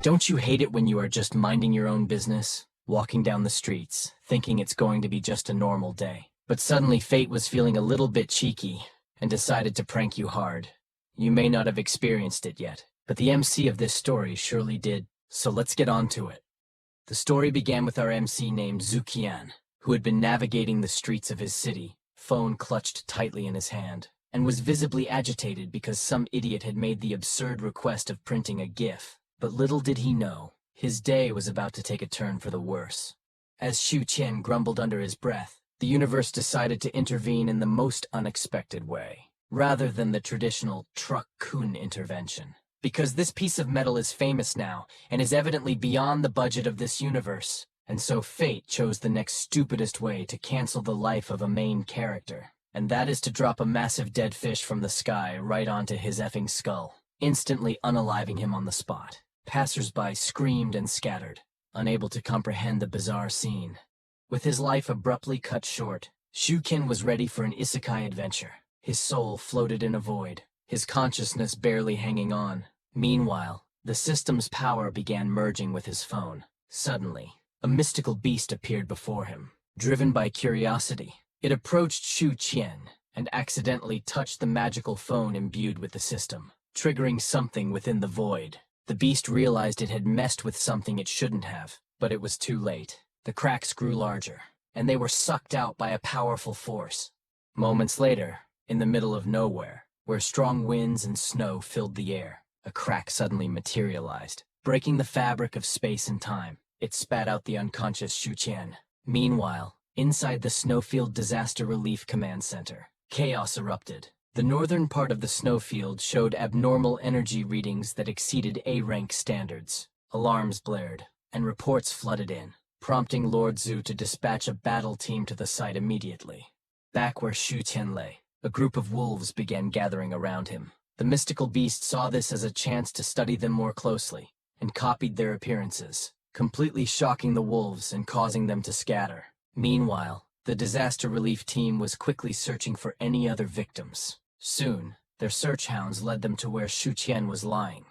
Don't you hate it when you are just minding your own business, walking down the streets, thinking it's going to be just a normal day? But suddenly fate was feeling a little bit cheeky and decided to prank you hard. You may not have experienced it yet, but the MC of this story surely did, so let's get on to it. The story began with our MC named Zukian, who had been navigating the streets of his city, phone clutched tightly in his hand, and was visibly agitated because some idiot had made the absurd request of printing a GIF. But little did he know, his day was about to take a turn for the worse. As Shu Qian grumbled under his breath, the universe decided to intervene in the most unexpected way, rather than the traditional truck-kun intervention. Because this piece of metal is famous now, and is evidently beyond the budget of this universe, and so fate chose the next stupidest way to cancel the life of a main character, and that is to drop a massive dead fish from the sky right onto his effing skull, instantly unaliving him on the spot. Passers-by screamed and scattered, unable to comprehend the bizarre scene. With his life abruptly cut short, Shukin was ready for an isekai adventure. His soul floated in a void, his consciousness barely hanging on. Meanwhile, the system's power began merging with his phone. Suddenly, a mystical beast appeared before him. Driven by curiosity, it approached Shu Qian and accidentally touched the magical phone imbued with the system, triggering something within the void. The beast realized it had messed with something it shouldn't have, but it was too late. The cracks grew larger, and they were sucked out by a powerful force. Moments later, in the middle of nowhere, where strong winds and snow filled the air, a crack suddenly materialized, breaking the fabric of space and time. It spat out the unconscious Shu Qian. Meanwhile, inside the Snowfield Disaster Relief Command Center, chaos erupted. The northern part of the snowfield showed abnormal energy readings that exceeded A-rank standards. Alarms blared, and reports flooded in, prompting Lord Zhu to dispatch a battle team to the site immediately. Back where Shu Qian lay, a group of wolves began gathering around him. The mystical beast saw this as a chance to study them more closely, and copied their appearances, completely shocking the wolves and causing them to scatter. Meanwhile, the disaster relief team was quickly searching for any other victims. Soon, their search hounds led them to where Shu Qian was lying.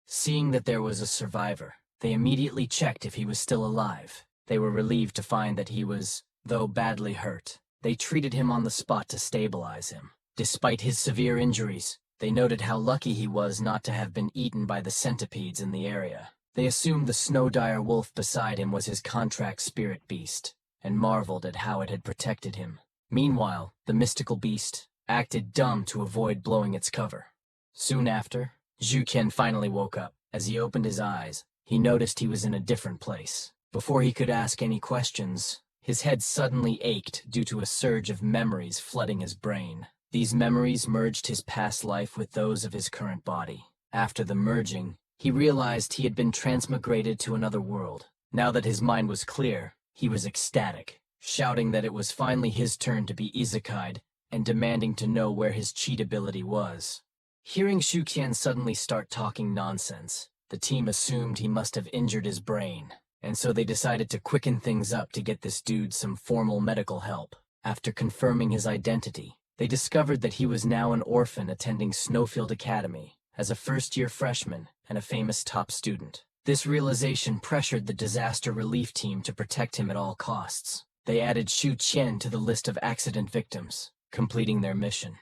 Seeing that there was a survivor, they immediately checked if he was still alive. They were relieved to find that he was, though badly hurt. They treated him on the spot to stabilize him. Despite his severe injuries, they noted how lucky he was not to have been eaten by the centipedes in the area. They assumed the snow-dire wolf beside him was his contract spirit beast, and marveled at how it had protected him. Meanwhile, the mystical beast acted dumb to avoid blowing its cover. Soon after, Zhu Qian finally woke up. As he opened his eyes, he noticed he was in a different place. Before he could ask any questions, his head suddenly ached due to a surge of memories flooding his brain. These memories merged his past life with those of his current body. After the merging, he realized he had been transmigrated to another world. Now that his mind was clear, he was ecstatic, shouting that it was finally his turn to be isekai'd, and demanding to know where his cheat ability was. Hearing Shu Qian suddenly start talking nonsense, the team assumed he must have injured his brain, and so they decided to quicken things up to get this dude some formal medical help. After confirming his identity, they discovered that he was now an orphan attending Snowfield Academy as a first-year freshman and a famous top student. This realization pressured the disaster relief team to protect him at all costs. They added Shu Qian to the list of accident victims, completing their mission.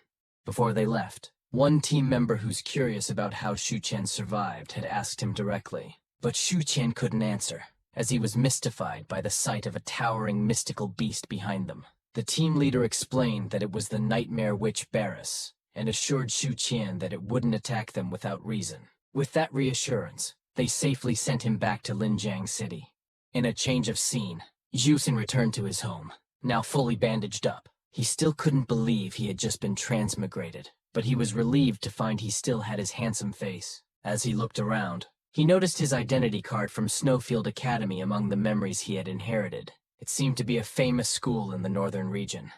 Before they left, one team member who's curious about how Shu Qian survived had asked him directly, but Shu Qian couldn't answer, as he was mystified by the sight of a towering mystical beast behind them. The team leader explained that it was the nightmare witch Barris, and assured Shu Qian that it wouldn't attack them without reason. With that reassurance, they safely sent him back to Linjiang City. In a change of scene, Yusin returned to his home, now fully bandaged up. He still couldn't believe he had just been transmigrated, but he was relieved to find he still had his handsome face. As he looked around, he noticed his identity card from Snowfield Academy among the memories he had inherited. It seemed to be a famous school in the northern region.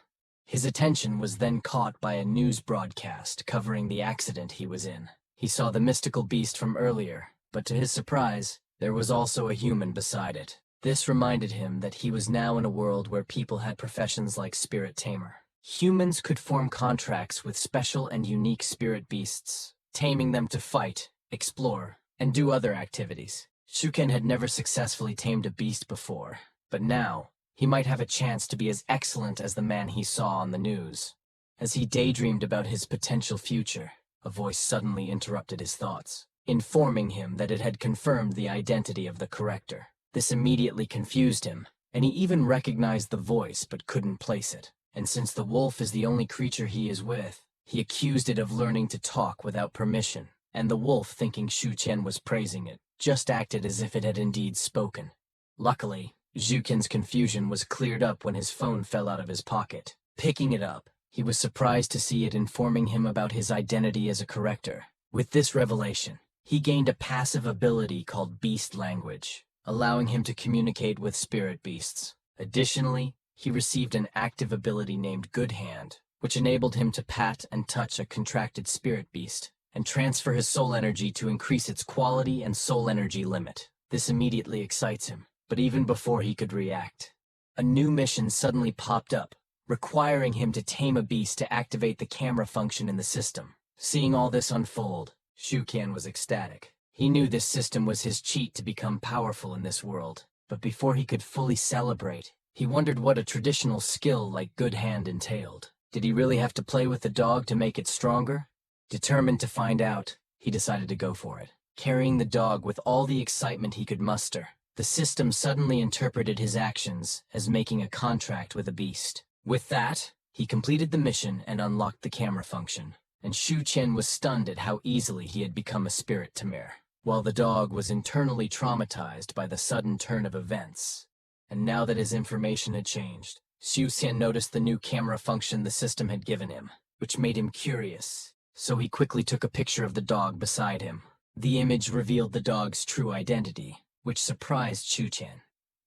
His attention was then caught by a news broadcast covering the accident he was in. He saw the mystical beast from earlier, but to his surprise, there was also a human beside it. This reminded him that he was now in a world where people had professions like spirit tamer. Humans could form contracts with special and unique spirit beasts, taming them to fight, explore, and do other activities. Shuken had never successfully tamed a beast before, but now, he might have a chance to be as excellent as the man he saw on the news. As he daydreamed about his potential future, a voice suddenly interrupted his thoughts, informing him that it had confirmed the identity of the corrector. This immediately confused him, and he even recognized the voice but couldn't place it. And since the wolf is the only creature he is with, he accused it of learning to talk without permission, and the wolf, thinking Shu Qian was praising it, just acted as if it had indeed spoken. Luckily, Zhu Qian's confusion was cleared up when his phone fell out of his pocket. Picking it up, he was surprised to see it informing him about his identity as a corrector. With this revelation, he gained a passive ability called beast language, allowing him to communicate with spirit beasts. Additionally, he received an active ability named Good Hand, which enabled him to pat and touch a contracted spirit beast, and transfer his soul energy to increase its quality and soul energy limit. This immediately excites him, but even before he could react, a new mission suddenly popped up, requiring him to tame a beast to activate the camera function in the system. Seeing all this unfold, Shu Qian was ecstatic. He knew this system was his cheat to become powerful in this world, but before he could fully celebrate, he wondered what a traditional skill like Good Hand entailed. Did he really have to play with the dog to make it stronger? Determined to find out, he decided to go for it. Carrying the dog with all the excitement he could muster, the system suddenly interpreted his actions as making a contract with a beast. With that, he completed the mission and unlocked the camera function, and Shu Qian was stunned at how easily he had become a spirit Tamir, while the dog was internally traumatized by the sudden turn of events. And now that his information had changed, Shu Qian noticed the new camera function the system had given him, which made him curious, so he quickly took a picture of the dog beside him. The image revealed the dog's true identity, which surprised Shu Qian,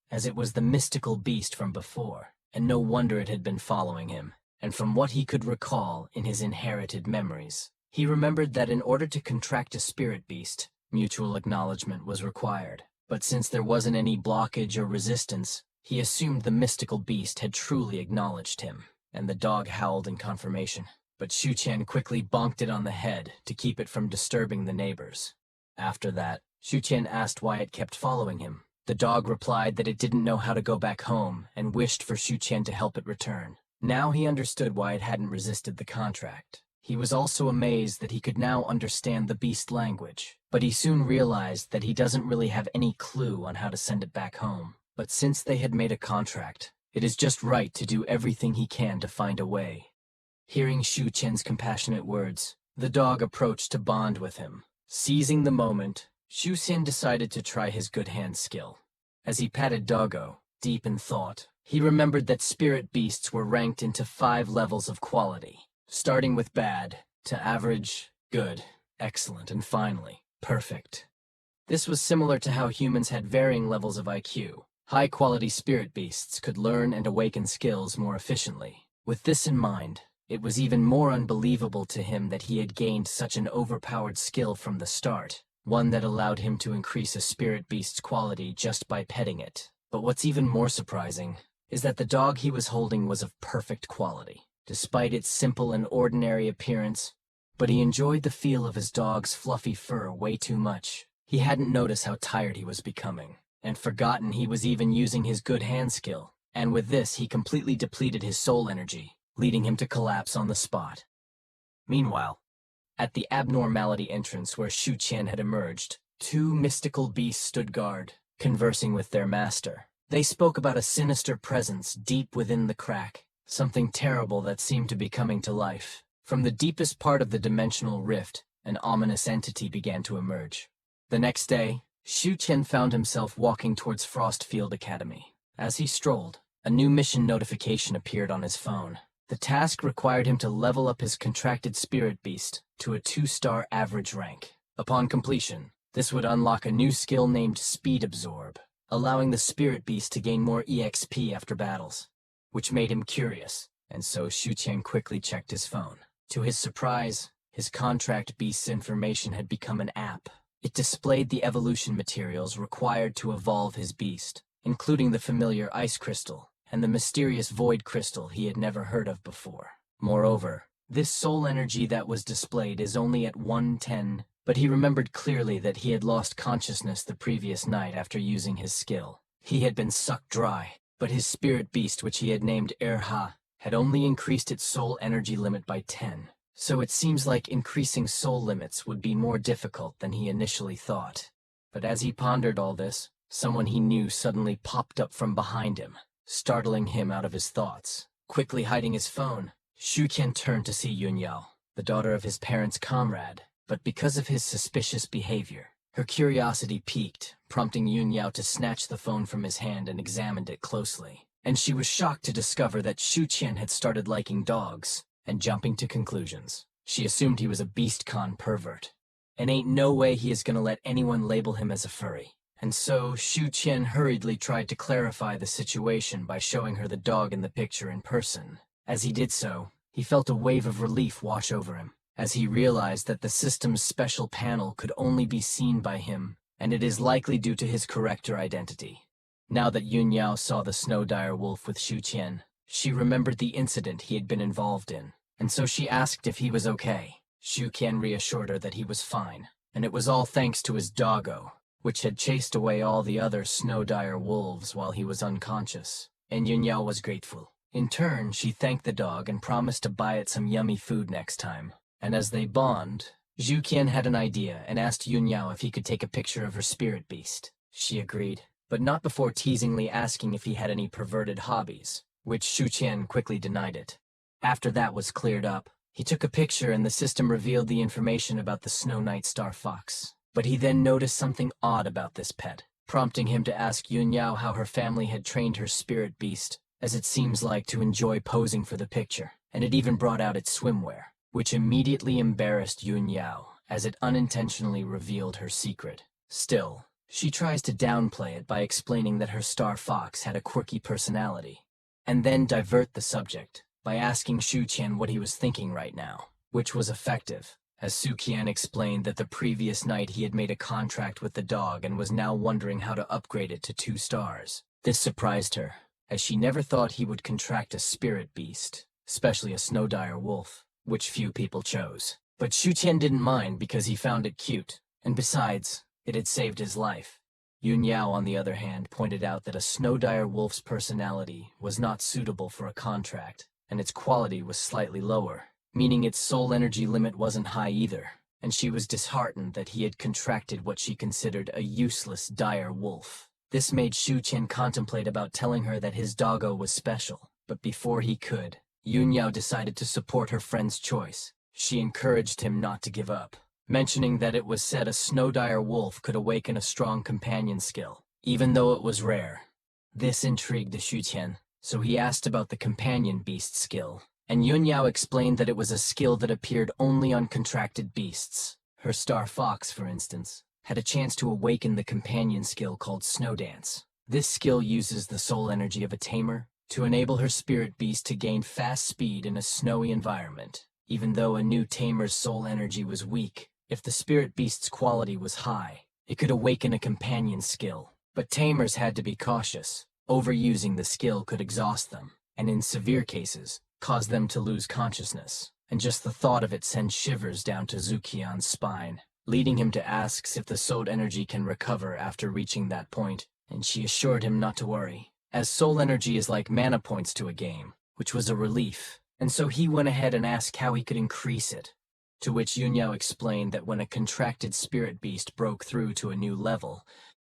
as it was the mystical beast from before, and no wonder it had been following him. And from what he could recall in his inherited memories, he remembered that in order to contract a spirit beast, mutual acknowledgement was required. But since there wasn't any blockage or resistance, he assumed the mystical beast had truly acknowledged him, and the dog howled in confirmation. But Shu Qian quickly bonked it on the head to keep it from disturbing the neighbors. After that, Shu Qian asked why it kept following him. The dog replied that it didn't know how to go back home and wished for Shu Qian to help it return. Now he understood why it hadn't resisted the contract. He was also amazed that he could now understand the beast language, but he soon realized that he doesn't really have any clue on how to send it back home. But since they had made a contract, it is just right to do everything he can to find a way. Hearing Shu Qian's compassionate words, the dog approached to bond with him. Seizing the moment, Shu Qian decided to try his Good Hand skill. As he patted Doggo, deep in thought, he remembered that spirit beasts were ranked into 5 levels of quality, starting with bad, to average, good, excellent, and finally, perfect. This was similar to how humans had varying levels of IQ. High-quality spirit beasts could learn and awaken skills more efficiently. With this in mind, it was even more unbelievable to him that he had gained such an overpowered skill from the start, one that allowed him to increase a spirit beast's quality just by petting it. But what's even more surprising is that the dog he was holding was of perfect quality, despite its simple and ordinary appearance. But he enjoyed the feel of his dog's fluffy fur way too much. He hadn't noticed how tired he was becoming, and forgotten he was even using his Good Hand skill. And with this, he completely depleted his soul energy, leading him to collapse on the spot. Meanwhile, at the abnormality entrance where Shu Qian had emerged, 2 mystical beasts stood guard, conversing with their master. They spoke about a sinister presence deep within the crack, something terrible that seemed to be coming to life. From the deepest part of the dimensional rift, an ominous entity began to emerge. The next day, Shu Qian found himself walking towards Frostfield Academy. As he strolled, a new mission notification appeared on his phone. The task required him to level up his contracted spirit beast to a 2-star average rank. Upon completion, this would unlock a new skill named Speed Absorb, allowing the spirit beast to gain more EXP after battles, which made him curious, and so Shu Qian quickly checked his phone. To his surprise, his contract beast's information had become an app. It displayed the evolution materials required to evolve his beast, including the familiar ice crystal and the mysterious void crystal he had never heard of before. Moreover, this soul energy that was displayed is only at 110, but he remembered clearly that he had lost consciousness the previous night after using his skill. He had been sucked dry, but his spirit beast, which he had named Erha, had only increased its soul energy limit by 10. So it seems like increasing soul limits would be more difficult than he initially thought. But as he pondered all this, someone he knew suddenly popped up from behind him, startling him out of his thoughts. Quickly hiding his phone, Shu Qian turned to see Yun Yao, the daughter of his parents' comrade, but because of his suspicious behavior, her curiosity piqued, prompting Yun Yao to snatch the phone from his hand and examined it closely. And she was shocked to discover that Shu Qian had started liking dogs and jumping to conclusions. She assumed he was a beast-con pervert, and ain't no way he is gonna let anyone label him as a furry. And so Shu Qian hurriedly tried to clarify the situation by showing her the dog in the picture in person. As he did so, he felt a wave of relief wash over him, as he realized that the system's special panel could only be seen by him, and it is likely due to his corrector identity. Now that Yun Yao saw the snow dire wolf with Shu Qian, she remembered the incident he had been involved in, and so she asked if he was okay. Shu Qian reassured her that he was fine, and it was all thanks to his doggo, which had chased away all the other snow dire wolves while he was unconscious, and Yun Yao was grateful. In turn, she thanked the dog and promised to buy it some yummy food next time. And as they bond, Shu Qian had an idea and asked Yun Yao if he could take a picture of her spirit beast. She agreed, but not before teasingly asking if he had any perverted hobbies, which Shu Qian quickly denied it. After that was cleared up, he took a picture and the system revealed the information about the Snow Night Star Fox. But he then noticed something odd about this pet, prompting him to ask Yun Yao how her family had trained her spirit beast, as it seems like to enjoy posing for the picture, and it even brought out its swimwear, which immediately embarrassed Yun Yao, as it unintentionally revealed her secret. Still, she tries to downplay it by explaining that her star fox had a quirky personality, and then divert the subject by asking Shu Qian what he was thinking right now, which was effective, as Shu Qian explained that the previous night he had made a contract with the dog and was now wondering how to upgrade it to 2 stars. This surprised her, as she never thought he would contract a spirit beast, especially a snow dire wolf, which few people chose. But Shu Qian didn't mind because he found it cute, and besides, it had saved his life. Yun Yao, on the other hand, pointed out that a snow dire wolf's personality was not suitable for a contract, and its quality was slightly lower, meaning its soul energy limit wasn't high either, and she was disheartened that he had contracted what she considered a useless dire wolf. This made Shu Qian contemplate about telling her that his doggo was special, but before he could, Yun Yao decided to support her friend's choice. She encouraged him not to give up, mentioning that it was said a snow dire wolf could awaken a strong companion skill, even though it was rare. This intrigued Shu Qian, so he asked about the companion beast skill, and Yun Yao explained that it was a skill that appeared only on contracted beasts. Her star fox, for instance, had a chance to awaken the companion skill called Snow Dance. This skill uses the soul energy of a tamer to enable her spirit beast to gain fast speed in a snowy environment. Even though a new tamer's soul energy was weak, if the spirit beast's quality was high, it could awaken a companion skill. But tamers had to be cautious. Overusing the skill could exhaust them, and in severe cases, cause them to lose consciousness. And just the thought of it sends shivers down to Shu Qian's spine, leading him to ask if the soul energy can recover after reaching that point, and she assured him not to worry, as soul energy is like mana points to a game, which was a relief. And so he went ahead and asked how he could increase it, to which Yun Yao explained that when a contracted spirit beast broke through to a new level,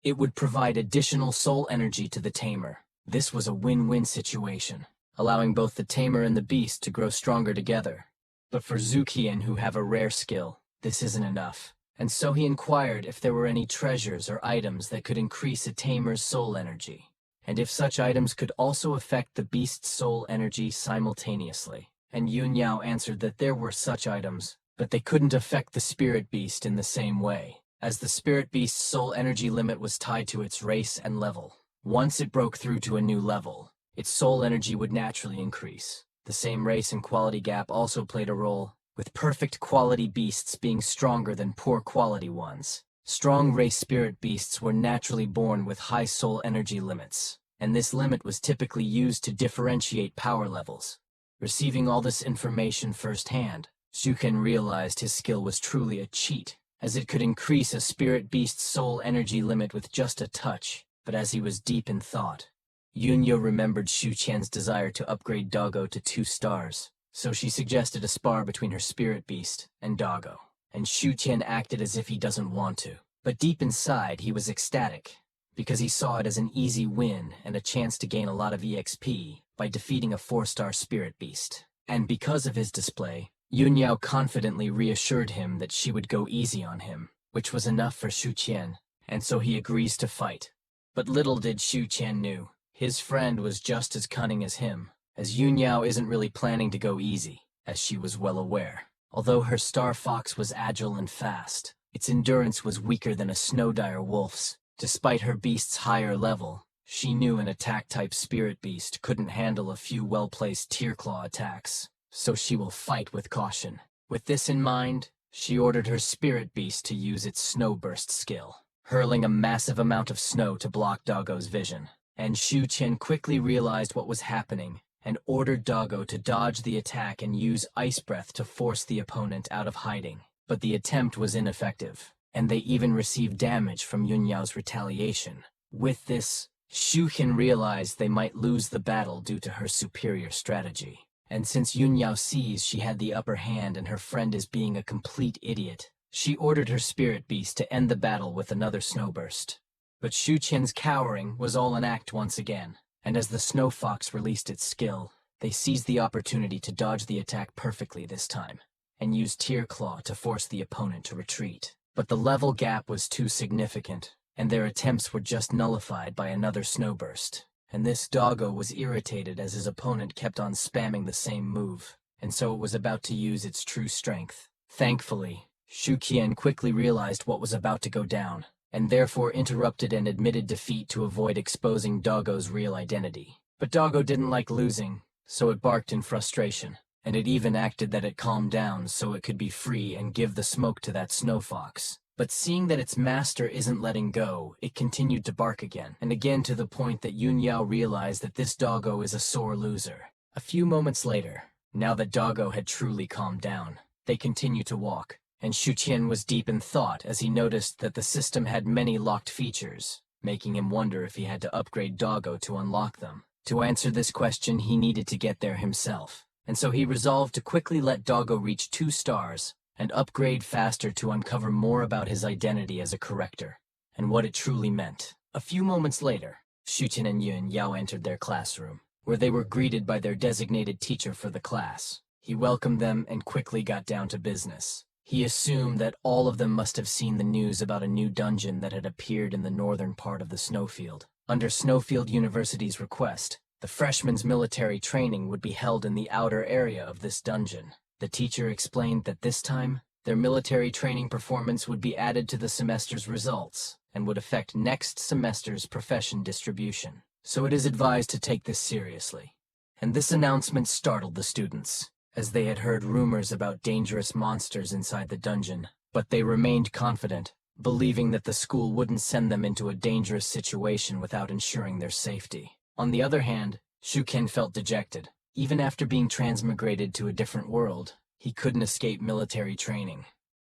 it would provide additional soul energy to the tamer. This was a win-win situation, allowing both the tamer and the beast to grow stronger together. But for Shu Qian, who have a rare skill, this isn't enough, and so he inquired if there were any treasures or items that could increase a tamer's soul energy, and if such items could also affect the beast's soul energy simultaneously. And Yun Yao answered that there were such items, but they couldn't affect the spirit beast in the same way, as the spirit beast's soul energy limit was tied to its race and level. Once it broke through to a new level, its soul energy would naturally increase. The same race and quality gap also played a role, with perfect quality beasts being stronger than poor quality ones. Strong race spirit beasts were naturally born with high soul energy limits, and this limit was typically used to differentiate power levels. Receiving all this information firsthand, Shu Qian realized his skill was truly a cheat, as it could increase a spirit beast's soul energy limit with just a touch. But as he was deep in thought, Yunyo remembered Shu Qian's desire to upgrade Doggo to 2 stars, so she suggested a spar between her spirit beast and Doggo. And Shu Qian acted as if he doesn't want to. But deep inside, he was ecstatic, because he saw it as an easy win and a chance to gain a lot of EXP by defeating a 4-star spirit beast. And because of his display, Yunyao confidently reassured him that she would go easy on him, which was enough for Shu Qian, and so he agrees to fight. But little did Shu Qian knew, his friend was just as cunning as him, as Yunyao isn't really planning to go easy, as she was well aware. Although her star fox was agile and fast, its endurance was weaker than a snowdire wolf's. Despite her beast's higher level, she knew an attack-type spirit beast couldn't handle a few well-placed tear-claw attacks, so she will fight with caution. With this in mind, she ordered her spirit beast to use its snowburst skill, hurling a massive amount of snow to block Doggo's vision. And Shu Qian quickly realized what was happening and ordered Doggo to dodge the attack and use Ice Breath to force the opponent out of hiding. But the attempt was ineffective, and they even received damage from Yunyao's retaliation. With this, Shu Qian realized they might lose the battle due to her superior strategy. And since Yunyao sees she had the upper hand and her friend is being a complete idiot, she ordered her spirit beast to end the battle with another snowburst. But Shu Qian's cowering was all an act once again, and as the snow fox released its skill, they seized the opportunity to dodge the attack perfectly this time, and used Tear Claw to force the opponent to retreat. But the level gap was too significant, and their attempts were just nullified by another snowburst. And this Doggo was irritated as his opponent kept on spamming the same move, and so it was about to use its true strength. Thankfully, Shu Qian quickly realized what was about to go down, and therefore interrupted and admitted defeat to avoid exposing Doggo's real identity. But Doggo didn't like losing, so it barked in frustration, and it even acted that it calmed down so it could be free and give the smoke to that snow fox. But seeing that its master isn't letting go, it continued to bark again, and again to the point that Yunyao realized that this Doggo is a sore loser. A few moments later, now that Doggo had truly calmed down, they continued to walk, and Shu Qian was deep in thought as he noticed that the system had many locked features, making him wonder if he had to upgrade Doggo to unlock them. To answer this question, he needed to get there himself, and so he resolved to quickly let Doggo reach 2 stars, and upgrade faster to uncover more about his identity as a corrector, and what it truly meant. A few moments later, Shu Qian and Yunyao entered their classroom, where they were greeted by their designated teacher for the class. He welcomed them and quickly got down to business. He assumed that all of them must have seen the news about a new dungeon that had appeared in the northern part of the snowfield. Under Snowfield University's request, the freshmen's military training would be held in the outer area of this dungeon. The teacher explained that this time, their military training performance would be added to the semester's results and would affect next semester's profession distribution. So it is advised to take this seriously. And this announcement startled the students, as they had heard rumors about dangerous monsters inside the dungeon, but they remained confident, believing that the school wouldn't send them into a dangerous situation without ensuring their safety. On the other hand, Shu Qian felt dejected. Even after being transmigrated to a different world, he couldn't escape military training.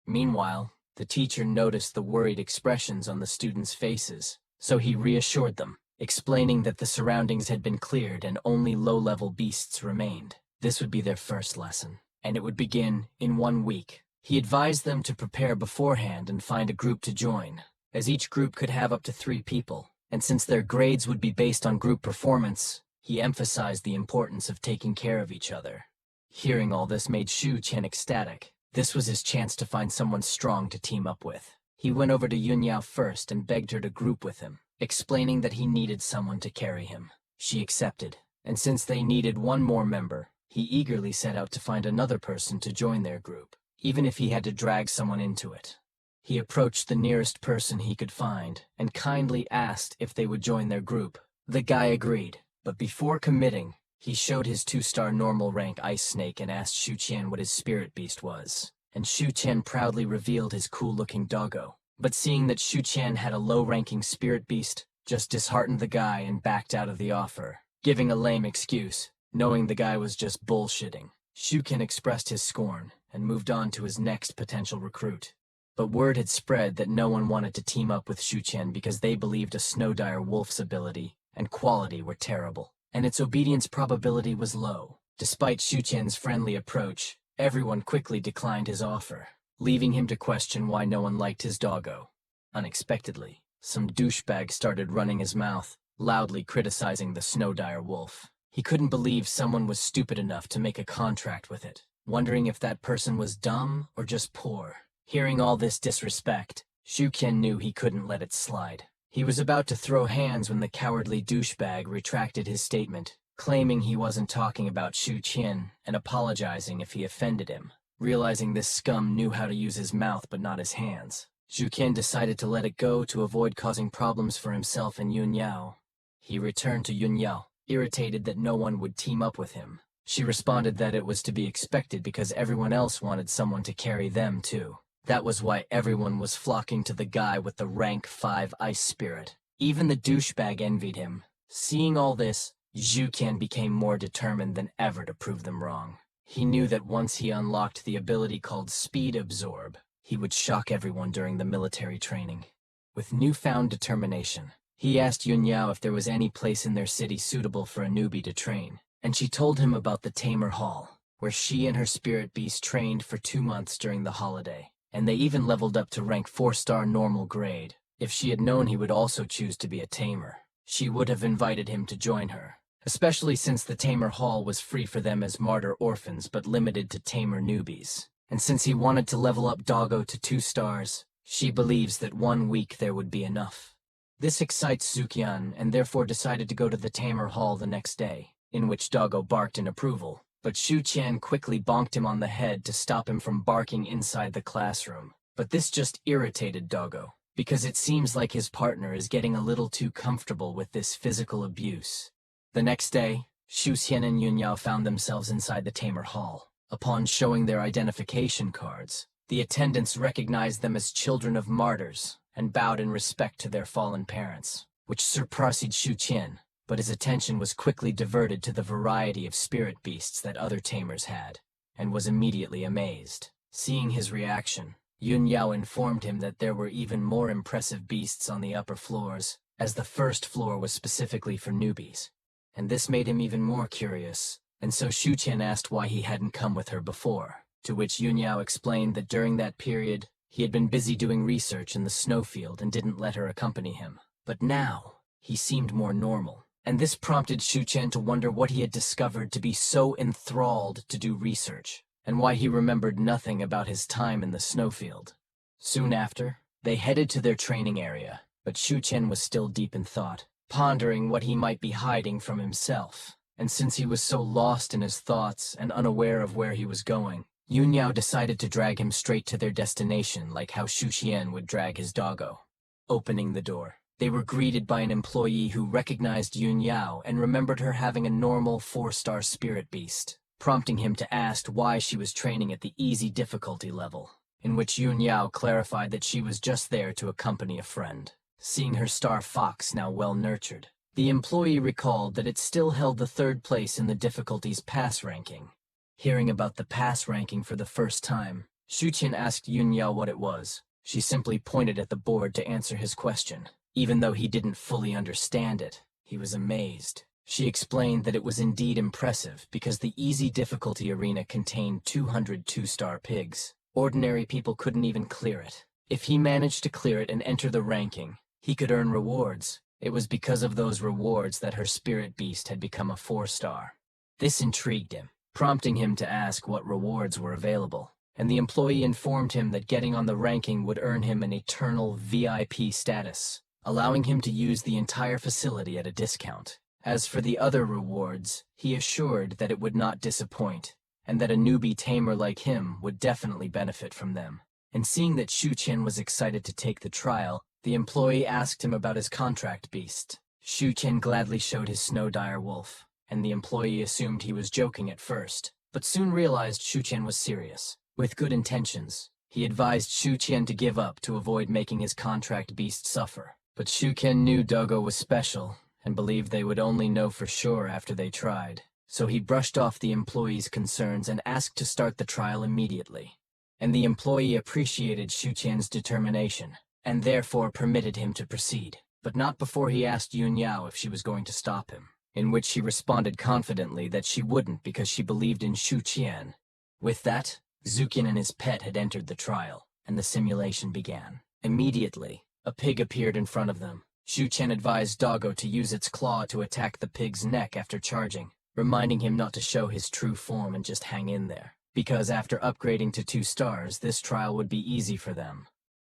Meanwhile, the teacher noticed the worried expressions on the students' faces, so he reassured them, explaining that the surroundings had been cleared and only low-level beasts remained. This would be their first lesson, and it would begin in 1 week. He advised them to prepare beforehand and find a group to join, as each group could have up to 3 people, and since their grades would be based on group performance, he emphasized the importance of taking care of each other. Hearing all this made Shu Qian ecstatic. This was his chance to find someone strong to team up with. He went over to Yunyao first and begged her to group with him, explaining that he needed someone to carry him. She accepted, and since they needed 1 more member, he eagerly set out to find another person to join their group, even if he had to drag someone into it. He approached the nearest person he could find and kindly asked if they would join their group. The guy agreed. But before committing, he showed his 2-star normal rank ice snake and asked Shu Qian what his spirit beast was. And Shu Qian proudly revealed his cool-looking Doggo. But seeing that Shu Qian had a low-ranking spirit beast, just disheartened the guy and backed out of the offer, giving a lame excuse, knowing the guy was just bullshitting. Shu Qian expressed his scorn and moved on to his next potential recruit. But word had spread that no one wanted to team up with Shu Qian because they believed a snow dire wolf's ability and quality were terrible, and its obedience probability was low. Despite Shu Qian's friendly approach, everyone quickly declined his offer, leaving him to question why no one liked his doggo. Unexpectedly, some douchebag started running his mouth, loudly criticizing the snow dire wolf. He couldn't believe someone was stupid enough to make a contract with it, wondering if that person was dumb or just poor. Hearing all this disrespect, Shu Qian knew he couldn't let it slide. He was about to throw hands when the cowardly douchebag retracted his statement, claiming he wasn't talking about Shu Qian and apologizing if he offended him. Realizing this scum knew how to use his mouth but not his hands, Shu Qian decided to let it go to avoid causing problems for himself and Yun Yao. He returned to Yun Yao, irritated that no one would team up with him. She responded that it was to be expected because everyone else wanted someone to carry them too. That was why everyone was flocking to the guy with the rank 5 ice spirit. Even the douchebag envied him. Seeing all this, Shu Qian became more determined than ever to prove them wrong. He knew that once he unlocked the ability called Speed Absorb, he would shock everyone during the military training. With newfound determination, he asked Yun Yao if there was any place in their city suitable for a newbie to train, and she told him about the Tamer Hall, where she and her spirit beast trained for 2 months during the holiday, and they even leveled up to rank 4-star normal grade. If she had known he would also choose to be a tamer, she would have invited him to join her, especially since the Tamer Hall was free for them as martyr orphans but limited to tamer newbies. And since he wanted to level up Doggo to 2 stars, she believes that 1 week there would be enough. This excites Shu Qian and therefore decided to go to the Tamer Hall the next day, in which Doggo barked in approval. But Shu Qian quickly bonked him on the head to stop him from barking inside the classroom. But this just irritated Doggo, because it seems like his partner is getting a little too comfortable with this physical abuse. The next day, Shu Qian and Yun Yao found themselves inside the Tamer Hall. Upon showing their identification cards, the attendants recognized them as children of martyrs and bowed in respect to their fallen parents, which surprised Shu Qian, but his attention was quickly diverted to the variety of spirit beasts that other tamers had, and was immediately amazed. Seeing his reaction, Yun Yao informed him that there were even more impressive beasts on the upper floors, as the first floor was specifically for newbies. And this made him even more curious, and so Shu Qian asked why he hadn't come with her before, to which Yun Yao explained that during that period, he had been busy doing research in the snowfield and didn't let her accompany him. But now, he seemed more normal, and this prompted Shu Qian to wonder what he had discovered to be so enthralled to do research, and why he remembered nothing about his time in the snowfield. Soon after, they headed to their training area, but Shu Qian was still deep in thought, pondering what he might be hiding from himself. And since he was so lost in his thoughts and unaware of where he was going, Yun Yao decided to drag him straight to their destination like how Shu Qian would drag his doggo. Opening the door, they were greeted by an employee who recognized Yun Yao and remembered her having a normal 4-star spirit beast, prompting him to ask why she was training at the easy difficulty level, in which Yun Yao clarified that she was just there to accompany a friend. Seeing her star fox now well nurtured, the employee recalled that it still held the 3rd place in the difficulty's pass ranking. Hearing about the pass ranking for the first time, Shu Qian asked Yun Yao what it was. She simply pointed at the board to answer his question. Even though he didn't fully understand it, he was amazed. She explained that it was indeed impressive because the easy difficulty arena contained 200 2-star pigs. Ordinary people couldn't even clear it. If he managed to clear it and enter the ranking, he could earn rewards. It was because of those rewards that her spirit beast had become a 4-star. This intrigued him, prompting him to ask what rewards were available, and the employee informed him that getting on the ranking would earn him an eternal VIP status, allowing him to use the entire facility at a discount. As for the other rewards, he assured that it would not disappoint, and that a newbie tamer like him would definitely benefit from them. And seeing that Shu Qian was excited to take the trial, the employee asked him about his contract beast. Shu Qian gladly showed his snow dire wolf, and the employee assumed he was joking at first, but soon realized Shu Qian was serious. With good intentions, he advised Shu Qian to give up to avoid making his contract beast suffer. But Shu Qian knew Doggo was special, and believed they would only know for sure after they tried. So he brushed off the employee's concerns and asked to start the trial immediately. and the employee appreciated Shu Qian's determination, and therefore permitted him to proceed, but not before he asked Yun Yao if she was going to stop him, in which she responded confidently that she wouldn't because she believed in Shu Qian. With that, Zukin and his pet had entered the trial, and the simulation began. Immediately, a pig appeared in front of them. Shu Qian advised Doggo to use its claw to attack the pig's neck after charging, reminding him not to show his true form and just hang in there, because after upgrading to 2 stars, this trial would be easy for them.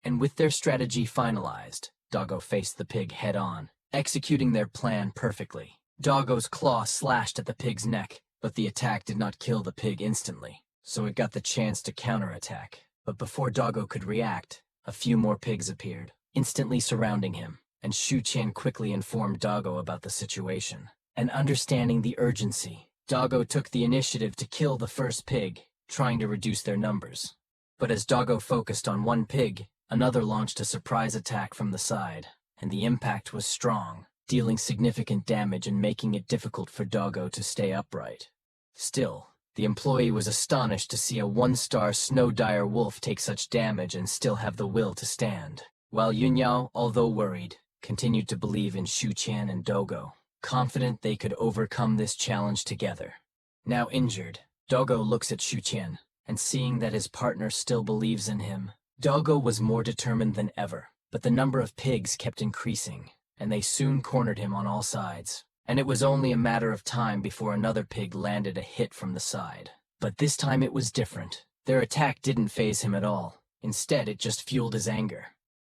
And with their strategy finalized, Doggo faced the pig head-on, executing their plan perfectly. Doggo's claw slashed at the pig's neck, but the attack did not kill the pig instantly, so it got the chance to counterattack. But before Doggo could react, a few more pigs appeared, instantly surrounding him, and Shu Qian quickly informed Doggo about the situation. And understanding the urgency, Doggo took the initiative to kill the first pig, trying to reduce their numbers. But as Doggo focused on one pig, another launched a surprise attack from the side, and the impact was strong, dealing significant damage and making it difficult for Doggo to stay upright. Still, the employee was astonished to see a 1-star snow dire wolf take such damage and still have the will to stand, while Yun Yao, although worried, continued to believe in Shu Qian and Doggo, confident they could overcome this challenge together. Now injured, Doggo looks at Shu Qian, and seeing that his partner still believes in him, Doggo was more determined than ever. But the number of pigs kept increasing, and they soon cornered him on all sides. And it was only a matter of time before another pig landed a hit from the side. But this time it was different. Their attack didn't faze him at all. Instead, it just fueled his anger,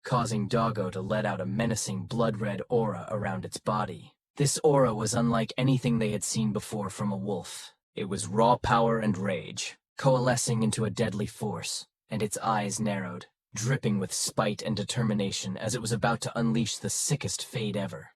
causing Doggo to let out a menacing blood-red aura around its body. This aura was unlike anything they had seen before from a wolf. It was raw power and rage, coalescing into a deadly force, and its eyes narrowed, dripping with spite and determination as it was about to unleash the sickest fade ever.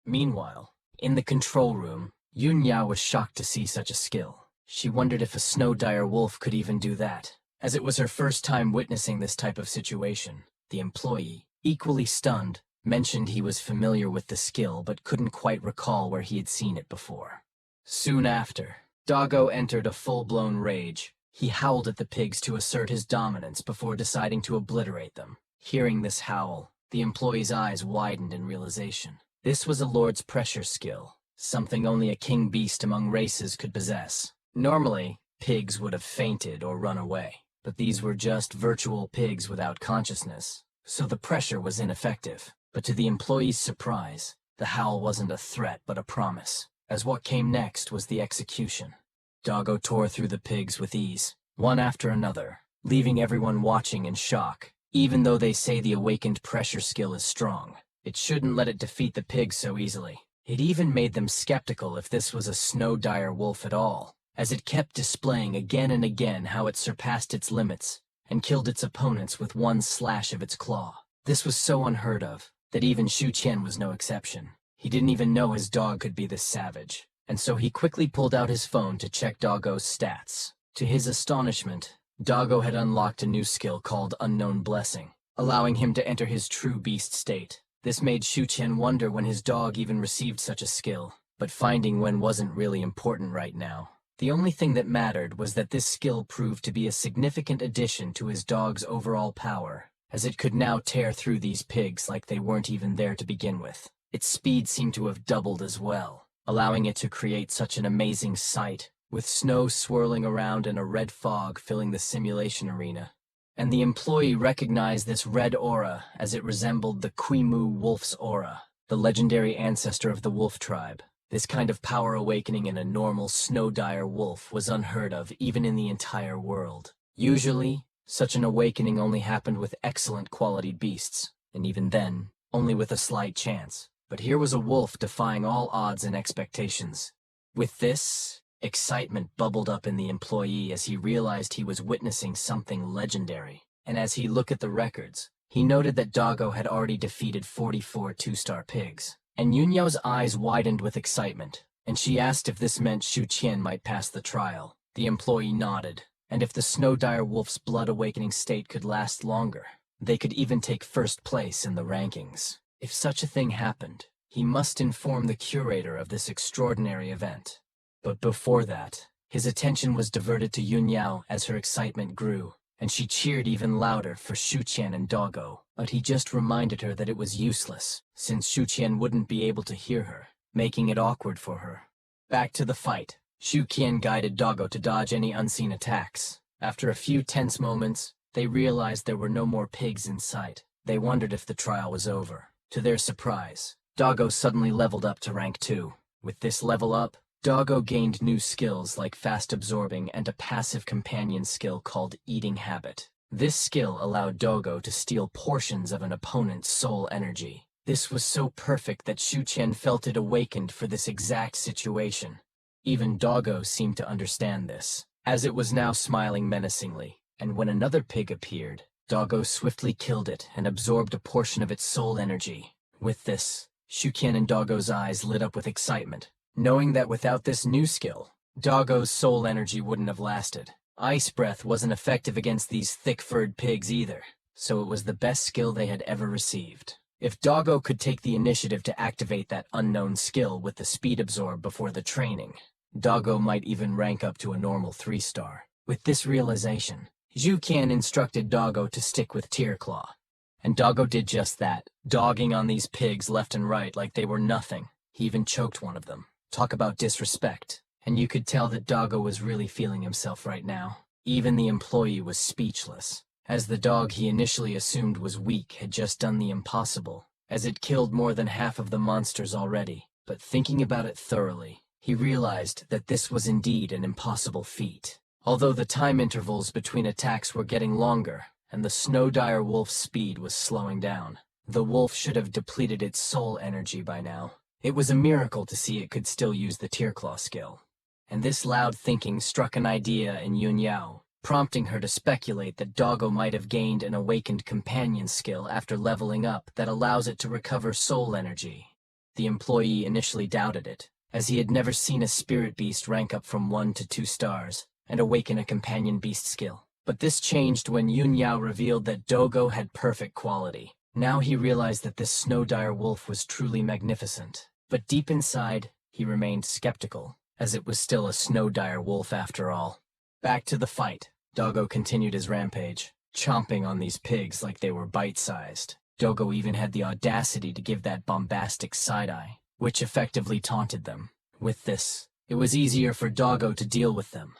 Meanwhile, in the control room, Yun Yao was shocked to see such a skill. She wondered if a snow dire wolf could even do that, as it was her first time witnessing this type of situation. The employee, equally stunned, mentioned he was familiar with the skill but couldn't quite recall where he had seen it before. Soon after, Doggo entered a full-blown rage. He howled at the pigs to assert his dominance before deciding to obliterate them. Hearing this howl, the employee's eyes widened in realization. This was a lord's pressure skill, something only a king beast among races could possess. Normally, pigs would have fainted or run away, but these were just virtual pigs without consciousness, so the pressure was ineffective. But to the employee's surprise, the howl wasn't a threat but a promise, as what came next was the execution. Doggo tore through the pigs with ease, one after another, leaving everyone watching in shock. Even though they say the awakened pressure skill is strong, it shouldn't let it defeat the pigs so easily. It even made them skeptical if this was a snow dire wolf at all, as it kept displaying again and again how it surpassed its limits and killed its opponents with one slash of its claw. This was so unheard of that even Shu Qian was no exception. He didn't even know his dog could be this savage, and so he quickly pulled out his phone to check Doggo's stats. To his astonishment, Doggo had unlocked a new skill called Unknown Blessing, allowing him to enter his true beast state. This made Shu Qian wonder when his dog even received such a skill, but finding when wasn't really important right now. The only thing that mattered was that this skill proved to be a significant addition to his dog's overall power, as it could now tear through these pigs like they weren't even there to begin with. Its speed seemed to have doubled as well, allowing it to create such an amazing sight, with snow swirling around and a red fog filling the simulation arena. And the employee recognized this red aura as it resembled the Qimu wolf's aura, the legendary ancestor of the wolf tribe. This kind of power awakening in a normal snow dire wolf was unheard of even in the entire world. Usually, such an awakening only happened with excellent quality beasts, and even then, only with a slight chance. But here was a wolf defying all odds and expectations. With this, excitement bubbled up in the employee as he realized he was witnessing something legendary. And as he looked at the records, he noted that Doggo had already defeated 44 2-star pigs. And Yun Yao's eyes widened with excitement, and she asked if this meant Shu Qian might pass the trial. The employee nodded, and if the snow dire wolf's blood awakening state could last longer, they could even take first place in the rankings. If such a thing happened, he must inform the curator of this extraordinary event. But before that, his attention was diverted to Yun Yao as her excitement grew, and she cheered even louder for Shuqian and Doggo, but he just reminded her that it was useless, since Shuqian wouldn't be able to hear her, making it awkward for her. Back to the fight. Shuqian guided Doggo to dodge any unseen attacks. After a few tense moments, they realized there were no more pigs in sight. They wondered if the trial was over. To their surprise, Doggo suddenly leveled up to rank 2. With this level up, Doggo gained new skills like fast absorbing and a passive companion skill called Eating Habit. This skill allowed Doggo to steal portions of an opponent's soul energy. This was so perfect that Shuqian felt it awakened for this exact situation. Even Doggo seemed to understand this, as it was now smiling menacingly, and when another pig appeared, Doggo swiftly killed it and absorbed a portion of its soul energy. With this, Shuqian and Doggo's eyes lit up with excitement, knowing that without this new skill, Doggo's soul energy wouldn't have lasted. Ice Breath wasn't effective against these thick-furred pigs either, so it was the best skill they had ever received. If Doggo could take the initiative to activate that unknown skill with the speed absorb before the training, Doggo might even rank up to a normal 3-star. With this realization, Shuqian instructed Doggo to stick with Tear Claw. And Doggo did just that, dogging on these pigs left and right like they were nothing. He even choked one of them. Talk about disrespect. And you could tell that Doggo was really feeling himself right now. Even the employee was speechless, as the dog he initially assumed was weak had just done the impossible, as it killed more than half of the monsters already. But thinking about it thoroughly, he realized that this was indeed an impossible feat. Although the time intervals between attacks were getting longer, and the snow dire wolf's speed was slowing down, the wolf should have depleted its soul energy by now. It was a miracle to see it could still use the Tear Claw skill. And this loud thinking struck an idea in Yun Yao, prompting her to speculate that Doggo might have gained an awakened companion skill after leveling up that allows it to recover soul energy. The employee initially doubted it, as he had never seen a spirit beast rank up from 1 to 2 stars and awaken a companion beast skill. But this changed when Yun Yao revealed that Doggo had perfect quality. Now he realized that this snow dire wolf was truly magnificent. But deep inside, he remained skeptical, as it was still a snow dire wolf after all. Back to the fight. Doggo continued his rampage, chomping on these pigs like they were bite-sized. Doggo even had the audacity to give that bombastic side-eye, which effectively taunted them. With this, it was easier for Doggo to deal with them.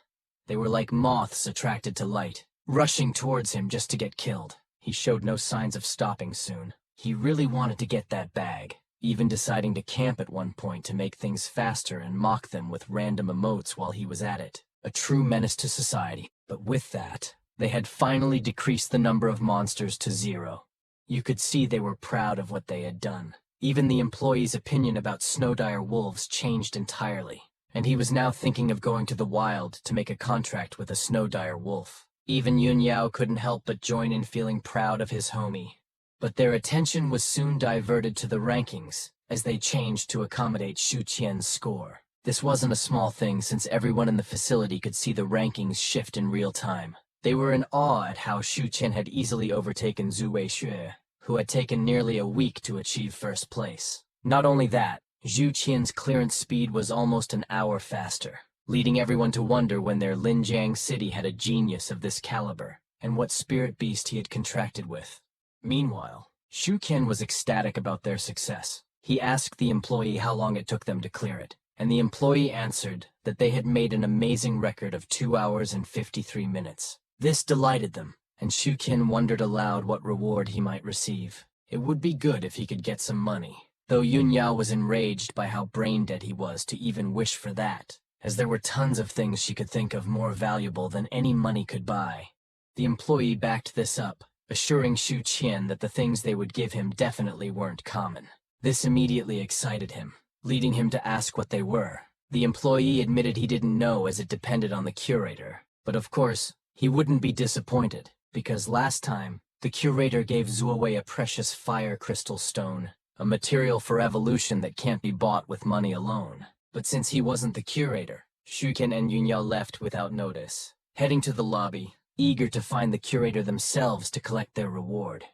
They were like moths attracted to light, rushing towards him just to get killed. He showed no signs of stopping soon. He really wanted to get that bag, even deciding to camp at one point to make things faster and mock them with random emotes while he was at it. A true menace to society. But with that, they had finally decreased the number of monsters to 0. You could see they were proud of what they had done. Even the employee's opinion about snow dire wolves changed entirely, and he was now thinking of going to the wild to make a contract with a snow dire wolf. Even Yun Yao couldn't help but join in feeling proud of his homie. But their attention was soon diverted to the rankings, as they changed to accommodate Shu Qian's score. This wasn't a small thing since everyone in the facility could see the rankings shift in real time. They were in awe at how Shu Qian had easily overtaken Zhu Weixue, who had taken nearly a week to achieve first place. Not only that, Zhu Qian's clearance speed was almost an hour faster, leading everyone to wonder when their Linjiang city had a genius of this caliber, and what spirit beast he had contracted with. Meanwhile, Shu Qian was ecstatic about their success. He asked the employee how long it took them to clear it, and the employee answered that they had made an amazing record of 2 hours and 53 minutes. This delighted them, and Shu Qian wondered aloud what reward he might receive. It would be good if he could get some money, though Yun Yao was enraged by how brain-dead he was to even wish for that, as there were tons of things she could think of more valuable than any money could buy. The employee backed this up, assuring Shu Qian that the things they would give him definitely weren't common. This immediately excited him, leading him to ask what they were. The employee admitted he didn't know as it depended on the curator, but of course, he wouldn't be disappointed, because last time, the curator gave Zuowei a precious fire crystal stone, a material for evolution that can't be bought with money alone. But since he wasn't the curator, Shu Qian and Yun Yao left without notice, heading to the lobby, eager to find the curator themselves to collect their reward.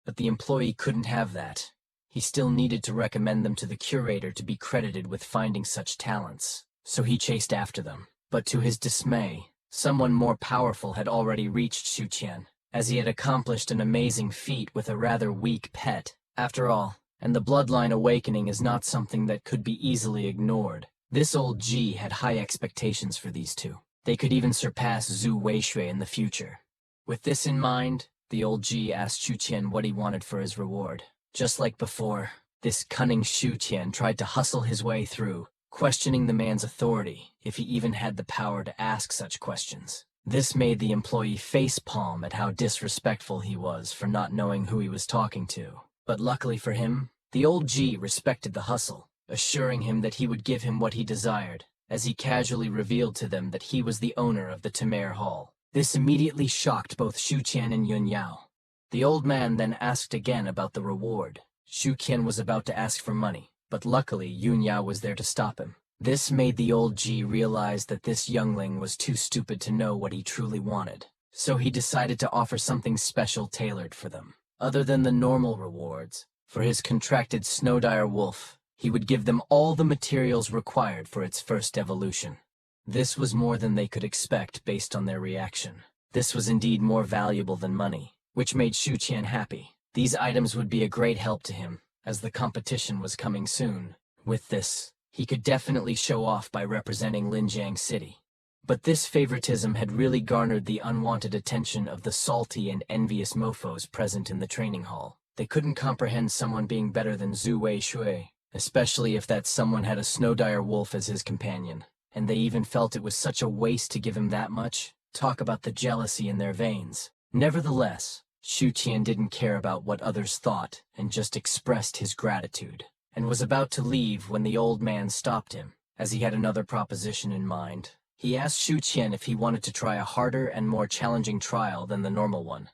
But the employee couldn't have that. He still needed to recommend them to the curator to be credited with finding such talents, so he chased after them. But to his dismay, Someone more powerful had already reached Shuqian, as he had accomplished an amazing feat with a rather weak pet. After all, and the bloodline awakening is not something that could be easily ignored. This old G had high expectations for these two. They could even surpass Zhu Weishui in the future. With this in mind, the old G asked Shu Qian what he wanted for his reward. Just like before, this cunning Shu Qian tried to hustle his way through, questioning the man's authority, if he even had the power to ask such questions. This made the employee face-palm at how disrespectful he was for not knowing who he was talking to. But luckily for him, the old G respected the hustle, assuring him that he would give him what he desired, as he casually revealed to them that he was the owner of the Tamer Hall. This immediately shocked both Shu Qian and Yun Yao. The old man then asked again about the reward. Shu Qian was about to ask for money, but luckily Yun Yao was there to stop him. This made the old G realize that this youngling was too stupid to know what he truly wanted, so he decided to offer something special tailored for them. Other than the normal rewards, for his contracted Snowdire wolf, he would give them all the materials required for its first evolution. This was more than they could expect based on their reaction. This was indeed more valuable than money, which made Shu Qian happy. These items would be a great help to him, as the competition was coming soon. With this, he could definitely show off by representing Linjiang City. But this favoritism had really garnered the unwanted attention of the salty and envious mofos present in the training hall. They couldn't comprehend someone being better than Zhu Weishui, especially if that someone had a Snowdire wolf as his companion. And they even felt it was such a waste to give him that much. Talk about the jealousy in their veins. Nevertheless, Shu Qian didn't care about what others thought and just expressed his gratitude, and was about to leave when the old man stopped him, as he had another proposition in mind. He asked Shu Qian if he wanted to try a harder and more challenging trial than the normal one.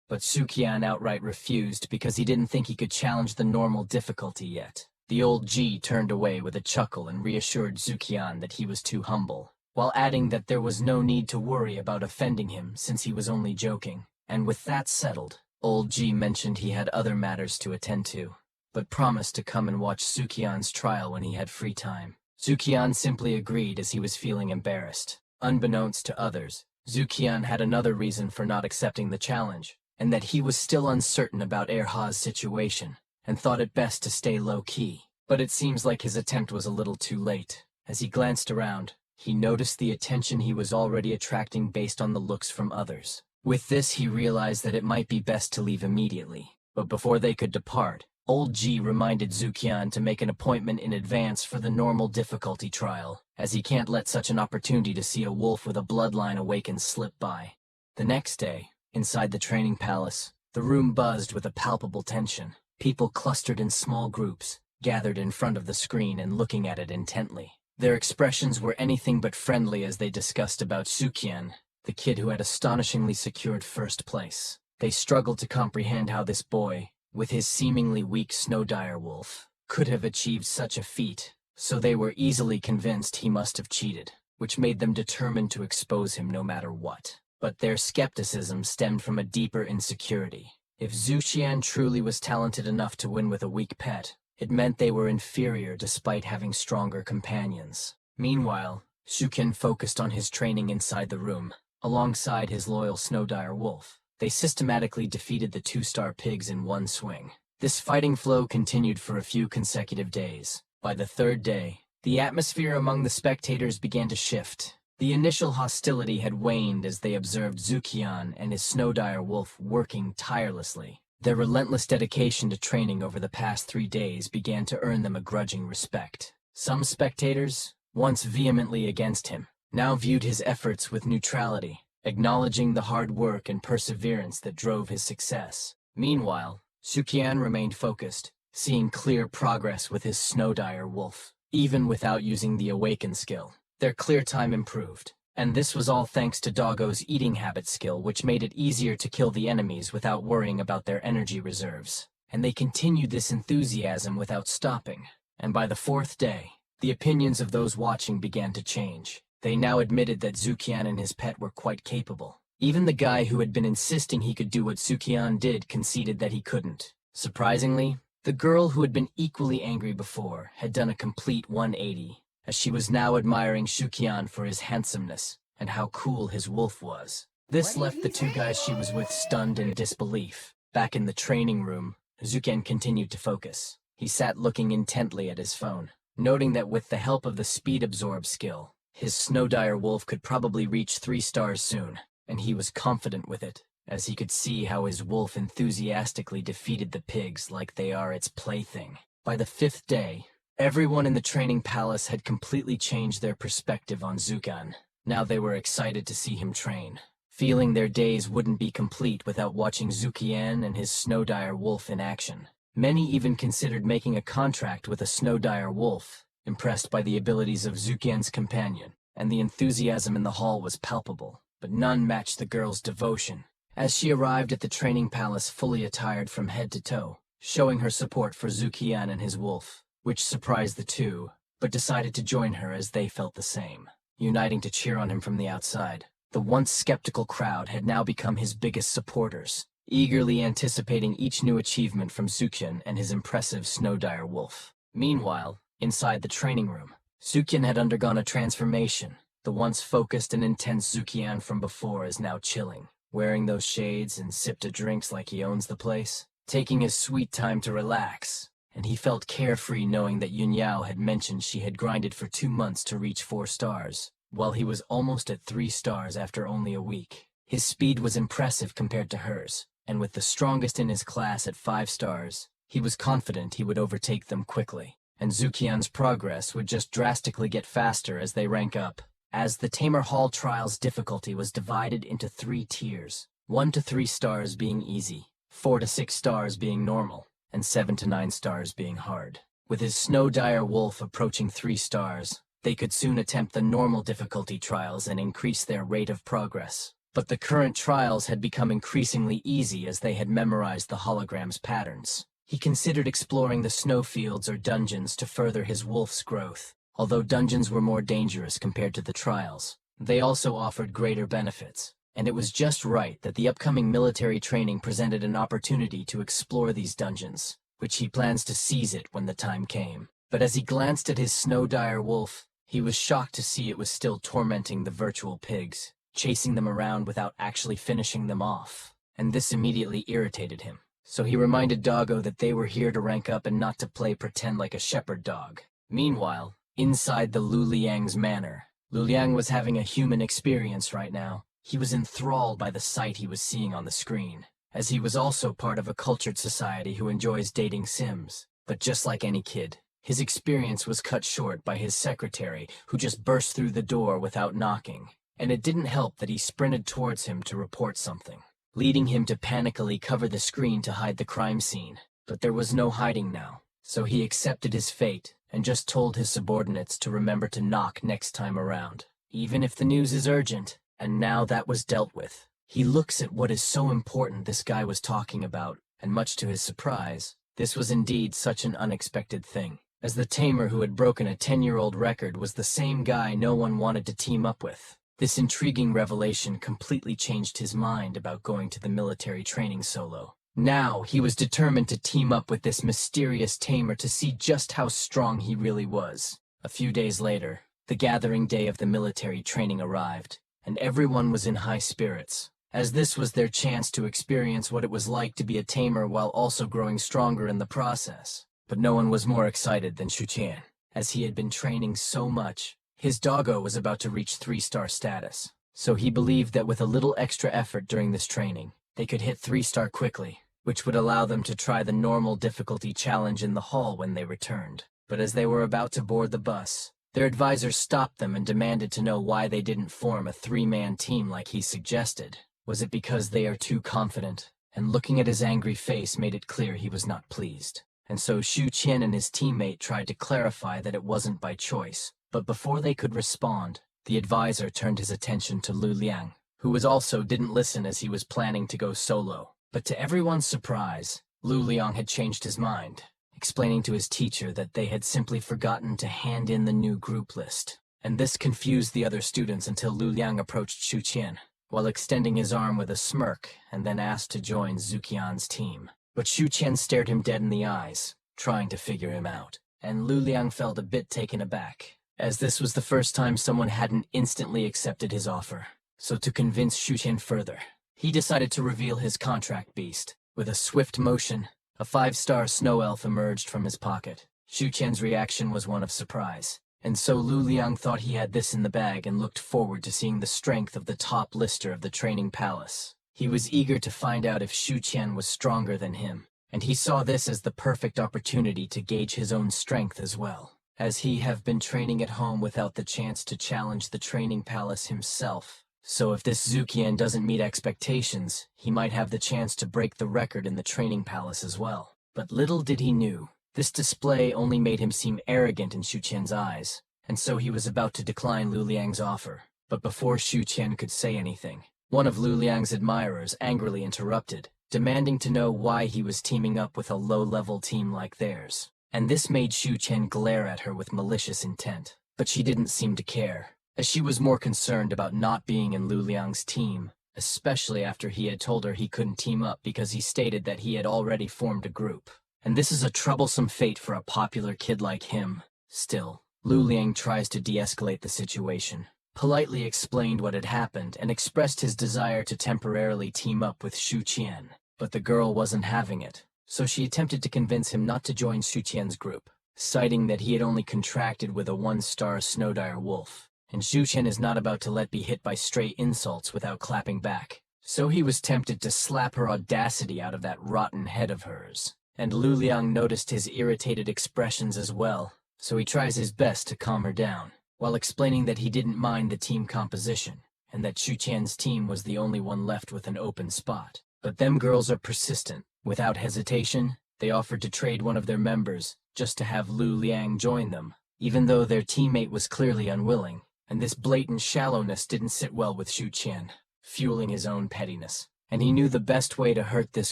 But Shu Qian outright refused because he didn't think he could challenge the normal difficulty yet. The old G turned away with a chuckle and reassured Zhu Qian that he was too humble, while adding that there was no need to worry about offending him since he was only joking. And with that settled, old G mentioned he had other matters to attend to, but promised to come and watch Zhu Qian's trial when he had free time. Zhu Qian simply agreed as he was feeling embarrassed. Unbeknownst to others, Zhu Qian had another reason for not accepting the challenge, and that he was still uncertain about Erha's situation, and thought it best to stay low-key. But it seems like his attempt was a little too late. As he glanced around, he noticed the attention he was already attracting based on the looks from others. With this, he realized that it might be best to leave immediately. But before they could depart, old G reminded Zhu Qian to make an appointment in advance for the normal difficulty trial, as he can't let such an opportunity to see a wolf with a bloodline awakened slip by. The next day, inside the training palace, the room buzzed with a palpable tension. People clustered in small groups, gathered in front of the screen and looking at it intently. Their expressions were anything but friendly as they discussed about Shu Qian, the kid who had astonishingly secured first place. They struggled to comprehend how this boy, with his seemingly weak Snowdire wolf, could have achieved such a feat, so they were easily convinced he must have cheated, which made them determined to expose him no matter what. But their skepticism stemmed from a deeper insecurity. If Zhu Qian truly was talented enough to win with a weak pet, it meant they were inferior despite having stronger companions. Meanwhile, Shu Qian focused on his training inside the room, alongside his loyal Snowdire wolf. They systematically defeated the two-star pigs in one swing. This fighting flow continued for a few consecutive days. By the third day, the atmosphere among the spectators began to shift. The initial hostility had waned as they observed Zhu Qian and his Snowdire wolf working tirelessly. Their relentless dedication to training over the past 3 days began to earn them a grudging respect. Some spectators, once vehemently against him, now viewed his efforts with neutrality, acknowledging the hard work and perseverance that drove his success. Meanwhile, Shu Qian remained focused, seeing clear progress with his Snowdire wolf, even without using the Awaken skill. Their clear time improved, and this was all thanks to Doggo's eating habit skill, which made it easier to kill the enemies without worrying about their energy reserves. And they continued this enthusiasm without stopping. And by the 4th day, the opinions of those watching began to change. They now admitted that Zhu Qian and his pet were quite capable. Even the guy who had been insisting he could do what Zhu Qian did conceded that he couldn't. Surprisingly, the girl who had been equally angry before had done a complete 180, as she was now admiring Shu Qian for his handsomeness and how cool his wolf was. This left the two guys she was with stunned in disbelief. Back in the training room, Zuken continued to focus. He sat looking intently at his phone, noting that with the help of the speed absorb skill, his snow dire wolf could probably reach 3 stars soon, and he was confident with it, as he could see how his wolf enthusiastically defeated the pigs like they are its plaything. By the 5th day, everyone in the training palace had completely changed their perspective on Zukan. Now they were excited to see him train, feeling their days wouldn't be complete without watching Zukian and his snow dire wolf in action. Many even considered making a contract with a snow dire wolf, impressed by the abilities of Zukian's companion, and the enthusiasm in the hall was palpable, but none matched the girl's devotion. As she arrived at the training palace fully attired from head to toe, showing her support for Zukian and his wolf, which surprised the two, but decided to join her as they felt the same, uniting to cheer on him from the outside. The once skeptical crowd had now become his biggest supporters, eagerly anticipating each new achievement from Zukian and his impressive snow dire wolf. Meanwhile, inside the training room, Zukian had undergone a transformation. The once focused and intense Zukian from before is now chilling, wearing those shades and sipped a drinks like he owns the place, taking his sweet time to relax. And he felt carefree knowing that Yunyao had mentioned she had grinded for 2 months to reach 4 stars, while he was almost at 3 stars after only a week. His speed was impressive compared to hers, and with the strongest in his class at 5 stars, he was confident he would overtake them quickly, and Zukian's progress would just drastically get faster as they rank up. As the Tamer Hall trial's difficulty was divided into 3 tiers, 1 to 3 stars being easy, 4 to 6 stars being normal, and 7 to 9 stars being hard. With his snow dire wolf approaching 3 stars, they could soon attempt the normal difficulty trials and increase their rate of progress. But the current trials had become increasingly easy as they had memorized the hologram's patterns. He considered exploring the snowfields or dungeons to further his wolf's growth. Although dungeons were more dangerous compared to the trials, they also offered greater benefits, and it was just right that the upcoming military training presented an opportunity to explore these dungeons, which he plans to seize it when the time came. But as he glanced at his snow dire wolf, he was shocked to see it was still tormenting the virtual pigs, chasing them around without actually finishing them off, and this immediately irritated him. So he reminded Doggo that they were here to rank up and not to play pretend like a shepherd dog. Meanwhile, inside the Lu Liang's manor, Lu Liang was having a human experience right now. He was enthralled by the sight he was seeing on the screen, as he was also part of a cultured society who enjoys dating Sims. But just like any kid, his experience was cut short by his secretary, who just burst through the door without knocking. And it didn't help that he sprinted towards him to report something, leading him to panically cover the screen to hide the crime scene. But there was no hiding now, so he accepted his fate and just told his subordinates to remember to knock next time around, even if the news is urgent. And now that was dealt with, he looks at what is so important this guy was talking about, and much to his surprise, this was indeed such an unexpected thing, as the tamer who had broken a 10-year-old record was the same guy no one wanted to team up with. This intriguing revelation completely changed his mind about going to the military training solo. Now he was determined to team up with this mysterious tamer to see just how strong he really was. A few days later, the gathering day of the military training arrived, and everyone was in high spirits, as this was their chance to experience what it was like to be a tamer while also growing stronger in the process. But no one was more excited than Shu Qian, as he had been training so much. His doggo was about to reach 3-star status, so he believed that with a little extra effort during this training, they could hit 3-star quickly, which would allow them to try the normal difficulty challenge in the hall when they returned. But as they were about to board the bus, their advisor stopped them and demanded to know why they didn't form a 3-man team like he suggested. Was it because they are too confident? And looking at his angry face made it clear he was not pleased. And so Shu Qian and his teammate tried to clarify that it wasn't by choice. But before they could respond, the advisor turned his attention to Lu Liang, who also didn't listen as he was planning to go solo. But to everyone's surprise, Lu Liang had changed his mind, explaining to his teacher that they had simply forgotten to hand in the new group list. And this confused the other students until Lu Liang approached Shu Qian, while extending his arm with a smirk, and then asked to join Zukian's team. But Shu Qian stared him dead in the eyes, trying to figure him out, and Lu Liang felt a bit taken aback, as this was the first time someone hadn't instantly accepted his offer. So to convince Shu Qian further, he decided to reveal his contract beast. With a swift motion, a 5-star snow elf emerged from his pocket. Shu Qian's reaction was one of surprise, and so Lu Liang thought he had this in the bag and looked forward to seeing the strength of the top lister of the training palace. He was eager to find out if Shu Qian was stronger than him, and he saw this as the perfect opportunity to gauge his own strength as well, as he have been training at home without the chance to challenge the training palace himself. So if this Zuqian doesn't meet expectations, he might have the chance to break the record in the training palace as well. But little did he know, this display only made him seem arrogant in Shu Qian's eyes, and so he was about to decline Lu Liang's offer. But before Shu Qian could say anything, one of Lu Liang's admirers angrily interrupted, demanding to know why he was teaming up with a low-level team like theirs. And this made Shu Qian glare at her with malicious intent. But she didn't seem to care, as she was more concerned about not being in Lu Liang's team, especially after he had told her he couldn't team up because he stated that he had already formed a group. And this is a troublesome fate for a popular kid like him. Still, Lu Liang tries to de-escalate the situation, politely explained what had happened, and expressed his desire to temporarily team up with Shu Qian. But the girl wasn't having it, so she attempted to convince him not to join Shu Qian's group, citing that he had only contracted with a 1-star Snowdire wolf, and Shu Qian is not about to be hit by stray insults without clapping back. So he was tempted to slap her audacity out of that rotten head of hers. And Lu Liang noticed his irritated expressions as well, so he tries his best to calm her down, while explaining that he didn't mind the team composition, and that Shu Qian's team was the only one left with an open spot. But them girls are persistent. Without hesitation, they offered to trade one of their members, just to have Lu Liang join them, even though their teammate was clearly unwilling. And this blatant shallowness didn't sit well with Shu Qian, fueling his own pettiness. And he knew the best way to hurt this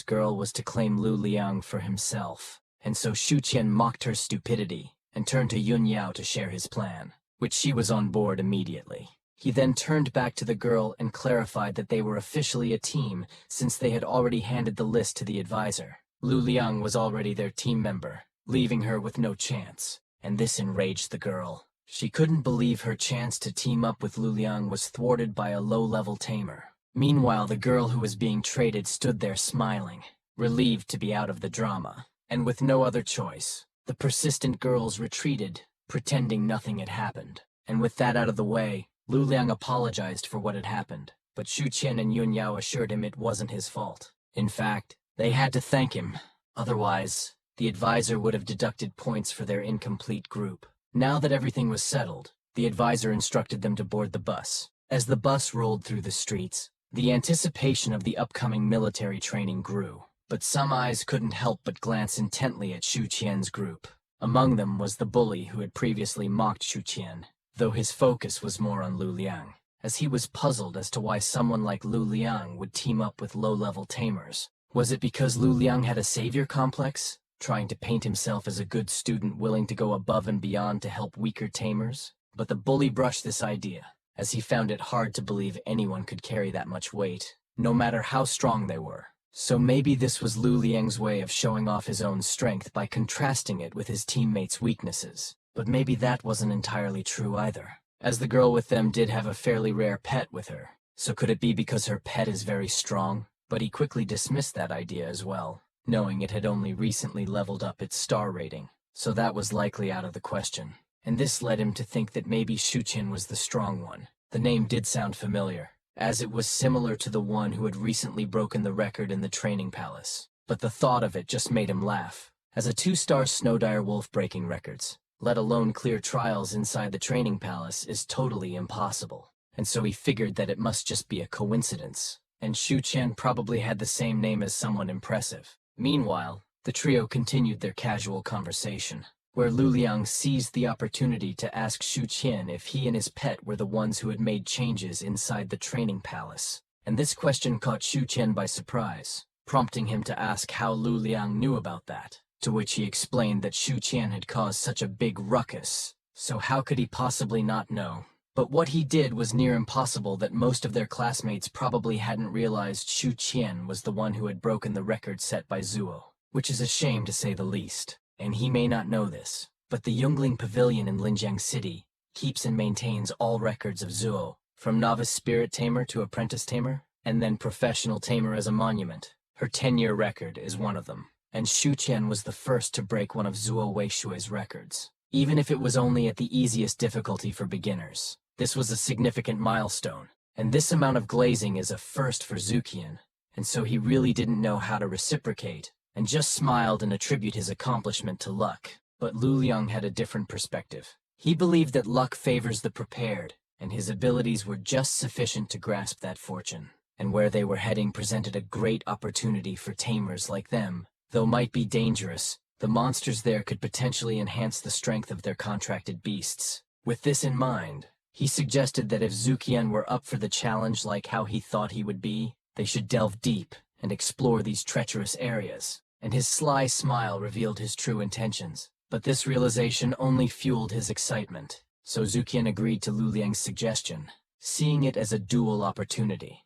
girl was to claim Lu Liang for himself. And so Shu Qian mocked her stupidity, and turned to Yun Yao to share his plan, which she was on board immediately. He then turned back to the girl and clarified that they were officially a team, since they had already handed the list to the advisor. Lu Liang was already their team member, leaving her with no chance, and this enraged the girl. She couldn't believe her chance to team up with Lu Liang was thwarted by a low-level tamer. Meanwhile, the girl who was being traded stood there smiling, relieved to be out of the drama. And with no other choice, the persistent girls retreated, pretending nothing had happened. And with that out of the way, Lu Liang apologized for what had happened, but Shu Qian and Yun Yao assured him it wasn't his fault. In fact, they had to thank him. Otherwise, the advisor would have deducted points for their incomplete group. Now that everything was settled, the advisor instructed them to board the bus. As the bus rolled through the streets, the anticipation of the upcoming military training grew, but some eyes couldn't help but glance intently at Shu Qian's group. Among them was the bully who had previously mocked Shu Qian, though his focus was more on Lu Liang, as he was puzzled as to why someone like Lu Liang would team up with low-level tamers. Was it because Lu Liang had a savior complex, trying to paint himself as a good student willing to go above and beyond to help weaker tamers? But the bully brushed this idea, as he found it hard to believe anyone could carry that much weight, no matter how strong they were. So maybe this was Lu Liang's way of showing off his own strength by contrasting it with his teammates' weaknesses. But maybe that wasn't entirely true either, as the girl with them did have a fairly rare pet with her. So could it be because her pet is very strong? But he quickly dismissed that idea as well, knowing it had only recently leveled up its star rating, so that was likely out of the question. And this led him to think that maybe Shu Qian was the strong one. The name did sound familiar, as it was similar to the one who had recently broken the record in the training palace. But the thought of it just made him laugh, as a 2-star Snowdire wolf breaking records, let alone clear trials inside the training palace, is totally impossible. And so he figured that it must just be a coincidence, and Shu Qian probably had the same name as someone impressive. Meanwhile, the trio continued their casual conversation, where Lu Liang seized the opportunity to ask Shu Qian if he and his pet were the ones who had made changes inside the training palace. And this question caught Shu Qian by surprise, prompting him to ask how Lu Liang knew about that, to which he explained that Shu Qian had caused such a big ruckus, so how could he possibly not know? But what he did was near impossible, that most of their classmates probably hadn't realized Shu Qian was the one who had broken the record set by Zuo, which is a shame to say the least. And he may not know this, but the Yungling Pavilion in Linjiang City keeps and maintains all records of Zuo, from novice spirit tamer to apprentice tamer, and then professional tamer as a monument. Her 10-year record is one of them, and Shu Qian was the first to break one of Zuo Weishui's records, even if it was only at the easiest difficulty for beginners. This was a significant milestone, and this amount of glazing is a first for Zukian, and so he really didn't know how to reciprocate, and just smiled and attribute his accomplishment to luck. But Lu Liang had a different perspective. He believed that luck favors the prepared, and his abilities were just sufficient to grasp that fortune. And where they were heading presented a great opportunity for tamers like them. Though might be dangerous, the monsters there could potentially enhance the strength of their contracted beasts. With this in mind, he suggested that if Zukian were up for the challenge like how he thought he would be, they should delve deep and explore these treacherous areas. And his sly smile revealed his true intentions. But this realization only fueled his excitement. So Zukian agreed to Lu Liang's suggestion, seeing it as a dual opportunity.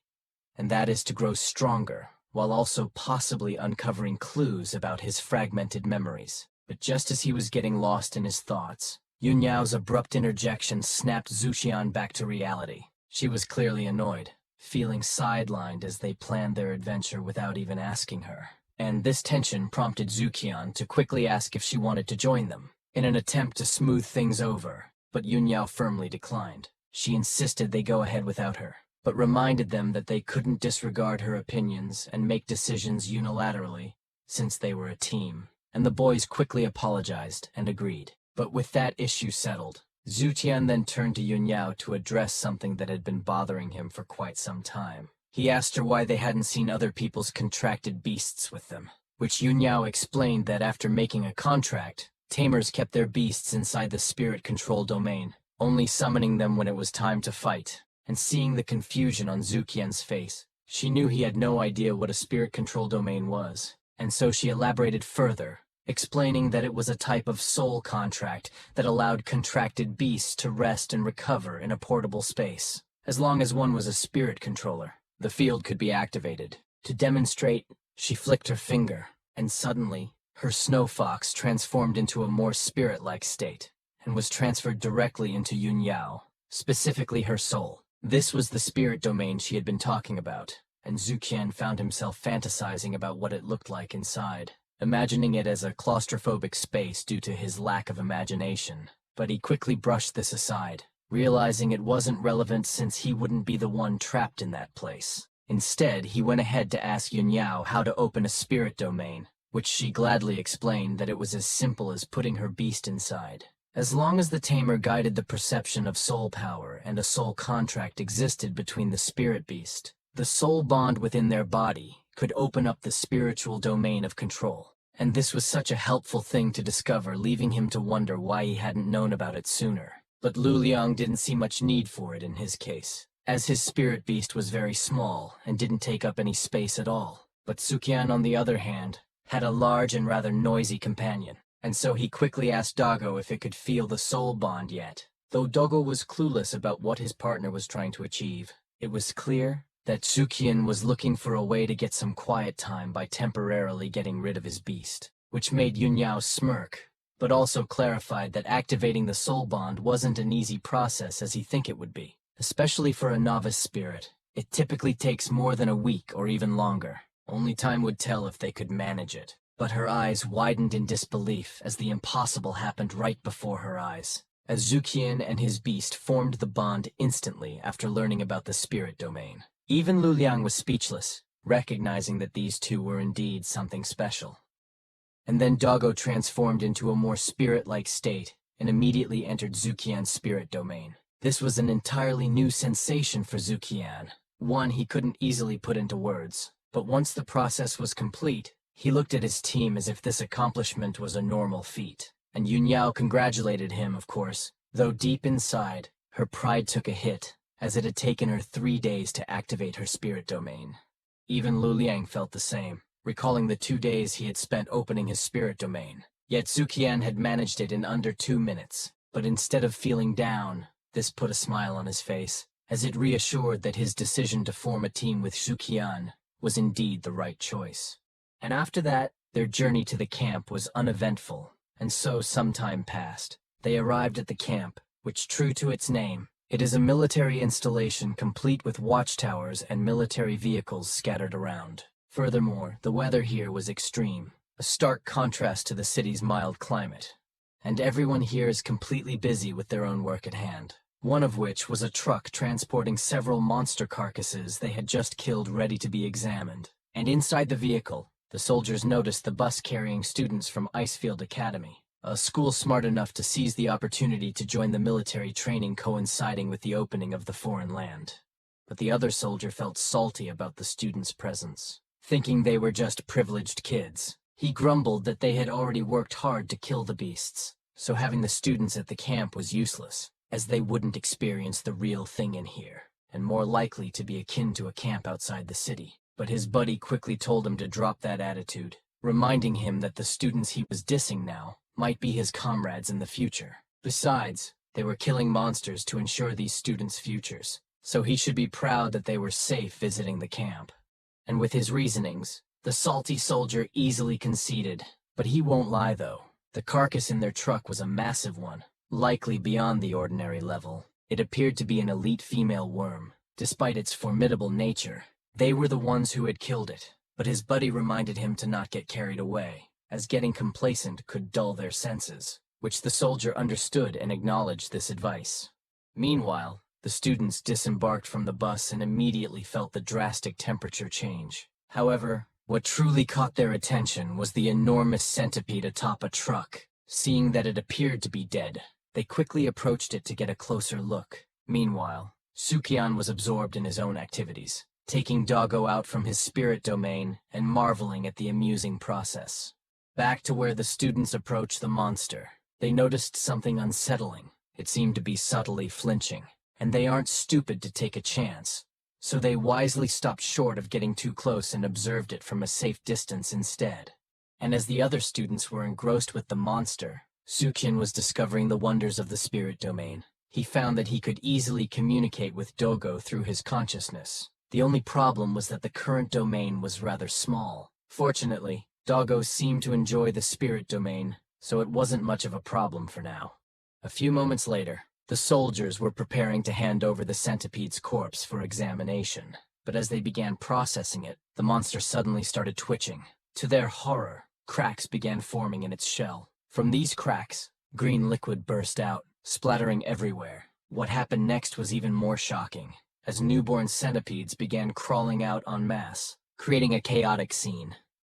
And that is to grow stronger, while also possibly uncovering clues about his fragmented memories. But just as he was getting lost in his thoughts, Yun Yao's abrupt interjection snapped Zuxian back to reality. She was clearly annoyed, feeling sidelined as they planned their adventure without even asking her. And this tension prompted Zukian to quickly ask if she wanted to join them, in an attempt to smooth things over, but Yun Yao firmly declined. She insisted they go ahead without her, but reminded them that they couldn't disregard her opinions and make decisions unilaterally, since they were a team. And the boys quickly apologized and agreed. But with that issue settled, Zhu Tian then turned to Yun Yao to address something that had been bothering him for quite some time. He asked her why they hadn't seen other people's contracted beasts with them, which Yun Yao explained that after making a contract, tamers kept their beasts inside the spirit control domain, only summoning them when it was time to fight. And seeing the confusion on Zukian's face, she knew he had no idea what a spirit control domain was, and so she elaborated further, explaining that it was a type of soul contract that allowed contracted beasts to rest and recover in a portable space. As long as one was a spirit controller, the field could be activated. To demonstrate, she flicked her finger, and suddenly, her snow fox transformed into a more spirit-like state, and was transferred directly into Yun Yao, specifically her soul. This was the spirit domain she had been talking about, and Zukian found himself fantasizing about what it looked like inside, imagining it as a claustrophobic space due to his lack of imagination. But he quickly brushed this aside, realizing it wasn't relevant since he wouldn't be the one trapped in that place. Instead, he went ahead to ask Yun Yao how to open a spirit domain, which she gladly explained that it was as simple as putting her beast inside. As long as the tamer guided the perception of soul power and a soul contract existed between the spirit beast, the soul bond within their body could open up the spiritual domain of control. And this was such a helpful thing to discover, leaving him to wonder why he hadn't known about it sooner. But Lu Liang didn't see much need for it in his case, as his spirit beast was very small and didn't take up any space at all. But Zukian, on the other hand, had a large and rather noisy companion, and so he quickly asked Doggo if it could feel the soul bond yet. Though Doggo was clueless about what his partner was trying to achieve, it was clear that Zukian was looking for a way to get some quiet time by temporarily getting rid of his beast, which made Yun Yao smirk, but also clarified that activating the soul bond wasn't an easy process as he think it would be. Especially for a novice spirit, it typically takes more than a week or even longer. Only time would tell if they could manage it. But her eyes widened in disbelief as the impossible happened right before her eyes, as Zukian and his beast formed the bond instantly after learning about the spirit domain. Even Lu Liang was speechless, recognizing that these two were indeed something special. And then Doggo transformed into a more spirit-like state and immediately entered Zukian's spirit domain. This was an entirely new sensation for Zukian, one he couldn't easily put into words. But once the process was complete, he looked at his team as if this accomplishment was a normal feat. And Yun Yao congratulated him, of course, though deep inside, her pride took a hit, as it had taken her 3 days to activate her spirit domain. Even Lu Liang felt the same, recalling the 2 days he had spent opening his spirit domain. Yet Zukian had managed it in under 2 minutes. But instead of feeling down, this put a smile on his face, as it reassured that his decision to form a team with Zukian was indeed the right choice. And after that, their journey to the camp was uneventful, and so some time passed. They arrived at the camp, which, true to its name, it is a military installation complete with watchtowers and military vehicles scattered around. Furthermore, the weather here was extreme, a stark contrast to the city's mild climate. And everyone here is completely busy with their own work at hand. One of which was a truck transporting several monster carcasses they had just killed ready to be examined. And inside the vehicle, the soldiers noticed the bus carrying students from Icefield Academy, a school smart enough to seize the opportunity to join the military training coinciding with the opening of the foreign land. But the other soldier felt salty about the students' presence, thinking they were just privileged kids. He grumbled that they had already worked hard to kill the beasts, so having the students at the camp was useless, as they wouldn't experience the real thing in here, and more likely to be akin to a camp outside the city. But his buddy quickly told him to drop that attitude, reminding him that the students he was dissing now might be his comrades in the future. Besides, they were killing monsters to ensure these students' futures, so he should be proud that they were safe visiting the camp. And with his reasonings, the salty soldier easily conceded. But he won't lie though. The carcass in their truck was a massive one, likely beyond the ordinary level. It appeared to be an elite female worm. Despite its formidable nature, they were the ones who had killed it. But his buddy reminded him to not get carried away, as getting complacent could dull their senses, which the soldier understood and acknowledged this advice. Meanwhile, the students disembarked from the bus and immediately felt the drastic temperature change. However, what truly caught their attention was the enormous centipede atop a truck. Seeing that it appeared to be dead, they quickly approached it to get a closer look. Meanwhile, Sukian was absorbed in his own activities, taking Doggo out from his spirit domain and marveling at the amusing process. Back to where the students approached the monster, they noticed something unsettling. It seemed to be subtly flinching, and they aren't stupid to take a chance, so they wisely stopped short of getting too close and observed it from a safe distance instead. And as the other students were engrossed with the monster, Sukian was discovering the wonders of the spirit domain. He found that he could easily communicate with Dogo through his consciousness. The only problem was that the current domain was rather small. Fortunately, Doggo seemed to enjoy the spirit domain, so it wasn't much of a problem for now. A few moments later, the soldiers were preparing to hand over the centipede's corpse for examination. But as they began processing it, the monster suddenly started twitching. To their horror, cracks began forming in its shell. From these cracks, green liquid burst out, splattering everywhere. What happened next was even more shocking, as newborn centipedes began crawling out en masse, creating a chaotic scene.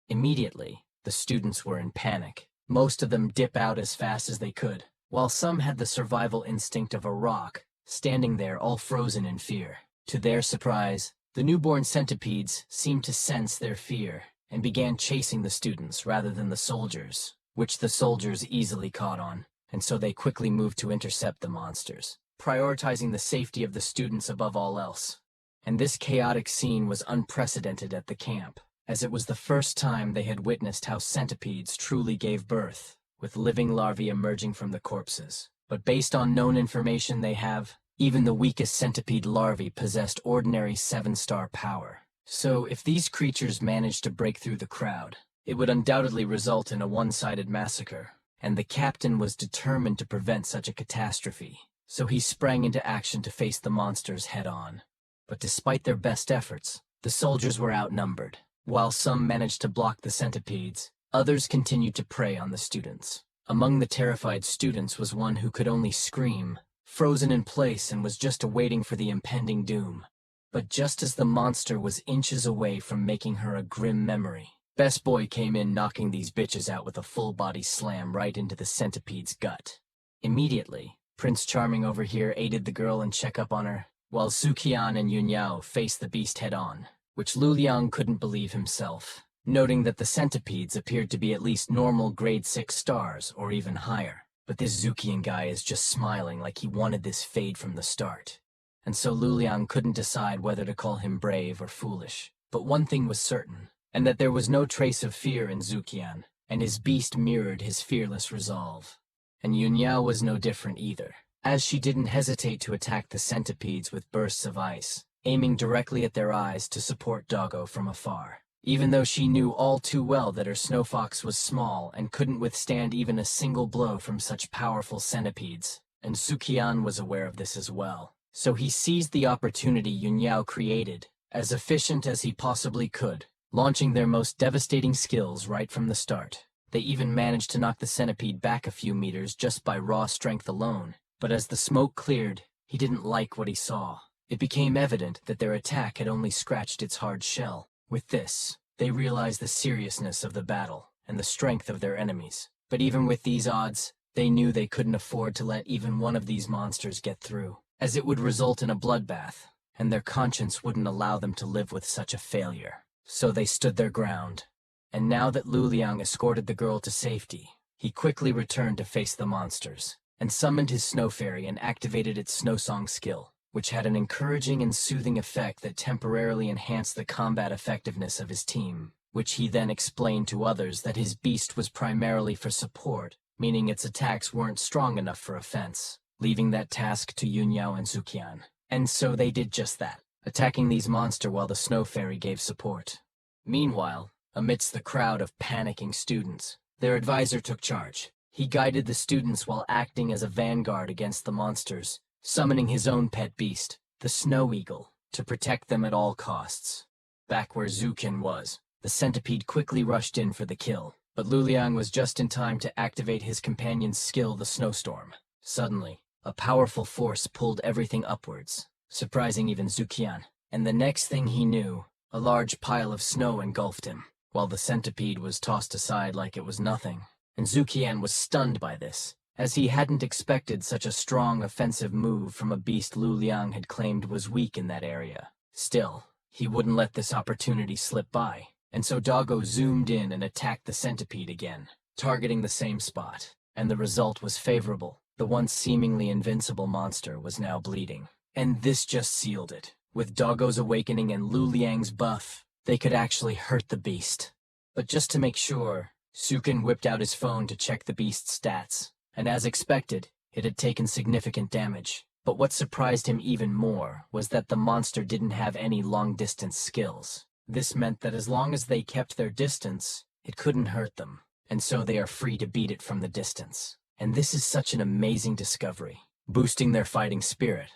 Immediately, the students were in panic. Most of them dip out as fast as they could, while some had the survival instinct of a rock, standing there all frozen in fear. To their surprise, the newborn centipedes seemed to sense their fear and began chasing the students rather than the soldiers, which the soldiers easily caught on, and so they quickly moved to intercept the monsters, prioritizing the safety of the students above all else. And this chaotic scene was unprecedented at the camp, as it was the first time they had witnessed how centipedes truly gave birth, with living larvae emerging from the corpses. But based on known information they have, even the weakest centipede larvae possessed ordinary 7-star power. So if these creatures managed to break through the crowd, it would undoubtedly result in a one-sided massacre, and the captain was determined to prevent such a catastrophe. So he sprang into action to face the monsters head-on. But despite their best efforts, the soldiers were outnumbered. While some managed to block the centipedes, others continued to prey on the students. Among the terrified students was one who could only scream, frozen in place, and was just awaiting for the impending doom. But just as the monster was inches away from making her a grim memory, Best Boy came in, knocking these bitches out with a full-body slam right into the centipede's gut. Immediately, Prince Charming over here aided the girl and check up on her, while Sukian and Yunyao faced the beast head-on, which Luliang couldn't believe himself, noting that the centipedes appeared to be at least normal grade 6 stars or even higher. But this Zukian guy is just smiling like he wanted this fade from the start. And so Luliang couldn't decide whether to call him brave or foolish. But one thing was certain, and that there was no trace of fear in Zukian, and his beast mirrored his fearless resolve. And Yunyao was no different either, as she didn't hesitate to attack the centipedes with bursts of ice, aiming directly at their eyes to support Doggo from afar. Even though she knew all too well that her snow fox was small and couldn't withstand even a single blow from such powerful centipedes. and Sukian was aware of this as well. So he seized the opportunity Yunyao created, as efficient as he possibly could, launching their most devastating skills right from the start. They even managed to knock the centipede back a few meters just by raw strength alone. But as the smoke cleared, he didn't like what he saw. It became evident that their attack had only scratched its hard shell. With this, they realized the seriousness of the battle and the strength of their enemies. But even with these odds, they knew they couldn't afford to let even one of these monsters get through, as it would result in a bloodbath, and their conscience wouldn't allow them to live with such a failure. So they stood their ground. And now that Lu Liang escorted the girl to safety, he quickly returned to face the monsters, and summoned his snow fairy and activated its snow song skill, which had an encouraging and soothing effect that temporarily enhanced the combat effectiveness of his team, which he then explained to others that his beast was primarily for support, meaning its attacks weren't strong enough for offense, leaving that task to Yunyao and Sukian. And so they did just that, attacking these monsters while the snow fairy gave support. Meanwhile, amidst the crowd of panicking students, their advisor took charge. He guided the students while acting as a vanguard against the monsters, summoning his own pet beast, the snow eagle, to protect them at all costs. Back where Zukin was, the centipede quickly rushed in for the kill, but Lu Liang was just in time to activate his companion's skill, the snowstorm. Suddenly, a powerful force pulled everything upwards, surprising even Zukian, and the next thing he knew, a large pile of snow engulfed him, while the centipede was tossed aside like it was nothing. And Zukian was stunned by this, as he hadn't expected such a strong offensive move from a beast Lu Liang had claimed was weak in that area. Still, he wouldn't let this opportunity slip by, and so Doggo zoomed in and attacked the centipede again, targeting the same spot. And the result was favorable. The once seemingly invincible monster was now bleeding. And this just sealed it. With Doggo's awakening and Lu Liang's buff, they could actually hurt the beast. But just to make sure, Sukin whipped out his phone to check the beast's stats, and as expected, it had taken significant damage. But what surprised him even more was that the monster didn't have any long-distance skills. This meant that as long as they kept their distance, it couldn't hurt them, and so they are free to beat it from the distance. And this is such an amazing discovery, boosting their fighting spirit.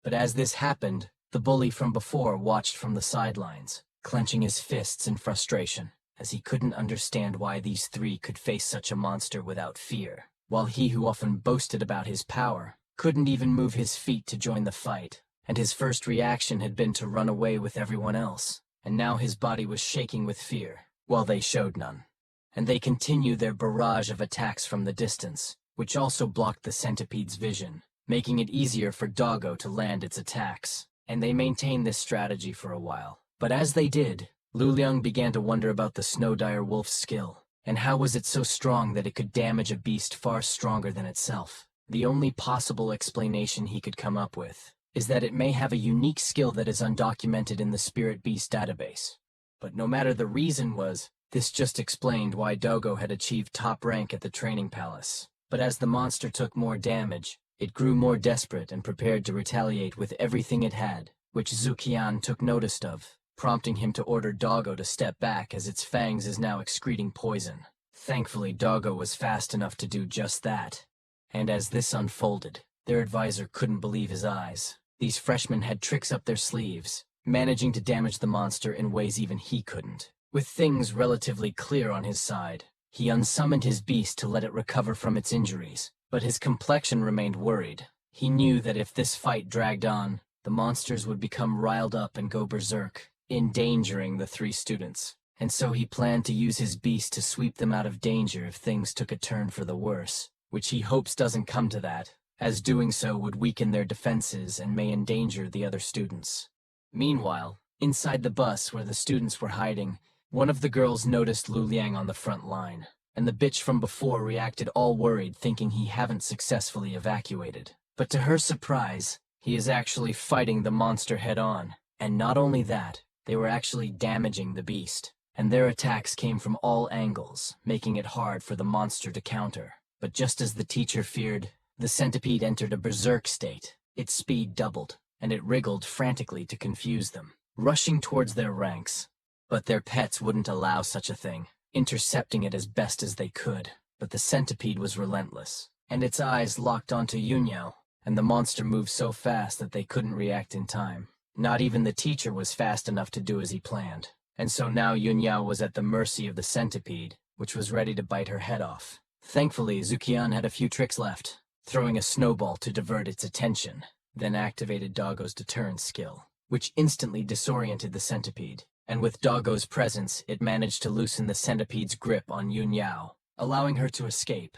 But as this happened, the bully from before watched from the sidelines, clenching his fists in frustration, as he couldn't understand why these three could face such a monster without fear, while he who often boasted about his power couldn't even move his feet to join the fight, and his first reaction had been to run away with everyone else, and now his body was shaking with fear, while they showed none. And they continued their barrage of attacks from the distance, which also blocked the centipede's vision, making it easier for Doggo to land its attacks. And they maintained this strategy for a while. But as they did, Lu Liang began to wonder about the snow dire wolf's skill, and how was it so strong that it could damage a beast far stronger than itself? The only possible explanation he could come up with is that it may have a unique skill that is undocumented in the Spirit Beast database. But no matter the reason was, this just explained why Doggo had achieved top rank at the training palace. But as the monster took more damage, it grew more desperate and prepared to retaliate with everything it had, which Zukian took notice of, prompting him to order Doggo to step back as its fangs is now excreting poison. Thankfully, Doggo was fast enough to do just that. And as this unfolded, their advisor couldn't believe his eyes. These freshmen had tricks up their sleeves, managing to damage the monster in ways even he couldn't. With things relatively clear on his side, he unsummoned his beast to let it recover from its injuries, but his complexion remained worried. He knew that if this fight dragged on, the monsters would become riled up and go berserk, endangering the three students. And so he planned to use his beast to sweep them out of danger if things took a turn for the worse, which he hopes doesn't come to that, as doing so would weaken their defenses and may endanger the other students. Meanwhile, inside the bus where the students were hiding, one of the girls noticed Lu Liang on the front line, and the bitch from before reacted all worried, thinking he hadn't successfully evacuated. But to her surprise, he is actually fighting the monster head-on. And not only that, they were actually damaging the beast, and their attacks came from all angles, making it hard for the monster to counter. But just as the teacher feared, the centipede entered a berserk state. Its speed doubled, and it wriggled frantically to confuse them, rushing towards their ranks. But their pets wouldn't allow such a thing, intercepting it as best as they could. But the centipede was relentless. and its eyes locked onto Yunyao, and the monster moved so fast that they couldn't react in time. Not even the teacher was fast enough to do as he planned, and so now Yunyao was at the mercy of the centipede, which was ready to bite her head off. Thankfully, Zukian had a few tricks left, throwing a snowball to divert its attention, then activated Doggo's deterrence skill, which instantly disoriented the centipede, and with Doggo's presence, it managed to loosen the centipede's grip on Yunyao, allowing her to escape.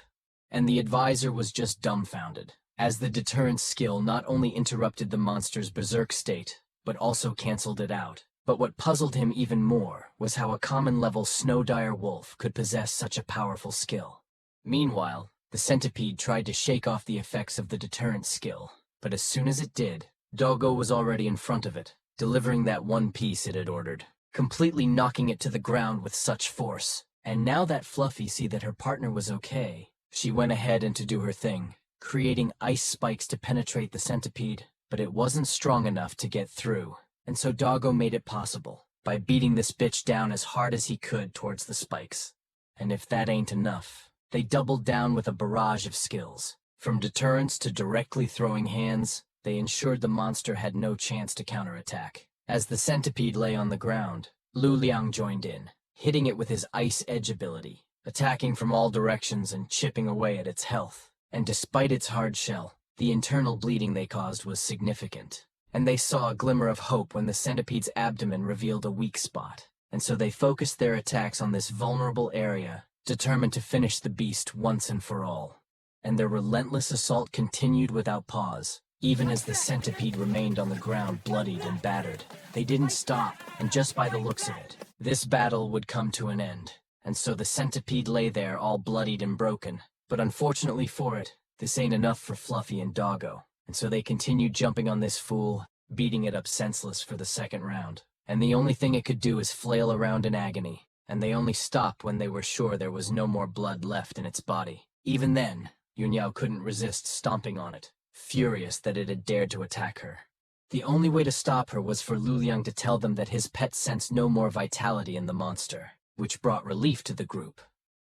And the advisor was just dumbfounded, as the deterrence skill not only interrupted the monster's berserk state, but also canceled it out. But what puzzled him even more was how a common-level snow dire wolf could possess such a powerful skill. Meanwhile, the centipede tried to shake off the effects of the deterrence skill, but as soon as it did, Doggo was already in front of it, delivering that one piece it had ordered, completely knocking it to the ground with such force. And now that Fluffy saw that her partner was okay, she went ahead and to do her thing, creating ice spikes to penetrate the centipede, but it wasn't strong enough to get through, and so Doggo made it possible, by beating this bitch down as hard as he could towards the spikes. And if that ain't enough, they doubled down with a barrage of skills. From deterrence to directly throwing hands, they ensured the monster had no chance to counterattack. As the centipede lay on the ground, Lu Liang joined in, hitting it with his Ice Edge ability, attacking from all directions and chipping away at its health. And despite its hard shell, the internal bleeding they caused was significant. And they saw a glimmer of hope when the centipede's abdomen revealed a weak spot. And so they focused their attacks on this vulnerable area, determined to finish the beast once and for all. And their relentless assault continued without pause. Even as the centipede remained on the ground bloodied and battered, they didn't stop, and just by the looks of it, this battle would come to an end. And so the centipede lay there all bloodied and broken. But unfortunately for it, this ain't enough for Fluffy and Doggo. And so they continued jumping on this fool, beating it up senseless for the second round. And the only thing it could do is flail around in agony, and they only stopped when they were sure there was no more blood left in its body. Even then, Yunyao couldn't resist stomping on it, furious that it had dared to attack her. The only way to stop her was for Lu Liang to tell them that his pet sensed no more vitality in the monster, which brought relief to the group.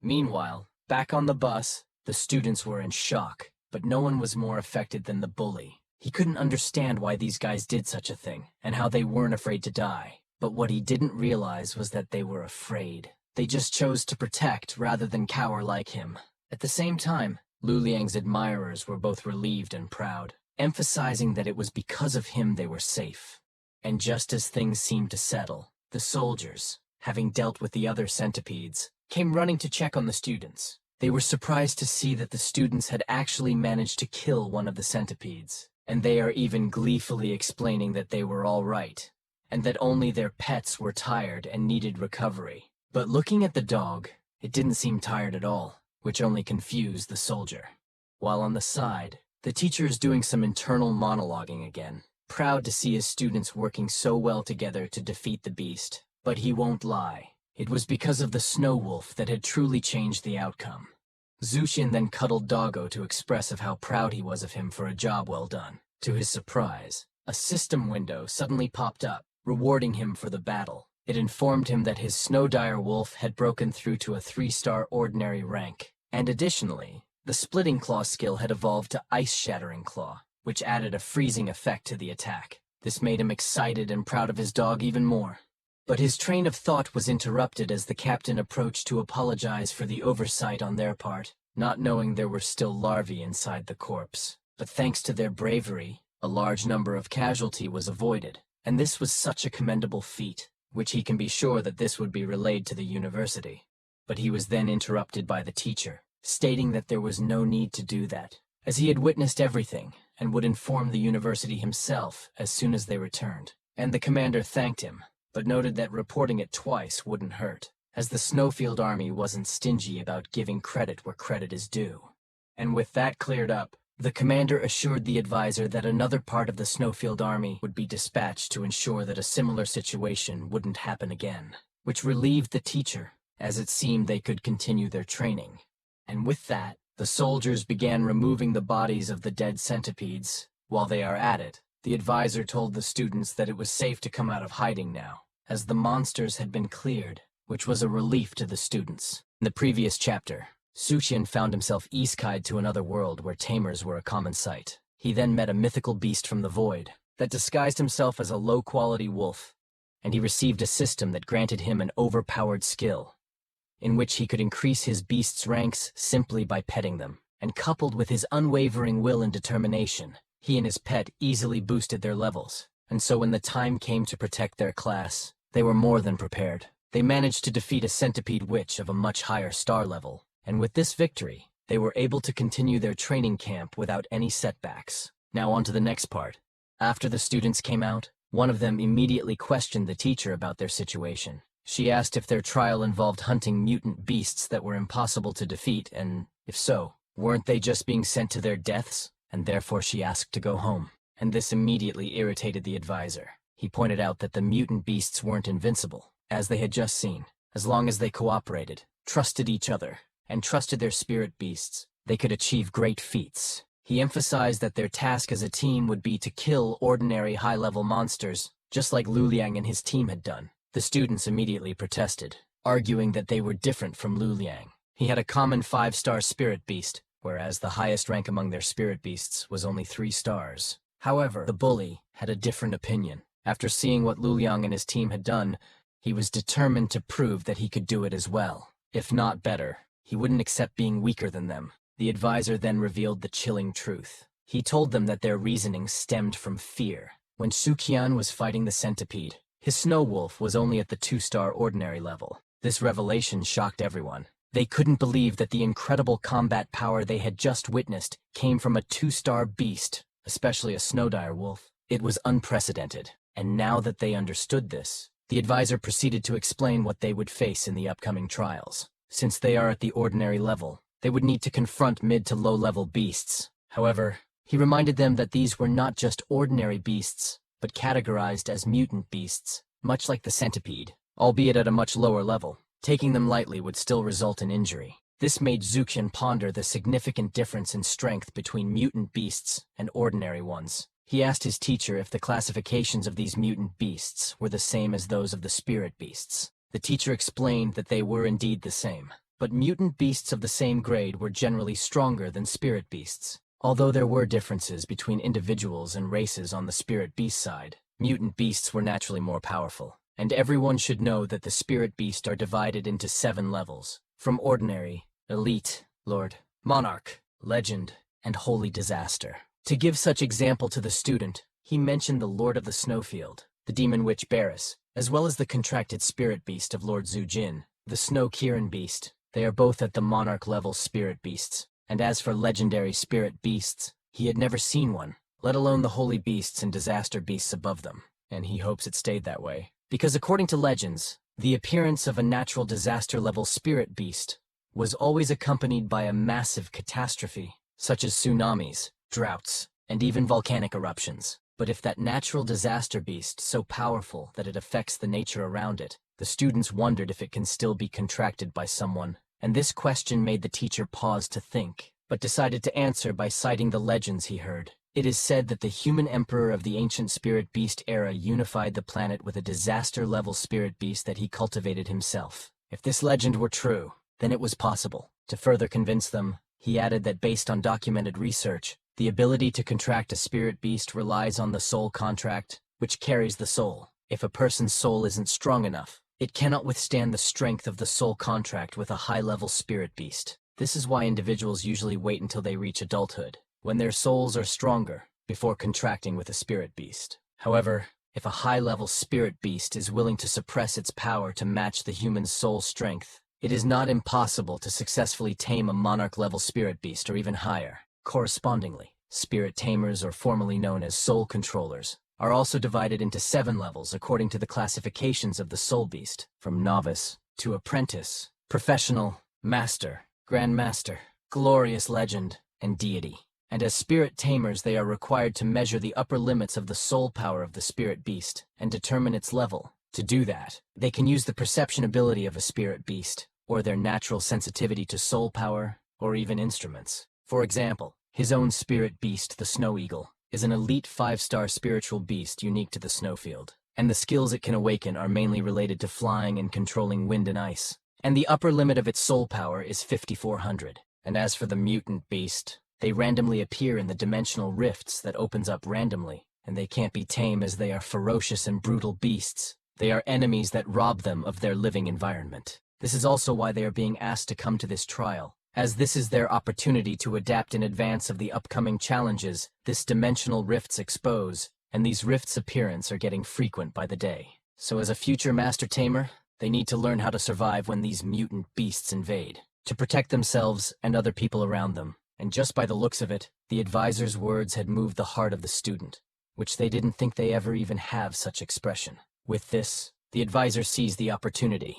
Meanwhile, back on the bus, the students were in shock, but no one was more affected than the bully. He couldn't understand why these guys did such a thing, and how they weren't afraid to die. But what he didn't realize was that they were afraid. They just chose to protect rather than cower like him. At the same time, Lu Liang's admirers were both relieved and proud, emphasizing that it was because of him they were safe. And just as things seemed to settle, the soldiers, having dealt with the other centipedes, came running to check on the students. They were surprised to see that the students had actually managed to kill one of the centipedes, and they are even gleefully explaining that they were all right, and that only their pets were tired and needed recovery. But looking at the dog, it didn't seem tired at all, which only confused the soldier. While on the side, the teacher is doing some internal monologuing again, proud to see his students working so well together to defeat the beast. But he won't lie. It was because of the snow wolf that had truly changed the outcome. Zuxian then cuddled Doggo to express of how proud he was of him for a job well done. To his surprise, a system window suddenly popped up, rewarding him for the battle. It informed him that his snow dire wolf had broken through to a 3-star ordinary rank, and additionally, the splitting claw skill had evolved to ice shattering claw, which added a freezing effect to the attack. This made him excited and proud of his dog even more. But his train of thought was interrupted as the captain approached to apologize for the oversight on their part, not knowing there were still larvae inside the corpse. But thanks to their bravery, a large number of casualty was avoided, and this was such a commendable feat, which he can be sure that this would be relayed to the university. But he was then interrupted by the teacher, stating that there was no need to do that, as he had witnessed everything and would inform the university himself as soon as they returned. And the commander thanked him, but noted that reporting it twice wouldn't hurt, as the Snowfield Army wasn't stingy about giving credit where credit is due. And with that cleared up, the commander assured the advisor that another part of the Snowfield Army would be dispatched to ensure that a similar situation wouldn't happen again, which relieved the teacher, as it seemed they could continue their training. And with that, the soldiers began removing the bodies of the dead centipedes. While they are at it, the advisor told the students that it was safe to come out of hiding now, as the monsters had been cleared, which was a relief to the students. In the previous chapter, Suqian found himself isekai'd to another world where tamers were a common sight. He then met a mythical beast from the void that disguised himself as a low-quality wolf, and he received a system that granted him an overpowered skill, in which he could increase his beast's ranks simply by petting them. And coupled with his unwavering will and determination, he and his pet easily boosted their levels. And so when the time came to protect their class, they were more than prepared. They managed to defeat a centipede witch of a much higher star level, and with this victory, they were able to continue their training camp without any setbacks. Now on to the next part. After the students came out, one of them immediately questioned the teacher about their situation. She asked if their trial involved hunting mutant beasts that were impossible to defeat, and if so, weren't they just being sent to their deaths? And therefore she asked to go home. And this immediately irritated the advisor. He pointed out that the mutant beasts weren't invincible, as they had just seen. As long as they cooperated, trusted each other, and trusted their spirit beasts, they could achieve great feats. He emphasized that their task as a team would be to kill ordinary high-level monsters, just like Lu Liang and his team had done. The students immediately protested, arguing that they were different from Lu Liang. He had a common 5-star spirit beast, whereas the highest rank among their spirit beasts was only 3 stars. However, the bully had a different opinion. After seeing what Lu Liang and his team had done, he was determined to prove that he could do it as well. If not better, he wouldn't accept being weaker than them. The advisor then revealed the chilling truth. He told them that their reasoning stemmed from fear. When Suqian was fighting the centipede, his snow wolf was only at the 2-star ordinary level. This revelation shocked everyone. They couldn't believe that the incredible combat power they had just witnessed came from a 2-star beast, especially a snow dire wolf. It was unprecedented, and now that they understood this, the advisor proceeded to explain what they would face in the upcoming trials. Since they are at the ordinary level, they would need to confront mid to low-level beasts. However, he reminded them that these were not just ordinary beasts, but categorized as mutant beasts, much like the centipede, albeit at a much lower level. Taking them lightly would still result in injury. This made Zuqian ponder the significant difference in strength between mutant beasts and ordinary ones. He asked his teacher if the classifications of these mutant beasts were the same as those of the spirit beasts. The teacher explained that they were indeed the same, but mutant beasts of the same grade were generally stronger than spirit beasts. Although there were differences between individuals and races on the spirit beast side, mutant beasts were naturally more powerful. And everyone should know that the spirit beast are divided into 7 levels, from ordinary, elite, lord, monarch, legend, and holy disaster. To give such example to the student, he mentioned the Lord of the Snowfield, the demon witch Barris, as well as the contracted spirit beast of Lord Zujin, the Snow Kirin beast. They are both at the monarch level spirit beasts. And as for legendary spirit beasts, he had never seen one, let alone the holy beasts and disaster beasts above them. And he hopes it stayed that way. Because according to legends, the appearance of a natural disaster-level spirit beast was always accompanied by a massive catastrophe, such as tsunamis, droughts, and even volcanic eruptions. But if that natural disaster beast so powerful that it affects the nature around it, the students wondered if it can still be contracted by someone. And this question made the teacher pause to think, but decided to answer by citing the legends he heard. It is said that the human emperor of the ancient spirit beast era unified the planet with a disaster-level spirit beast that he cultivated himself. If this legend were true, then it was possible. To further convince them, he added that based on documented research, the ability to contract a spirit beast relies on the soul contract, which carries the soul. If a person's soul isn't strong enough, it cannot withstand the strength of the soul contract with a high-level spirit beast. This is why individuals usually wait until they reach adulthood, when their souls are stronger, before contracting with a spirit beast. However, if a high-level spirit beast is willing to suppress its power to match the human's soul strength, it is not impossible to successfully tame a monarch-level spirit beast or even higher. Correspondingly, spirit tamers, or formerly known as soul controllers, are also divided into 7 levels according to the classifications of the soul beast, from novice to apprentice, professional, master, grandmaster, glorious legend, and deity. And as spirit tamers, they are required to measure the upper limits of the soul power of the spirit beast and determine its level. To do that, they can use the perception ability of a spirit beast, or their natural sensitivity to soul power, or even instruments. For example, his own spirit beast, the Snow Eagle, is an elite 5-star spiritual beast unique to the snowfield, and the skills it can awaken are mainly related to flying and controlling wind and ice. and the upper limit of its soul power is 5,400. And as for the mutant beast, they randomly appear in the dimensional rifts that opens up randomly, and they can't be tame as they are ferocious and brutal beasts. They are enemies that rob them of their living environment. This is also why they are being asked to come to this trial, as this is their opportunity to adapt in advance of the upcoming challenges this dimensional rifts expose, and these rifts' appearance are getting frequent by the day. So as a future master tamer, they need to learn how to survive when these mutant beasts invade, to protect themselves and other people around them. And just by the looks of it, the advisor's words had moved the heart of the student, which they didn't think they ever even have such expression. With this, the advisor sees the opportunity,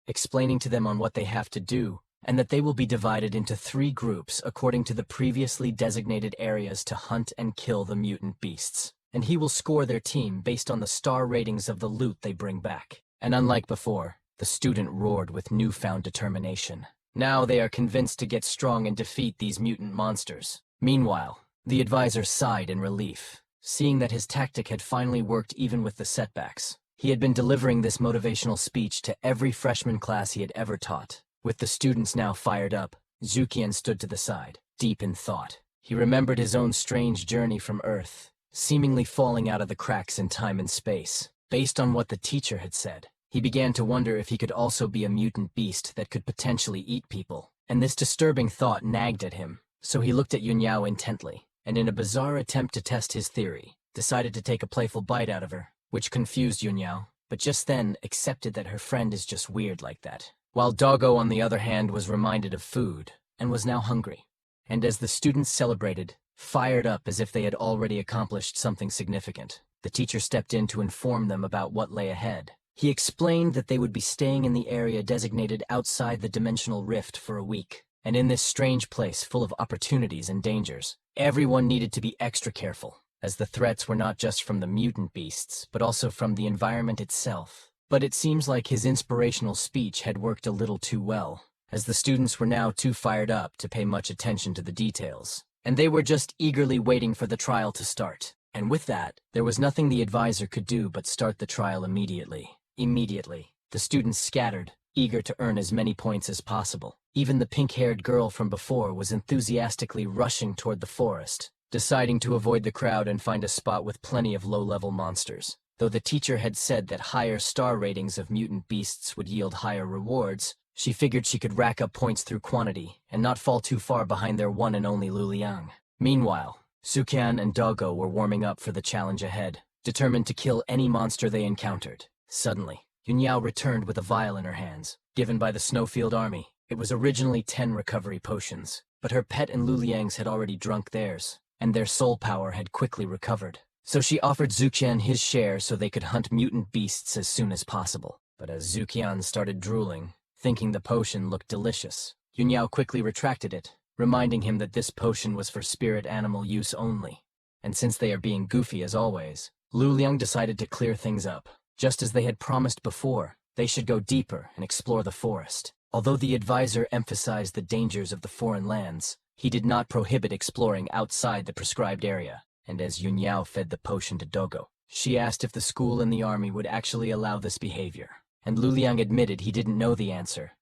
explaining to them on what they have to do, and that they will be divided into 3 groups according to the previously designated areas to hunt and kill the mutant beasts. And he will score their team based on the star ratings of the loot they bring back. And unlike before, the student roared with newfound determination. Now they are convinced to get strong and defeat these mutant monsters. Meanwhile, the advisor sighed in relief, seeing that his tactic had finally worked even with the setbacks. He had been delivering this motivational speech to every freshman class he had ever taught. With the students now fired up, Zukian stood to the side, deep in thought. He remembered his own strange journey from Earth, seemingly falling out of the cracks in time and space. Based on what the teacher had said, he began to wonder if he could also be a mutant beast that could potentially eat people. And this disturbing thought nagged at him, so he looked at Yunyao intently, and in a bizarre attempt to test his theory, decided to take a playful bite out of her, which confused Yunyao, but just then accepted that her friend is just weird like that. While Doggo, on the other hand, was reminded of food, and was now hungry. And as the students celebrated, fired up as if they had already accomplished something significant, the teacher stepped in to inform them about what lay ahead. He explained that they would be staying in the area designated outside the dimensional rift for a week, and in this strange place full of opportunities and dangers, everyone needed to be extra careful, as the threats were not just from the mutant beasts, but also from the environment itself. But it seems like his inspirational speech had worked a little too well, as the students were now too fired up to pay much attention to the details, and they were just eagerly waiting for the trial to start. And with that, there was nothing the advisor could do but start the trial immediately. Immediately, the students scattered, eager to earn as many points as possible. Even the pink-haired girl from before was enthusiastically rushing toward the forest, deciding to avoid the crowd and find a spot with plenty of low-level monsters. Though the teacher had said that higher star ratings of mutant beasts would yield higher rewards, she figured she could rack up points through quantity and not fall too far behind their one and only Luliang. Meanwhile, Zukian and Doggo were warming up for the challenge ahead, determined to kill any monster they encountered. Suddenly, Yunyao returned with a vial in her hands, given by the Snowfield army. It was originally 10 recovery potions, but her pet and Luliang's had already drunk theirs, and their soul power had quickly recovered. So she offered Zukian his share so they could hunt mutant beasts as soon as possible. But as Zukian started drooling, thinking the potion looked delicious, Yunyao quickly retracted it, reminding him that this potion was for spirit animal use only. And since they are being goofy as always, Luliang decided to clear things up. Just as they had promised before, they should go deeper and explore the forest. Although the advisor emphasized the dangers of the foreign lands, he did not prohibit exploring outside the prescribed area. And as Yunyao fed the potion to Doggo, she asked if the school and the army would actually allow this behavior. And Luliang admitted he didn't know the answer,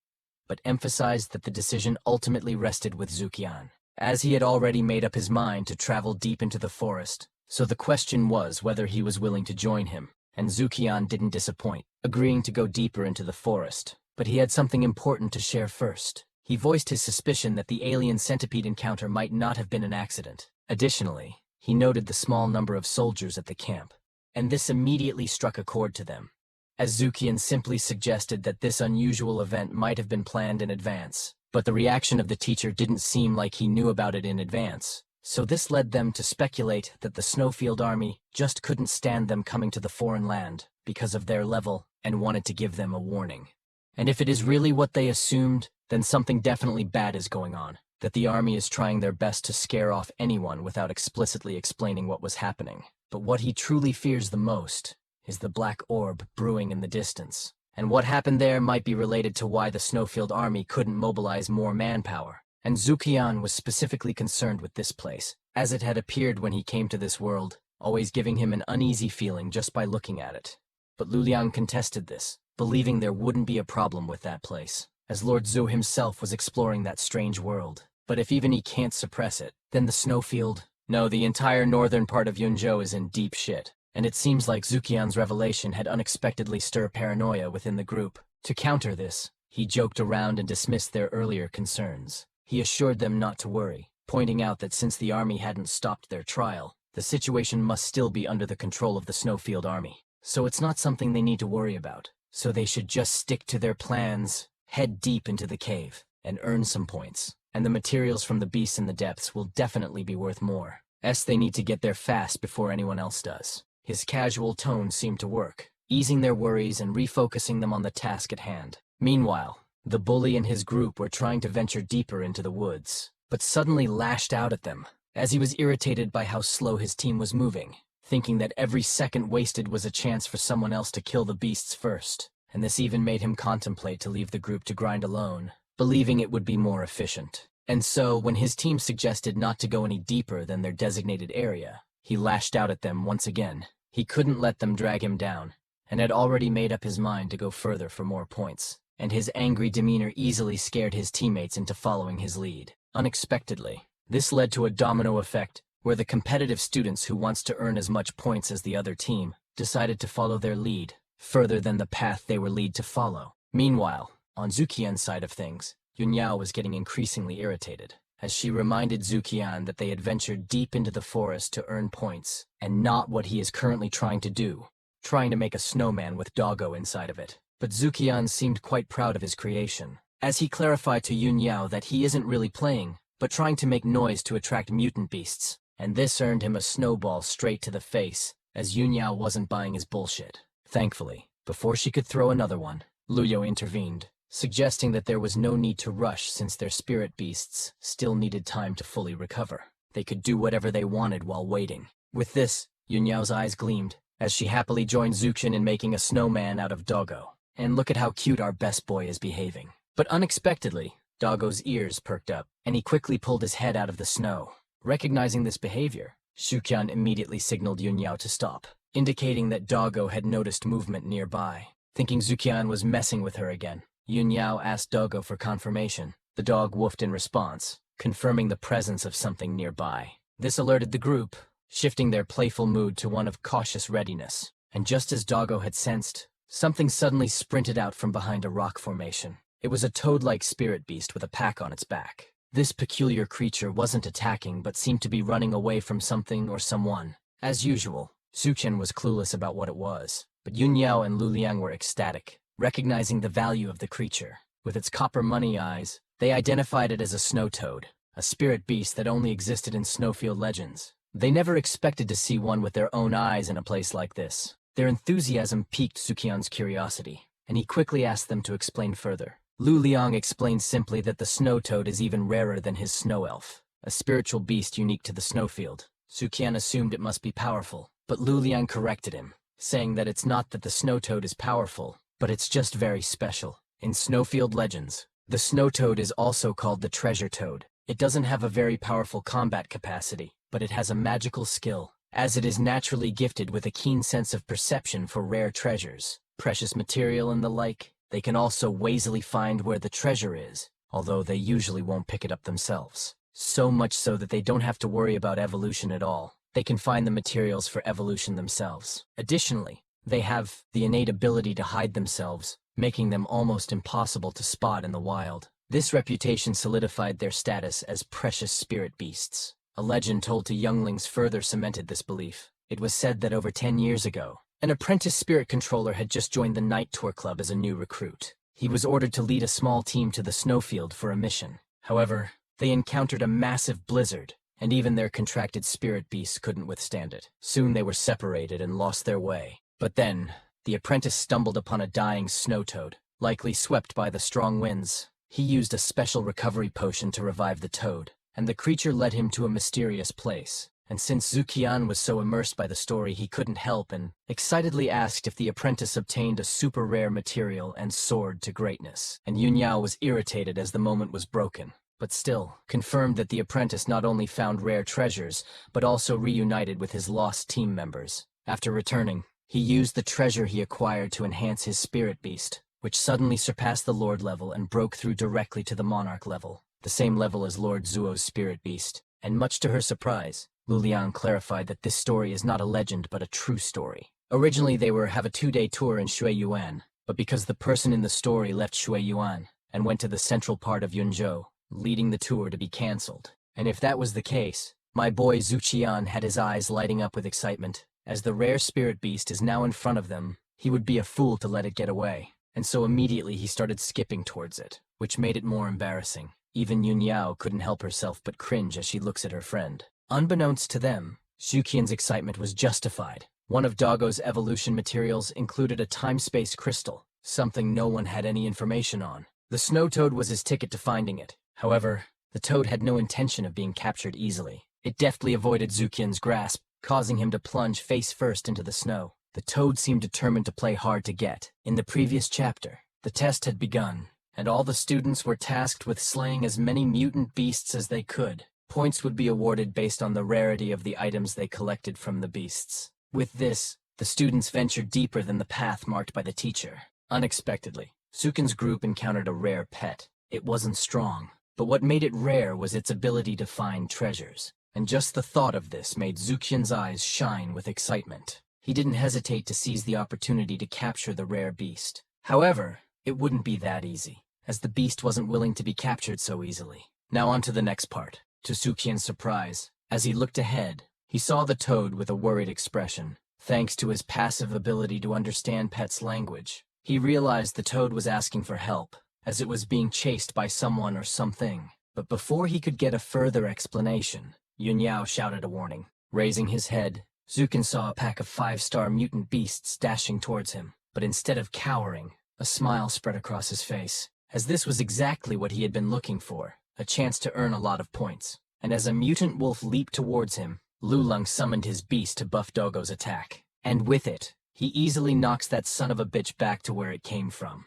but emphasized that the decision ultimately rested with Zukian, as he had already made up his mind to travel deep into the forest. So the question was whether he was willing to join him, and Zukian didn't disappoint, agreeing to go deeper into the forest. But he had something important to share first. He voiced his suspicion that the alien centipede encounter might not have been an accident. Additionally, he noted the small number of soldiers at the camp, and this immediately struck a chord to them, as Zukian simply suggested that this unusual event might have been planned in advance. But the reaction of the teacher didn't seem like he knew about it in advance, so this led them to speculate that the Snowfield army just couldn't stand them coming to the foreign land because of their level and wanted to give them a warning. And if it is really what they assumed, then something definitely bad is going on. That the army is trying their best to scare off anyone without explicitly explaining what was happening. But what he truly fears the most is the black orb brewing in the distance. And what happened there might be related to why the Snowfield army couldn't mobilize more manpower. And Zukian was specifically concerned with this place, as it had appeared when he came to this world, always giving him an uneasy feeling just by looking at it. But Luliang contested this, believing there wouldn't be a problem with that place. as Lord Zhou himself was exploring that strange world. But if even he can't suppress it, then the snowfield? No, the entire northern part of Yunzhou is in deep shit. And it seems like Zukian's revelation had unexpectedly stirred paranoia within the group. To counter this, he joked around and dismissed their earlier concerns. He assured them not to worry, pointing out that since the army hadn't stopped their trial, the situation must still be under the control of the Snowfield army. So it's not something they need to worry about. So they should just stick to their plans, head deep into the cave, and earn some points. And the materials from the beasts in the depths will definitely be worth more. They need to get there fast before anyone else does. His casual tone seemed to work, easing their worries and refocusing them on the task at hand. Meanwhile, the bully and his group were trying to venture deeper into the woods, but suddenly lashed out at them, as he was irritated by how slow his team was moving, thinking that every second wasted was a chance for someone else to kill the beasts first, and this even made him contemplate to leave the group to grind alone, believing it would be more efficient. And so, when his team suggested not to go any deeper than their designated area, he lashed out at them once again. He couldn't let them drag him down, and had already made up his mind to go further for more points, and his angry demeanor easily scared his teammates into following his lead. Unexpectedly, this led to a domino effect, where the competitive students who wants to earn as much points as the other team decided to follow their lead, further than the path they were led to follow. Meanwhile, on Zukian's side of things, Yunyao was getting increasingly irritated, as she reminded Zukian that they had ventured deep into the forest to earn points, and not what he is currently trying to do, trying to make a snowman with Doggo inside of it. But Zukian seemed quite proud of his creation, as he clarified to Yunyao that he isn't really playing, but trying to make noise to attract mutant beasts, and this earned him a snowball straight to the face, as Yunyao wasn't buying his bullshit. Thankfully, before she could throw another one, Luyo intervened, suggesting that there was no need to rush since their spirit beasts still needed time to fully recover. They could do whatever they wanted while waiting. With this, Yunyao's eyes gleamed, as she happily joined Zuxian in making a snowman out of Doggo. And look at how cute our best boy is behaving. But unexpectedly, Doggo's ears perked up, and he quickly pulled his head out of the snow. Recognizing this behavior, Shuqian immediately signaled Yunyao to stop, indicating that Doggo had noticed movement nearby. Thinking Zukian was messing with her again, Yunyao asked Doggo for confirmation. The dog woofed in response, confirming the presence of something nearby. This alerted the group, shifting their playful mood to one of cautious readiness. And just as Doggo had sensed, something suddenly sprinted out from behind a rock formation. It was a toad-like spirit beast with a pack on its back. This peculiar creature wasn't attacking but seemed to be running away from something or someone. As usual, Zuqian was clueless about what it was, but Yunyao and Luliang were ecstatic, recognizing the value of the creature. With its copper money eyes, they identified it as a snow toad, a spirit beast that only existed in Snowfield legends. They never expected to see one with their own eyes in a place like this. Their enthusiasm piqued Zukian's curiosity, and he quickly asked them to explain further. Lu Liang explained simply that the snow toad is even rarer than his snow elf, a spiritual beast unique to the Snowfield. Zukian assumed it must be powerful, but Lu Liang corrected him, saying that it's not that the snow toad is powerful, but it's just very special. In Snowfield legends, the snow toad is also called the treasure toad. It doesn't have a very powerful combat capacity, but it has a magical skill, as it is naturally gifted with a keen sense of perception for rare treasures, precious material and the like. They can also lazily find where the treasure is, although they usually won't pick it up themselves. So much so that they don't have to worry about evolution at all. They can find the materials for evolution themselves. Additionally, they have the innate ability to hide themselves, making them almost impossible to spot in the wild. This reputation solidified their status as precious spirit beasts. A legend told to younglings further cemented this belief. It was said that over 10 years ago, an apprentice spirit controller had just joined the Night Tour Club as a new recruit. He was ordered to lead a small team to the snowfield for a mission. However, they encountered a massive blizzard, and even their contracted spirit beasts couldn't withstand it. Soon they were separated and lost their way. But then, the apprentice stumbled upon a dying snow toad, likely swept by the strong winds. He used a special recovery potion to revive the toad, and the creature led him to a mysterious place. And since Zukian was so immersed by the story, he couldn't help and excitedly asked if the apprentice obtained a super rare material and soared to greatness. And Yunyao was irritated as the moment was broken, but still confirmed that the apprentice not only found rare treasures, but also reunited with his lost team members. After returning, he used the treasure he acquired to enhance his spirit beast, which suddenly surpassed the Lord level and broke through directly to the Monarch level, the same level as Lord Zuo's spirit beast. And much to her surprise, Luliang clarified that this story is not a legend but a true story. Originally they were have a 2-day tour in Shuiyuan, but because the person in the story left Shuiyuan and went to the central part of Yunzhou, leading the tour to be cancelled. And if that was the case, my boy Zuqian had his eyes lighting up with excitement. As the rare spirit beast is now in front of them, he would be a fool to let it get away. And so immediately he started skipping towards it, which made it more embarrassing. Even Yun Yao couldn't help herself but cringe as she looks at her friend. Unbeknownst to them, Zuqian's excitement was justified. One of Doggo's evolution materials included a time-space crystal, something no one had any information on. The snow toad was his ticket to finding it. However, the toad had no intention of being captured easily. It deftly avoided Zuqian's grasp, causing him to plunge face first into the snow. The toad seemed determined to play hard to get. In the previous chapter, the test had begun, and all the students were tasked with slaying as many mutant beasts as they could. Points would be awarded based on the rarity of the items they collected from the beasts. With this, the students ventured deeper than the path marked by the teacher. Unexpectedly, Sukin's group encountered a rare pet. It wasn't strong, but what made it rare was its ability to find treasures. And just the thought of this made Zuqian's eyes shine with excitement. He didn't hesitate to seize the opportunity to capture the rare beast. However, it wouldn't be that easy, as the beast wasn't willing to be captured so easily. Now on to the next part. To Zuqian's surprise, as he looked ahead, he saw the toad with a worried expression. Thanks to his passive ability to understand pets' language, he realized the toad was asking for help, as it was being chased by someone or something. But before he could get a further explanation, Yun Yao shouted a warning. Raising his head, Zukin saw a pack of 5-star mutant beasts dashing towards him. But instead of cowering, a smile spread across his face, as this was exactly what he had been looking for, a chance to earn a lot of points. And as a mutant wolf leaped towards him, Lulung summoned his beast to buff Doggo's attack. And with it, he easily knocks that son of a bitch back to where it came from.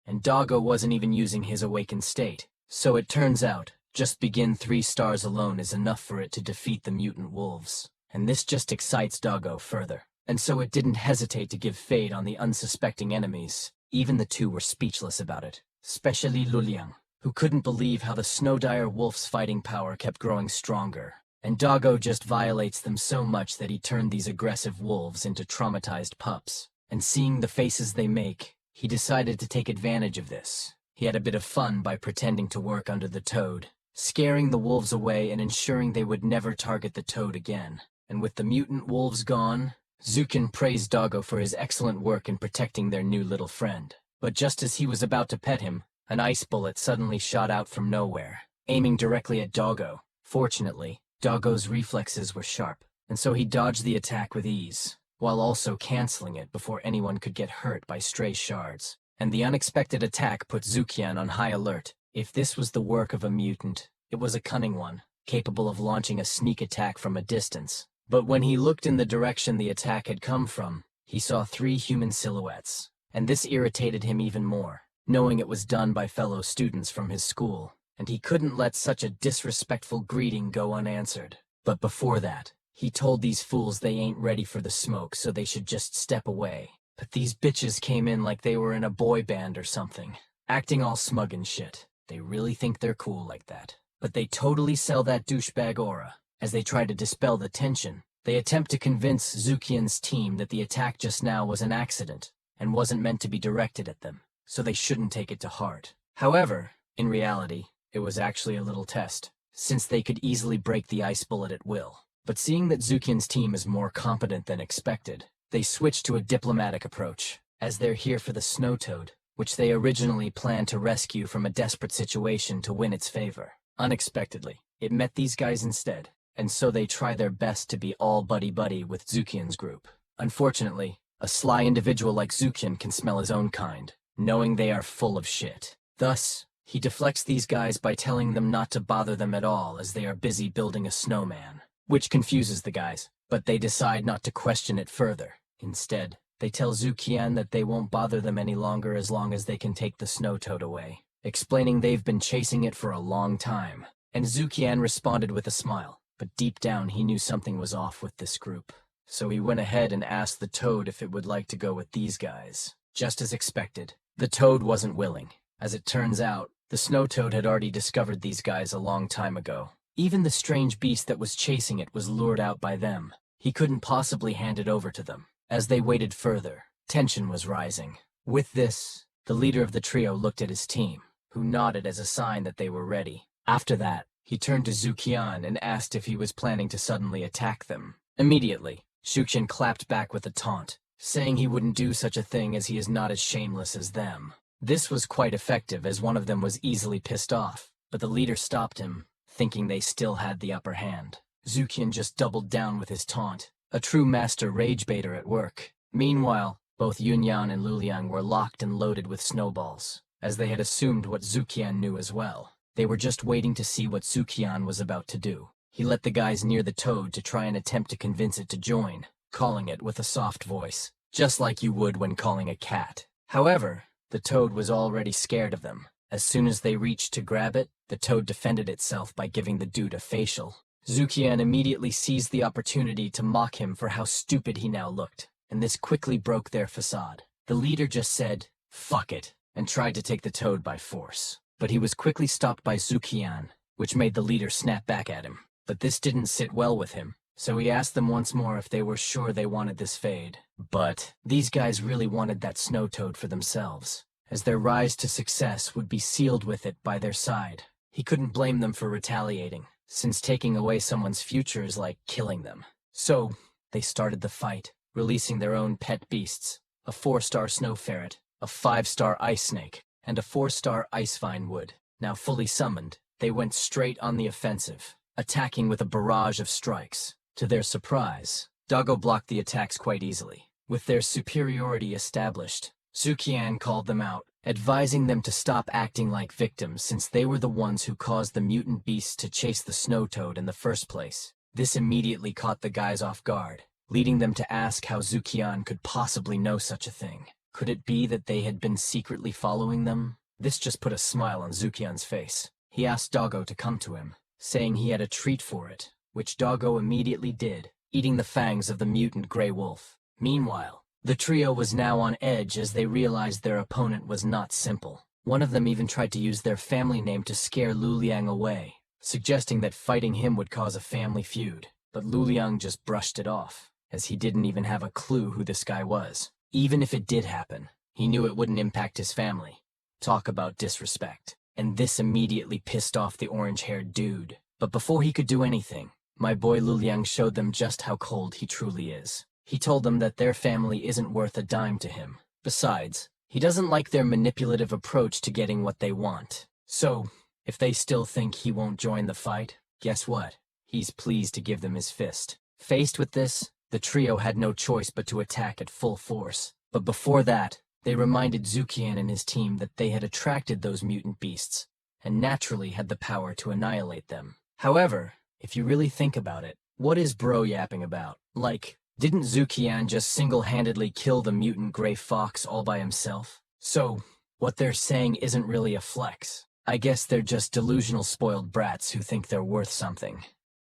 And Doggo wasn't even using his awakened state. So it turns out, just begin 3 stars alone is enough for it to defeat the mutant wolves. And this just excites Doggo further. And so it didn't hesitate to give fade on the unsuspecting enemies. Even the two were speechless about it, especially Luliang, who couldn't believe how the Snowdire wolf's fighting power kept growing stronger. And Doggo just violates them so much that he turned these aggressive wolves into traumatized pups. And seeing the faces they make, he decided to take advantage of this. He had a bit of fun by pretending to work under the toad, scaring the wolves away and ensuring they would never target the toad again. And with the mutant wolves gone, Zukin praised Doggo for his excellent work in protecting their new little friend. But just as he was about to pet him, an ice bullet suddenly shot out from nowhere, aiming directly at Doggo. Fortunately, Doggo's reflexes were sharp, and so he dodged the attack with ease, while also canceling it before anyone could get hurt by stray shards. And the unexpected attack put Zuqian on high alert. If this was the work of a mutant, it was a cunning one, capable of launching a sneak attack from a distance. But when he looked in the direction the attack had come from, he saw 3 human silhouettes, and this irritated him even more, knowing it was done by fellow students from his school, and he couldn't let such a disrespectful greeting go unanswered. But before that, he told these fools they ain't ready for the smoke, so they should just step away. But these bitches came in like they were in a boy band or something, acting all smug and shit. They really think they're cool like that. But they totally sell that douchebag aura. As they try to dispel the tension, they attempt to convince Zuqian's team that the attack just now was an accident and wasn't meant to be directed at them, so they shouldn't take it to heart. However, in reality, it was actually a little test, since they could easily break the ice bullet at will. But seeing that Zuqian's team is more competent than expected, they switch to a diplomatic approach, as they're here for the snow toad, which they originally planned to rescue from a desperate situation to win its favor. Unexpectedly, it met these guys instead, and so they try their best to be all buddy-buddy with Zuqian's group. Unfortunately, a sly individual like Zuqian can smell his own kind, knowing they are full of shit. Thus, he deflects these guys by telling them not to bother them at all as they are busy building a snowman, which confuses the guys, but they decide not to question it further. Instead, they tell Zuqian that they won't bother them any longer as long as they can take the snow toad away, explaining they've been chasing it for a long time. And Zuqian responded with a smile, but deep down he knew something was off with this group. So he went ahead and asked the toad if it would like to go with these guys. Just as expected, The toad wasn't willing. As it turns out, the snow toad had already discovered these guys a long time ago. Even the strange beast that was chasing it was lured out by them. He couldn't possibly hand it over to them. As they waited further, tension was rising. With this, the leader of the trio looked at his team, who nodded as a sign that they were ready. After that, he turned to Zukian and asked if he was planning to suddenly attack them. Immediately, Shuqian clapped back with a taunt, saying he wouldn't do such a thing as he is not as shameless as them. This was quite effective as one of them was easily pissed off, but the leader stopped him, thinking they still had the upper hand. Zukian just doubled down with his taunt, a true master rage baiter at work. Meanwhile, both Yunyan and Luliang were locked and loaded with snowballs, as they had assumed what Zukian knew as well. They were just waiting to see what Zukian was about to do. He let the guys near the toad to try and attempt to convince it to join, calling it with a soft voice, just like you would when calling a cat. However, the toad was already scared of them. As soon as they reached to grab it, the toad defended itself by giving the dude a facial. Zukian immediately seized the opportunity to mock him for how stupid he now looked, and this quickly broke their facade. The leader just said, "Fuck it," and tried to take the toad by force. But he was quickly stopped by Zukian, which made the leader snap back at him. But this didn't sit well with him, so he asked them once more if they were sure they wanted this fade. But these guys really wanted that snow toad for themselves, as their rise to success would be sealed with it by their side. He couldn't blame them for retaliating, since taking away someone's future is like killing them. So, they started the fight, releasing their own pet beasts, a 4-star snow ferret, a 5-star ice snake, and a 4-star ice vine wood. Now fully summoned, they went straight on the offensive, attacking with a barrage of strikes. To their surprise, Doggo blocked the attacks quite easily. With their superiority established, Zukian called them out, advising them to stop acting like victims since they were the ones who caused the mutant beasts to chase the snow toad in the first place. This immediately caught the guys off guard, leading them to ask how Zukian could possibly know such a thing. Could it be that they had been secretly following them? This just put a smile on Zukian's face. He asked Doggo to come to him, saying he had a treat for it, which Doggo immediately did, eating the fangs of the mutant gray wolf. Meanwhile, the trio was now on edge as they realized their opponent was not simple. One of them even tried to use their family name to scare Luliang away, suggesting that fighting him would cause a family feud. But Luliang just brushed it off, as he didn't even have a clue who this guy was. Even if it did happen, he knew it wouldn't impact his family. Talk about disrespect. And this immediately pissed off the orange-haired dude. But before he could do anything, my boy Luliang showed them just how cold he truly is. He told them that their family isn't worth a dime to him. Besides, he doesn't like their manipulative approach to getting what they want. So, if they still think he won't join the fight, guess what? He's pleased to give them his fist. Faced with this, the trio had no choice but to attack at full force. But before that, they reminded Zukian and his team that they had attracted those mutant beasts, and naturally had the power to annihilate them. However, if you really think about it, what is bro yapping about? Like, didn't Zukian just single-handedly kill the mutant gray fox all by himself? So, what they're saying isn't really a flex. I guess they're just delusional spoiled brats who think they're worth something.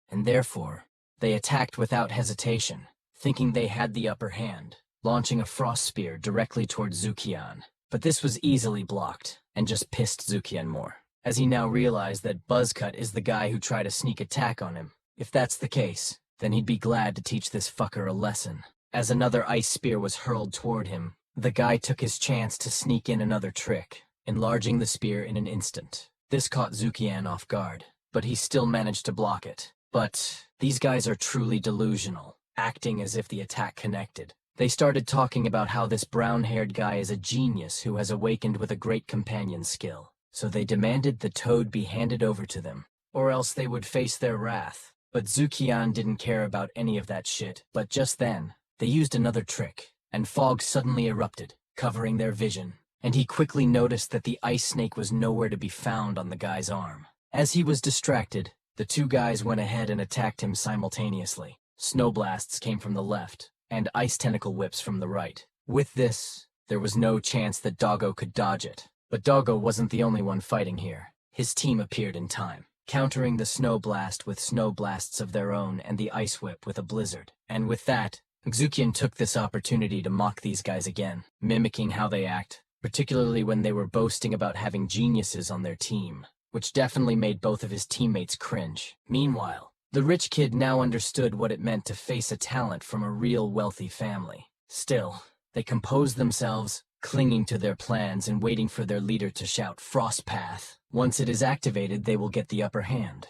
And therefore, they attacked without hesitation, thinking they had the upper hand, launching a frost spear directly towards Zukian. But this was easily blocked, and just pissed Zukian more, as he now realized that Buzzcut is the guy who tried a sneak attack on him. If that's the case, then he'd be glad to teach this fucker a lesson. As another ice spear was hurled toward him, the guy took his chance to sneak in another trick, enlarging the spear in an instant. This caught Zukian off guard, but he still managed to block it. But these guys are truly delusional, acting as if the attack connected. They started talking about how this brown-haired guy is a genius who has awakened with a great companion skill. So they demanded the toad be handed over to them, or else they would face their wrath. But Zukian didn't care about any of that shit. But just then, they used another trick, and fog suddenly erupted, covering their vision. And he quickly noticed that the ice snake was nowhere to be found on the guy's arm. As he was distracted, the two guys went ahead and attacked him simultaneously. Snow blasts came from the left, and ice tentacle whips from the right. With this, there was no chance that Doggo could dodge it. But Doggo wasn't the only one fighting here. His team appeared in time, countering the snow blast with snow blasts of their own and the ice whip with a blizzard. And with that, Zukian took this opportunity to mock these guys again, mimicking how they act. particularly when they were boasting about having geniuses on their team, which definitely made both of his teammates cringe. Meanwhile, the rich kid now understood what it meant to face a talent from a real wealthy family. Still, they composed themselves, clinging to their plans and waiting for their leader to shout "Frost Path." Once it is activated, they will get the upper hand.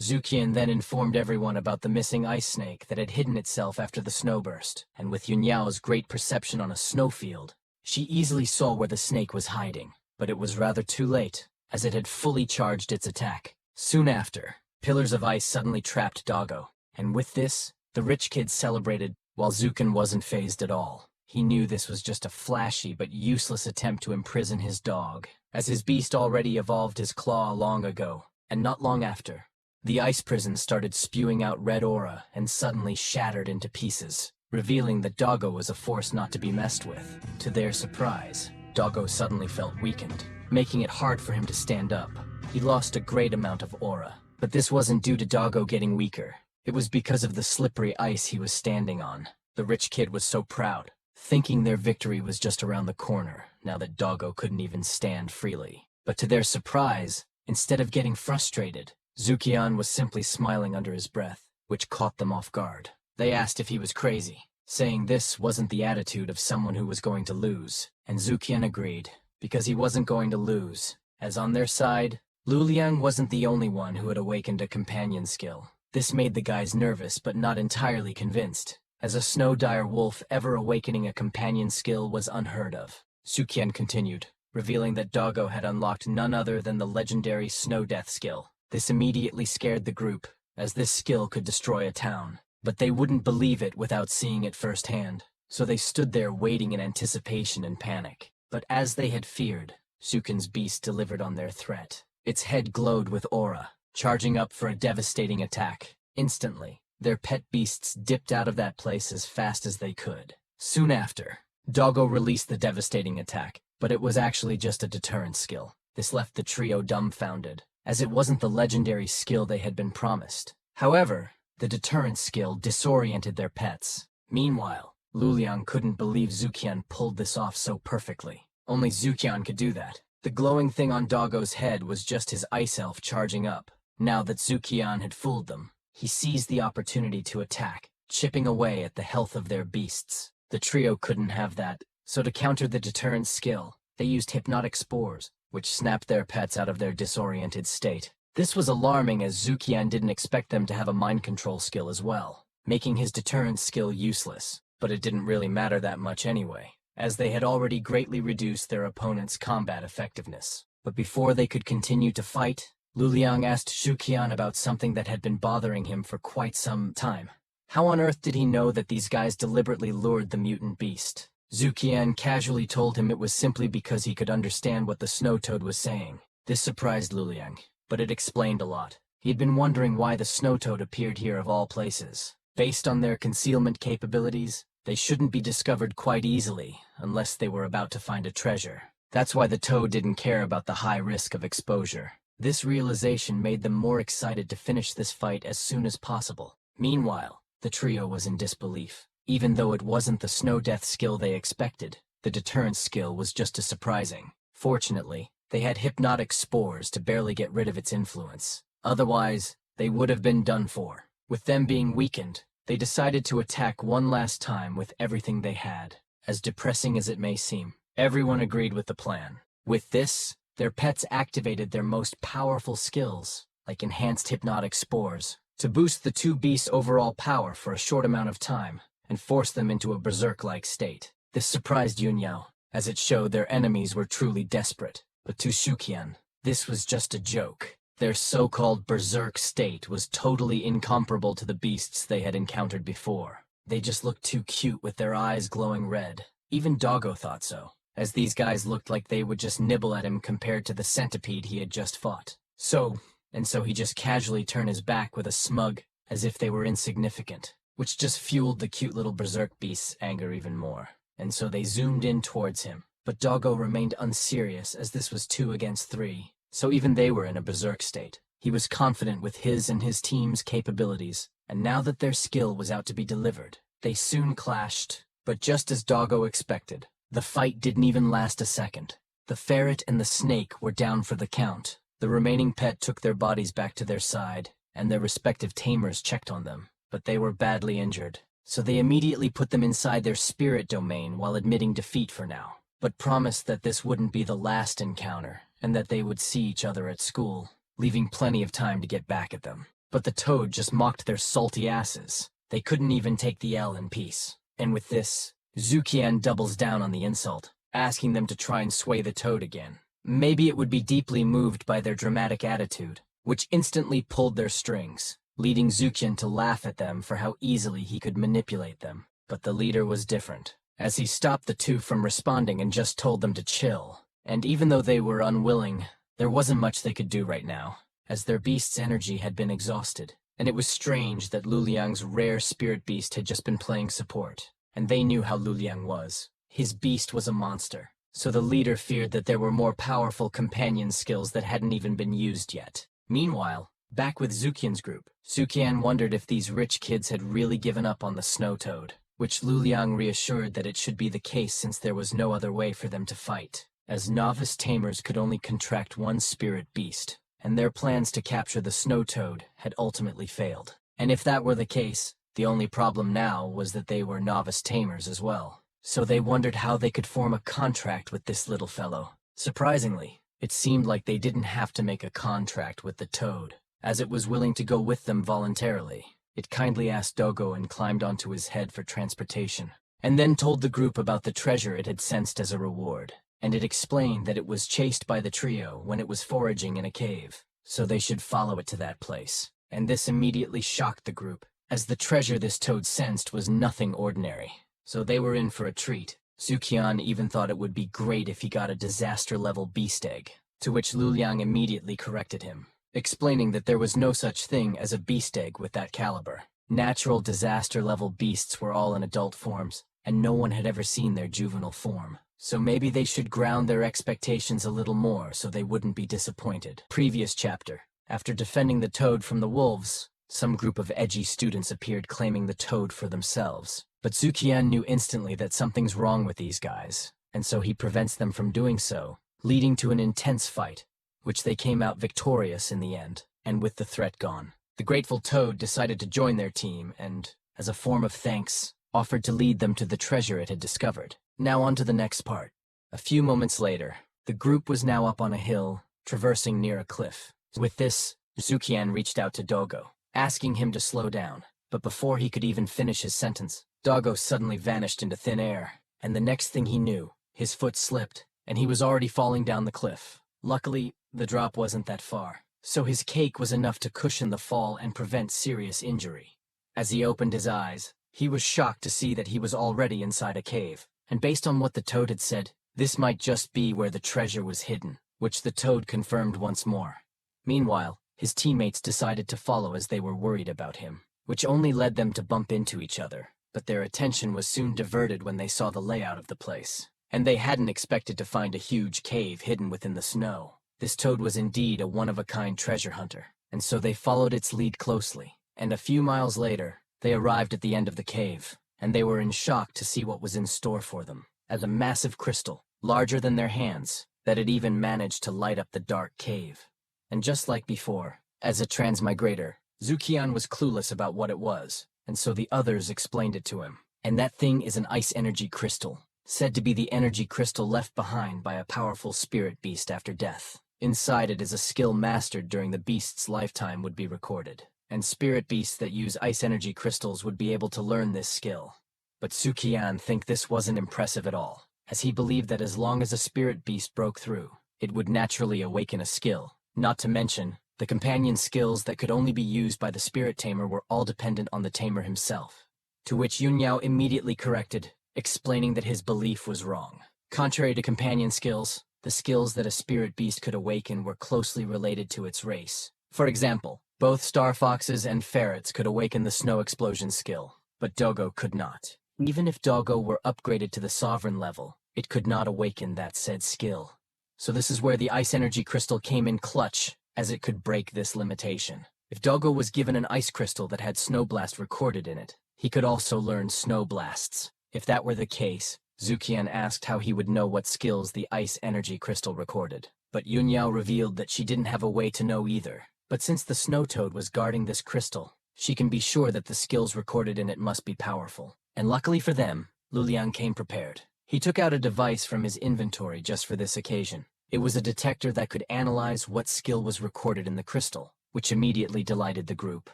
Zukian then informed everyone about the missing ice snake that had hidden itself after the snowburst, and with Yunyao's great perception on a snowfield, she easily saw where the snake was hiding, but it was rather too late, as it had fully charged its attack. Soon after, pillars of ice suddenly trapped Doggo, and with this, the rich kid celebrated, while Zukin wasn't fazed at all. He knew this was just a flashy but useless attempt to imprison his dog, as his beast already evolved his claw long ago, and not long after, the ice prison started spewing out red aura and suddenly shattered into pieces, revealing that Doggo was a force not to be messed with. To their surprise, Doggo suddenly felt weakened, making it hard for him to stand up. He lost a great amount of aura, but this wasn't due to Doggo getting weaker. It was because of the slippery ice he was standing on. The rich kid was so proud, thinking their victory was just around the corner, now that Doggo couldn't even stand freely. But to their surprise, instead of getting frustrated, Zukian was simply smiling under his breath, which caught them off guard. They asked if he was crazy, saying this wasn't the attitude of someone who was going to lose, and Zukian agreed, because he wasn't going to lose, as on their side, Luliang wasn't the only one who had awakened a companion skill. This made the guys nervous but not entirely convinced, as a snow dire wolf ever awakening a companion skill was unheard of. Zukian continued, revealing that Doggo had unlocked none other than the legendary Snow Death skill. This immediately scared the group, as this skill could destroy a town. But they wouldn't believe it without seeing it firsthand, so they stood there waiting in anticipation and panic. But as they had feared, Zukin's beast delivered on their threat. Its head glowed with aura, charging up for a devastating attack. Instantly, their pet beasts dipped out of that place as fast as they could. Soon after, Doggo released the devastating attack, but it was actually just a deterrent skill. This left the trio dumbfounded, as it wasn't the legendary skill they had been promised. However, the deterrent skill disoriented their pets. Meanwhile, Luliang couldn't believe Zukian pulled this off so perfectly. Only Zukian could do that. The glowing thing on Doggo's head was just his ice elf charging up. Now that Zukian had fooled them, he seized the opportunity to attack, chipping away at the health of their beasts. The trio couldn't have that, so to counter the deterrent skill, they used hypnotic spores, which snapped their pets out of their disoriented state. This was alarming as Zukian didn't expect them to have a mind control skill as well, making his deterrent skill useless. But it didn't really matter that much anyway, as they had already greatly reduced their opponent's combat effectiveness. But before they could continue to fight, Luliang asked Zukian about something that had been bothering him for quite some time. How on earth did he know that these guys deliberately lured the mutant beast? Zukian casually told him it was simply because he could understand what the snow toad was saying. This surprised Luliang, but it explained a lot. He had been wondering why the snow toad appeared here of all places. Based on their concealment capabilities, they shouldn't be discovered quite easily unless they were about to find a treasure. That's why the toad didn't care about the high risk of exposure. This realization made them more excited to finish this fight as soon as possible. Meanwhile, the trio was in disbelief. Even though it wasn't the Snow Death skill they expected, the deterrent skill was just as surprising. Fortunately, they had hypnotic spores to barely get rid of its influence. Otherwise, they would have been done for. With them being weakened, they decided to attack one last time with everything they had. As depressing as it may seem, everyone agreed with the plan. With this, their pets activated their most powerful skills, like enhanced hypnotic spores, to boost the two beasts' overall power for a short amount of time, and force them into a berserk-like state. This surprised Yunyao, as it showed their enemies were truly desperate. But to Shukian, this was just a joke. Their so-called berserk state was totally incomparable to the beasts they had encountered before. They just looked too cute with their eyes glowing red. Even Doggo thought so, as these guys looked like they would just nibble at him compared to the centipede he had just fought. So he just casually turned his back with a smug, as if they were insignificant, which just fueled the cute little berserk beast's anger even more. And so they zoomed in towards him. But Doggo remained unserious as this was 2 against 3, so even they were in a berserk state. He was confident with his and his team's capabilities, and now that their skill was out to be delivered, they soon clashed. But just as Doggo expected, The fight didn't even last a second. The ferret and the snake were down for the count. The remaining pet took their bodies back to their side, and their respective tamers checked on them, but they were badly injured. So they immediately put them inside their spirit domain while admitting defeat for now, but promised that this wouldn't be the last encounter, and that they would see each other at school, leaving plenty of time to get back at them. But the toad just mocked their salty asses. They couldn't even take the L in peace. And with this, Zukian doubles down on the insult, asking them to try and sway the toad again. Maybe it would be deeply moved by their dramatic attitude, which instantly pulled their strings, leading Zukian to laugh at them for how easily he could manipulate them. But the leader was different, as he stopped the two from responding and just told them to chill. And even though they were unwilling, there wasn't much they could do right now, as their beast's energy had been exhausted. And it was strange that Luliang's rare spirit beast had just been playing support, and they knew how Luliang was. His beast was a monster, so the leader feared that there were more powerful companion skills that hadn't even been used yet. Meanwhile, back with Zukian's group, Zukian wondered if these rich kids had really given up on the snow toad, which Luliang reassured that it should be the case since there was no other way for them to fight, as novice tamers could only contract one spirit beast, and their plans to capture the snow toad had ultimately failed. And if that were the case, the only problem now was that they were novice tamers as well. So they wondered how they could form a contract with this little fellow. Surprisingly, it seemed like they didn't have to make a contract with the toad, as it was willing to go with them voluntarily. It kindly asked Dogo and climbed onto his head for transportation, and then told the group about the treasure it had sensed as a reward. And it explained that it was chased by the trio when it was foraging in a cave, so they should follow it to that place. And this immediately shocked the group, as the treasure this toad sensed was nothing ordinary. So they were in for a treat. Zukian even thought it would be great if he got a disaster-level beast egg, to which Luliang immediately corrected him, explaining that there was no such thing as a beast egg with that caliber. Natural disaster-level beasts were all in adult forms, and no one had ever seen their juvenile form. So maybe they should ground their expectations a little more so they wouldn't be disappointed. Previous chapter. After defending the toad from the wolves, some group of edgy students appeared claiming the toad for themselves. But Zukian knew instantly that something's wrong with these guys, and so he prevents them from doing so, leading to an intense fight, which they came out victorious in the end. And with the threat gone, the grateful toad decided to join their team and, as a form of thanks, offered to lead them to the treasure it had discovered. Now on to the next part. A few moments later, the group was now up on a hill, traversing near a cliff. With this, Zukian reached out to Dogo, asking him to slow down. But before he could even finish his sentence, Dogo suddenly vanished into thin air, and the next thing he knew, his foot slipped, and he was already falling down the cliff. Luckily, the drop wasn't that far, so his cake was enough to cushion the fall and prevent serious injury. As he opened his eyes, he was shocked to see that he was already inside a cave. And based on what the toad had said, this might just be where the treasure was hidden, which the toad confirmed once more. Meanwhile, his teammates decided to follow as they were worried about him, which only led them to bump into each other. But their attention was soon diverted when they saw the layout of the place, and they hadn't expected to find a huge cave hidden within the snow. This toad was indeed a one-of-a-kind treasure hunter, and so they followed its lead closely. And a few miles later, they arrived at the end of the cave, and they were in shock to see what was in store for them, as a massive crystal, larger than their hands, that had even managed to light up the dark cave. And just like before, as a transmigrator, Zukian was clueless about what it was, and so the others explained it to him. And that thing is an ice energy crystal, said to be the energy crystal left behind by a powerful spirit beast after death. Inside it is a skill mastered during the beast's lifetime would be recorded, and spirit beasts that use ice energy crystals would be able to learn this skill. But Zukian think this wasn't impressive at all, as he believed that as long as a spirit beast broke through, it would naturally awaken a skill. Not to mention, the companion skills that could only be used by the spirit tamer were all dependent on the tamer himself. To which Yunyao immediately corrected, explaining that his belief was wrong. Contrary to companion skills, the skills that a spirit beast could awaken were closely related to its race. For example, both star foxes and ferrets could awaken the snow explosion skill, but Dogo could not. Even if Dogo were upgraded to the sovereign level, it could not awaken that said skill. So this is where the ice energy crystal came in clutch, as it could break this limitation. If Dogo was given an ice crystal that had Snow Blast recorded in it, he could also learn Snow Blasts. If that were the case, Zuqian asked how he would know what skills the ice energy crystal recorded, but Yunyao revealed that she didn't have a way to know either. But since the snow toad was guarding this crystal, she can be sure that the skills recorded in it must be powerful. And luckily for them, Luliang came prepared. He took out a device from his inventory just for this occasion. It was a detector that could analyze what skill was recorded in the crystal, which immediately delighted the group.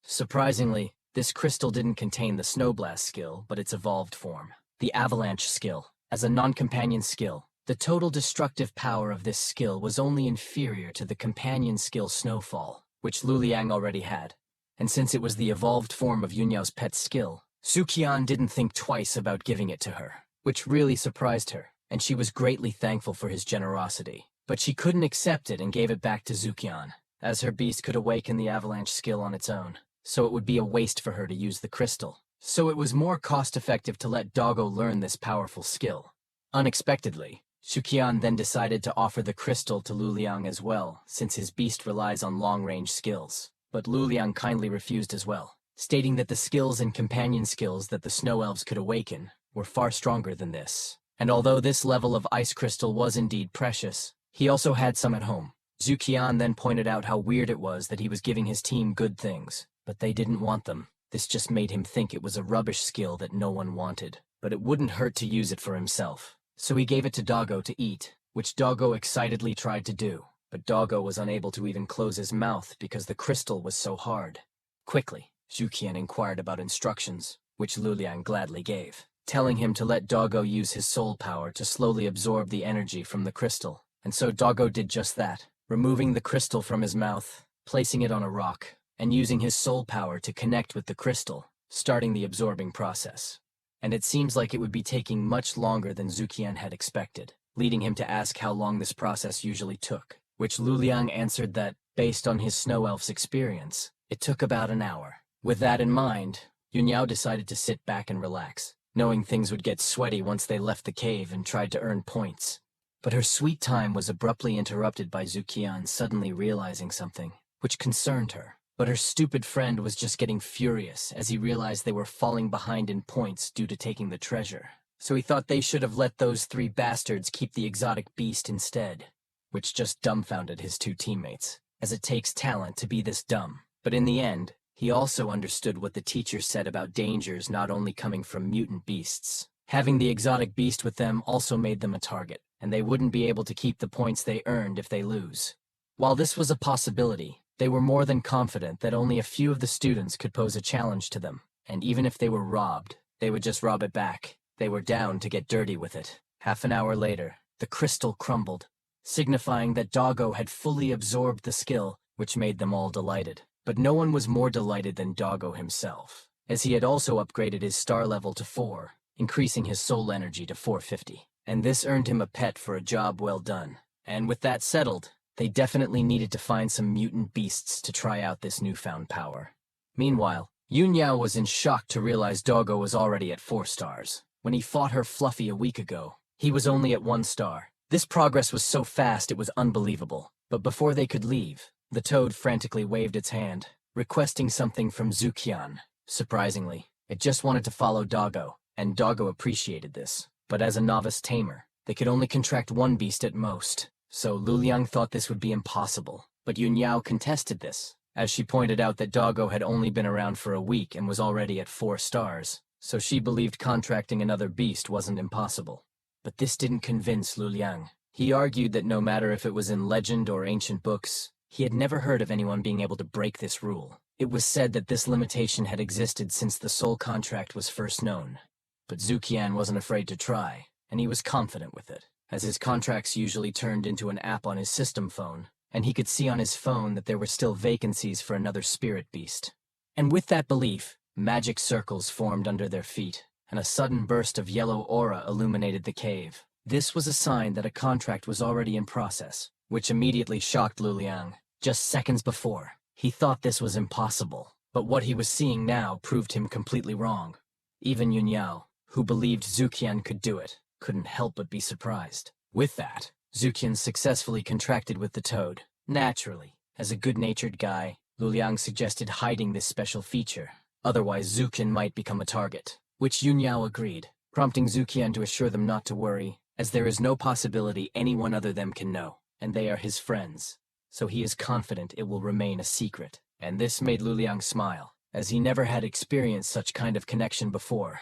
Surprisingly, this crystal didn't contain the Snowblast skill, but its evolved form, the Avalanche skill. As a non-companion skill, the total destructive power of this skill was only inferior to the companion skill Snowfall, which Luliang already had. And since it was the evolved form of Yunyao's pet skill, Zuqian didn't think twice about giving it to her, which really surprised her, and she was greatly thankful for his generosity. But she couldn't accept it and gave it back to Zuqian, as her beast could awaken the Avalanche skill on its own, so it would be a waste for her to use the crystal. So it was more cost-effective to let Doggo learn this powerful skill. Unexpectedly, Zuqian then decided to offer the crystal to Luliang as well, since his beast relies on long-range skills. But Luliang kindly refused as well, stating that the skills and companion skills that the snow elves could awaken were far stronger than this. And although this level of ice crystal was indeed precious, he also had some at home. Zuqian then pointed out how weird it was that he was giving his team good things, but they didn't want them. This just made him think it was a rubbish skill that no one wanted, but it wouldn't hurt to use it for himself. So he gave it to Doggo to eat, which Doggo excitedly tried to do, but Doggo was unable to even close his mouth because the crystal was so hard. Quickly, Zuqian inquired about instructions, which Luliang gladly gave, telling him to let Doggo use his soul power to slowly absorb the energy from the crystal. And so Doggo did just that, removing the crystal from his mouth, placing it on a rock, and using his soul power to connect with the crystal, starting the absorbing process. And it seems like it would be taking much longer than Zuqian had expected, leading him to ask how long this process usually took, which Luliang answered that, based on his snow elf's experience, it took about an hour. With that in mind, Yunyao decided to sit back and relax, knowing things would get sweaty once they left the cave and tried to earn points. But her sweet time was abruptly interrupted by Zuqian suddenly realizing something, which concerned her. But her stupid friend was just getting furious as he realized they were falling behind in points due to taking the treasure. So he thought they should have let those 3 bastards keep the exotic beast instead, which just dumbfounded his 2 teammates, as it takes talent to be this dumb. But in the end, he also understood what the teacher said about dangers not only coming from mutant beasts. Having the exotic beast with them also made them a target, and they wouldn't be able to keep the points they earned if they lose. While this was a possibility, they were more than confident that only a few of the students could pose a challenge to them, and even if they were robbed, they would just rob it back. They were down to get dirty with it. Half an hour later, the crystal crumbled, signifying that Doggo had fully absorbed the skill, which made them all delighted. But no one was more delighted than Doggo himself, as he had also upgraded his star level to 4, increasing his soul energy to 450. And this earned him a pet for a job well done. And with that settled, they definitely needed to find some mutant beasts to try out this newfound power. Meanwhile, Yunyao was in shock to realize Doggo was already at 4 stars. When he fought her Fluffy a week ago, he was only at 1 star. This progress was so fast it was unbelievable. But before they could leave, the toad frantically waved its hand, requesting something from Zuqian. Surprisingly, it just wanted to follow Doggo, and Doggo appreciated this. But as a novice tamer, they could only contract 1 beast at most. So Luliang thought this would be impossible, but Yunyao contested this, as she pointed out that Doggo had only been around for a week and was already at 4 stars, so she believed contracting another beast wasn't impossible. But this didn't convince Luliang. He argued that no matter if it was in legend or ancient books, he had never heard of anyone being able to break this rule. It was said that this limitation had existed since the soul contract was first known. But Zuqian wasn't afraid to try, and he was confident with it, as his contracts usually turned into an app on his system phone, and he could see on his phone that there were still vacancies for another spirit beast. And with that belief, magic circles formed under their feet, and a sudden burst of yellow aura illuminated the cave. This was a sign that a contract was already in process, which immediately shocked Luliang. Just seconds before, he thought this was impossible, but what he was seeing now proved him completely wrong. Even Yunyao, who believed Zuqian could do it, couldn't help but be surprised. With that, Zuqian successfully contracted with the toad. Naturally, as a good-natured guy, Luliang suggested hiding this special feature. Otherwise Zuqian might become a target, which Yunyao agreed. prompting Zukian to assure them not to worry, as there is no possibility anyone other than them can know, and they are his friends. So he is confident it will remain a secret. And this made Luliang smile, as he never had experienced such kind of connection before.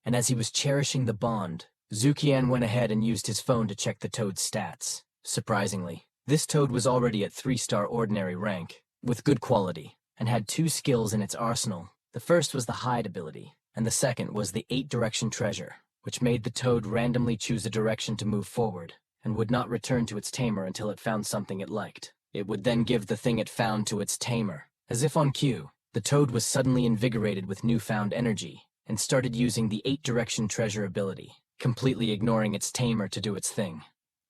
And as he was cherishing the bond, Zukian went ahead and used his phone to check the toad's stats. Surprisingly, this toad was already at 3-star ordinary rank, with good quality, and had 2 skills in its arsenal. The first was the hide ability, and the second was the 8-direction treasure, which made the toad randomly choose a direction to move forward, and would not return to its tamer until it found something it liked. It would then give the thing it found to its tamer. As if on cue, the toad was suddenly invigorated with newfound energy, and started using the 8-direction treasure ability, completely ignoring its tamer to do its thing,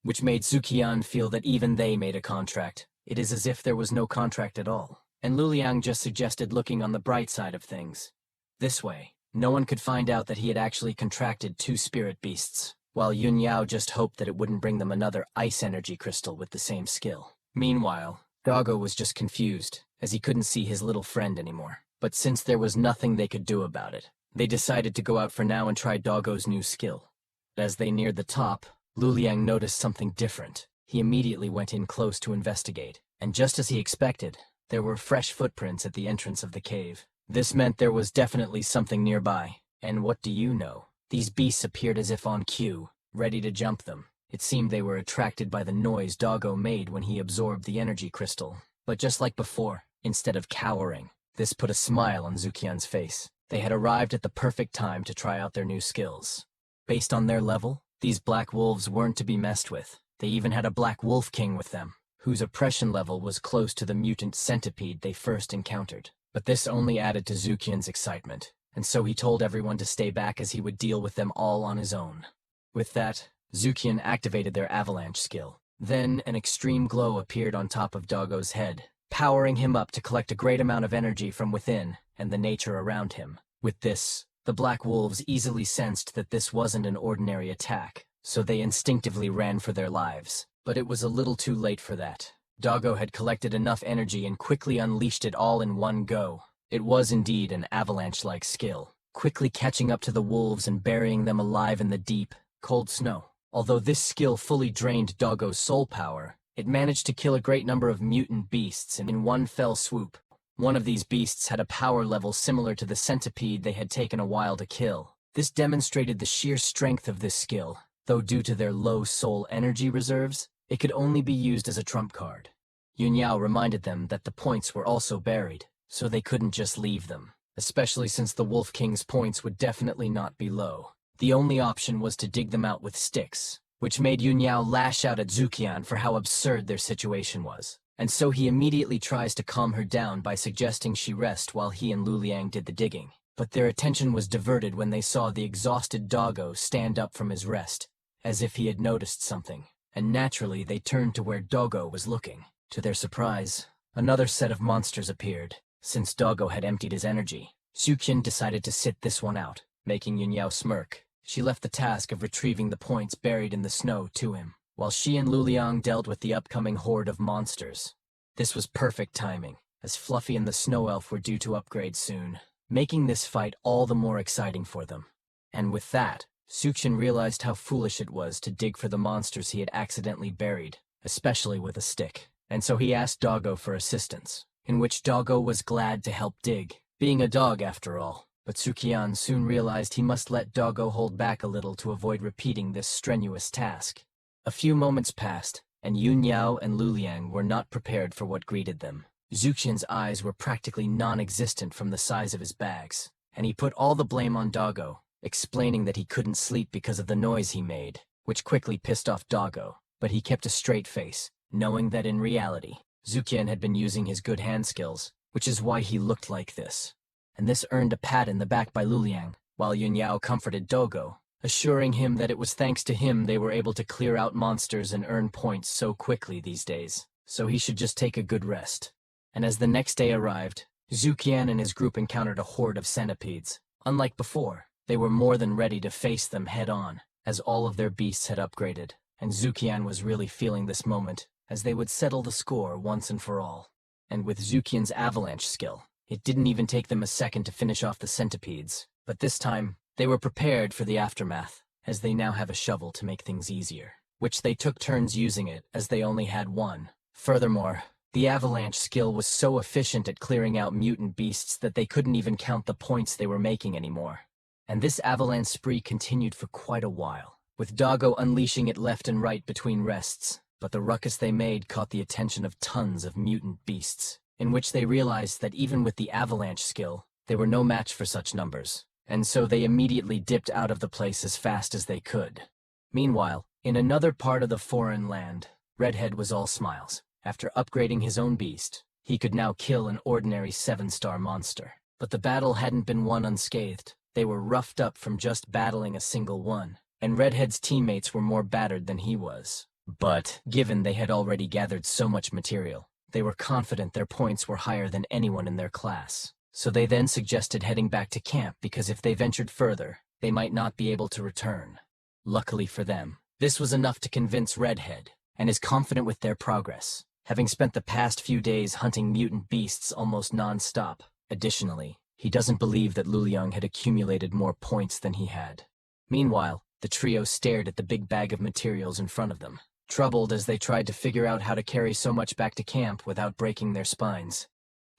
which made Zukian feel that even they made a contract. It is as if there was no contract at all, and Luliang just suggested looking on the bright side of things. This way, no one could find out that he had actually contracted 2 spirit beasts, while Yun Yao just hoped that it wouldn't bring them another ice energy crystal with the same skill. Meanwhile, Doggo was just confused, as he couldn't see his little friend anymore. But since there was nothing they could do about it, they decided to go out for now and try Doggo's new skill. As they neared the top, Luliang noticed something different. He immediately went in close to investigate, and just as he expected, there were fresh footprints at the entrance of the cave. This meant there was definitely something nearby, and what do you know? These beasts appeared as if on cue, ready to jump them. It seemed they were attracted by the noise Doggo made when he absorbed the energy crystal. But just like before, instead of cowering, this put a smile on Zukian's face. They had arrived at the perfect time to try out their new skills. Based on their level, these black wolves weren't to be messed with. They even had a black wolf king with them, whose oppression level was close to the mutant centipede they first encountered. But this only added to Zukian's excitement, and so he told everyone to stay back as he would deal with them all on his own. With that, Zukian activated their avalanche skill. Then an extreme glow appeared on top of Doggo's head, powering him up to collect a great amount of energy from within and the nature around him. With this, the black wolves easily sensed that this wasn't an ordinary attack, so they instinctively ran for their lives. But it was a little too late for that. Doggo had collected enough energy and quickly unleashed it all in one go. It was indeed an avalanche-like skill, quickly catching up to the wolves and burying them alive in the deep, cold snow. Although this skill fully drained Doggo's soul power, it managed to kill a great number of mutant beasts in one fell swoop. One of these beasts had a power level similar to the centipede they had taken a while to kill. This demonstrated the sheer strength of this skill, though due to their low soul energy reserves, it could only be used as a trump card. Yun Yao reminded them that the points were also buried, so they couldn't just leave them, especially since the Wolf King's points would definitely not be low. The only option was to dig them out with sticks, which made Yun Yao lash out at Zukian for how absurd their situation was. And so he immediately tries to calm her down by suggesting she rest while he and Luliang did the digging. But their attention was diverted when they saw the exhausted Doggo stand up from his rest, as if he had noticed something. And naturally they turned to where Doggo was looking. To their surprise, another set of monsters appeared. Since Doggo had emptied his energy, Zukian decided to sit this one out, making Yun Yao smirk. She left the task of retrieving the points buried in the snow to him, while she and Luliang dealt with the upcoming horde of monsters. This was perfect timing, as Fluffy and the Snow Elf were due to upgrade soon, making this fight all the more exciting for them. And with that, Zukian realized how foolish it was to dig for the monsters he had accidentally buried, especially with a stick. And so he asked Doggo for assistance, in which Doggo was glad to help dig, being a dog after all. But Zukian soon realized he must let Doggo hold back a little to avoid repeating this strenuous task. A few moments passed, and Yun Yao and Luliang were not prepared for what greeted them. Zukian's eyes were practically non-existent from the size of his bags, and he put all the blame on Doggo, explaining that he couldn't sleep because of the noise he made, which quickly pissed off Doggo. But he kept a straight face, knowing that in reality, Zukian had been using his good hand skills, which is why he looked like this. And this earned a pat in the back by Luliang, while Yun Yao comforted Doggo, assuring him that it was thanks to him they were able to clear out monsters and earn points so quickly these days, so he should just take a good rest. And as the next day arrived, Zukian and his group encountered a horde of centipedes. Unlike before, they were more than ready to face them head-on, as all of their beasts had upgraded, and Zukian was really feeling this moment, as they would settle the score once and for all. And with Zukian's avalanche skill, it didn't even take them a second to finish off the centipedes, but this time, They were prepared for the aftermath, as they now have a shovel to make things easier, which they took turns using it as they only had one. Furthermore, the avalanche skill was so efficient at clearing out mutant beasts that they couldn't even count the points they were making anymore. And this avalanche spree continued for quite a while, with Doggo unleashing it left and right between rests. But the ruckus they made caught the attention of tons of mutant beasts, in which they realized that even with the avalanche skill, they were no match for such numbers, and so they immediately dipped out of the place as fast as they could. Meanwhile, in another part of the foreign land, Redhead was all smiles. After upgrading his own beast, he could now kill an ordinary 7-star monster. But the battle hadn't been won unscathed. They were roughed up from just battling a single one, and Redhead's teammates were more battered than he was. But, given they had already gathered so much material, they were confident their points were higher than anyone in their class. So they then suggested heading back to camp because if they ventured further, they might not be able to return. Luckily for them, this was enough to convince Redhead, and is confident with their progress, having spent the past few days hunting mutant beasts almost non-stop. Additionally, he doesn't believe that Luliang had accumulated more points than he had. Meanwhile, the trio stared at the big bag of materials in front of them, troubled as they tried to figure out how to carry so much back to camp without breaking their spines.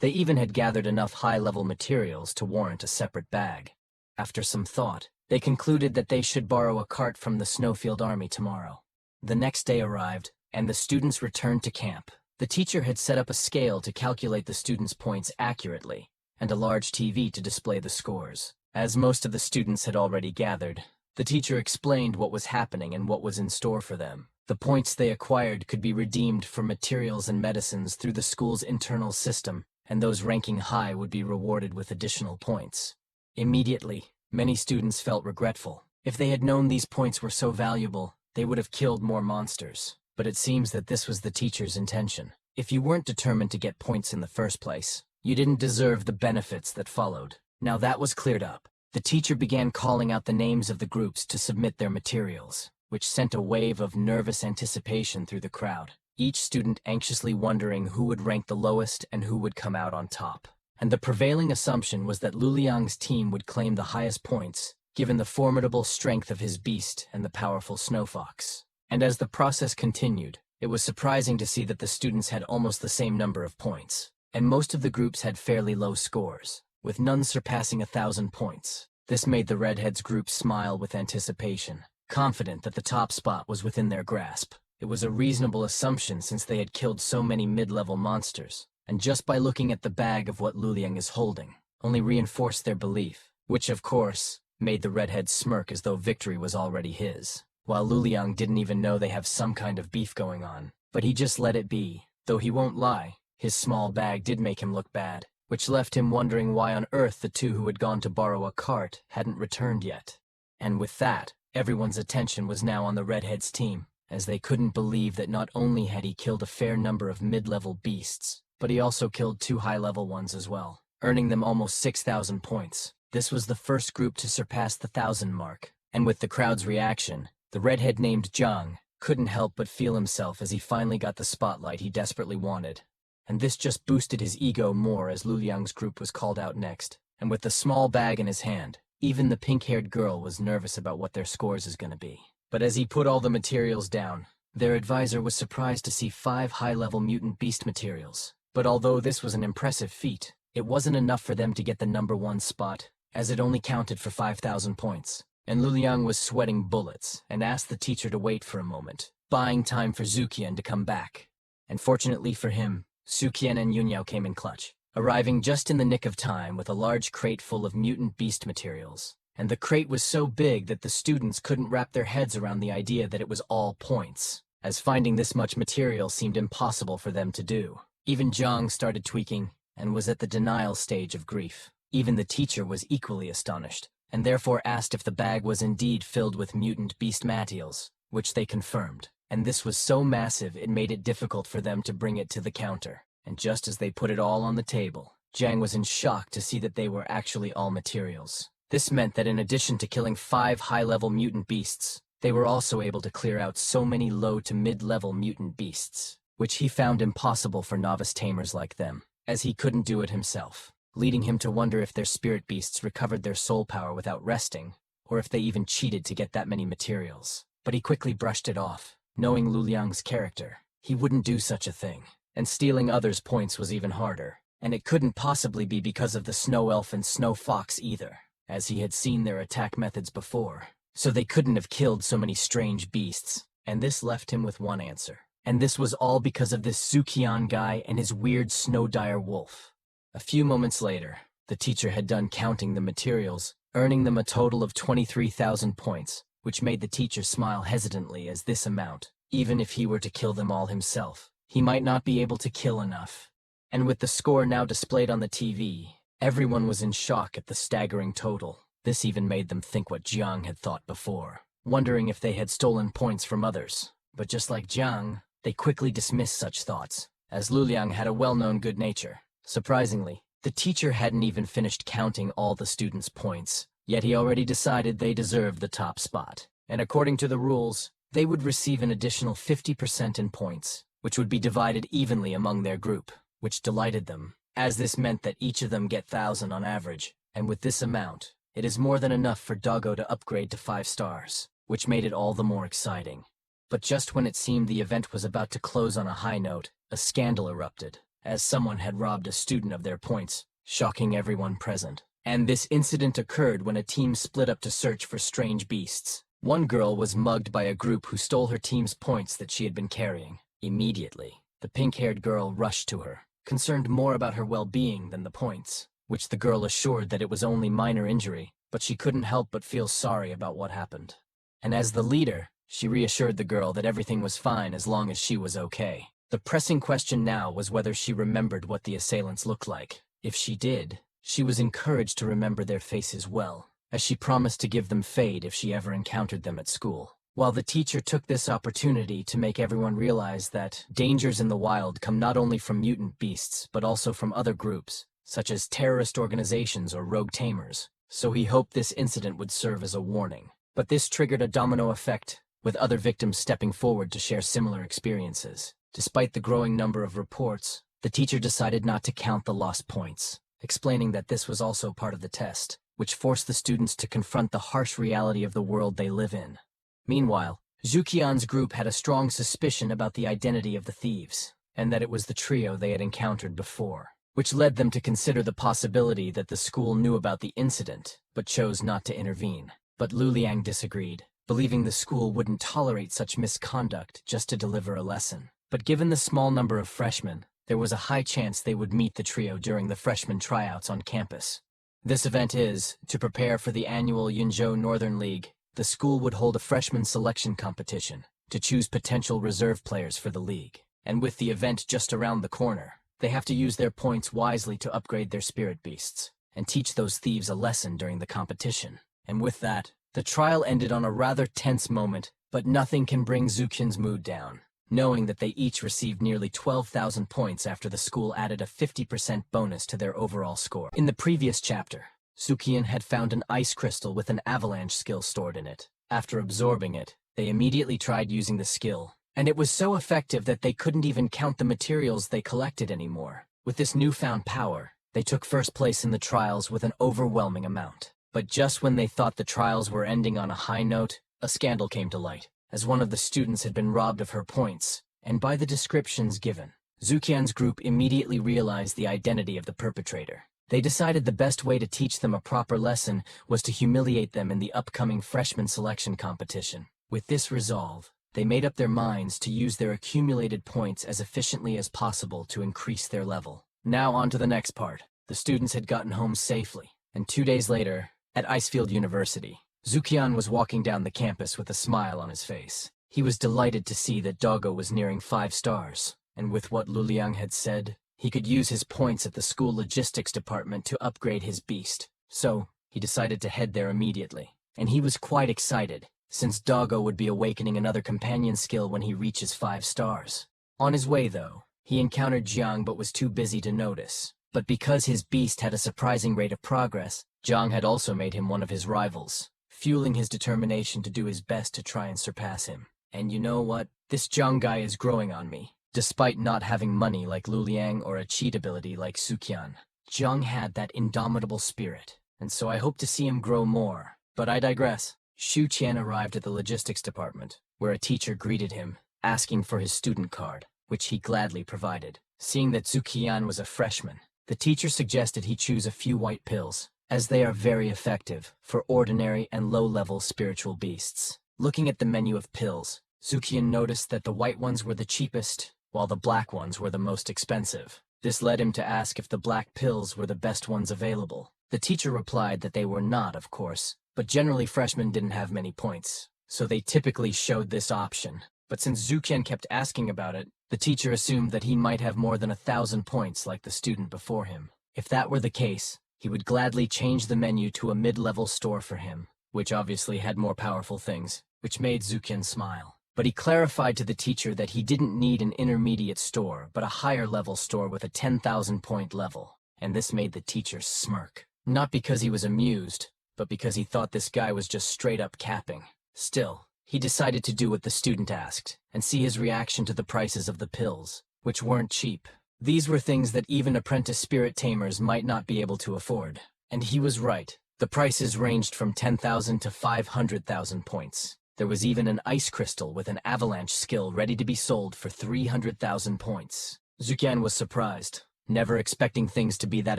They even had gathered enough high-level materials to warrant a separate bag. After some thought, they concluded that they should borrow a cart from the Snowfield Army tomorrow. The next day arrived, and the students returned to camp. The teacher had set up a scale to calculate the students' points accurately, and a large TV to display the scores. As most of the students had already gathered, the teacher explained what was happening and what was in store for them. The points they acquired could be redeemed for materials and medicines through the school's internal system, and those ranking high would be rewarded with additional points. Immediately, many students felt regretful. If they had known these points were so valuable, they would have killed more monsters. But it seems that this was the teacher's intention. If you weren't determined to get points in the first place, you didn't deserve the benefits that followed. Now that was cleared up. The teacher began calling out the names of the groups to submit their materials, which sent a wave of nervous anticipation through the crowd, each student anxiously wondering who would rank the lowest and who would come out on top. And the prevailing assumption was that Luliang's team would claim the highest points, given the formidable strength of his beast and the powerful snow fox. And as the process continued, it was surprising to see that the students had almost the same number of points, and most of the groups had fairly low scores, with none surpassing 1,000 points. This made the Redheads group smile with anticipation, confident that the top spot was within their grasp. It was a reasonable assumption since they had killed so many mid-level monsters, and just by looking at the bag of what Luliang is holding, only reinforced their belief, which of course, made the Redheads smirk as though victory was already his. While Luliang didn't even know they have some kind of beef going on, but he just let it be. Though he won't lie, his small bag did make him look bad, which left him wondering why on earth the two who had gone to borrow a cart hadn't returned yet. And with that, everyone's attention was now on the Redheads team, as they couldn't believe that not only had he killed a fair number of mid-level beasts, but he also killed 2 high-level ones as well, earning them almost 6,000 points. This was the first group to surpass the 1,000 mark, and with the crowd's reaction, the redhead named Zhang couldn't help but feel himself as he finally got the spotlight he desperately wanted. And this just boosted his ego more as Luliang's group was called out next. And with the small bag in his hand, even the pink-haired girl was nervous about what their scores is gonna be. But as he put all the materials down, their advisor was surprised to see 5 high-level mutant beast materials. But although this was an impressive feat, it wasn't enough for them to get the #1 spot, as it only counted for 5,000 points. And Luliang was sweating bullets and asked the teacher to wait for a moment, buying time for Zuqian to come back. And fortunately for him, Zuqian and Yunyao came in clutch, arriving just in the nick of time with a large crate full of mutant beast materials. And the crate was so big that the students couldn't wrap their heads around the idea that it was all points, as finding this much material seemed impossible for them to do. Even Zhang started tweaking and was at the denial stage of grief. Even the teacher was equally astonished, and therefore asked if the bag was indeed filled with mutant beast materials, which they confirmed. And this was so massive it made it difficult for them to bring it to the counter. And just as they put it all on the table, Zhang was in shock to see that they were actually all materials. This meant that in addition to killing 5 high-level mutant beasts, they were also able to clear out so many low to mid-level mutant beasts, which he found impossible for novice tamers like them, as he couldn't do it himself, leading him to wonder if their spirit beasts recovered their soul power without resting, or if they even cheated to get that many materials. But he quickly brushed it off. Knowing Lu Liang's character, he wouldn't do such a thing. And stealing others' points was even harder. And it couldn't possibly be because of the snow elf and snow fox either, as he had seen their attack methods before. So they couldn't have killed so many strange beasts. And this left him with one answer. And this was all because of this Zukian guy and his weird snow dire wolf. A few moments later, the teacher had done counting the materials, earning them a total of 23,000 points, which made the teacher smile hesitantly as this amount, even if he were to kill them all himself, he might not be able to kill enough. And with the score now displayed on the TV, everyone was in shock at the staggering total. This even made them think what Jiang had thought before, wondering if they had stolen points from others. But just like Jiang, they quickly dismissed such thoughts, as Lu Liang had a well-known good nature. Surprisingly, the teacher hadn't even finished counting all the students' points, yet he already decided they deserved the top spot. And according to the rules, they would receive an additional 50% in points, which would be divided evenly among their group, which delighted them, as this meant that each of them get 1,000 on average, and with this amount, it is more than enough for Doggo to upgrade to 5 stars, which made it all the more exciting. But just when it seemed the event was about to close on a high note, a scandal erupted, as someone had robbed a student of their points, shocking everyone present. And this incident occurred when a team split up to search for strange beasts. One girl was mugged by a group who stole her team's points that she had been carrying. Immediately, the pink-haired girl rushed to her, concerned more about her well-being than the points, which the girl assured that it was only minor injury, but she couldn't help but feel sorry about what happened. And as the leader, she reassured the girl that everything was fine as long as she was okay. The pressing question now was whether she remembered what the assailants looked like. If she did, she was encouraged to remember their faces well, as she promised to give them fade if she ever encountered them at school. While the teacher took this opportunity to make everyone realize that dangers in the wild come not only from mutant beasts, but also from other groups, such as terrorist organizations or rogue tamers, so he hoped this incident would serve as a warning. But this triggered a domino effect, with other victims stepping forward to share similar experiences. Despite the growing number of reports, the teacher decided not to count the lost points, explaining that this was also part of the test, which forced the students to confront the harsh reality of the world they live in. Meanwhile, Zukian's group had a strong suspicion about the identity of the thieves, and that it was the trio they had encountered before, which led them to consider the possibility that the school knew about the incident, but chose not to intervene. But Lu Liang disagreed, believing the school wouldn't tolerate such misconduct just to deliver a lesson. But given the small number of freshmen, there was a high chance they would meet the trio during the freshman tryouts on campus. This event is, to prepare for the annual Yunzhou Northern League, the school would hold a freshman selection competition to choose potential reserve players for the league. And with the event just around the corner, they have to use their points wisely to upgrade their spirit beasts, and teach those thieves a lesson during the competition. And with that, the trial ended on a rather tense moment, but nothing can bring Zukian's mood down, knowing that they each received nearly 12,000 points after the school added a 50% bonus to their overall score. In the previous chapter, Zukian had found an ice crystal with an avalanche skill stored in it. After absorbing it, they immediately tried using the skill, and it was so effective that they couldn't even count the materials they collected anymore. With this newfound power, they took first place in the trials with an overwhelming amount. But just when they thought the trials were ending on a high note, a scandal came to light, as one of the students had been robbed of her points, and by the descriptions given, Zukian's group immediately realized the identity of the perpetrator. They decided the best way to teach them a proper lesson was to humiliate them in the upcoming freshman selection competition. With this resolve, they made up their minds to use their accumulated points as efficiently as possible to increase their level. Now on to the next part. The students had gotten home safely, and 2 days later, at Icefield University, Zukian was walking down the campus with a smile on his face. He was delighted to see that Doggo was nearing 5 stars, and with what Lu Liang had said, he could use his points at the school logistics department to upgrade his beast. So, he decided to head there immediately. And he was quite excited, since Doggo would be awakening another companion skill when he reaches 5 stars. On his way, though, he encountered Jiang but was too busy to notice. But because his beast had a surprising rate of progress, Jiang had also made him one of his rivals, fueling his determination to do his best to try and surpass him. And you know what? This Jiang guy is growing on me. Despite not having money like Lu Liang or a cheat ability like Zukian, Jiang had that indomitable spirit, and so I hope to see him grow more. But I digress. Shu Qian arrived at the logistics department, where a teacher greeted him, asking for his student card, which he gladly provided. Seeing that Zuqian was a freshman, the teacher suggested he choose a few white pills, as they are very effective for ordinary and low-level spiritual beasts. Looking at the menu of pills, Zuqian noticed that the white ones were the cheapest, while the black ones were the most expensive. This led him to ask if the black pills were the best ones available. The teacher replied that they were not, of course, but generally freshmen didn't have many points, so they typically showed this option. But since Zuqian kept asking about it, the teacher assumed that he might have more than 1,000 points like the student before him. If that were the case, he would gladly change the menu to a mid-level store for him, which obviously had more powerful things, which made Zuqian smile. But he clarified to the teacher that he didn't need an intermediate store, but a higher-level store with a 10,000-point level, and this made the teacher smirk. Not because he was amused, but because he thought this guy was just straight-up capping. Still, he decided to do what the student asked, and see his reaction to the prices of the pills, which weren't cheap. These were things that even apprentice spirit tamers might not be able to afford. And he was right. The prices ranged from 10,000 to 500,000 points. There was even an ice crystal with an avalanche skill ready to be sold for 300,000 points. Zuqian was surprised, never expecting things to be that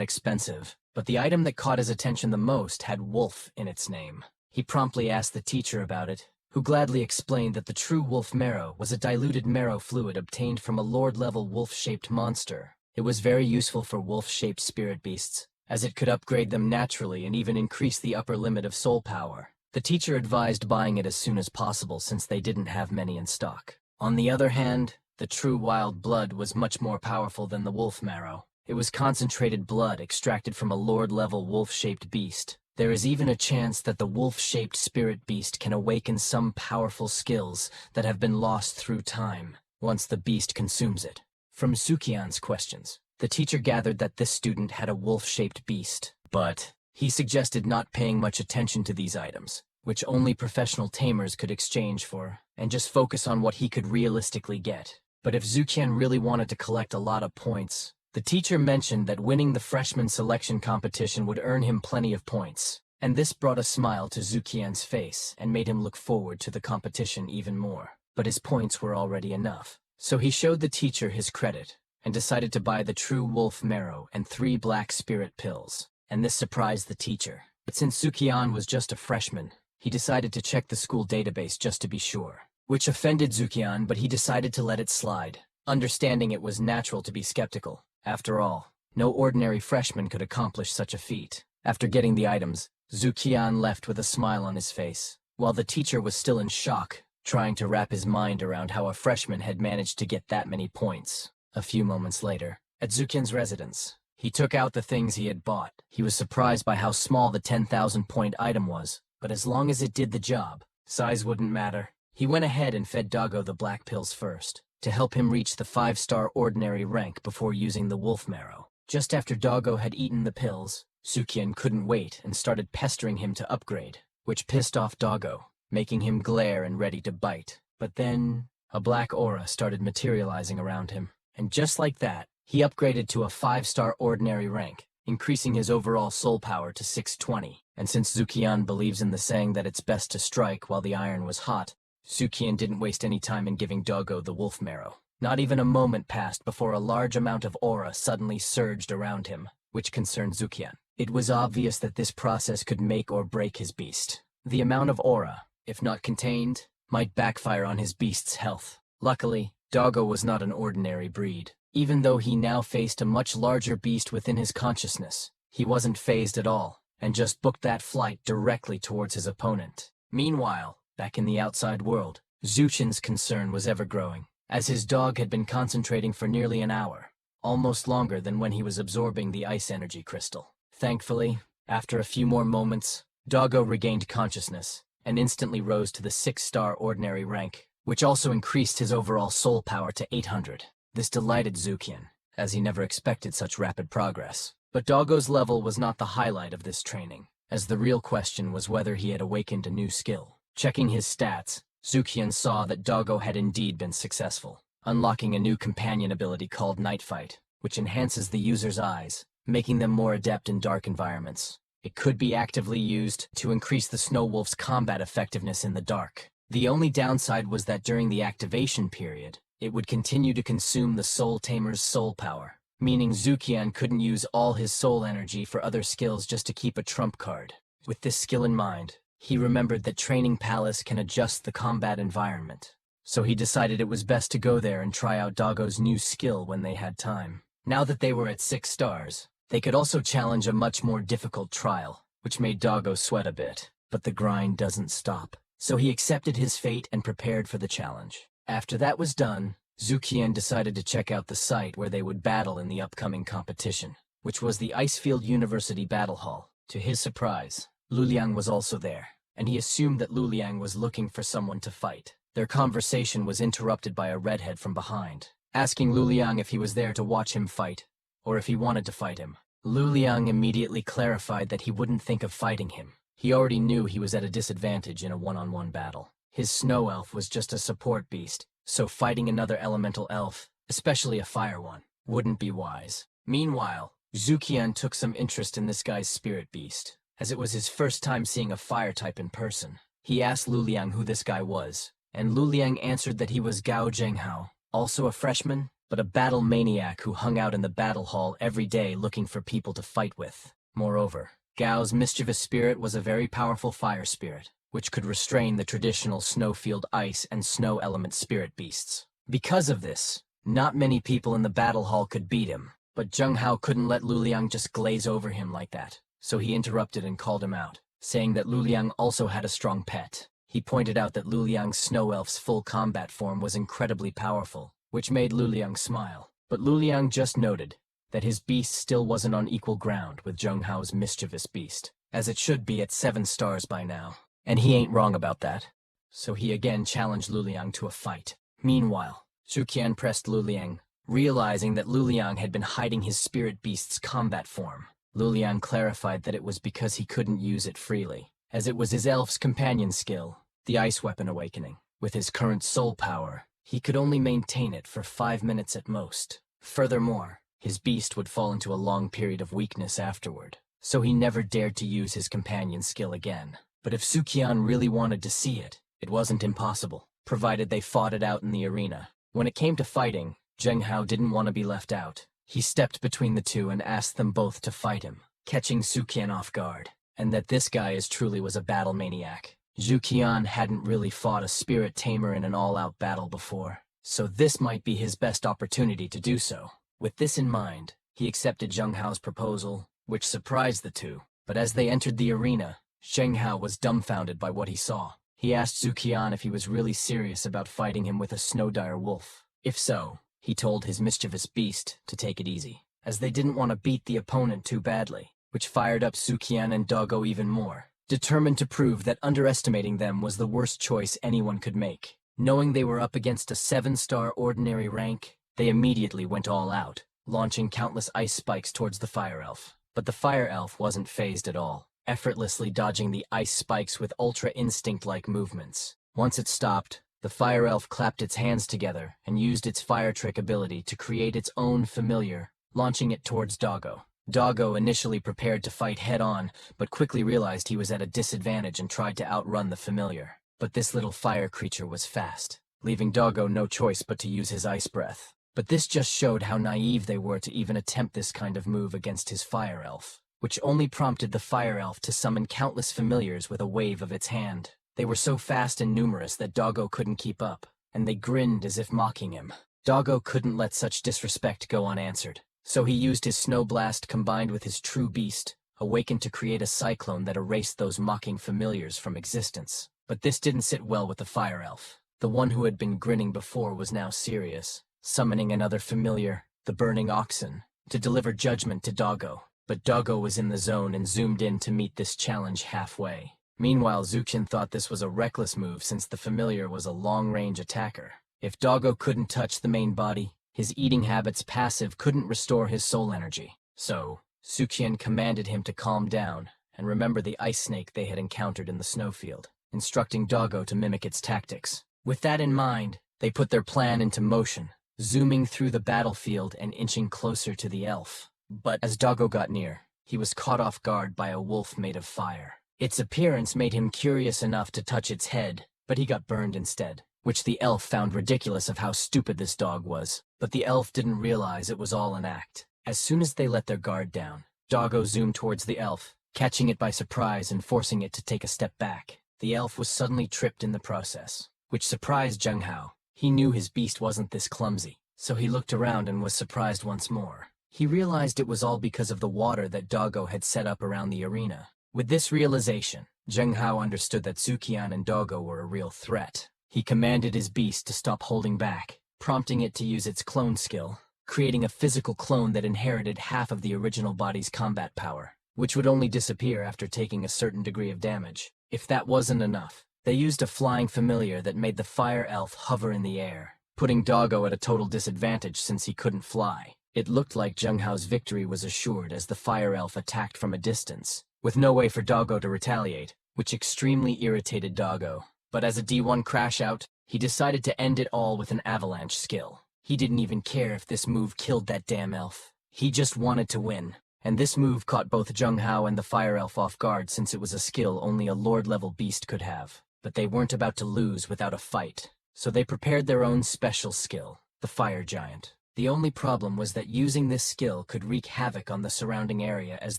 expensive. But the item that caught his attention the most had wolf in its name. He promptly asked the teacher about it, who gladly explained that the true wolf marrow was a diluted marrow fluid obtained from a lord-level wolf-shaped monster. It was very useful for wolf-shaped spirit beasts, as it could upgrade them naturally and even increase the upper limit of soul power. The teacher advised buying it as soon as possible since they didn't have many in stock. On the other hand, the true wild blood was much more powerful than the wolf marrow. It was concentrated blood extracted from a lord-level wolf-shaped beast. There is even a chance that the wolf-shaped spirit beast can awaken some powerful skills that have been lost through time, once the beast consumes it. From Zuqian's questions, the teacher gathered that this student had a wolf-shaped beast, but he suggested not paying much attention to these items, which only professional tamers could exchange for, and just focus on what he could realistically get. But if Zuqian really wanted to collect a lot of points, the teacher mentioned that winning the freshman selection competition would earn him plenty of points, and this brought a smile to Zuqian's face and made him look forward to the competition even more. But his points were already enough, so he showed the teacher his credit and decided to buy the true wolf marrow and 3 black spirit pills, and this surprised the teacher. But since Zuqian was just a freshman, he decided to check the school database just to be sure, which offended Zuqian, but he decided to let it slide, understanding it was natural to be skeptical. After all, no ordinary freshman could accomplish such a feat. After getting the items, Zuqian left with a smile on his face, while the teacher was still in shock, trying to wrap his mind around how a freshman had managed to get that many points. A few moments later, at Zuqian's residence, he took out the things he had bought. He was surprised by how small the 10,000-point item was, but as long as it did the job, size wouldn't matter. He went ahead and fed Doggo the black pills first, to help him reach the 5-star ordinary rank before using the wolf marrow. Just after Doggo had eaten the pills, Zuqian couldn't wait and started pestering him to upgrade, which pissed off Doggo, making him glare and ready to bite. But then, a black aura started materializing around him, and just like that, he upgraded to a 5-star ordinary rank, increasing his overall soul power to 620. And since Zuqian believes in the saying that it's best to strike while the iron was hot, Zuqian didn't waste any time in giving Doggo the wolf marrow. Not even a moment passed before a large amount of aura suddenly surged around him, which concerned Zuqian. It was obvious that this process could make or break his beast. The amount of aura, if not contained, might backfire on his beast's health. Luckily, Doggo was not an ordinary breed. Even though he now faced a much larger beast within his consciousness, he wasn't fazed at all, and just booked that flight directly towards his opponent. Meanwhile, back in the outside world, Zuqian's concern was ever-growing, as his dog had been concentrating for nearly an hour, almost longer than when he was absorbing the ice energy crystal. Thankfully, after a few more moments, Doggo regained consciousness, and instantly rose to the 6-star ordinary rank, which also increased his overall soul power to 800. This delighted Zuqian, as he never expected such rapid progress. But Doggo's level was not the highlight of this training, as the real question was whether he had awakened a new skill. Checking his stats, Zuqian saw that Doggo had indeed been successful, unlocking a new companion ability called Night Fight, which enhances the user's eyes, making them more adept in dark environments. It could be actively used to increase the Snow Wolf's combat effectiveness in the dark. The only downside was that during the activation period, it would continue to consume the Soul Tamer's soul power, meaning Zukian couldn't use all his soul energy for other skills just to keep a trump card. With this skill in mind, he remembered that Training Palace can adjust the combat environment, so he decided it was best to go there and try out Doggo's new skill when they had time. Now that they were at 6 stars, they could also challenge a much more difficult trial, which made Doggo sweat a bit. But the grind doesn't stop, so he accepted his fate and prepared for the challenge. After that was done, Zukian decided to check out the site where they would battle in the upcoming competition, which was the Icefield University Battle Hall. To his surprise, Luliang was also there, and he assumed that Luliang was looking for someone to fight. Their conversation was interrupted by a redhead from behind, asking Luliang if he was there to watch him fight, or if he wanted to fight him. Luliang immediately clarified that he wouldn't think of fighting him. He already knew he was at a disadvantage in a one-on-one battle. His snow elf was just a support beast, so fighting another elemental elf, especially a fire one, wouldn't be wise. Meanwhile, Zukian took some interest in this guy's spirit beast, as it was his first time seeing a fire type in person. He asked Luliang who this guy was, and Luliang answered that he was Gao Zhenghao, also a freshman, but a battle maniac who hung out in the battle hall every day looking for people to fight with. Moreover, Gao's mischievous spirit was a very powerful fire spirit, which could restrain the traditional snowfield ice and snow element spirit beasts. Because of this, not many people in the battle hall could beat him, but Zhenghao couldn't let Luliang just glaze over him like that, so he interrupted and called him out, saying that Luliang also had a strong pet. He pointed out that Luliang's snow elf's full combat form was incredibly powerful, which made Luliang smile. But Luliang just noted that his beast still wasn't on equal ground with Zhenghao's mischievous beast, as it should be at 7 stars by now. And he ain't wrong about that. So he again challenged Luliang to a fight. Meanwhile, Zukian pressed Luliang, realizing that Luliang had been hiding his spirit beast's combat form. Luliang clarified that it was because he couldn't use it freely, as it was his elf's companion skill, the Ice Weapon Awakening. With his current soul power, he could only maintain it for 5 minutes at most. Furthermore, his beast would fall into a long period of weakness afterward, so he never dared to use his companion skill again. But if Zukian really wanted to see it, it wasn't impossible, provided they fought it out in the arena. When it came to fighting, Zhenghao didn't want to be left out. He stepped between the two and asked them both to fight him, catching Zukian off guard, and that this guy truly was a battle maniac. Zukian hadn't really fought a spirit tamer in an all-out battle before, so this might be his best opportunity to do so. With this in mind, he accepted Zhenghao's proposal, which surprised the two. But as they entered the arena, Zhenghao was dumbfounded by what he saw. He asked Zukian if he was really serious about fighting him with a snow-dire wolf. If so, he told his mischievous beast to take it easy, as they didn't want to beat the opponent too badly, which fired up Zukian and Doggo even more, determined to prove that underestimating them was the worst choice anyone could make. Knowing they were up against a 7-star ordinary rank, they immediately went all out, launching countless ice spikes towards the fire elf. But the fire elf wasn't fazed at all, effortlessly dodging the ice spikes with ultra-instinct-like movements. Once it stopped, the fire elf clapped its hands together and used its fire trick ability to create its own familiar, launching it towards Doggo. Doggo initially prepared to fight head-on, but quickly realized he was at a disadvantage and tried to outrun the familiar. But this little fire creature was fast, leaving Doggo no choice but to use his ice breath. But this just showed how naive they were to even attempt this kind of move against his fire elf, which only prompted the fire elf to summon countless familiars with a wave of its hand. They were so fast and numerous that Doggo couldn't keep up, and they grinned as if mocking him. Doggo couldn't let such disrespect go unanswered, so he used his snow blast combined with his true beast, awakened to create a cyclone that erased those mocking familiars from existence. But this didn't sit well with the fire elf. The one who had been grinning before was now serious, summoning another familiar, the burning oxen, to deliver judgment to Doggo. But Doggo was in the zone and zoomed in to meet this challenge halfway. Meanwhile, Zukian thought this was a reckless move since the familiar was a long-range attacker. If Doggo couldn't touch the main body, his eating habits passive couldn't restore his soul energy. So, Zukian commanded him to calm down and remember the ice snake they had encountered in the snowfield, instructing Doggo to mimic its tactics. With that in mind, they put their plan into motion, zooming through the battlefield and inching closer to the elf. But as Doggo got near, he was caught off guard by a wolf made of fire. Its appearance made him curious enough to touch its head, but he got burned instead, which the elf found ridiculous of how stupid this dog was. But the elf didn't realize it was all an act. As soon as they let their guard down, Doggo zoomed towards the elf, catching it by surprise and forcing it to take a step back. The elf was suddenly tripped in the process, which surprised Zheng Hao. He knew his beast wasn't this clumsy, so he looked around and was surprised once more. He realized it was all because of the water that Doggo had set up around the arena. With this realization, Zheng Hao understood that Zuqian and Doggo were a real threat. He commanded his beast to stop holding back, prompting it to use its clone skill, creating a physical clone that inherited half of the original body's combat power, which would only disappear after taking a certain degree of damage. If that wasn't enough, they used a flying familiar that made the fire elf hover in the air, putting Doggo at a total disadvantage since he couldn't fly. It looked like Zheng Hao's victory was assured as the fire elf attacked from a distance, with no way for Doggo to retaliate, which extremely irritated Doggo. But as a D1 crash out, he decided to end it all with an avalanche skill. He didn't even care if this move killed that damn elf. He just wanted to win. And this move caught both Zheng Hao and the fire elf off guard since it was a skill only a lord-level beast could have. But they weren't about to lose without a fight, so they prepared their own special skill, the fire giant. The only problem was that using this skill could wreak havoc on the surrounding area as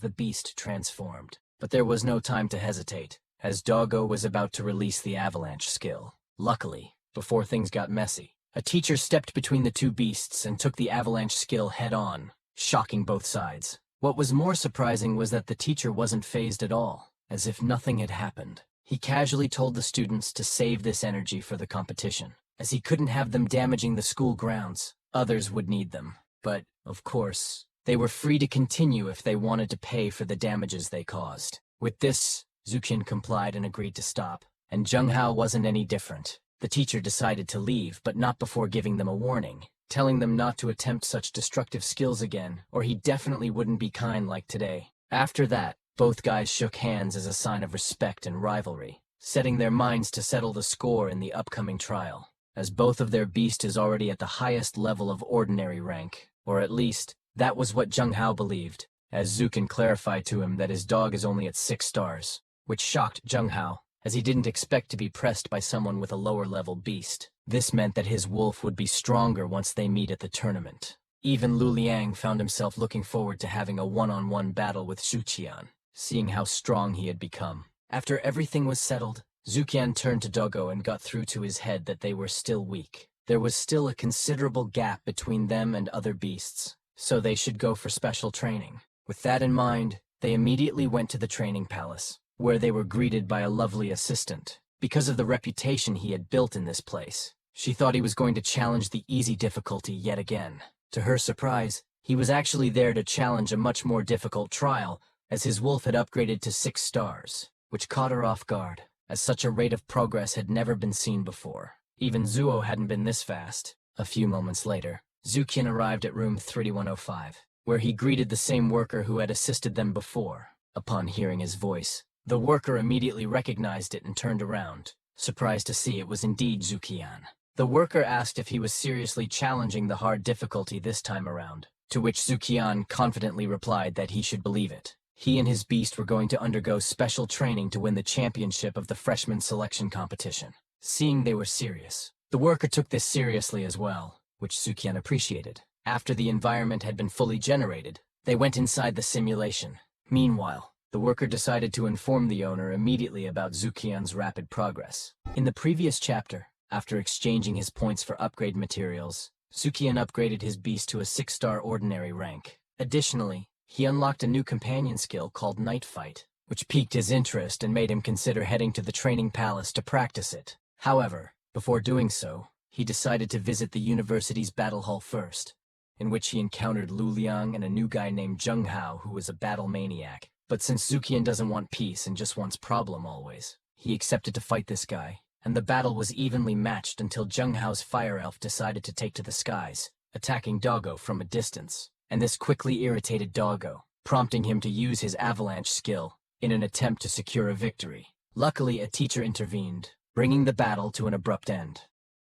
the beast transformed. But there was no time to hesitate, as Doggo was about to release the avalanche skill. Luckily, before things got messy, a teacher stepped between the two beasts and took the avalanche skill head-on, shocking both sides. What was more surprising was that the teacher wasn't fazed at all, as if nothing had happened. He casually told the students to save this energy for the competition, as he couldn't have them damaging the school grounds. Others would need them. But, of course, they were free to continue if they wanted to pay for the damages they caused. With this, Zuqian complied and agreed to stop, and Zheng Hao wasn't any different. The teacher decided to leave, but not before giving them a warning, telling them not to attempt such destructive skills again, or he definitely wouldn't be kind like today. After that, both guys shook hands as a sign of respect and rivalry, setting their minds to settle the score in the upcoming trial, as both of their beast is already at the highest level of ordinary rank, or at least, that was what Zheng Hao believed, as Zuqian clarified to him that his dog is only at 6 stars, which shocked Zheng Hao, as he didn't expect to be pressed by someone with a lower-level beast. This meant that his wolf would be stronger once they meet at the tournament. Even Lu Liang found himself looking forward to having a one-on-one battle with Zuqian, seeing how strong he had become. After everything was settled, Zuqian turned to Doggo and got through to his head that they were still weak. There was still a considerable gap between them and other beasts, so they should go for special training. With that in mind, they immediately went to the training palace, where they were greeted by a lovely assistant. Because of the reputation he had built in this place, she thought he was going to challenge the easy difficulty yet again. To her surprise, he was actually there to challenge a much more difficult trial, as his wolf had upgraded to 6 stars, which caught her off guard, as such a rate of progress had never been seen before. Even Zuo hadn't been this fast. A few moments later, Zuqian arrived at room 3105, where he greeted the same worker who had assisted them before. Upon hearing his voice, the worker immediately recognized it and turned around, surprised to see it was indeed Zuqian. The worker asked if he was seriously challenging the hard difficulty this time around, to which Zuqian confidently replied that he should believe it. He and his beast were going to undergo special training to win the championship of the freshman selection competition. Seeing they were serious, the worker took this seriously as well, which Zuqian appreciated. After the environment had been fully generated, they went inside the simulation. Meanwhile, the worker decided to inform the owner immediately about Zuqian's rapid progress. In the previous chapter, after exchanging his points for upgrade materials, Zuqian upgraded his beast to a 6-star ordinary rank. Additionally, he unlocked a new companion skill called Night Fight, which piqued his interest and made him consider heading to the training palace to practice it. However, before doing so, he decided to visit the university's battle hall first, in which he encountered Lu Liang and a new guy named Zheng Hao who was a battle maniac. But since Zuqian doesn't want peace and just wants problem always, he accepted to fight this guy, and the battle was evenly matched until Zheng Hao's fire elf decided to take to the skies, attacking Doggo from a distance. And this quickly irritated Doggo, prompting him to use his avalanche skill in an attempt to secure a victory. Luckily, a teacher intervened, bringing the battle to an abrupt end.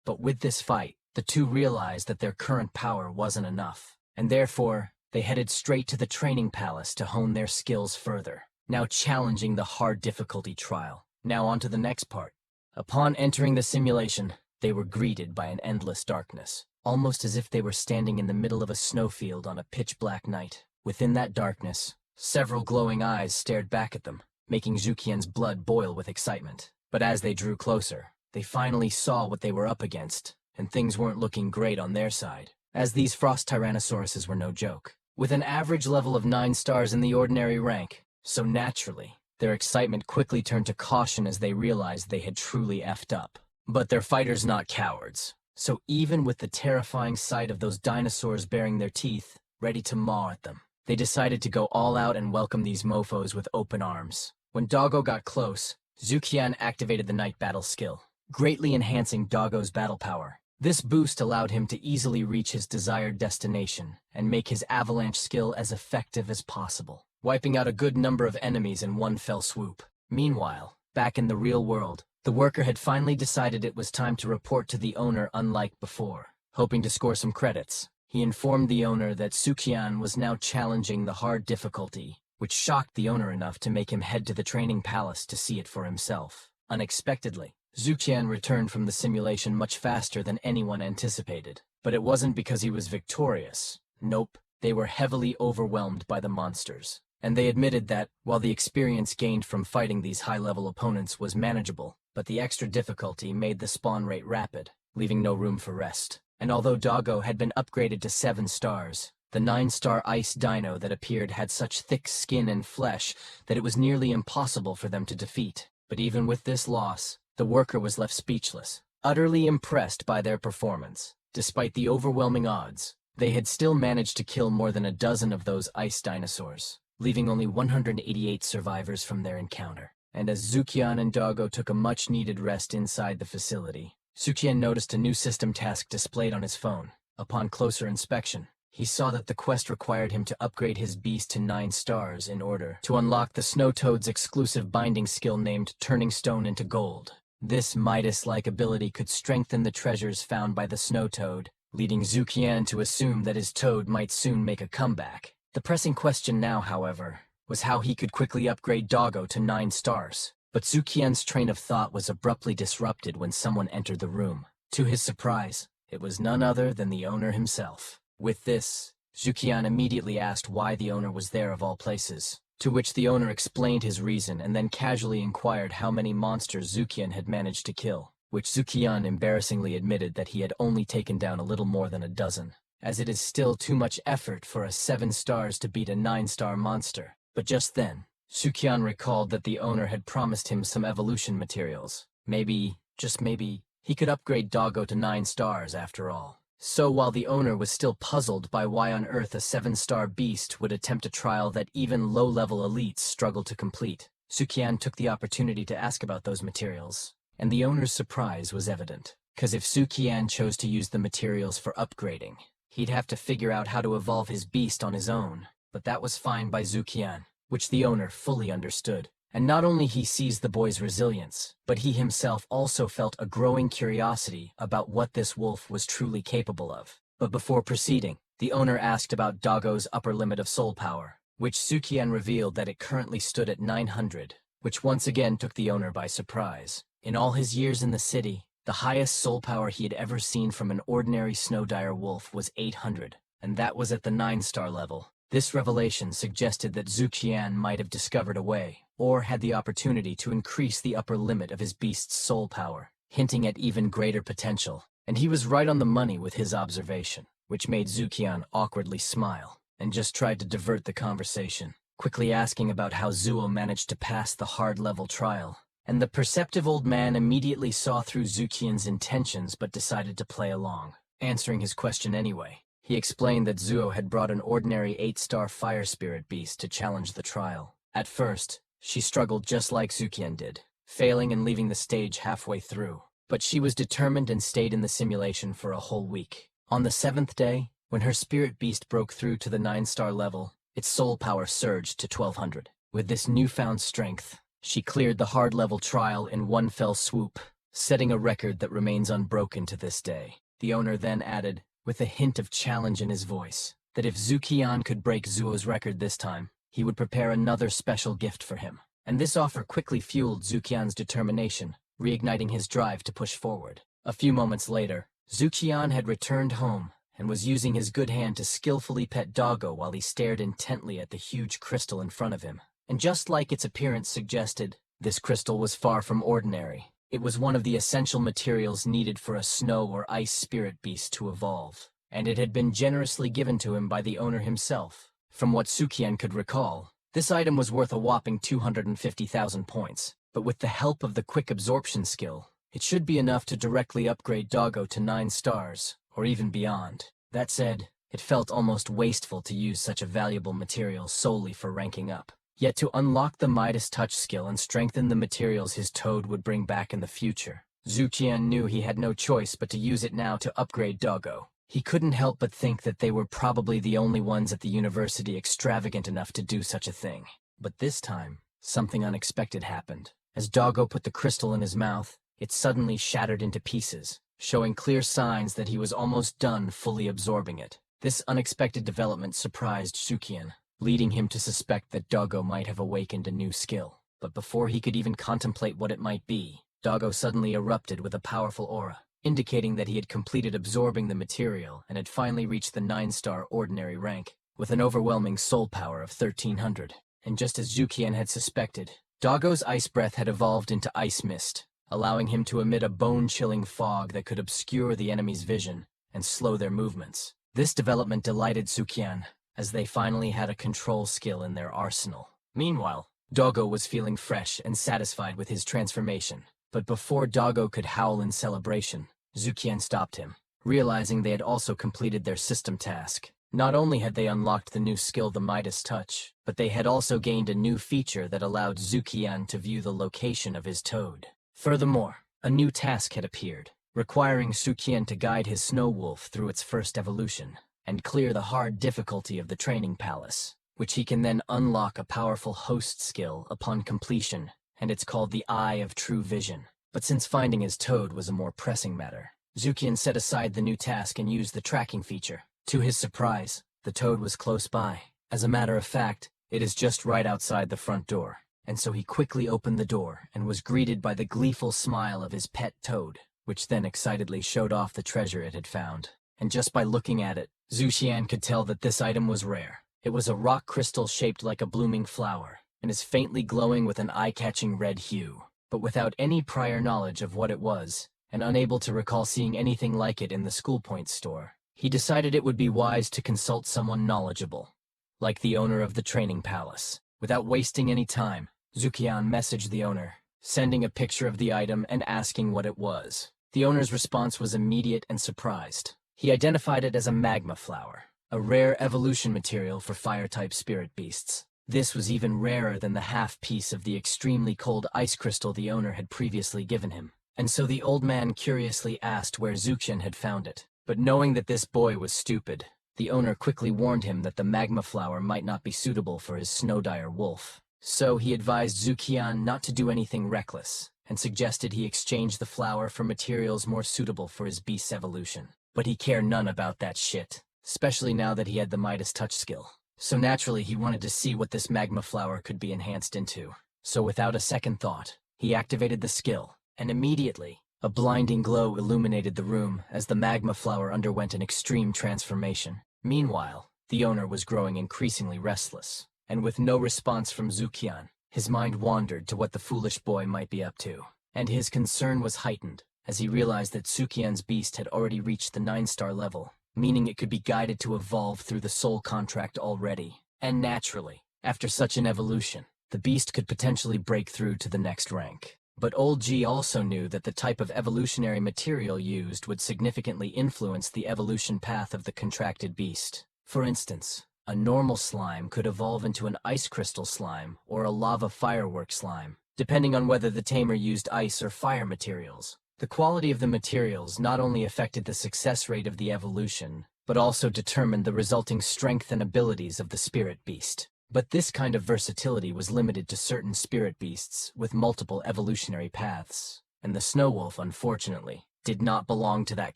But with this fight, the two realized that their current power wasn't enough, and therefore, they headed straight to the training palace to hone their skills further, now challenging the hard difficulty trial. Now on to the next part. Upon entering the simulation, they were greeted by an endless darkness, almost as if they were standing in the middle of a snowfield on a pitch-black night. Within that darkness, several glowing eyes stared back at them, making Zukian's blood boil with excitement. But as they drew closer, they finally saw what they were up against, and things weren't looking great on their side, as these frost tyrannosauruses were no joke, with an average level of 9 stars in the ordinary rank. So naturally, their excitement quickly turned to caution as they realized they had truly effed up. But they're fighters, not cowards. So even with the terrifying sight of those dinosaurs baring their teeth, ready to maw at them, they decided to go all out and welcome these mofos with open arms. When Doggo got close, Zukian activated the night battle skill, greatly enhancing Doggo's battle power. This boost allowed him to easily reach his desired destination and make his avalanche skill as effective as possible, wiping out a good number of enemies in one fell swoop. Meanwhile, back in the real world, the worker had finally decided it was time to report to the owner. Unlike before, hoping to score some credits, he informed the owner that Zukian was now challenging the hard difficulty, which shocked the owner enough to make him head to the training palace to see it for himself. Unexpectedly, Zukian returned from the simulation much faster than anyone anticipated. But it wasn't because he was victorious. Nope, they were heavily overwhelmed by the monsters. And they admitted that, while the experience gained from fighting these high-level opponents was manageable, but the extra difficulty made the spawn rate rapid, leaving no room for rest. And although Doggo had been upgraded to 7 stars, the 9-star ice dino that appeared had such thick skin and flesh that it was nearly impossible for them to defeat. But even with this loss, the worker was left speechless, utterly impressed by their performance. Despite the overwhelming odds, they had still managed to kill more than a dozen of those ice dinosaurs, leaving only 188 survivors from their encounter. And as Zukian and Doggo took a much-needed rest inside the facility, Zukian noticed a new system task displayed on his phone. Upon closer inspection, he saw that the quest required him to upgrade his beast to 9 stars in order to unlock the Snow Toad's exclusive binding skill named Turning Stone into Gold. This Midas-like ability could strengthen the treasures found by the Snow Toad, leading Zukian to assume that his toad might soon make a comeback. The pressing question now, however, was how he could quickly upgrade Doggo to 9 stars. But Zukian's train of thought was abruptly disrupted when someone entered the room. To his surprise, it was none other than the owner himself. With this, Zukian immediately asked why the owner was there of all places, to which the owner explained his reason and then casually inquired how many monsters Zukian had managed to kill, which Zukian embarrassingly admitted that he had only taken down a little more than a dozen, as it is still too much effort for a 7 stars to beat a 9-star monster. But just then, Zukian recalled that the owner had promised him some evolution materials. Maybe, just maybe, he could upgrade Doggo to 9 stars after all. So while the owner was still puzzled by why on earth a 7-star beast would attempt a trial that even low-level elites struggled to complete, Zukian took the opportunity to ask about those materials. And the owner's surprise was evident, because if Zukian chose to use the materials for upgrading, he'd have to figure out how to evolve his beast on his own. But that was fine by Zukian, which the owner fully understood. And not only he sees the boy's resilience, but he himself also felt a growing curiosity about what this wolf was truly capable of. But before proceeding, the owner asked about Doggo's upper limit of soul power, which Zukian revealed that it currently stood at 900, which once again took the owner by surprise. In all his years in the city, the highest soul power he had ever seen from an ordinary snow dire wolf was 800, and that was at the 9-star level. This revelation suggested that Zukian might have discovered a way, or had the opportunity to increase the upper limit of his beast's soul power, hinting at even greater potential. And he was right on the money with his observation, which made Zukian awkwardly smile, and just tried to divert the conversation, quickly asking about how Zuo managed to pass the hard-level trial. And the perceptive old man immediately saw through Zukian's intentions but decided to play along, answering his question anyway. He explained that Zuo had brought an ordinary 8-star fire spirit beast to challenge the trial. At first, she struggled just like Zukian did, failing and leaving the stage halfway through. But she was determined and stayed in the simulation for a whole week. On the 7th day, when her spirit beast broke through to the 9-star level, its soul power surged to 1200. With this newfound strength, she cleared the hard-level trial in one fell swoop, setting a record that remains unbroken to this day. The owner then added, with a hint of challenge in his voice, that if Zukian could break Zuo's record this time, he would prepare another special gift for him. And this offer quickly fueled Zukian's determination, reigniting his drive to push forward. A few moments later, Zukian had returned home and was using his good hand to skillfully pet Doggo while he stared intently at the huge crystal in front of him. And just like its appearance suggested, this crystal was far from ordinary. It was one of the essential materials needed for a snow or ice spirit beast to evolve, and it had been generously given to him by the owner himself. From what Zukian could recall, this item was worth a whopping 250,000 points, but with the help of the quick absorption skill, it should be enough to directly upgrade Doggo to 9 stars, or even beyond. That said, it felt almost wasteful to use such a valuable material solely for ranking up. Yet to unlock the Midas touch skill and strengthen the materials his toad would bring back in the future, Zukian knew he had no choice but to use it now to upgrade Doggo. He couldn't help but think that they were probably the only ones at the university extravagant enough to do such a thing. But this time, something unexpected happened. As Doggo put the crystal in his mouth, it suddenly shattered into pieces, showing clear signs that he was almost done fully absorbing it. This unexpected development surprised Zukian, leading him to suspect that Doggo might have awakened a new skill. But before he could even contemplate what it might be, Doggo suddenly erupted with a powerful aura, indicating that he had completed absorbing the material and had finally reached the 9-star ordinary rank, with an overwhelming soul power of 1300. And just as Zukian had suspected, Doggo's ice breath had evolved into ice mist, allowing him to emit a bone-chilling fog that could obscure the enemy's vision and slow their movements. This development delighted Zukian, as they finally had a control skill in their arsenal. Meanwhile, Doggo was feeling fresh and satisfied with his transformation. But before Doggo could howl in celebration, Zukian stopped him, realizing they had also completed their system task. Not only had they unlocked the new skill, the Midas Touch, but they had also gained a new feature that allowed Zukian to view the location of his toad. Furthermore, a new task had appeared, requiring Zukian to guide his snow wolf through its first evolution, and clear the hard difficulty of the training palace, which he can then unlock a powerful host skill upon completion, and it's called the Eye of True Vision. But since finding his toad was a more pressing matter, Zukian set aside the new task and used the tracking feature. To his surprise, the toad was close by. As a matter of fact, it is just right outside the front door, and so he quickly opened the door and was greeted by the gleeful smile of his pet toad, which then excitedly showed off the treasure it had found. And just by looking at it, Zukian could tell that this item was rare. It was a rock crystal shaped like a blooming flower, and is faintly glowing with an eye-catching red hue. But without any prior knowledge of what it was, and unable to recall seeing anything like it in the School Point store, he decided it would be wise to consult someone knowledgeable, like the owner of the training palace. Without wasting any time, Zukian messaged the owner, sending a picture of the item and asking what it was. The owner's response was immediate and surprised. He identified it as a magma flower, a rare evolution material for fire-type spirit beasts. This was even rarer than the half-piece of the extremely cold ice crystal the owner had previously given him. And so the old man curiously asked where Zukian had found it. But knowing that this boy was stupid, the owner quickly warned him that the magma flower might not be suitable for his snow-dire wolf. So he advised Zukian not to do anything reckless, and suggested he exchange the flower for materials more suitable for his beast's evolution. But he cared none about that shit, especially now that he had the Midas touch skill. So naturally he wanted to see what this magma flower could be enhanced into. So without a second thought, he activated the skill, and immediately, a blinding glow illuminated the room as the magma flower underwent an extreme transformation. Meanwhile, the owner was growing increasingly restless, and with no response from Zukian, his mind wandered to what the foolish boy might be up to. And his concern was heightened, as he realized that Zukian's beast had already reached the 9-star level, meaning it could be guided to evolve through the soul contract already. And naturally, after such an evolution, the beast could potentially break through to the next rank. But Old G also knew that the type of evolutionary material used would significantly influence the evolution path of the contracted beast. For instance, a normal slime could evolve into an ice crystal slime or a lava firework slime, depending on whether the tamer used ice or fire materials. The quality of the materials not only affected the success rate of the evolution, but also determined the resulting strength and abilities of the spirit beast. But this kind of versatility was limited to certain spirit beasts with multiple evolutionary paths, and the snow wolf, unfortunately, did not belong to that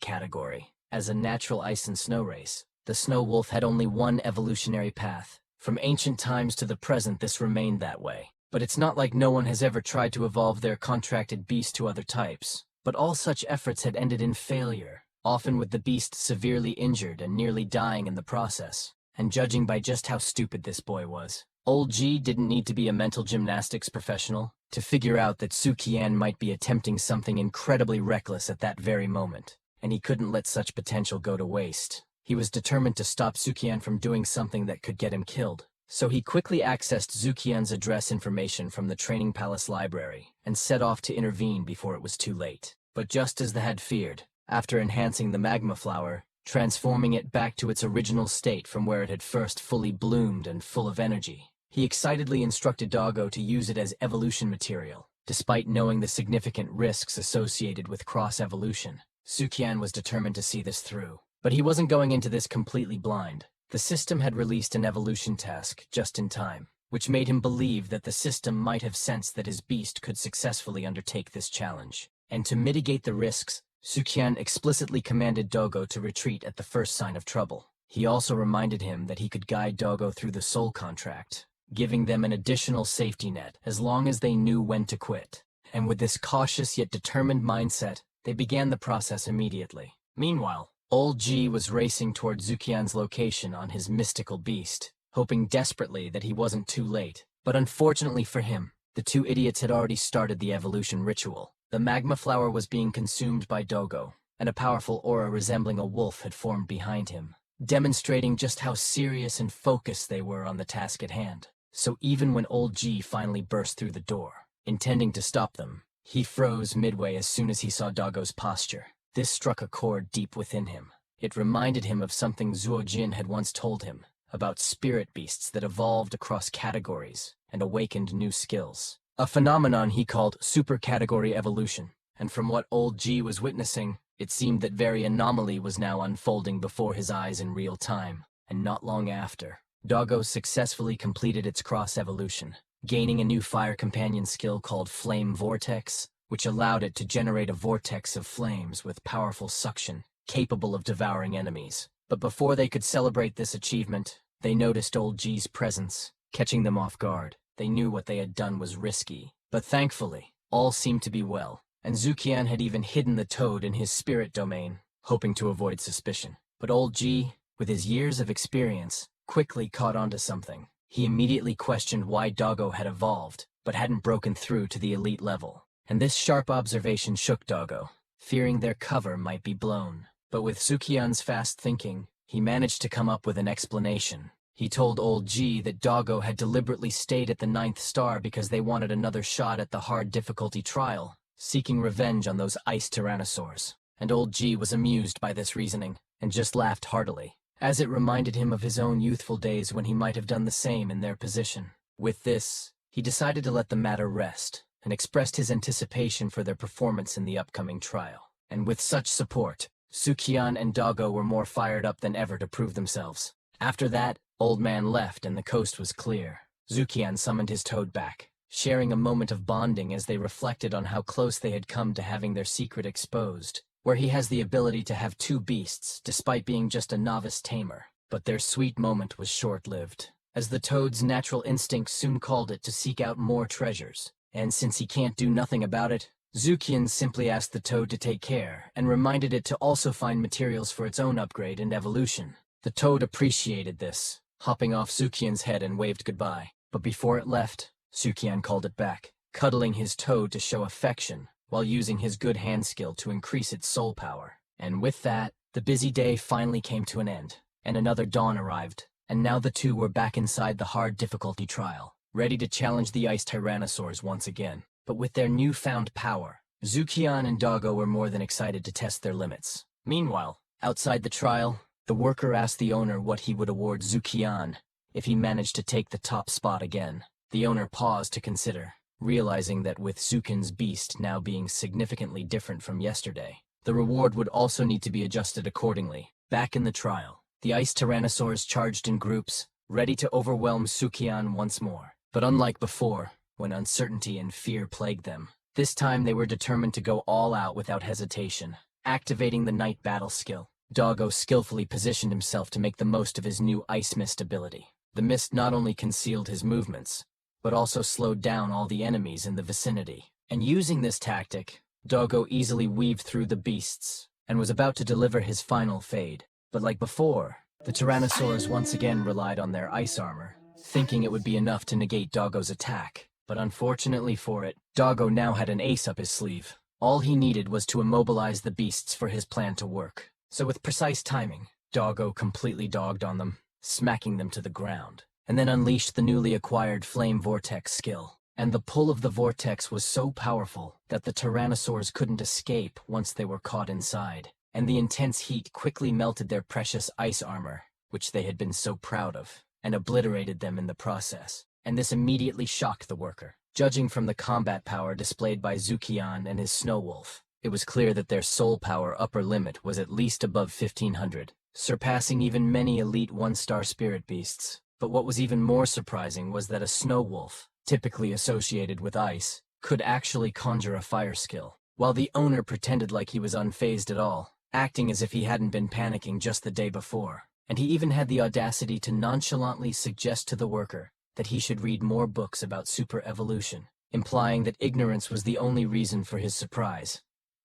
category. As a natural ice and snow race, The snow wolf had only one evolutionary path. From ancient times to the present, this remained that way. But it's not like no one has ever tried to evolve their contracted beast to other types. But all such efforts had ended in failure, often with the beast severely injured and nearly dying in the process. And judging by just how stupid this boy was, Old G didn't need to be a mental gymnastics professional to figure out that Sukian might be attempting something incredibly reckless at that very moment, and he couldn't let such potential go to waste. He was determined to stop Sukian from doing something that could get him killed. So he quickly accessed Zukian's address information from the Training Palace library and set off to intervene before it was too late. But just as the had feared, after enhancing the magma flower, transforming it back to its original state from where it had first fully bloomed and full of energy, he excitedly instructed Doggo to use it as evolution material. Despite knowing the significant risks associated with cross-evolution, Sukian was determined to see this through. But he wasn't going into this completely blind. The system had released an evolution task just in time, which made him believe that the system might have sensed that his beast could successfully undertake this challenge. And to mitigate the risks, Sukian explicitly commanded Doggo to retreat at the first sign of trouble. He also reminded him that he could guide Doggo through the soul contract, giving them an additional safety net as long as they knew when to quit. And with this cautious yet determined mindset, they began the process immediately. Meanwhile, Old G was racing toward Zukian's location on his mystical beast, hoping desperately that he wasn't too late. But unfortunately for him, the two idiots had already started the evolution ritual. The magma flower was being consumed by Doggo, and a powerful aura resembling a wolf had formed behind him, demonstrating just how serious and focused they were on the task at hand. So even when Old G finally burst through the door, intending to stop them, he froze midway as soon as he saw Doggo's posture. This struck a chord deep within him. It reminded him of something Zuo Jin had once told him about spirit beasts that evolved across categories and awakened new skills. A phenomenon he called super-category evolution. And from what Old G was witnessing, it seemed that very anomaly was now unfolding before his eyes in real time. And not long after, Doggo successfully completed its cross-evolution, gaining a new fire companion skill called Flame Vortex, which allowed it to generate a vortex of flames with powerful suction, capable of devouring enemies. But before they could celebrate this achievement, they noticed Old G's presence, catching them off guard. They knew what they had done was risky, but thankfully, all seemed to be well, and Zukian had even hidden the toad in his spirit domain, hoping to avoid suspicion. But Old G, with his years of experience, quickly caught on to something. He immediately questioned why Doggo had evolved, but hadn't broken through to the elite level. And this sharp observation shook Doggo, fearing their cover might be blown. But with Sukian's fast thinking, he managed to come up with an explanation. He told Old G that Doggo had deliberately stayed at the 9th star because they wanted another shot at the hard difficulty trial, seeking revenge on those ice tyrannosaurs. And Old G was amused by this reasoning, and just laughed heartily, as it reminded him of his own youthful days when he might have done the same in their position. With this, he decided to let the matter rest, and expressed his anticipation for their performance in the upcoming trial. And with such support, Sukian and Doggo were more fired up than ever to prove themselves. After that, Old Man left and the coast was clear. Zukian summoned his toad back, sharing a moment of bonding as they reflected on how close they had come to having their secret exposed, where he has the ability to have two beasts despite being just a novice tamer. But their sweet moment was short-lived, as the toad's natural instinct soon called it to seek out more treasures. And since he can't do nothing about it, Zukian simply asked the toad to take care and reminded it to also find materials for its own upgrade and evolution. The toad appreciated this, hopping off Zukian's head and waved goodbye. But before it left, Zukian called it back, cuddling his toad to show affection while using his good hand skill to increase its soul power. And with that, the busy day finally came to an end, and another dawn arrived, and now the two were back inside the hard difficulty trial, ready to challenge the ice tyrannosaurs once again. But with their newfound power, Zukian and Doggo were more than excited to test their limits. Meanwhile, outside the trial, the worker asked the owner what he would award Zukian if he managed to take the top spot again. The owner paused to consider, realizing that with Zukin's beast now being significantly different from yesterday, the reward would also need to be adjusted accordingly. Back in the trial, the ice tyrannosaurs charged in groups, ready to overwhelm Zukian once more. But unlike before, when uncertainty and fear plagued them, this time they were determined to go all out without hesitation, activating the night battle skill. Doggo skillfully positioned himself to make the most of his new ice mist ability. The mist not only concealed his movements, but also slowed down all the enemies in the vicinity. And using this tactic, Doggo easily weaved through the beasts, and was about to deliver his final fade. But like before, the Tyrannosaurs once again relied on their ice armor, thinking it would be enough to negate Doggo's attack. But unfortunately for it, Doggo now had an ace up his sleeve. All he needed was to immobilize the beasts for his plan to work. So with precise timing, Doggo completely dogged on them, smacking them to the ground, and then unleashed the newly acquired Flame Vortex skill. And the pull of the vortex was so powerful that the Tyrannosaurs couldn't escape once they were caught inside, and the intense heat quickly melted their precious ice armor, which they had been so proud of, and obliterated them in the process. And this immediately shocked the worker. Judging from the combat power displayed by Zukian and his Snow Wolf, it was clear that their soul power upper limit was at least above 1500, surpassing even many elite 1-star spirit beasts. But what was even more surprising was that a Snow Wolf, typically associated with ice, could actually conjure a fire skill, while the owner pretended like he was unfazed at all, acting as if he hadn't been panicking just the day before. And he even had the audacity to nonchalantly suggest to the worker that he should read more books about super evolution, implying that ignorance was the only reason for his surprise,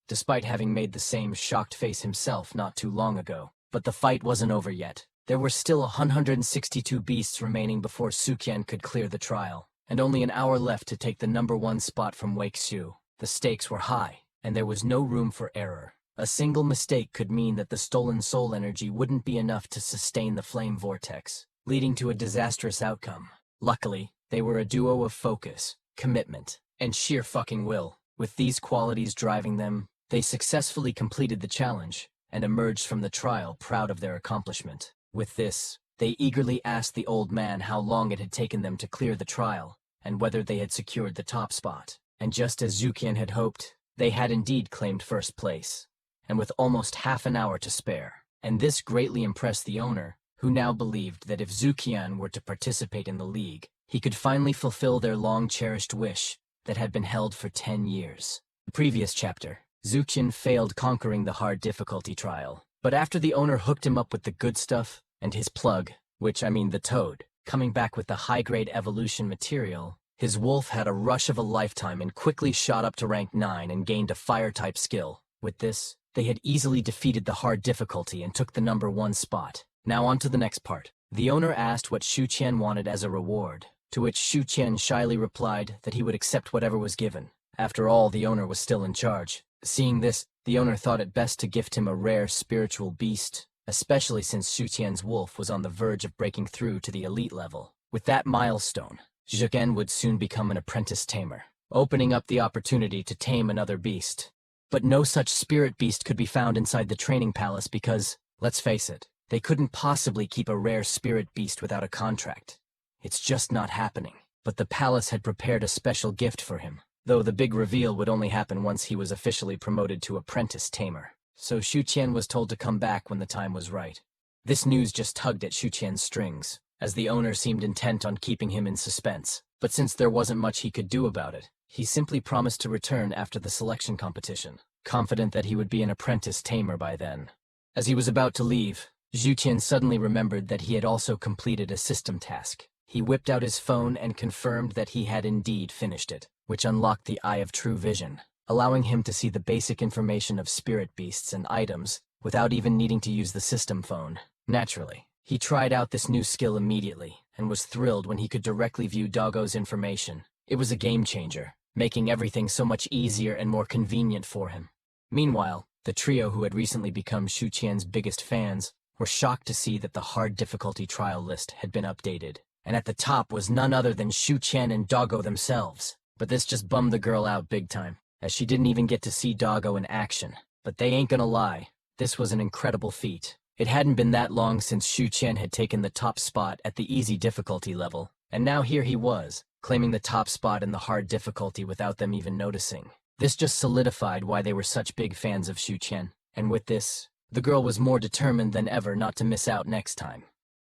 despite having made the same shocked face himself not too long ago. But the fight wasn't over yet. There were still 162 beasts remaining before Sukian could clear the trial, and only an hour left to take the #1 spot from Wake-Shu. The stakes were high, and there was no room for error. A single mistake could mean that the stolen soul energy wouldn't be enough to sustain the flame vortex, leading to a disastrous outcome. Luckily, they were a duo of focus, commitment, and sheer fucking will. With these qualities driving them, they successfully completed the challenge, and emerged from the trial proud of their accomplishment. With this, they eagerly asked the old man how long it had taken them to clear the trial, and whether they had secured the top spot. And just as Zukian had hoped, they had indeed claimed first place, and with almost half an hour to spare. And this greatly impressed the owner, who now believed that if Zukian were to participate in the league, he could finally fulfill their long-cherished wish that had been held for 10 years. The previous chapter, Zukian failed conquering the hard difficulty trial, but after the owner hooked him up with the good stuff, and his plug, which I mean the toad, coming back with the high-grade evolution material, his wolf had a rush of a lifetime and quickly shot up to rank 9 and gained a fire-type skill. With this, they had easily defeated the hard difficulty and took the #1 spot. Now on to the next part. The owner asked what Shu Qian wanted as a reward, to which Shu Qian shyly replied that he would accept whatever was given. After all, the owner was still in charge. Seeing this, the owner thought it best to gift him a rare spiritual beast, especially since Shu Qian's wolf was on the verge of breaking through to the elite level. With that milestone, Zhugen would soon become an apprentice tamer, opening up the opportunity to tame another beast. But no such spirit beast could be found inside the training palace because, let's face it, they couldn't possibly keep a rare spirit beast without a contract. It's just not happening. But the palace had prepared a special gift for him, though the big reveal would only happen once he was officially promoted to apprentice tamer. So Shu Qian was told to come back when the time was right. This news just tugged at Shu Qian's strings, as the owner seemed intent on keeping him in suspense. But since there wasn't much he could do about it, he simply promised to return after the selection competition, confident that he would be an apprentice tamer by then. As he was about to leave, Zhu Qian suddenly remembered that he had also completed a system task. He whipped out his phone and confirmed that he had indeed finished it, which unlocked the Eye of True Vision, allowing him to see the basic information of spirit beasts and items without even needing to use the system phone. Naturally, he tried out this new skill immediately and was thrilled when he could directly view Doggo's information. It was a game changer, making everything so much easier and more convenient for him. Meanwhile, the trio who had recently become Shu Qian's biggest fans were shocked to see that the hard difficulty trial list had been updated, and at the top was none other than Shu Qian and Doggo themselves. But this just bummed the girl out big time, as she didn't even get to see Doggo in action. But they ain't gonna lie, this was an incredible feat. It hadn't been that long since Shu Qian had taken the top spot at the easy difficulty level, and now here he was, claiming the top spot in the hard difficulty without them even noticing. This just solidified why they were such big fans of Shu Qian, and with this, the girl was more determined than ever not to miss out next time.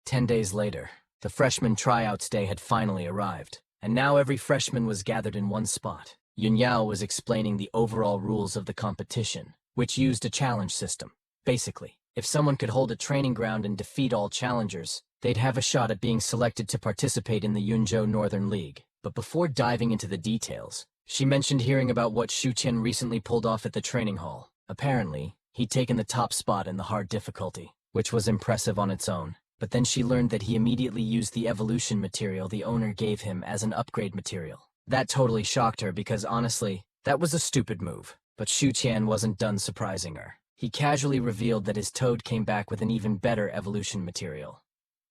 10 days later, the freshman tryouts day had finally arrived, and now every freshman was gathered in one spot. Yun Yao was explaining the overall rules of the competition, which used a challenge system. Basically, If someone could hold a training ground and defeat all challengers, they'd have a shot at being selected to participate in the Yunzhou Northern League. But before diving into the details, she mentioned hearing about what Shu Qian recently pulled off at the training hall. Apparently, he'd taken the top spot in the hard difficulty, which was impressive on its own. But then she learned that he immediately used the evolution material the owner gave him as an upgrade material. That totally shocked her because honestly, that was a stupid move. But Shu Qian wasn't done surprising her. He casually revealed that his toad came back with an even better evolution material.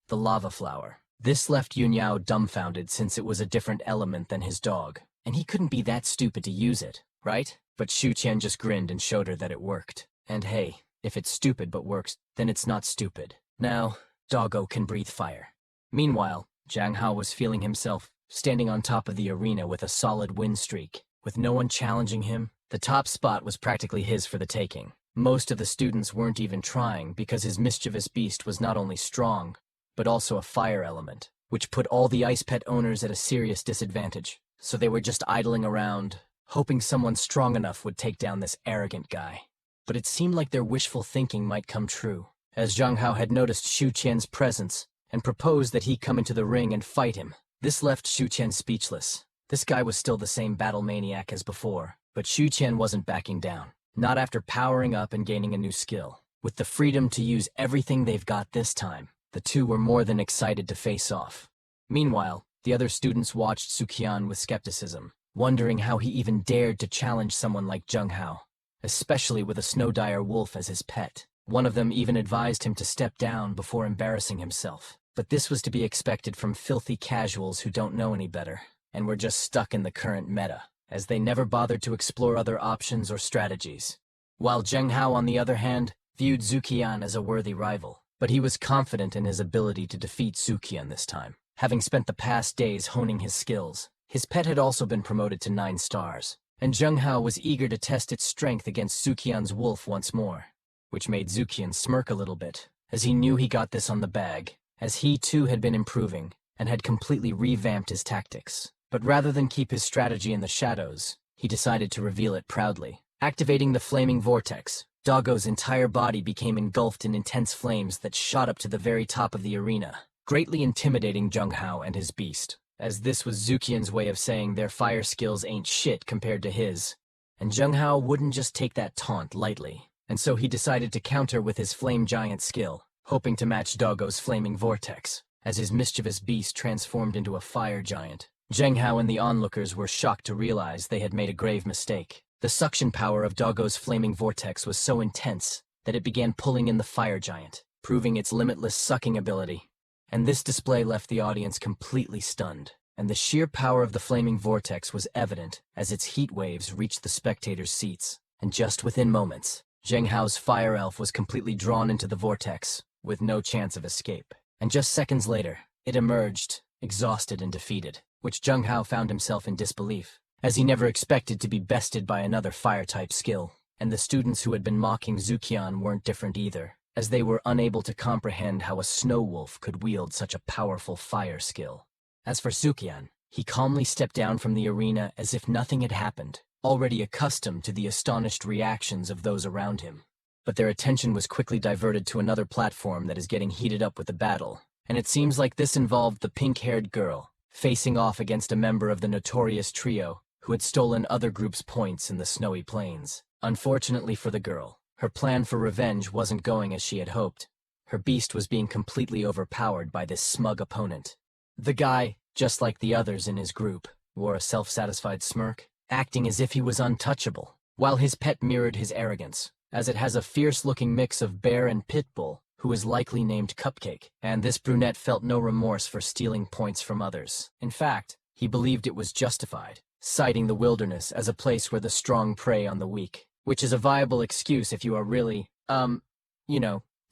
The lava flower. This left Yunyao dumbfounded since it was a different element than his dog, and he couldn't be that stupid to use it, right? But Shu Qian just grinned and showed her that it worked. And hey, if it's stupid but works, then it's not stupid. Now, Doggo can breathe fire. Meanwhile, Zhang Hao was feeling himself, standing on top of the arena with a solid win streak. With no one challenging him, the top spot was practically his for the taking. Most of the students weren't even trying because his mischievous beast was not only strong, but also a fire element, which put all the ice pet owners at a serious disadvantage. So they were just idling around, hoping someone strong enough would take down this arrogant guy. But it seemed like their wishful thinking might come true, as Zhang Hao had noticed Shu Qian's presence and proposed that he come into the ring and fight him. This left Shu Qian speechless. This guy was still the same battle maniac as before, but Shu Qian wasn't backing down. Not after powering up and gaining a new skill. With the freedom to use everything they've got this time, the two were more than excited to face off. Meanwhile, the other students watched Suqian with skepticism, wondering how he even dared to challenge someone like Zhang Hao, especially with a snow dire wolf as his pet. One of them even advised him to step down before embarrassing himself. But this was to be expected from filthy casuals who don't know any better, and were just stuck in the current meta, as they never bothered to explore other options or strategies. While Zheng Hao, on the other hand, viewed Zuqian as a worthy rival, but he was confident in his ability to defeat Zuqian this time. Having spent the past days honing his skills, his pet had also been promoted to 9 stars, and Zheng Hao was eager to test its strength against Zuqian's wolf once more, which made Zuqian smirk a little bit, as he knew he got this on the bag, as he too had been improving and had completely revamped his tactics. But rather than keep his strategy in the shadows, he decided to reveal it proudly. Activating the flaming vortex, Doggo's entire body became engulfed in intense flames that shot up to the very top of the arena, greatly intimidating Zheng Hao and his beast, as this was Zuqian's way of saying their fire skills ain't shit compared to his. And Zheng Hao wouldn't just take that taunt lightly, and so he decided to counter with his flame giant skill, hoping to match Doggo's flaming vortex, as his mischievous beast transformed into a fire giant. Zheng Hao and the onlookers were shocked to realize they had made a grave mistake. The suction power of Doggo's flaming vortex was so intense that it began pulling in the fire giant, proving its limitless sucking ability. And this display left the audience completely stunned, and the sheer power of the flaming vortex was evident as its heat waves reached the spectators' seats. And just within moments, Zheng Hao's fire elf was completely drawn into the vortex, with no chance of escape. And just seconds later, it emerged, exhausted and defeated, which Zheng Hao found himself in disbelief, as he never expected to be bested by another fire-type skill. And the students who had been mocking Zuqian weren't different either, as they were unable to comprehend how a snow wolf could wield such a powerful fire skill. As for Zuqian, he calmly stepped down from the arena as if nothing had happened, already accustomed to the astonished reactions of those around him. But their attention was quickly diverted to another platform that is getting heated up with the battle, and it seems like this involved the pink-haired girl, facing off against a member of the notorious trio who had stolen other groups' points in the snowy plains. Unfortunately for the girl, her plan for revenge wasn't going as she had hoped. Her beast was being completely overpowered by this smug opponent. The guy, just like the others in his group, wore a self-satisfied smirk, acting as if he was untouchable, while his pet mirrored his arrogance, as it has a fierce-looking mix of bear and pit bull, who is likely named Cupcake, and this brunette felt no remorse for stealing points from others. In fact, he believed it was justified, citing the wilderness as a place where the strong prey on the weak, which is a viable excuse if you are really, the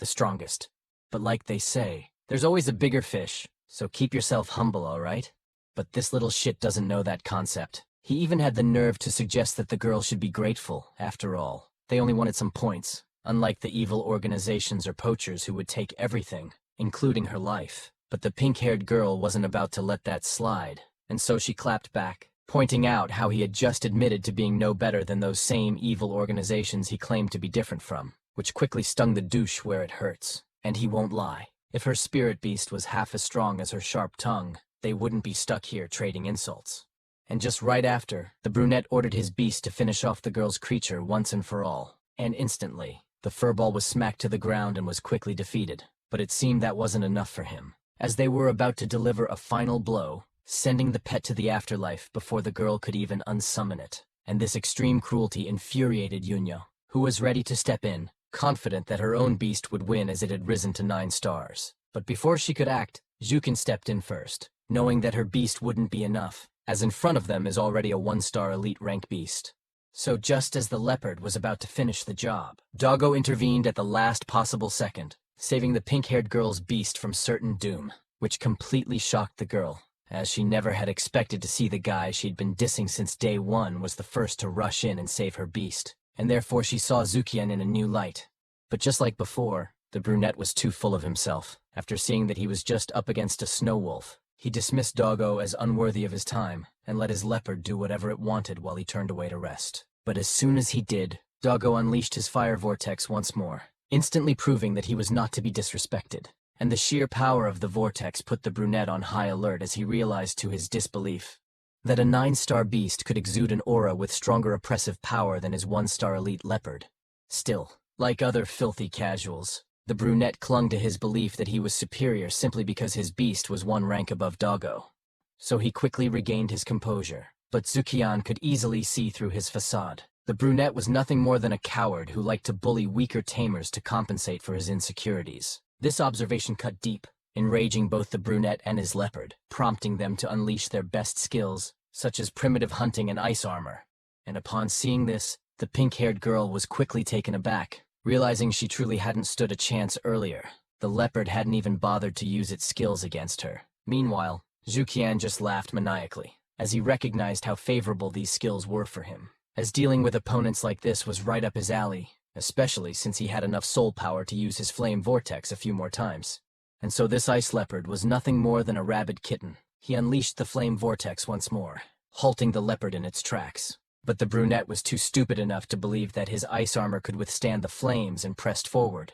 strongest. But like they say, there's always a bigger fish, so keep yourself humble, alright? But this little shit doesn't know that concept. He even had the nerve to suggest that the girl should be grateful, after all. They only wanted some points, unlike the evil organizations or poachers who would take everything, including her life. But the pink-haired girl wasn't about to let that slide, and so she clapped back, pointing out how he had just admitted to being no better than those same evil organizations he claimed to be different from. which quickly stung the douche where it hurts. And he won't lie. If her spirit beast was half as strong as her sharp tongue, they wouldn't be stuck here trading insults. And just right after, the brunette ordered his beast to finish off the girl's creature once and for all. And instantly, the furball was smacked to the ground and was quickly defeated. But it seemed that wasn't enough for him, as they were about to deliver a final blow, sending the pet to the afterlife before the girl could even unsummon it. And this extreme cruelty infuriated Yunya, who was ready to step in, confident that her own beast would win as it had risen to 9 stars. But before she could act, Zukin stepped in first, knowing that her beast wouldn't be enough, as in front of them is already a 1-star elite rank beast. So just as the leopard was about to finish the job, Doggo intervened at the last possible second, saving the pink-haired girl's beast from certain doom, which completely shocked the girl, as she never had expected to see the guy she'd been dissing since day one was the first to rush in and save her beast, and therefore she saw Zukian in a new light. But just like before, the brunette was too full of himself. After seeing that he was just up against a snow wolf, he dismissed Doggo as unworthy of his time and let his leopard do whatever it wanted while he turned away to rest. But as soon as he did, Doggo unleashed his fire vortex once more, instantly proving that he was not to be disrespected. And the sheer power of the vortex put the brunette on high alert as he realized to his disbelief that a 9-star beast could exude an aura with stronger oppressive power than his 1-star elite leopard. Still, like other filthy casuals, the brunette clung to his belief that he was superior simply because his beast was 1 rank above Doggo. So he quickly regained his composure, but Zukian could easily see through his facade. The brunette was nothing more than a coward who liked to bully weaker tamers to compensate for his insecurities. This observation cut deep, enraging both the brunette and his leopard, prompting them to unleash their best skills, such as primitive hunting and ice armor. And upon seeing this, the pink-haired girl was quickly taken aback, realizing she truly hadn't stood a chance earlier. The leopard hadn't even bothered to use its skills against her. Meanwhile, Zukian just laughed maniacally, as he recognized how favorable these skills were for him, as dealing with opponents like this was right up his alley, especially since he had enough soul power to use his flame vortex a few more times. And so this ice leopard was nothing more than a rabid kitten. He unleashed the flame vortex once more, halting the leopard in its tracks. But the brunette was too stupid enough to believe that his ice armor could withstand the flames and pressed forward,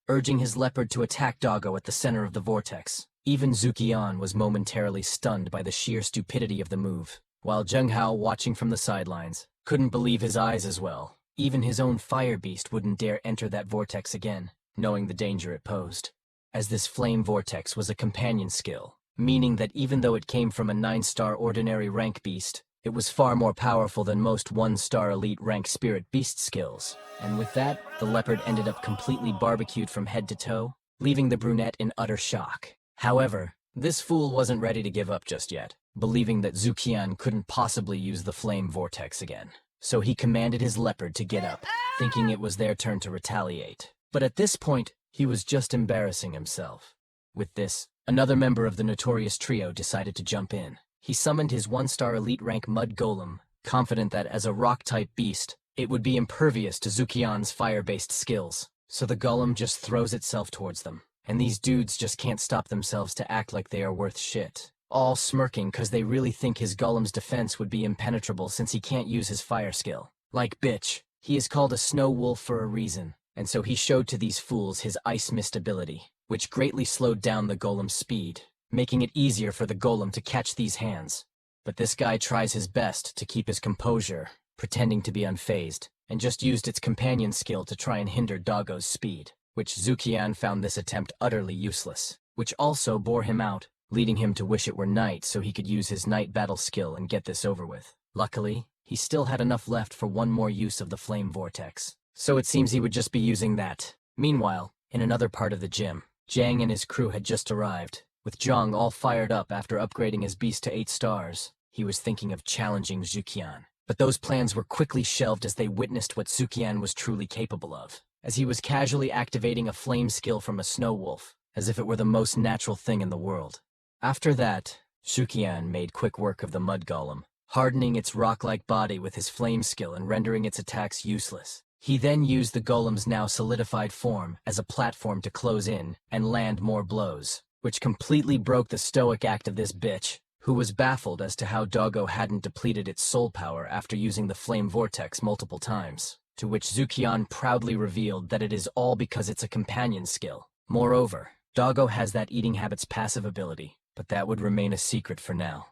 urging his leopard to attack Doggo at the center of the vortex. Even Zukian was momentarily stunned by the sheer stupidity of the move, while Zheng Hao, watching from the sidelines, couldn't believe his eyes as well. Even his own fire beast wouldn't dare enter that vortex again, knowing the danger it posed. As this flame vortex was a companion skill, meaning that even though it came from a 9-star ordinary rank beast, it was far more powerful than most 1-star elite rank spirit beast skills. And with that, the leopard ended up completely barbecued from head to toe, leaving the brunette in utter shock. However, this fool wasn't ready to give up just yet, believing that Zukian couldn't possibly use the flame vortex again. So he commanded his leopard to get up, thinking it was their turn to retaliate. But at this point, he was just embarrassing himself. With this, another member of the notorious trio decided to jump in. He summoned his 1-star elite rank mud golem, confident that as a rock-type beast, it would be impervious to Zukian's fire-based skills. So the golem just throws itself towards them, and these dudes just can't stop themselves to act like they are worth shit, all smirking cause they really think his golem's defense would be impenetrable since he can't use his fire skill. Like bitch, he is called a snow wolf for a reason, and so he showed to these fools his ice mist ability, which greatly slowed down the golem's speed, making it easier for the golem to catch these hands. But this guy tries his best to keep his composure, pretending to be unfazed, and just used its companion skill to try and hinder Doggo's speed, which Zukian found this attempt utterly useless, which also bore him out, leading him to wish it were night so he could use his night battle skill and get this over with. Luckily, he still had enough left for one more use of the flame vortex, so it seems he would just be using that. Meanwhile, in another part of the gym, Zhang and his crew had just arrived. With Zhang all fired up after upgrading his beast to 8 stars, he was thinking of challenging Zukian. But those plans were quickly shelved as they witnessed what Zukian was truly capable of, as he was casually activating a flame skill from a snow wolf, as if it were the most natural thing in the world. After that, Zukian made quick work of the mud golem, hardening its rock-like body with his flame skill and rendering its attacks useless. He then used the golem's now solidified form as a platform to close in and land more blows, which completely broke the stoic act of this bitch, who was baffled as to how Doggo hadn't depleted its soul power after using the flame vortex multiple times. to which Zukian proudly revealed that it is all because it's a companion skill. Moreover, Doggo has that eating habit's passive ability, but that would remain a secret for now.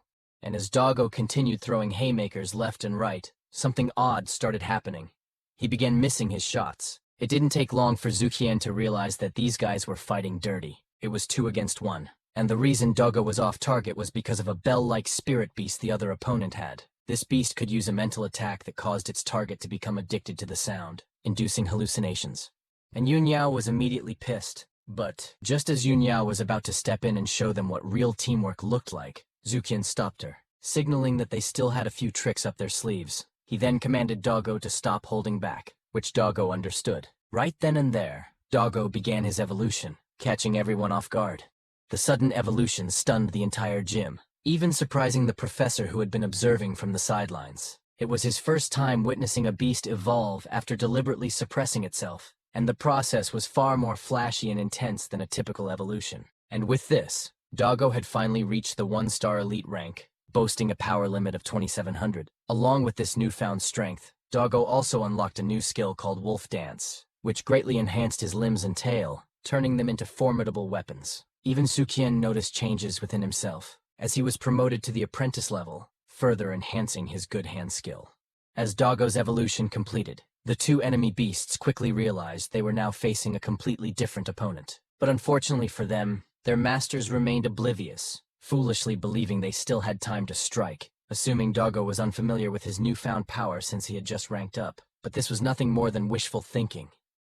And as Doggo continued throwing haymakers left and right, something odd started happening. He began missing his shots. It didn't take long for Zukian to realize that these guys were fighting dirty. It was 2 against 1. And the reason Doggo was off target was because of a bell-like spirit beast the other opponent had. This beast could use a mental attack that caused its target to become addicted to the sound, inducing hallucinations. And Yun Yao was immediately pissed. But just as Yun Yao was about to step in and show them what real teamwork looked like, Zukian stopped her, signaling that they still had a few tricks up their sleeves. He then commanded Doggo to stop holding back, which Doggo understood. Right then and there, Doggo began his evolution, catching everyone off guard. The sudden evolution stunned the entire gym, even surprising the professor who had been observing from the sidelines. It was his first time witnessing a beast evolve after deliberately suppressing itself, and the process was far more flashy and intense than a typical evolution. And with this, Doggo had finally reached the 1-star elite rank, boasting a power limit of 2700. Along with this newfound strength, Doggo also unlocked a new skill called Wolf Dance, which greatly enhanced his limbs and tail, turning them into formidable weapons. Even Zukian noticed changes within himself, as he was promoted to the apprentice level, further enhancing his good hand skill. As Doggo's evolution completed, the 2 enemy beasts quickly realized they were now facing a completely different opponent. But unfortunately for them, their masters remained oblivious, foolishly believing they still had time to strike, assuming Doggo was unfamiliar with his newfound power since he had just ranked up. But this was nothing more than wishful thinking,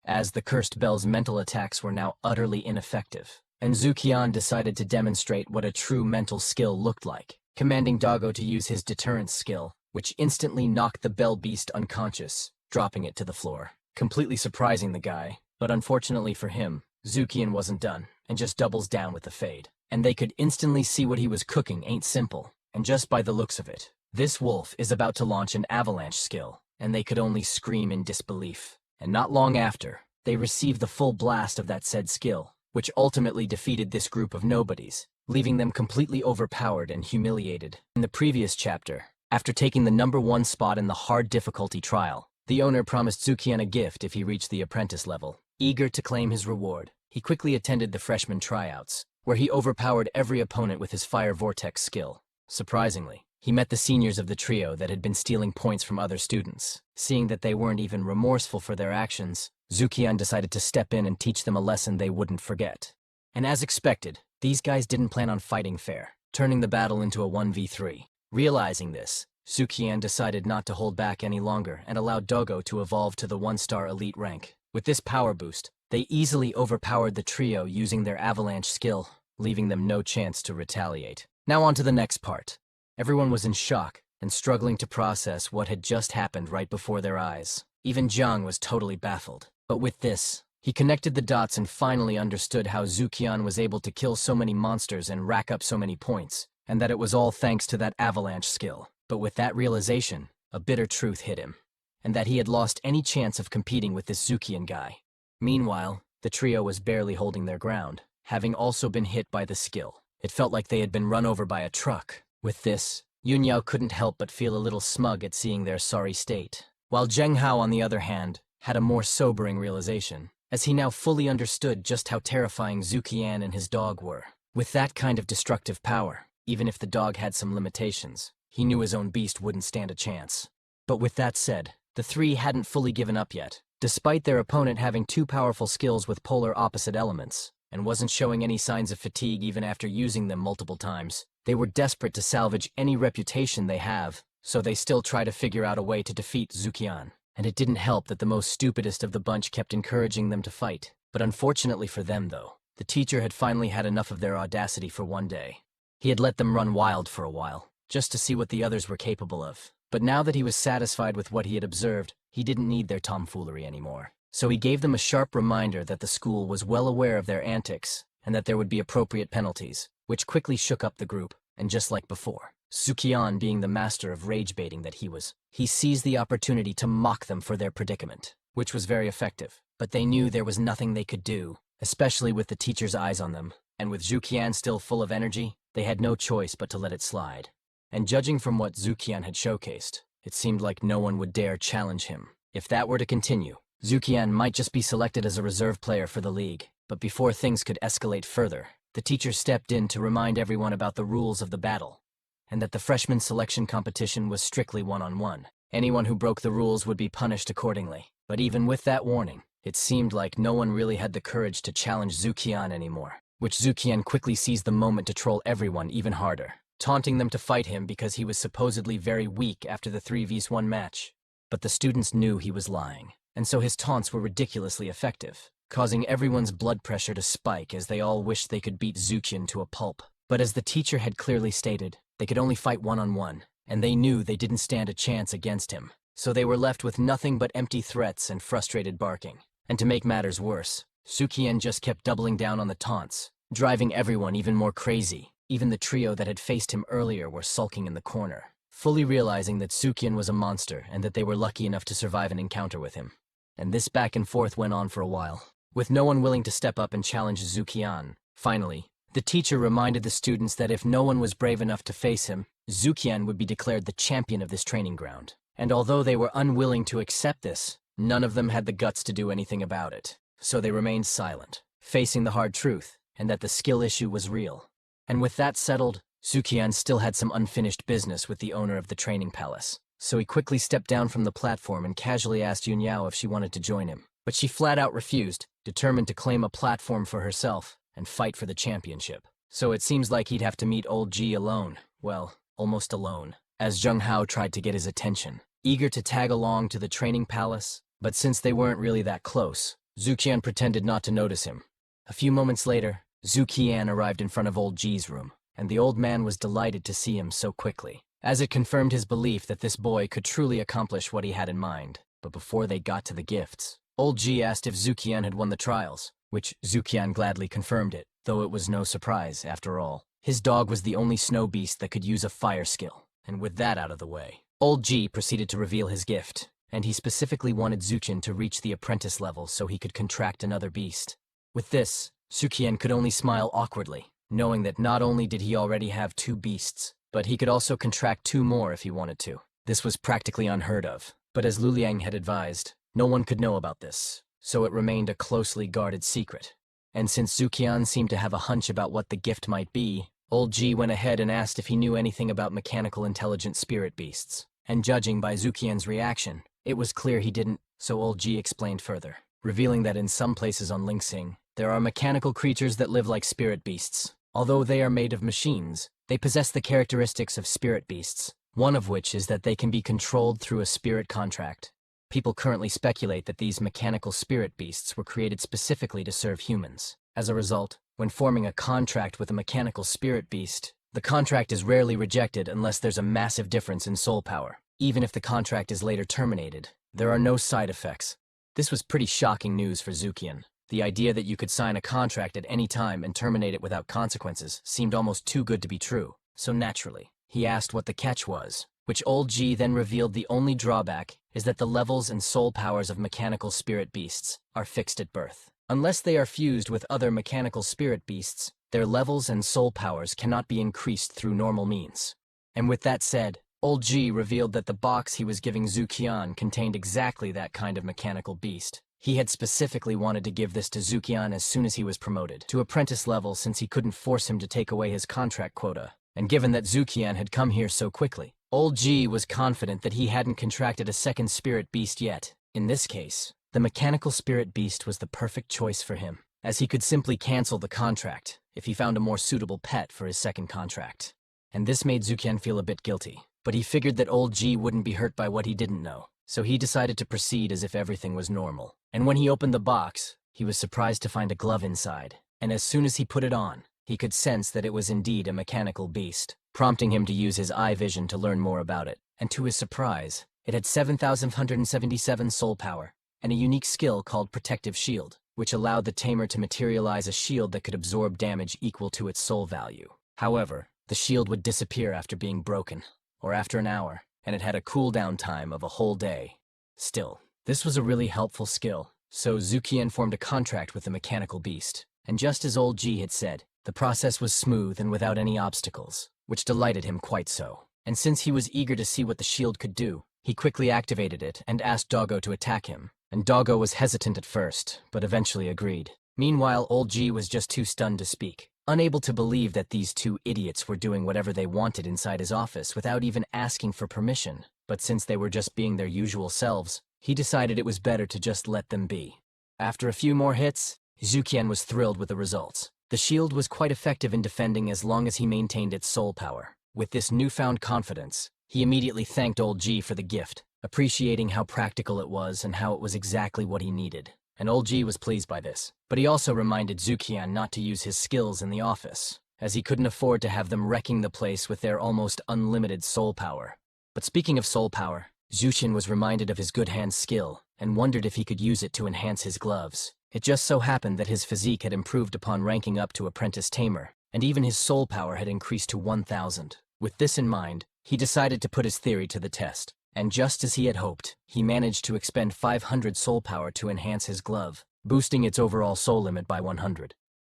as the Cursed Bell's mental attacks were now utterly ineffective. And Zukian decided to demonstrate what a true mental skill looked like, commanding Doggo to use his deterrence skill, which instantly knocked the bell beast unconscious, dropping it to the floor, completely surprising the guy. But unfortunately for him, Zukian wasn't done, and just doubles down with the fade. And they could instantly see what he was cooking ain't simple, and just by the looks of it, this wolf is about to launch an avalanche skill, and they could only scream in disbelief. And not long after, they received the full blast of that said skill, which ultimately defeated this group of nobodies, leaving them completely overpowered and humiliated. In the previous chapter, after taking the #1 spot in the hard difficulty trial, the owner promised Zukian a gift if he reached the apprentice level. Eager to claim his reward, he quickly attended the freshman tryouts, where he overpowered every opponent with his fire vortex skill. Surprisingly, he met the seniors of the trio that had been stealing points from other students. Seeing that they weren't even remorseful for their actions, Zukian decided to step in and teach them a lesson they wouldn't forget. And as expected, these guys didn't plan on fighting fair, turning the battle into a 1v3. Realizing this, Zukian decided not to hold back any longer and allowed Doggo to evolve to the 1-star elite rank. With this power boost, they easily overpowered the trio using their avalanche skill, leaving them no chance to retaliate. Now on to the next part. Everyone was in shock and struggling to process what had just happened right before their eyes. Even Jiang was totally baffled. But with this, he connected the dots and finally understood how Zukian was able to kill so many monsters and rack up so many points, and that it was all thanks to that avalanche skill. But with that realization, a bitter truth hit him, and that he had lost any chance of competing with this Zukian guy. Meanwhile, the trio was barely holding their ground, having also been hit by the skill. It felt like they had been run over by a truck. With this, Yun Yao couldn't help but feel a little smug at seeing their sorry state, while Zheng Hao, on the other hand, had a more sobering realization, as he now fully understood just how terrifying Zukian and his dog were. With that kind of destructive power, even if the dog had some limitations, he knew his own beast wouldn't stand a chance. But with that said, the 3 hadn't fully given up yet, despite their opponent having 2 powerful skills with polar opposite elements, and wasn't showing any signs of fatigue even after using them multiple times. They were desperate to salvage any reputation they have, so they still try to figure out a way to defeat Zukian. And it didn't help that the most stupidest of the bunch kept encouraging them to fight. But unfortunately for them, though, the teacher had finally had enough of their audacity for one day. He had let them run wild for a while, just to see what the others were capable of. But now that he was satisfied with what he had observed, he didn't need their tomfoolery anymore. So he gave them a sharp reminder that the school was well aware of their antics, and that there would be appropriate penalties, which quickly shook up the group. And just like before, Zukian, being the master of rage-baiting that he was, he seized the opportunity to mock them for their predicament, which was very effective. But they knew there was nothing they could do, especially with the teacher's eyes on them, and with Zukian still full of energy, they had no choice but to let it slide. And judging from what Zukian had showcased, it seemed like no one would dare challenge him. If that were to continue, Zukian might just be selected as a reserve player for the league. But before things could escalate further, the teacher stepped in to remind everyone about the rules of the battle, and that the freshman selection competition was strictly one-on-one. Anyone who broke the rules would be punished accordingly. But even with that warning, it seemed like no one really had the courage to challenge Zukian anymore, which Zukian quickly seized the moment to troll everyone even harder, taunting them to fight him because he was supposedly very weak after the 3v1 match. But the students knew he was lying, and so his taunts were ridiculously effective, causing everyone's blood pressure to spike as they all wished they could beat Zukian to a pulp. But as the teacher had clearly stated, they could only fight one-on-one, and they knew they didn't stand a chance against him. So they were left with nothing but empty threats and frustrated barking. And to make matters worse, Zukian just kept doubling down on the taunts, driving everyone even more crazy. Even the trio that had faced him earlier were sulking in the corner, fully realizing that Zukian was a monster and that they were lucky enough to survive an encounter with him. And this back and forth went on for a while, with no one willing to step up and challenge Zukian. Finally, the teacher reminded the students that if no one was brave enough to face him, Zukian would be declared the champion of this training ground. And although they were unwilling to accept this, none of them had the guts to do anything about it. So they remained silent, facing the hard truth, and that the skill issue was real. And with that settled, Zukian still had some unfinished business with the owner of the training palace. So he quickly stepped down from the platform and casually asked Yunyao if she wanted to join him. But she flat out refused, determined to claim a platform for herself and fight for the championship. So it seems like he'd have to meet old G alone. Well, almost alone, as Zheng Hao tried to get his attention, eager to tag along to the training palace. But since they weren't really that close, Zukian pretended not to notice him. A few moments later, Zukian arrived in front of old G's room, and the old man was delighted to see him so quickly, as it confirmed his belief that this boy could truly accomplish what he had in mind. But before they got to the gifts, old G asked if Zukian had won the trials, which Zukian gladly confirmed it, though it was no surprise, after all. His dog was the only snow beast that could use a fire skill, and with that out of the way, old G proceeded to reveal his gift, and he specifically wanted Zukian to reach the apprentice level so he could contract another beast. With this, Zukian could only smile awkwardly, knowing that not only did he already have 2 beasts, but he could also contract 2 more if he wanted to. This was practically unheard of, but as Luliang had advised, no one could know about this, so it remained a closely guarded secret. And since Zukian seemed to have a hunch about what the gift might be, old G went ahead and asked if he knew anything about mechanical intelligent spirit beasts. And judging by Zukian's reaction, it was clear he didn't, so old G explained further, revealing that in some places on Lingsing, there are mechanical creatures that live like spirit beasts. Although they are made of machines, they possess the characteristics of spirit beasts, one of which is that they can be controlled through a spirit contract. People currently speculate that these mechanical spirit beasts were created specifically to serve humans. As a result, when forming a contract with a mechanical spirit beast, the contract is rarely rejected unless there's a massive difference in soul power. Even if the contract is later terminated, there are no side effects. This was pretty shocking news for Zukian. The idea that you could sign a contract at any time and terminate it without consequences seemed almost too good to be true. So naturally, he asked what the catch was, which old G then revealed the only drawback is that the levels and soul powers of mechanical spirit beasts are fixed at birth. Unless they are fused with other mechanical spirit beasts, their levels and soul powers cannot be increased through normal means. And with that said, old G revealed that the box he was giving Zukian contained exactly that kind of mechanical beast. He had specifically wanted to give this to Zukian as soon as he was promoted to apprentice level since he couldn't force him to take away his contract quota. And given that Zukian had come here so quickly, old G was confident that he hadn't contracted a second spirit beast yet. In this case, the mechanical spirit beast was the perfect choice for him, as he could simply cancel the contract if he found a more suitable pet for his second contract. And this made Zukian feel a bit guilty, but he figured that old G wouldn't be hurt by what he didn't know, so he decided to proceed as if everything was normal. And when he opened the box, he was surprised to find a glove inside, and as soon as he put it on, he could sense that it was indeed a mechanical beast, prompting him to use his eye vision to learn more about it. And to his surprise, it had 7,177 soul power, and a unique skill called Protective Shield, which allowed the tamer to materialize a shield that could absorb damage equal to its soul value. However, the shield would disappear after being broken, or after an hour, and it had a cooldown time of a whole day. Still, this was a really helpful skill, so Zukian formed a contract with the mechanical beast, and just as old G had said, the process was smooth and without any obstacles, which delighted him quite so. And since he was eager to see what the shield could do, He quickly activated it and asked Doggo to attack him, and Doggo was hesitant at first, but eventually agreed. Meanwhile, old G was just too stunned to speak, unable to believe that these two idiots were doing whatever they wanted inside his office without even asking for permission. But since they were just being their usual selves, he decided it was better to just let them be. After a few more hits, Zukian was thrilled with the results. The shield was quite effective in defending as long as he maintained its soul power. With this newfound confidence, he immediately thanked old G for the gift, appreciating how practical it was and how it was exactly what he needed. And old G was pleased by this. But he also reminded Zukian not to use his skills in the office, as he couldn't afford to have them wrecking the place with their almost unlimited soul power. But speaking of soul power, Zukian was reminded of his good hand skill and wondered if he could use it to enhance his gloves. It just so happened that his physique had improved upon ranking up to apprentice tamer, and even his soul power had increased to 1,000. With this in mind, he decided to put his theory to the test, and just as he had hoped, he managed to expend 500 soul power to enhance his glove, boosting its overall soul limit by 100,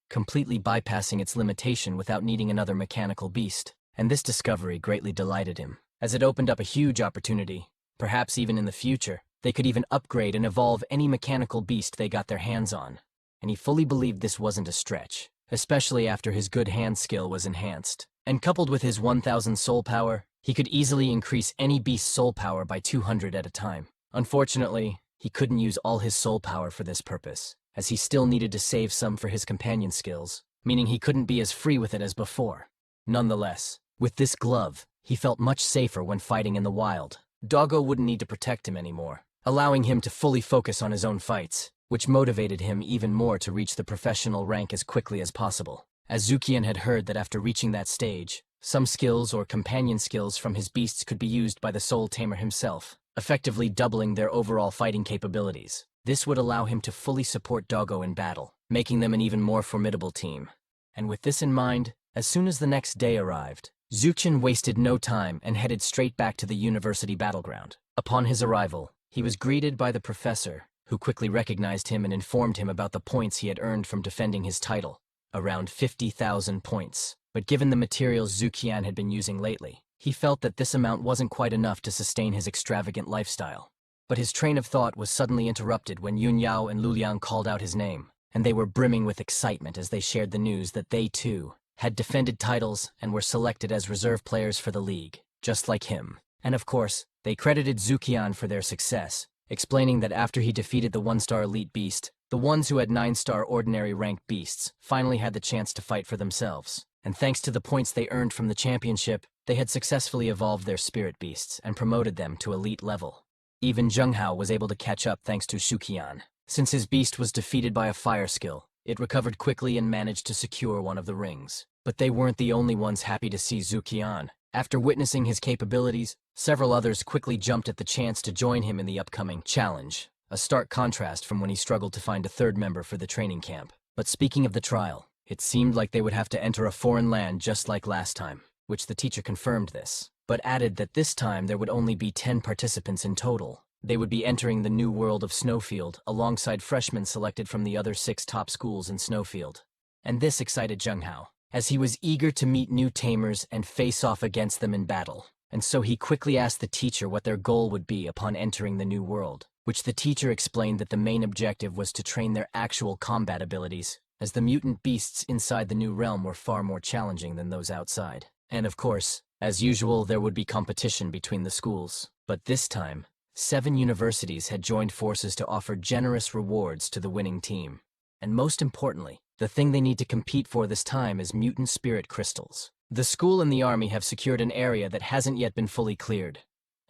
completely bypassing its limitation without needing another mechanical beast. And this discovery greatly delighted him, as it opened up a huge opportunity. Perhaps even in the future, they could even upgrade and evolve any mechanical beast they got their hands on. And he fully believed this wasn't a stretch, especially after his good hand skill was enhanced. And coupled with his 1,000 soul power, he could easily increase any beast's soul power by 200 at a time. Unfortunately, he couldn't use all his soul power for this purpose, as he still needed to save some for his companion skills, meaning he couldn't be as free with it as before. Nonetheless, with this glove, he felt much safer when fighting in the wild. Doggo wouldn't need to protect him anymore, allowing him to fully focus on his own fights, which motivated him even more to reach the professional rank as quickly as possible. As Zukian had heard that after reaching that stage, some skills or companion skills from his beasts could be used by the soul tamer himself, effectively doubling their overall fighting capabilities. This would allow him to fully support Doggo in battle, making them an even more formidable team. And with this in mind, as soon as the next day arrived, Zukian wasted no time and headed straight back to the university battleground. Upon his arrival, he was greeted by the professor, who quickly recognized him and informed him about the points he had earned from defending his title, around 50,000 points. But given the materials Zukian had been using lately, he felt that this amount wasn't quite enough to sustain his extravagant lifestyle. But his train of thought was suddenly interrupted when Yun Yao and Luliang called out his name, and they were brimming with excitement as they shared the news that they, too, had defended titles and were selected as reserve players for the league, just like him. And of course, they credited Zukian for their success, explaining that after he defeated the 1-star elite beast, the ones who had 9-star ordinary ranked beasts finally had the chance to fight for themselves. And thanks to the points they earned from the championship, they had successfully evolved their spirit beasts and promoted them to elite level. Even Zhenghao was able to catch up thanks to Shuqian. Since his beast was defeated by a fire skill, it recovered quickly and managed to secure one of the rings. But they weren't the only ones happy to see Zukian. After witnessing his capabilities, several others quickly jumped at the chance to join him in the upcoming challenge, a stark contrast from when he struggled to find a third member for the training camp. But speaking of the trial, it seemed like they would have to enter a foreign land just like last time, which the teacher confirmed this, but added that this time there would only be 10 participants in total. They would be entering the new world of Snowfield alongside freshmen selected from the other 6 top schools in Snowfield. And this excited Zhenghao, as he was eager to meet new tamers and face off against them in battle. And so he quickly asked the teacher what their goal would be upon entering the new world, which the teacher explained that the main objective was to train their actual combat abilities, as the mutant beasts inside the new realm were far more challenging than those outside. And of course, as usual, there would be competition between the schools. But this time, 7 universities had joined forces to offer generous rewards to the winning team. And most importantly, the thing they need to compete for this time is mutant spirit crystals. The school and the army have secured an area that hasn't yet been fully cleared,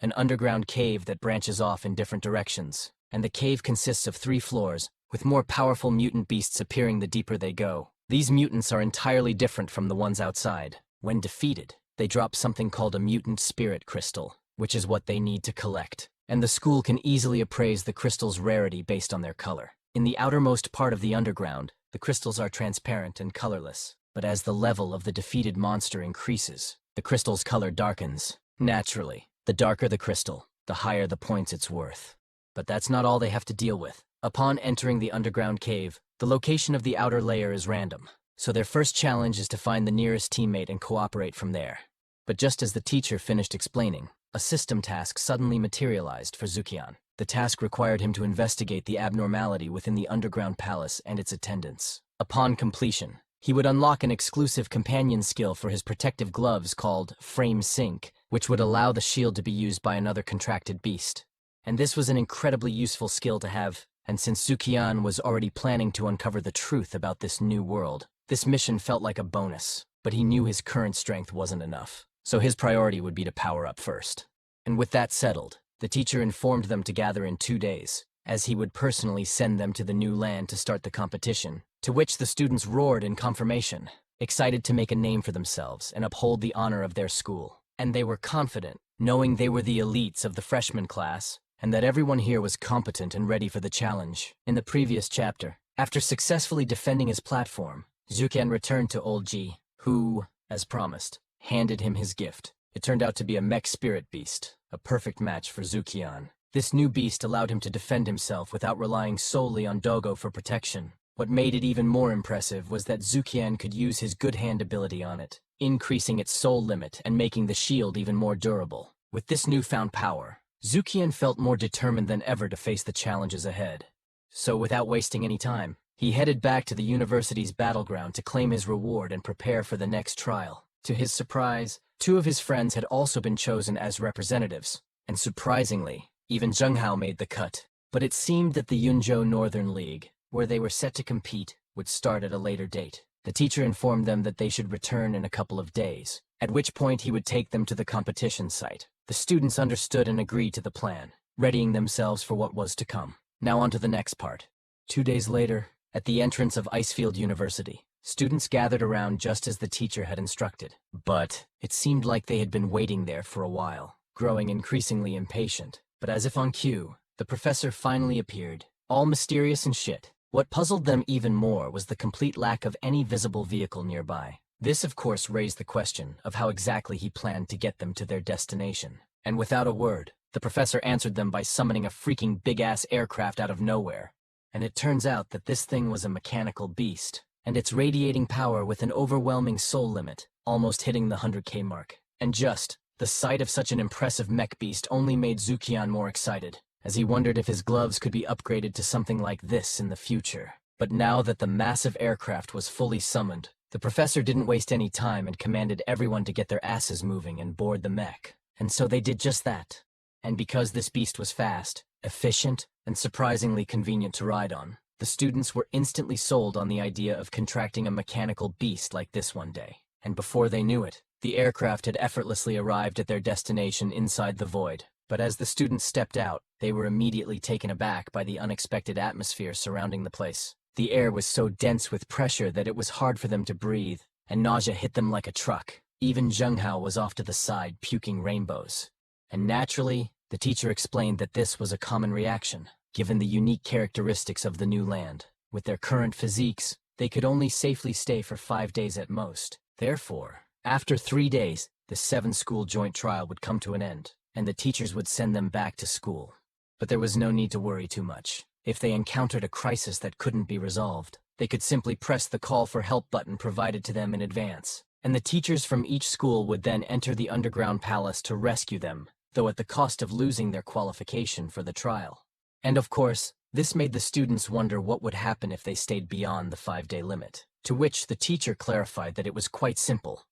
an underground cave that branches off in different directions. And the cave consists of 3 floors, with more powerful mutant beasts appearing the deeper they go. These mutants are entirely different from the ones outside. When defeated, they drop something called a mutant spirit crystal, which is what they need to collect. And the school can easily appraise the crystal's rarity based on their color. In the outermost part of the underground, the crystals are transparent and colorless. But as the level of the defeated monster increases, the crystal's color darkens. Naturally, the darker the crystal, the higher the points it's worth. But that's not all they have to deal with. Upon entering the underground cave, the location of the outer layer is random. So their first challenge is to find the nearest teammate and cooperate from there. But just as the teacher finished explaining, a system task suddenly materialized for Zukian. The task required him to investigate the abnormality within the underground palace and its attendants. Upon completion, he would unlock an exclusive companion skill for his protective gloves called Frame Sync, which would allow the shield to be used by another contracted beast. And this was an incredibly useful skill to have, and since Zukian was already planning to uncover the truth about this new world, this mission felt like a bonus, but he knew his current strength wasn't enough, so his priority would be to power up first. And with that settled, the teacher informed them to gather in 2 days, as he would personally send them to the new land to start the competition, to which the students roared in confirmation, excited to make a name for themselves and uphold the honor of their school. And they were confident, knowing they were the elites of the freshman class, and that everyone here was competent and ready for the challenge. In the previous chapter, after successfully defending his platform, Zukian returned to Old Ji, who, as promised, handed him his gift. It turned out to be a mech spirit beast, a perfect match for Zukian. This new beast allowed him to defend himself without relying solely on Dogo for protection. What made it even more impressive was that Zukian could use his good hand ability on it, increasing its soul limit and making the shield even more durable. With this newfound power, Zukian felt more determined than ever to face the challenges ahead. So without wasting any time, he headed back to the university's battleground to claim his reward and prepare for the next trial. To his surprise, 2 of his friends had also been chosen as representatives, and surprisingly, even Zheng Hao made the cut. But it seemed that the Yunzhou Northern League, where they were set to compete, would start at a later date. The teacher informed them that they should return in a couple of days, at which point he would take them to the competition site. The students understood and agreed to the plan, readying themselves for what was to come. Now on to the next part. 2 days later, at the entrance of Icefield University, students gathered around just as the teacher had instructed. But it seemed like they had been waiting there for a while, growing increasingly impatient. But as if on cue, the professor finally appeared, all mysterious and shit. What puzzled them even more was the complete lack of any visible vehicle nearby. This, of course, raised the question of how exactly he planned to get them to their destination. And without a word, the professor answered them by summoning a freaking big-ass aircraft out of nowhere. And it turns out that this thing was a mechanical beast, and it's radiating power with an overwhelming soul limit, almost hitting the 100K mark. And just, the sight of such an impressive mech beast only made Zukian more excited, as he wondered if his gloves could be upgraded to something like this in the future. But now that the massive aircraft was fully summoned, the professor didn't waste any time and commanded everyone to get their asses moving and board the mech. And so they did just that. And because this beast was fast, efficient, and surprisingly convenient to ride on, the students were instantly sold on the idea of contracting a mechanical beast like this one day. And before they knew it, the aircraft had effortlessly arrived at their destination inside the void. But as the students stepped out, they were immediately taken aback by the unexpected atmosphere surrounding the place. The air was so dense with pressure that it was hard for them to breathe, and nausea hit them like a truck. Even Zheng Hao was off to the side, puking rainbows. And naturally, the teacher explained that this was a common reaction, given the unique characteristics of the new land. With their current physiques, they could only safely stay for 5 days at most. Therefore, after 3 days, the 7-school joint trial would come to an end, and the teachers would send them back to school. But there was no need to worry too much. If they encountered a crisis that couldn't be resolved, they could simply press the call for help button provided to them in advance, and the teachers from each school would then enter the underground palace to rescue them, though at the cost of losing their qualification for the trial. And of course, this made the students wonder what would happen if they stayed beyond the 5-day limit, to which the teacher clarified that it was quite simple,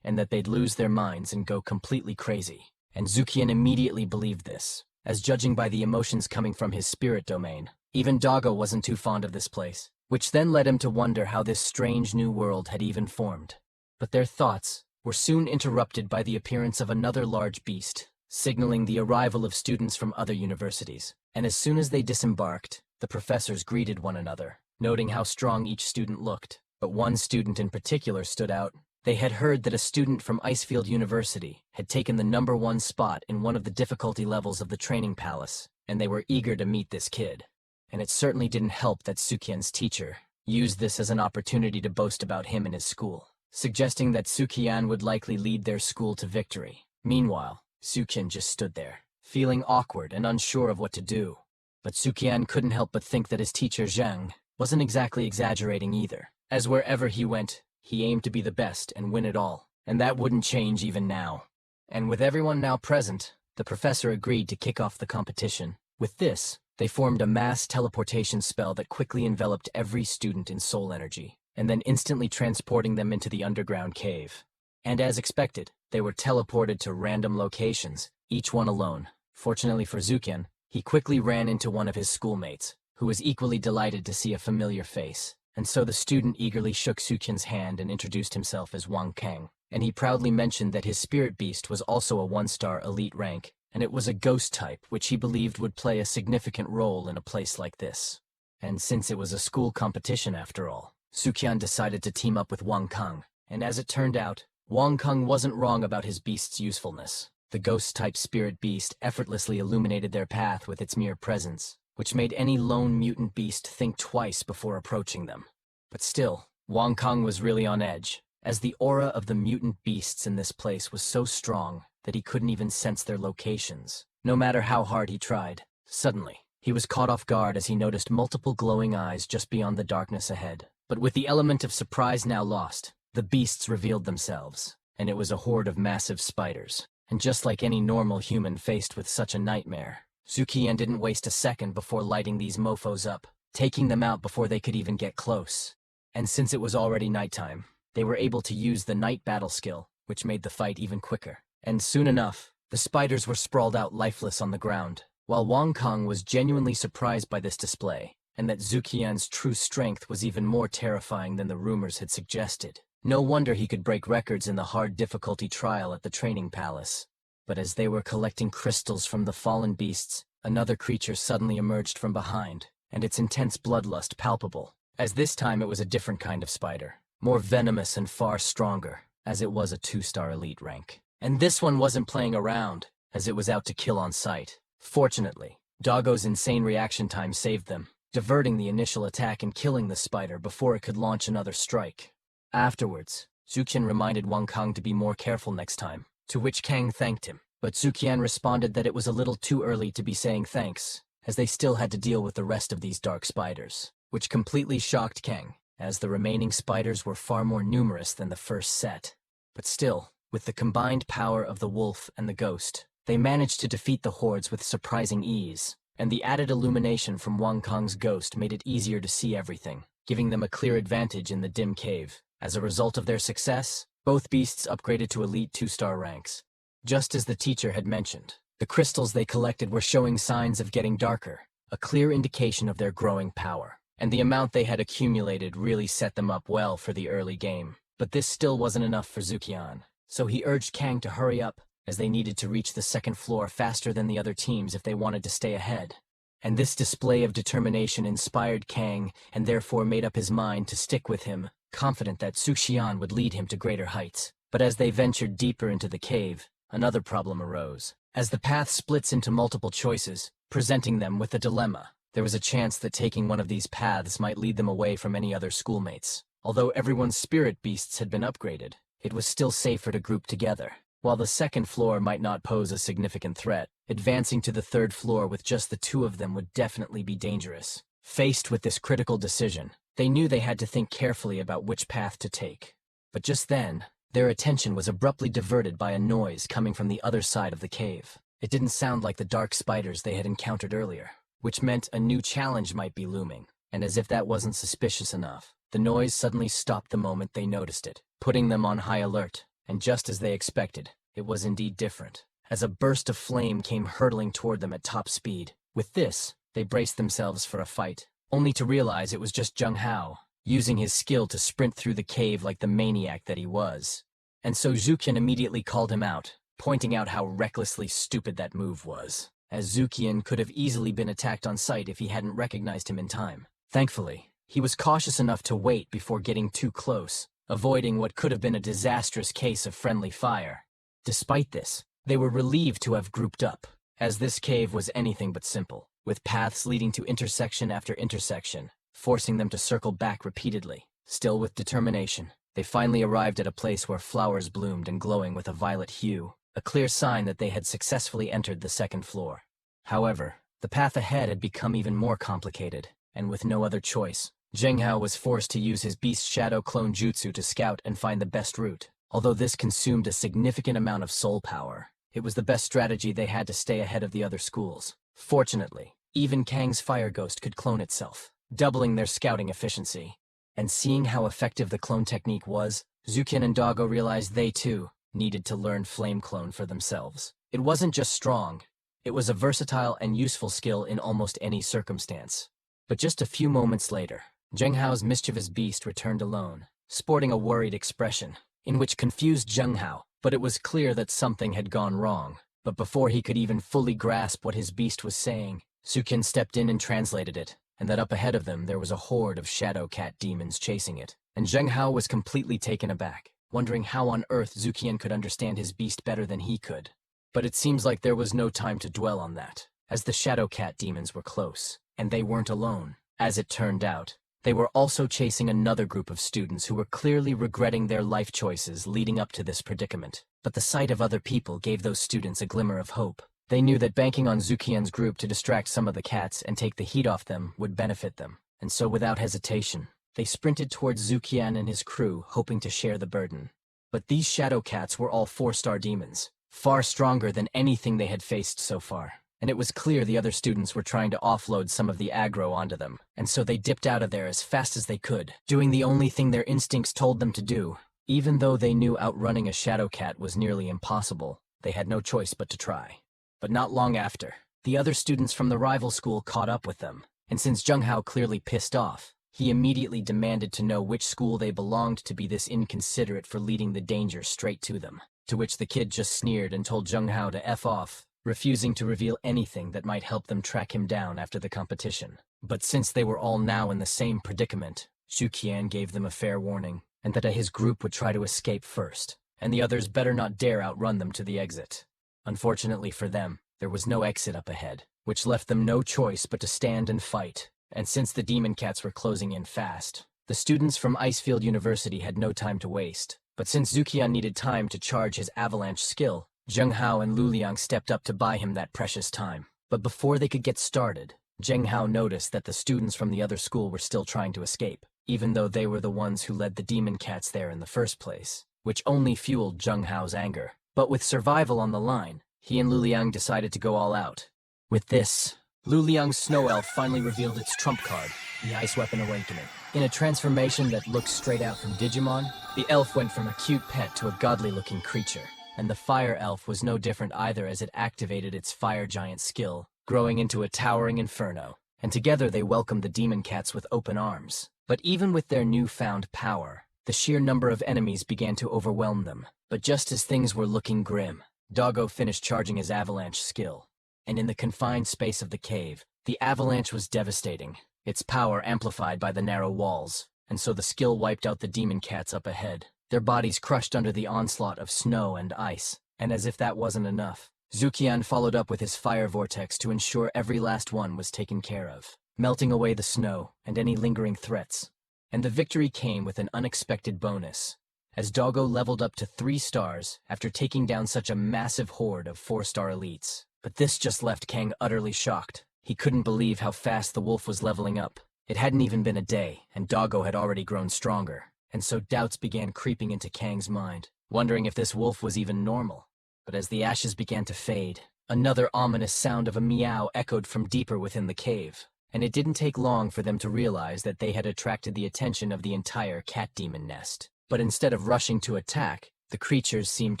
and that they'd lose their minds and go completely crazy. And Zukian immediately believed this, as judging by the emotions coming from his spirit domain, even Doggo wasn't too fond of this place, which then led him to wonder how this strange new world had even formed. But their thoughts were soon interrupted by the appearance of another large beast, signaling the arrival of students from other universities. And as soon as they disembarked, the professors greeted one another, noting how strong each student looked. But one student in particular stood out. They had heard that a student from Icefield University had taken the #1 spot in one of the difficulty levels of the training palace, and they were eager to meet this kid. And it certainly didn't help that Sukian's teacher used this as an opportunity to boast about him and his school, suggesting that Sukian would likely lead their school to victory. Meanwhile, Sukian just stood there, feeling awkward and unsure of what to do. But Sukian couldn't help but think that his teacher Zhang wasn't exactly exaggerating either, as wherever he went, he aimed to be the best and win it all, and that wouldn't change even now. And with everyone now present, the professor agreed to kick off the competition. With this, they formed a mass teleportation spell that quickly enveloped every student in soul energy, and then instantly transporting them into the underground cave. And as expected, they were teleported to random locations, each one alone. Fortunately for Zukian, he quickly ran into one of his schoolmates, who was equally delighted to see a familiar face. And so the student eagerly shook Zukian's hand and introduced himself as Wang Kang. And he proudly mentioned that his spirit beast was also a one-star elite rank, and it was a ghost type which he believed would play a significant role in a place like this. And since it was a school competition after all, Zukian decided to team up with Wang Kang, and as it turned out, Wang Kang wasn't wrong about his beast's usefulness. The ghost-type spirit beast effortlessly illuminated their path with its mere presence, which made any lone mutant beast think twice before approaching them. But still, Wang Kang was really on edge, as the aura of the mutant beasts in this place was so strong that he couldn't even sense their locations, no matter how hard he tried. Suddenly, he was caught off guard as he noticed multiple glowing eyes just beyond the darkness ahead. But with the element of surprise now lost, the beasts revealed themselves, and it was a horde of massive spiders. And just like any normal human faced with such a nightmare, Zukian didn't waste a second before lighting these mofos up, taking them out before they could even get close. And since it was already nighttime, they were able to use the night battle skill, which made the fight even quicker. And soon enough, the spiders were sprawled out lifeless on the ground, while Wang Kang was genuinely surprised by this display, and that Zukian's true strength was even more terrifying than the rumors had suggested. No wonder he could break records in the hard difficulty trial at the training palace. But as they were collecting crystals from the fallen beasts, another creature suddenly emerged from behind, and its intense bloodlust palpable, as this time it was a different kind of spider, more venomous and far stronger, as it was a 2-star elite rank. And this one wasn't playing around, as it was out to kill on sight. Fortunately, Doggo's insane reaction time saved them, diverting the initial attack and killing the spider before it could launch another strike. Afterwards, Zukian reminded Wang Kang to be more careful next time, to which Kang thanked him. But Zukian responded that it was a little too early to be saying thanks, as they still had to deal with the rest of these dark spiders, which completely shocked Kang, as the remaining spiders were far more numerous than the first set. But still, with the combined power of the wolf and the ghost, they managed to defeat the hordes with surprising ease, and the added illumination from Wang Kang's ghost made it easier to see everything, giving them a clear advantage in the dim cave. As a result of their success, both beasts upgraded to elite 2-star ranks. Just as the teacher had mentioned, the crystals they collected were showing signs of getting darker, a clear indication of their growing power, and the amount they had accumulated really set them up well for the early game. But this still wasn't enough for Zukian, so he urged Kang to hurry up, as they needed to reach the second floor faster than the other teams if they wanted to stay ahead. And this display of determination inspired Kang, and therefore made up his mind to stick with him, confident that Zukian would lead him to greater heights. But as they ventured deeper into the cave, another problem arose. As the path splits into multiple choices, presenting them with a dilemma, there was a chance that taking one of these paths might lead them away from any other schoolmates. Although everyone's spirit beasts had been upgraded, it was still safer to group together. While the second floor might not pose a significant threat, advancing to the third floor with just the two of them would definitely be dangerous. Faced with this critical decision, they knew they had to think carefully about which path to take. But just then, their attention was abruptly diverted by a noise coming from the other side of the cave. It didn't sound like the dark spiders they had encountered earlier, which meant a new challenge might be looming. And as if that wasn't suspicious enough, the noise suddenly stopped the moment they noticed it, putting them on high alert. And just as they expected, it was indeed different, as a burst of flame came hurtling toward them at top speed. With this, they braced themselves for a fight, only to realize it was just Zheng Hao, using his skill to sprint through the cave like the maniac that he was. And so Zukian immediately called him out, pointing out how recklessly stupid that move was, as Zukian could have easily been attacked on sight if he hadn't recognized him in time. Thankfully, he was cautious enough to wait before getting too close, avoiding what could have been a disastrous case of friendly fire. Despite this, they were relieved to have grouped up, as this cave was anything but simple, with paths leading to intersection after intersection, forcing them to circle back repeatedly. Still with determination, they finally arrived at a place where flowers bloomed and glowing with a violet hue, a clear sign that they had successfully entered the second floor. However, the path ahead had become even more complicated, and with no other choice, Zheng Hao was forced to use his Beast Shadow Clone Jutsu to scout and find the best route. Although this consumed a significant amount of soul power, It was the best strategy they had to stay ahead of the other schools. Fortunately, even Kang's fire ghost could clone itself, doubling their scouting efficiency. And seeing how effective the clone technique was, Zukian and Doggo realized they, too, needed to learn flame clone for themselves. It wasn't just strong, it was a versatile and useful skill in almost any circumstance. But just a few moments later, Zheng Hao's mischievous beast returned alone, sporting a worried expression, in which confused Zheng Hao, but it was clear that something had gone wrong. But before he could even fully grasp what his beast was saying, Zukian stepped in and translated it, and that up ahead of them there was a horde of shadow cat demons chasing it. And Zheng Hao was completely taken aback, wondering how on earth Zukian could understand his beast better than he could. But it seems like there was no time to dwell on that, as the shadow cat demons were close, and they weren't alone. As it turned out, they were also chasing another group of students who were clearly regretting their life choices leading up to this predicament. But the sight of other people gave those students a glimmer of hope. They knew that banking on Zukian's group to distract some of the cats and take the heat off them would benefit them. And so without hesitation, they sprinted towards Zukian and his crew, hoping to share the burden. But these shadow cats were all 4-star demons, far stronger than anything they had faced so far. And it was clear the other students were trying to offload some of the aggro onto them, and so they dipped out of there as fast as they could, doing the only thing their instincts told them to do. Even though they knew outrunning a shadow cat was nearly impossible, they had no choice but to try. But not long after, the other students from the rival school caught up with them, and since Zheng Hao clearly pissed off, he immediately demanded to know which school they belonged to be this inconsiderate for leading the danger straight to them. To which the kid just sneered and told Zheng Hao to F off, refusing to reveal anything that might help them track him down after the competition. But since they were all now in the same predicament, Zukian gave them a fair warning, and that his group would try to escape first, and the others better not dare outrun them to the exit. Unfortunately for them, there was no exit up ahead, which left them no choice but to stand and fight. And since the demon cats were closing in fast, the students from Icefield University had no time to waste. But since Zukian needed time to charge his avalanche skill, Zheng Hao and Lu Liang stepped up to buy him that precious time. But before they could get started, Zheng Hao noticed that the students from the other school were still trying to escape, even though they were the ones who led the demon cats there in the first place, which only fueled Zheng Hao's anger. But with survival on the line, he and Lu Liang decided to go all out. With this, Lu Liang's snow elf finally revealed its trump card, the Ice Weapon Awakening. In a transformation that looked straight out from Digimon, the elf went from a cute pet to a godly-looking creature. And the fire elf was no different either, as it activated its fire giant skill, growing into a towering inferno. And together they welcomed the demon cats with open arms. But even with their newfound power, the sheer number of enemies began to overwhelm them. But just as things were looking grim, Doggo finished charging his avalanche skill. And in the confined space of the cave, the avalanche was devastating, its power amplified by the narrow walls. And so the skill wiped out the demon cats up ahead, their bodies crushed under the onslaught of snow and ice. And as if that wasn't enough, Zukian followed up with his fire vortex to ensure every last one was taken care of, melting away the snow and any lingering threats. And the victory came with an unexpected bonus, as Doggo leveled up to 3 stars after taking down such a massive horde of 4-star elites. But this just left Kang utterly shocked. He couldn't believe how fast the wolf was leveling up. It hadn't even been a day, and Doggo had already grown stronger. And so doubts began creeping into Kang's mind, wondering if this wolf was even normal. But as the ashes began to fade, another ominous sound of a meow echoed from deeper within the cave. And it didn't take long for them to realize that they had attracted the attention of the entire cat demon nest. But instead of rushing to attack, the creatures seemed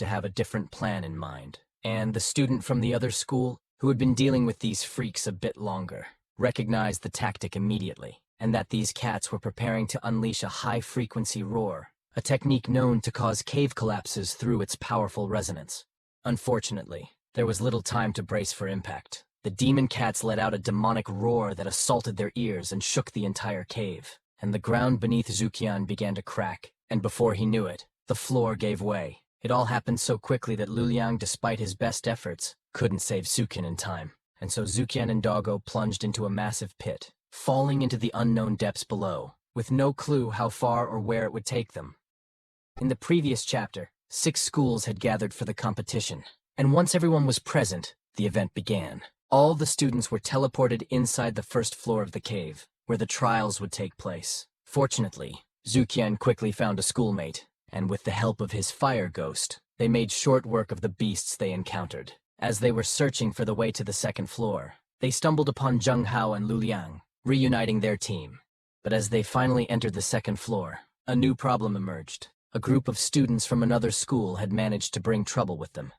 to have a different plan in mind. And the student from the other school, who had been dealing with these freaks a bit longer, recognized the tactic immediately, and that these cats were preparing to unleash a high-frequency roar, a technique known to cause cave collapses through its powerful resonance. Unfortunately, there was little time to brace for impact. The demon cats let out a demonic roar that assaulted their ears and shook the entire cave, and the ground beneath Zukian began to crack, and before he knew it, the floor gave way. It all happened so quickly that Lu Liang, despite his best efforts, couldn't save Zukian in time, and so Zukian and Doggo plunged into a massive pit, falling into the unknown depths below, with no clue how far or where it would take them. In the previous chapter, 6 schools had gathered for the competition, and once everyone was present, the event began. All the students were teleported inside the first floor of the cave, where the trials would take place. Fortunately, Zukian quickly found a schoolmate, and with the help of his fire ghost, They made short work of the beasts they encountered. As they were searching for the way to the second floor, they stumbled upon Zheng Hao and Lu Liang, reuniting their team. But as they finally entered the second floor, a new problem emerged. A group of students from another school had managed to bring trouble with them.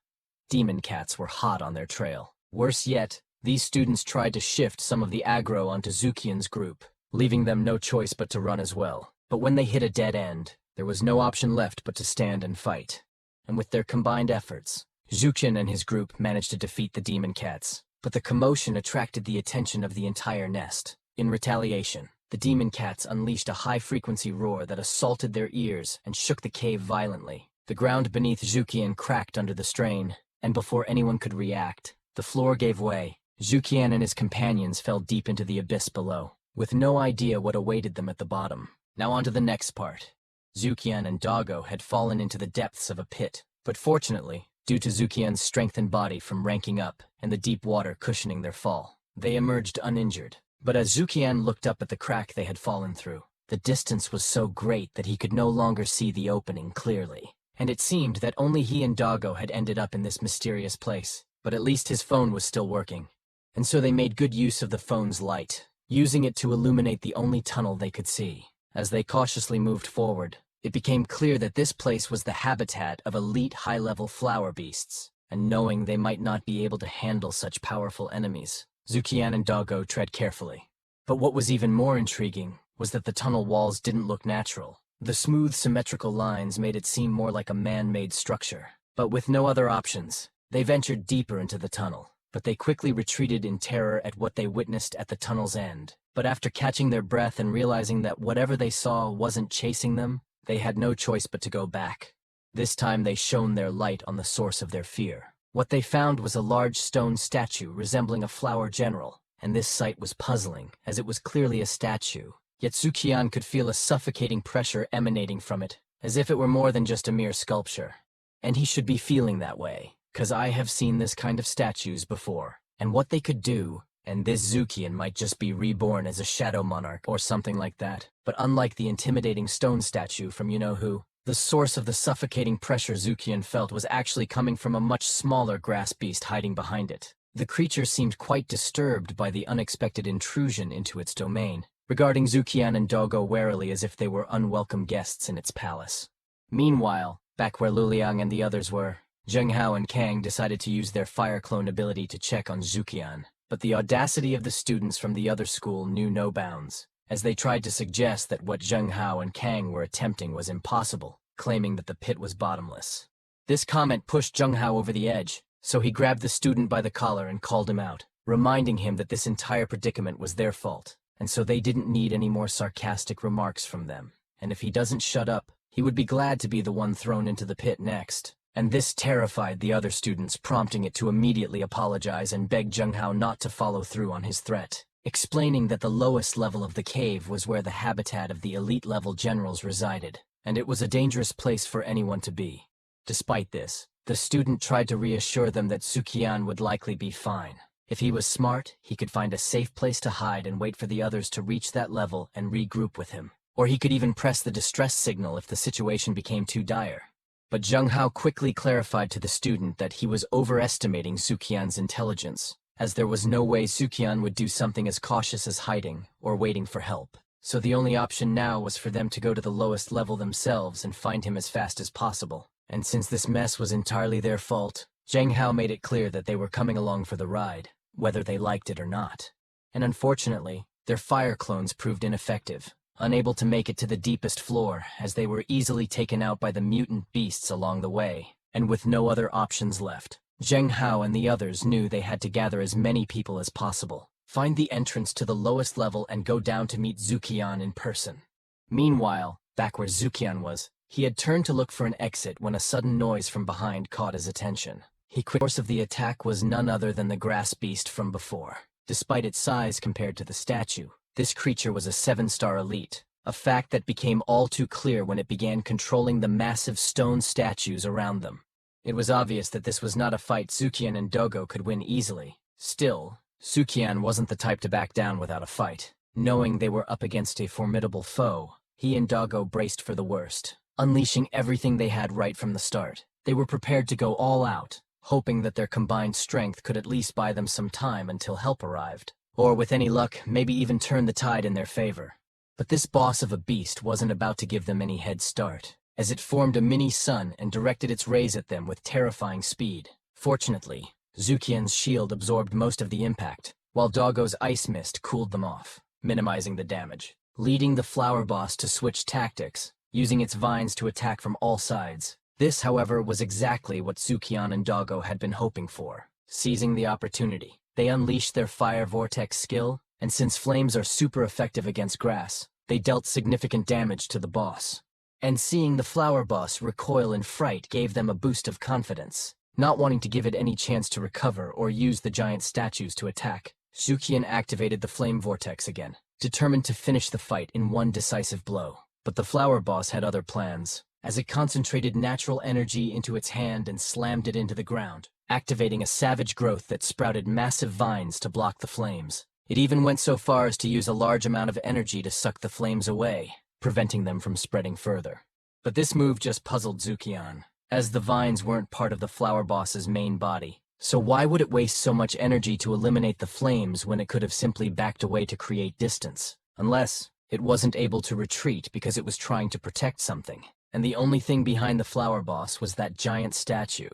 Demon cats were hot on their trail. Worse yet, these students tried to shift some of the aggro onto Zukian's group, leaving them no choice but to run as well. But when they hit a dead end, there was no option left but to stand and fight. And with their combined efforts, Zukian and his group managed to defeat the demon cats. But the commotion attracted the attention of the entire nest. In retaliation, the demon cats unleashed a high-frequency roar that assaulted their ears and shook the cave violently. The ground beneath Zukian cracked under the strain, and before anyone could react, the floor gave way. Zukian and his companions fell deep into the abyss below, with no idea what awaited them at the bottom. Now on to the next part. Zukian and Doggo had fallen into the depths of a pit, but fortunately, due to Zukian's strengthened body from ranking up and the deep water cushioning their fall, they emerged uninjured. But as Zukian looked up at the crack they had fallen through, the distance was so great that he could no longer see the opening clearly. And it seemed that only he and Doggo had ended up in this mysterious place. But at least his phone was still working. And so they made good use of the phone's light, using it to illuminate the only tunnel they could see. As they cautiously moved forward, it became clear that this place was the habitat of elite high-level flower beasts. And knowing they might not be able to handle such powerful enemies, Zukian and Doggo tread carefully. But what was even more intriguing was that the tunnel walls didn't look natural. The smooth, symmetrical lines made it seem more like a man-made structure. But with no other options, they ventured deeper into the tunnel. But they quickly retreated in terror at what they witnessed at the tunnel's end. But after catching their breath and realizing that whatever they saw wasn't chasing them, they had no choice but to go back. This time they shone their light on the source of their fear. What they found was a large stone statue resembling a flower general, and this sight was puzzling, as it was clearly a statue. Yet Zukian could feel a suffocating pressure emanating from it, as if it were more than just a mere sculpture. And he should be feeling that way, 'cause I have seen this kind of statues before, and what they could do, and this Zukian might just be reborn as a shadow monarch or something like that. But unlike the intimidating stone statue from you-know-who, the source of the suffocating pressure Zukian felt was actually coming from a much smaller grass beast hiding behind it. The creature seemed quite disturbed by the unexpected intrusion into its domain, regarding Zukian and Doggo warily as if they were unwelcome guests in its palace. Meanwhile, back where Lu Liang and the others were, Zheng Hao and Kang decided to use their fire clone ability to check on Zukian. But the audacity of the students from the other school knew no bounds, as they tried to suggest that what Zheng Hao and Kang were attempting was impossible, claiming that the pit was bottomless. This comment pushed Zheng Hao over the edge, so he grabbed the student by the collar and called him out, reminding him that this entire predicament was their fault, and so they didn't need any more sarcastic remarks from them. And if he doesn't shut up, he would be glad to be the one thrown into the pit next. And this terrified the other students, prompting it to immediately apologize and beg Zheng Hao not to follow through on his threat, explaining that the lowest level of the cave was where the habitat of the elite-level generals resided, and it was a dangerous place for anyone to be. Despite this, the student tried to reassure them that Zukian would likely be fine. If he was smart, he could find a safe place to hide and wait for the others to reach that level and regroup with him. Or he could even press the distress signal if the situation became too dire. But Zheng Hao quickly clarified to the student that he was overestimating Zukian's intelligence, as there was no way Zukian would do something as cautious as hiding or waiting for help. So the only option now was for them to go to the lowest level themselves and find him as fast as possible. And since this mess was entirely their fault, Zheng Hao made it clear that they were coming along for the ride, whether they liked it or not. And unfortunately, their fire clones proved ineffective, unable to make it to the deepest floor, as they were easily taken out by the mutant beasts along the way. And with no other options left, Zheng Hao and the others knew they had to gather as many people as possible, find the entrance to the lowest level and go down to meet Zukian in person. Meanwhile, back where Zukian was, he had turned to look for an exit when a sudden noise from behind caught his attention. The course of the attack was none other than the grass beast from before. Despite its size compared to the statue, this creature was a 7-star elite, a fact that became all too clear when it began controlling the massive stone statues around them. It was obvious that this was not a fight Zukian and Doggo could win easily. Still, Zukian wasn't the type to back down without a fight. Knowing they were up against a formidable foe, he and Doggo braced for the worst, unleashing everything they had right from the start. They were prepared to go all out, hoping that their combined strength could at least buy them some time until help arrived, or with any luck, maybe even turn the tide in their favor. But this boss of a beast wasn't about to give them any head start, as it formed a mini-sun and directed its rays at them with terrifying speed. Fortunately, Zukian's shield absorbed most of the impact, while Doggo's ice mist cooled them off, minimizing the damage, leading the flower boss to switch tactics, using its vines to attack from all sides. This, however, was exactly what Zukian and Doggo had been hoping for. Seizing the opportunity, they unleashed their fire vortex skill, and since flames are super effective against grass, they dealt significant damage to the boss. And seeing the flower boss recoil in fright gave them a boost of confidence. Not wanting to give it any chance to recover or use the giant statues to attack, Zukian activated the flame vortex again, determined to finish the fight in one decisive blow. But the flower boss had other plans, as it concentrated natural energy into its hand and slammed it into the ground, activating a savage growth that sprouted massive vines to block the flames. It even went so far as to use a large amount of energy to suck the flames away, preventing them from spreading further. But this move just puzzled Zukian, as the vines weren't part of the flower boss's main body. So why would it waste so much energy to eliminate the flames when it could have simply backed away to create distance? Unless it wasn't able to retreat because it was trying to protect something. And the only thing behind the flower boss was that giant statue.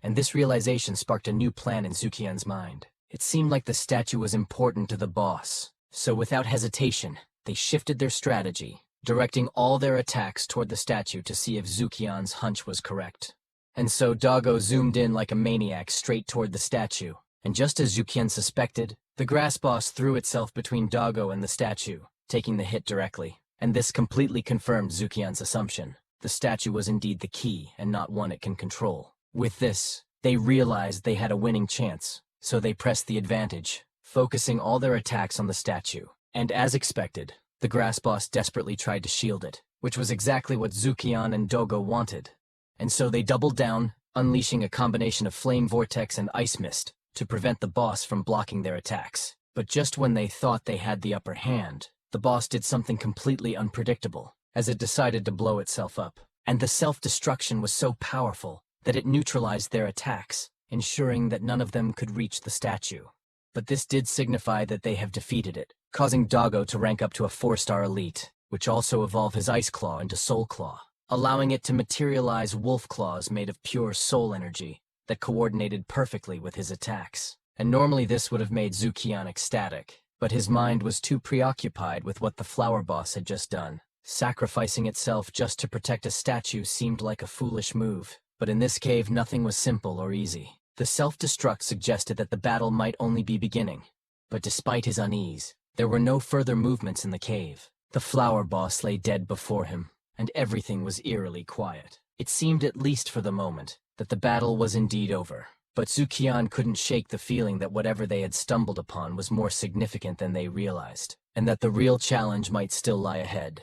And this realization sparked a new plan in Zukian's mind. It seemed like the statue was important to the boss. So without hesitation, they shifted their strategy, directing all their attacks toward the statue to see if Zukian's hunch was correct. And so Doggo zoomed in like a maniac straight toward the statue. And just as Zukian suspected, the grass boss threw itself between Doggo and the statue, taking the hit directly. And this completely confirmed Zukian's assumption. The statue was indeed the key, and not one it can control. With this, they realized they had a winning chance, so they pressed the advantage, focusing all their attacks on the statue. And as expected, the grass boss desperately tried to shield it, which was exactly what Zukian and Doggo wanted. And so they doubled down, unleashing a combination of flame vortex and ice mist to prevent the boss from blocking their attacks. But just when they thought they had the upper hand, the boss did something completely unpredictable, as it decided to blow itself up. And the self-destruction was so powerful that it neutralized their attacks, ensuring that none of them could reach the statue. But this did signify that they have defeated it, causing Doggo to rank up to a 4-star elite, which also evolved his Ice Claw into Soul Claw, allowing it to materialize wolf claws made of pure soul energy that coordinated perfectly with his attacks. And normally this would have made Zukian ecstatic, but his mind was too preoccupied with what the flower boss had just done. Sacrificing itself just to protect a statue seemed like a foolish move, but in this cave nothing was simple or easy. The self-destruct suggested that the battle might only be beginning, but despite his unease, there were no further movements in the cave. The flower boss lay dead before him, and everything was eerily quiet. It seemed, at least for the moment, that the battle was indeed over. But Zukian couldn't shake the feeling that whatever they had stumbled upon was more significant than they realized, and that the real challenge might still lie ahead.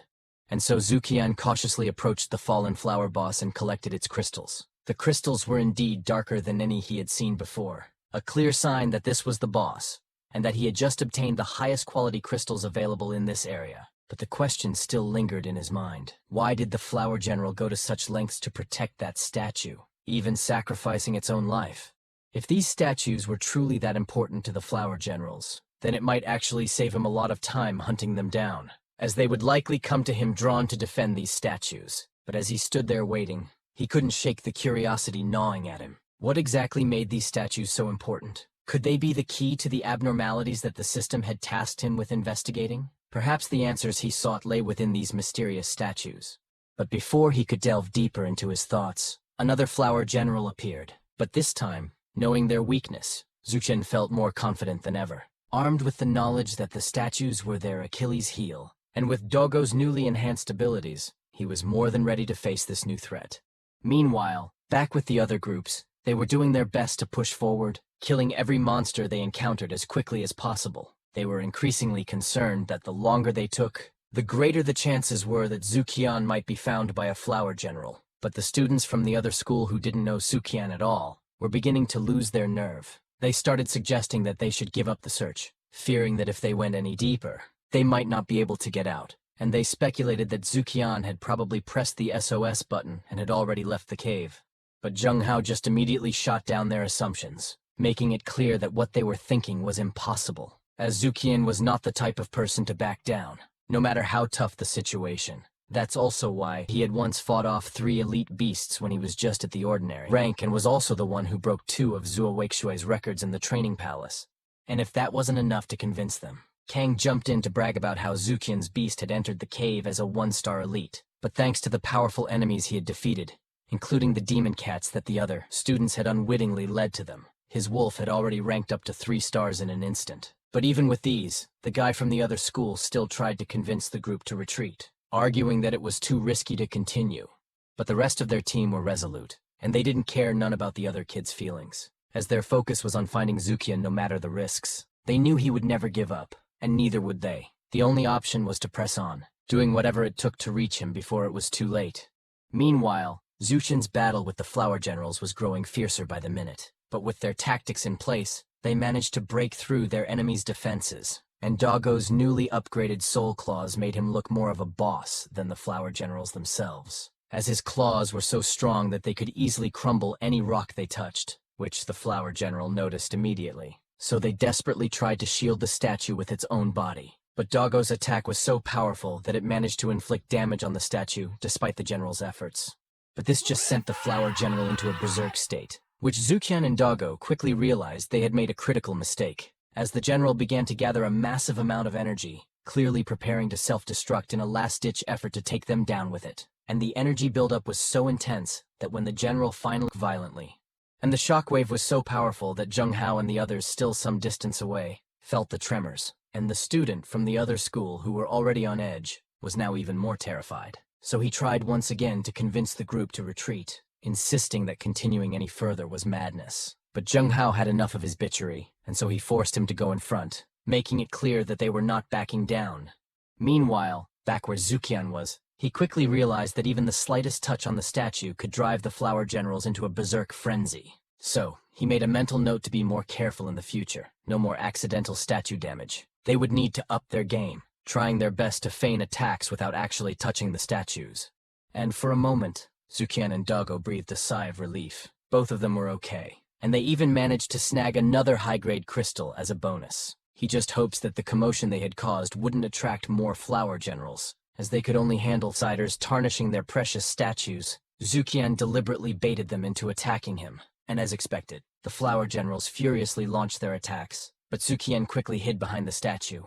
And so Zukian cautiously approached the fallen flower boss and collected its crystals. The crystals were indeed darker than any he had seen before, a clear sign that this was the boss, and that he had just obtained the highest quality crystals available in this area. But the question still lingered in his mind. Why did the Flower General go to such lengths to protect that statue, even sacrificing its own life? If these statues were truly that important to the Flower Generals, then it might actually save him a lot of time hunting them down, as they would likely come to him drawn to defend these statues. But as he stood there waiting, he couldn't shake the curiosity gnawing at him. What exactly made these statues so important? Could they be the key to the abnormalities that the system had tasked him with investigating? Perhaps the answers he sought lay within these mysterious statues. But before he could delve deeper into his thoughts, another Flower General appeared. But this time, knowing their weakness, Zuchen felt more confident than ever. Armed with the knowledge that the statues were their Achilles' heel, and with Doggo's newly enhanced abilities, he was more than ready to face this new threat. Meanwhile, back with the other groups, they were doing their best to push forward, killing every monster they encountered as quickly as possible. They were increasingly concerned that the longer they took, the greater the chances were that Zukian might be found by a Flower General. But the students from the other school who didn't know Zukian at all were beginning to lose their nerve. They started suggesting that they should give up the search, fearing that if they went any deeper, they might not be able to get out, and they speculated that Zukian had probably pressed the SOS button and had already left the cave. But Zheng Hao just immediately shot down their assumptions, making it clear that what they were thinking was impossible, as Zuqian was not the type of person to back down, no matter how tough the situation. That's also why he had once fought off 3 elite beasts when he was just at the ordinary rank, and was also the one who broke 2 of Zhuo Weiqishui's records in the training palace. And if that wasn't enough to convince them, Kang jumped in to brag about how Zuqian's beast had entered the cave as a 1-star elite, but thanks to the powerful enemies he had defeated, including the demon cats that the other students had unwittingly led to them, his wolf had already ranked up to 3 stars in an instant. But even with these, the guy from the other school still tried to convince the group to retreat, arguing that it was too risky to continue. But the rest of their team were resolute, and they didn't care none about the other kids' feelings, as their focus was on finding Zuqian no matter the risks. They knew he would never give up, and neither would they. The only option was to press on, doing whatever it took to reach him before it was too late. Meanwhile, Zuqian's battle with the Flower Generals was growing fiercer by the minute, but with their tactics in place, they managed to break through their enemy's defenses, and Doggo's newly upgraded soul claws made him look more of a boss than the Flower Generals themselves, as his claws were so strong that they could easily crumble any rock they touched, which the Flower General noticed immediately. So they desperately tried to shield the statue with its own body. But Doggo's attack was so powerful that it managed to inflict damage on the statue despite the general's efforts. But this just sent the Flower General into a berserk state, which Zuqian and Doggo quickly realized they had made a critical mistake, as the general began to gather a massive amount of energy, clearly preparing to self-destruct in a last-ditch effort to take them down with it. And the energy buildup was so intense that when the general finally violently, and the shockwave was so powerful that Zheng Hao and the others still some distance away felt the tremors, and the student from the other school who were already on edge was now even more terrified. So he tried once again to convince the group to retreat, insisting that continuing any further was madness. But Zheng Hao had enough of his bitchery, and so he forced him to go in front, making it clear that they were not backing down. Meanwhile, back where Zuqian was, he quickly realized that even the slightest touch on the statue could drive the Flower Generals into a berserk frenzy. So, he made a mental note to be more careful in the future. No more accidental statue damage. They would need to up their game, trying their best to feign attacks without actually touching the statues. And for a moment, Zuqian and Doggo breathed a sigh of relief. Both of them were okay, and they even managed to snag another high-grade crystal as a bonus. He just hopes that the commotion they had caused wouldn't attract more Flower Generals, as they could only handle outsiders tarnishing their precious statues. Zuqian deliberately baited them into attacking him, and as expected, the Flower Generals furiously launched their attacks, but Zuqian quickly hid behind the statue.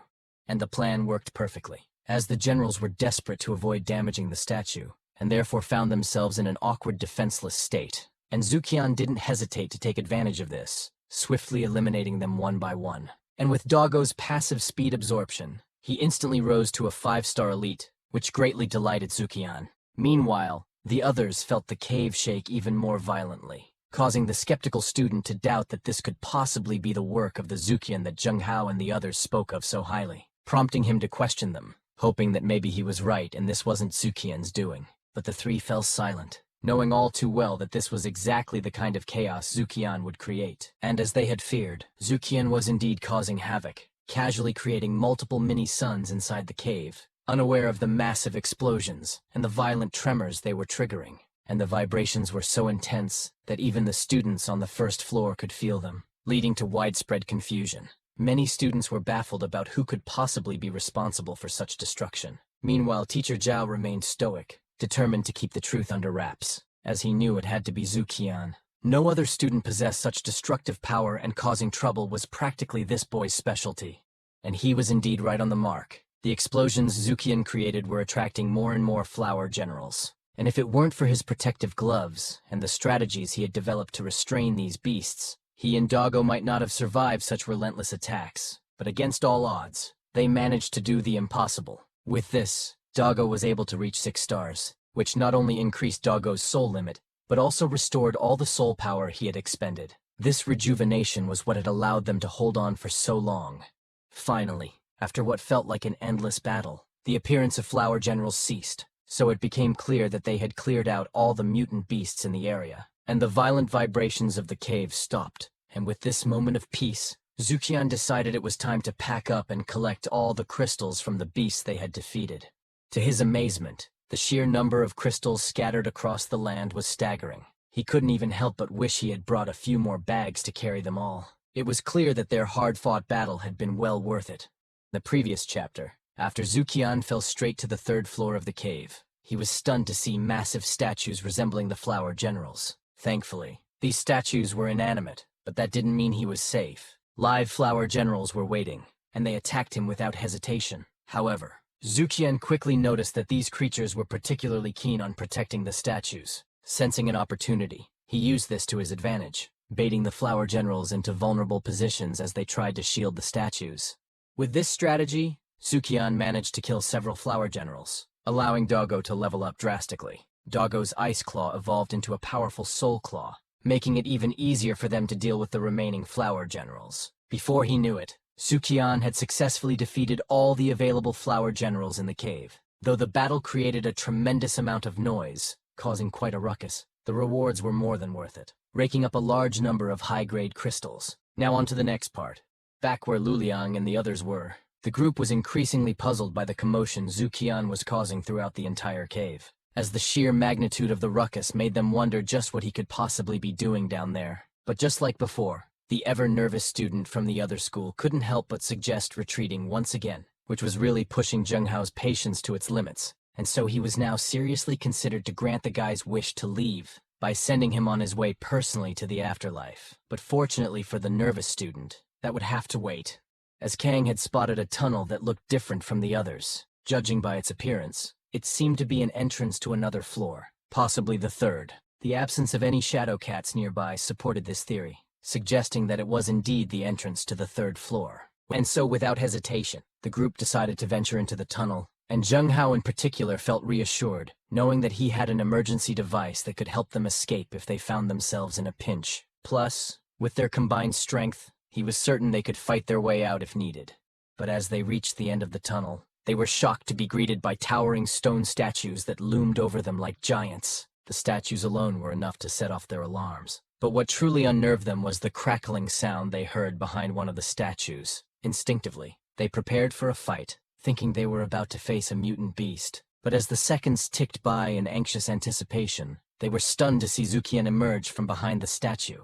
And the plan worked perfectly, as the generals were desperate to avoid damaging the statue, and therefore found themselves in an awkward defenseless state. And Zuqian didn't hesitate to take advantage of this, swiftly eliminating them one by one. And with Doggo's passive speed absorption, he instantly rose to a 5-star elite, which greatly delighted Zuqian. Meanwhile, the others felt the cave shake even more violently, causing the skeptical student to doubt that this could possibly be the work of the Zuqian that Zheng Hao and the others spoke of so highly, prompting him to question them, hoping that maybe he was right and this wasn't Zuqian's doing. But the three fell silent, knowing all too well that this was exactly the kind of chaos Zuqian would create. And as they had feared, Zuqian was indeed causing havoc, casually creating multiple mini-suns inside the cave, unaware of the massive explosions and the violent tremors they were triggering. And the vibrations were so intense that even the students on the first floor could feel them, leading to widespread confusion. Many students were baffled about who could possibly be responsible for such destruction. Meanwhile, Teacher Zhao remained stoic, determined to keep the truth under wraps, as he knew it had to be Zuqian. No other student possessed such destructive power, and causing trouble was practically this boy's specialty. And he was indeed right on the mark. The explosions Zuqian created were attracting more and more Flower Generals. And if it weren't for his protective gloves and the strategies he had developed to restrain these beasts, he and Doggo might not have survived such relentless attacks. But against all odds, they managed to do the impossible. With this, Doggo was able to reach 6 stars, which not only increased Doggo's soul limit, but also restored all the soul power he had expended. This rejuvenation was what had allowed them to hold on for so long. Finally, after what felt like an endless battle, the appearance of Flower Generals ceased, so it became clear that they had cleared out all the mutant beasts in the area, and the violent vibrations of the cave stopped. And with this moment of peace, Zuqian decided it was time to pack up and collect all the crystals from the beasts they had defeated. To his amazement, the sheer number of crystals scattered across the land was staggering. He couldn't even help but wish he had brought a few more bags to carry them all. It was clear that their hard-fought battle had been well worth it. The previous chapter, after Zukian fell straight to the third floor of the cave, he was stunned to see massive statues resembling the flower generals. Thankfully, these statues were inanimate, but that didn't mean he was safe. Live flower generals were waiting, and they attacked him without hesitation. However, Zukian quickly noticed that these creatures were particularly keen on protecting the statues. Sensing an opportunity, he used this to his advantage, baiting the flower generals into vulnerable positions as they tried to shield the statues. With this strategy, Zukian managed to kill several flower generals, allowing Doggo to level up drastically. Doggo's ice claw evolved into a powerful soul claw, making it even easier for them to deal with the remaining flower generals. Before he knew it, Zukian had successfully defeated all the available flower generals in the cave. Though the battle created a tremendous amount of noise, causing quite a ruckus, the rewards were more than worth it, raking up a large number of high-grade crystals. Now on to the next part. Back where Luliang and the others were, the group was increasingly puzzled by the commotion Zukian was causing throughout the entire cave, as the sheer magnitude of the ruckus made them wonder just what he could possibly be doing down there. But just like before, the ever-nervous student from the other school couldn't help but suggest retreating once again, which was really pushing Zheng Hao's patience to its limits, and so he was now seriously considered to grant the guy's wish to leave by sending him on his way personally to the afterlife. But fortunately for the nervous student, that would have to wait, as Kang had spotted a tunnel that looked different from the others. Judging by its appearance, it seemed to be an entrance to another floor, possibly the third. The absence of any shadow cats nearby supported this theory, suggesting that it was indeed the entrance to the third floor. And so without hesitation, the group decided to venture into the tunnel, and Zheng Hao in particular felt reassured, knowing that he had an emergency device that could help them escape if they found themselves in a pinch. Plus, with their combined strength, he was certain they could fight their way out if needed. But as they reached the end of the tunnel, they were shocked to be greeted by towering stone statues that loomed over them like giants. The statues alone were enough to set off their alarms. But what truly unnerved them was the crackling sound they heard behind one of the statues. Instinctively, they prepared for a fight, thinking they were about to face a mutant beast. But as the seconds ticked by in anxious anticipation, they were stunned to see Zukian emerge from behind the statue.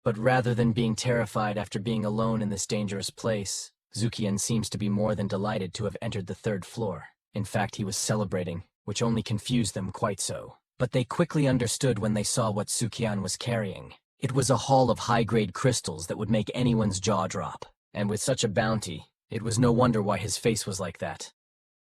But rather than being terrified after being alone in this dangerous place, Zukian seems to be more than delighted to have entered the third floor. In fact, he was celebrating, which only confused them quite so. But they quickly understood when they saw what Zukian was carrying. It was a haul of high-grade crystals that would make anyone's jaw drop. And with such a bounty, it was no wonder why his face was like that.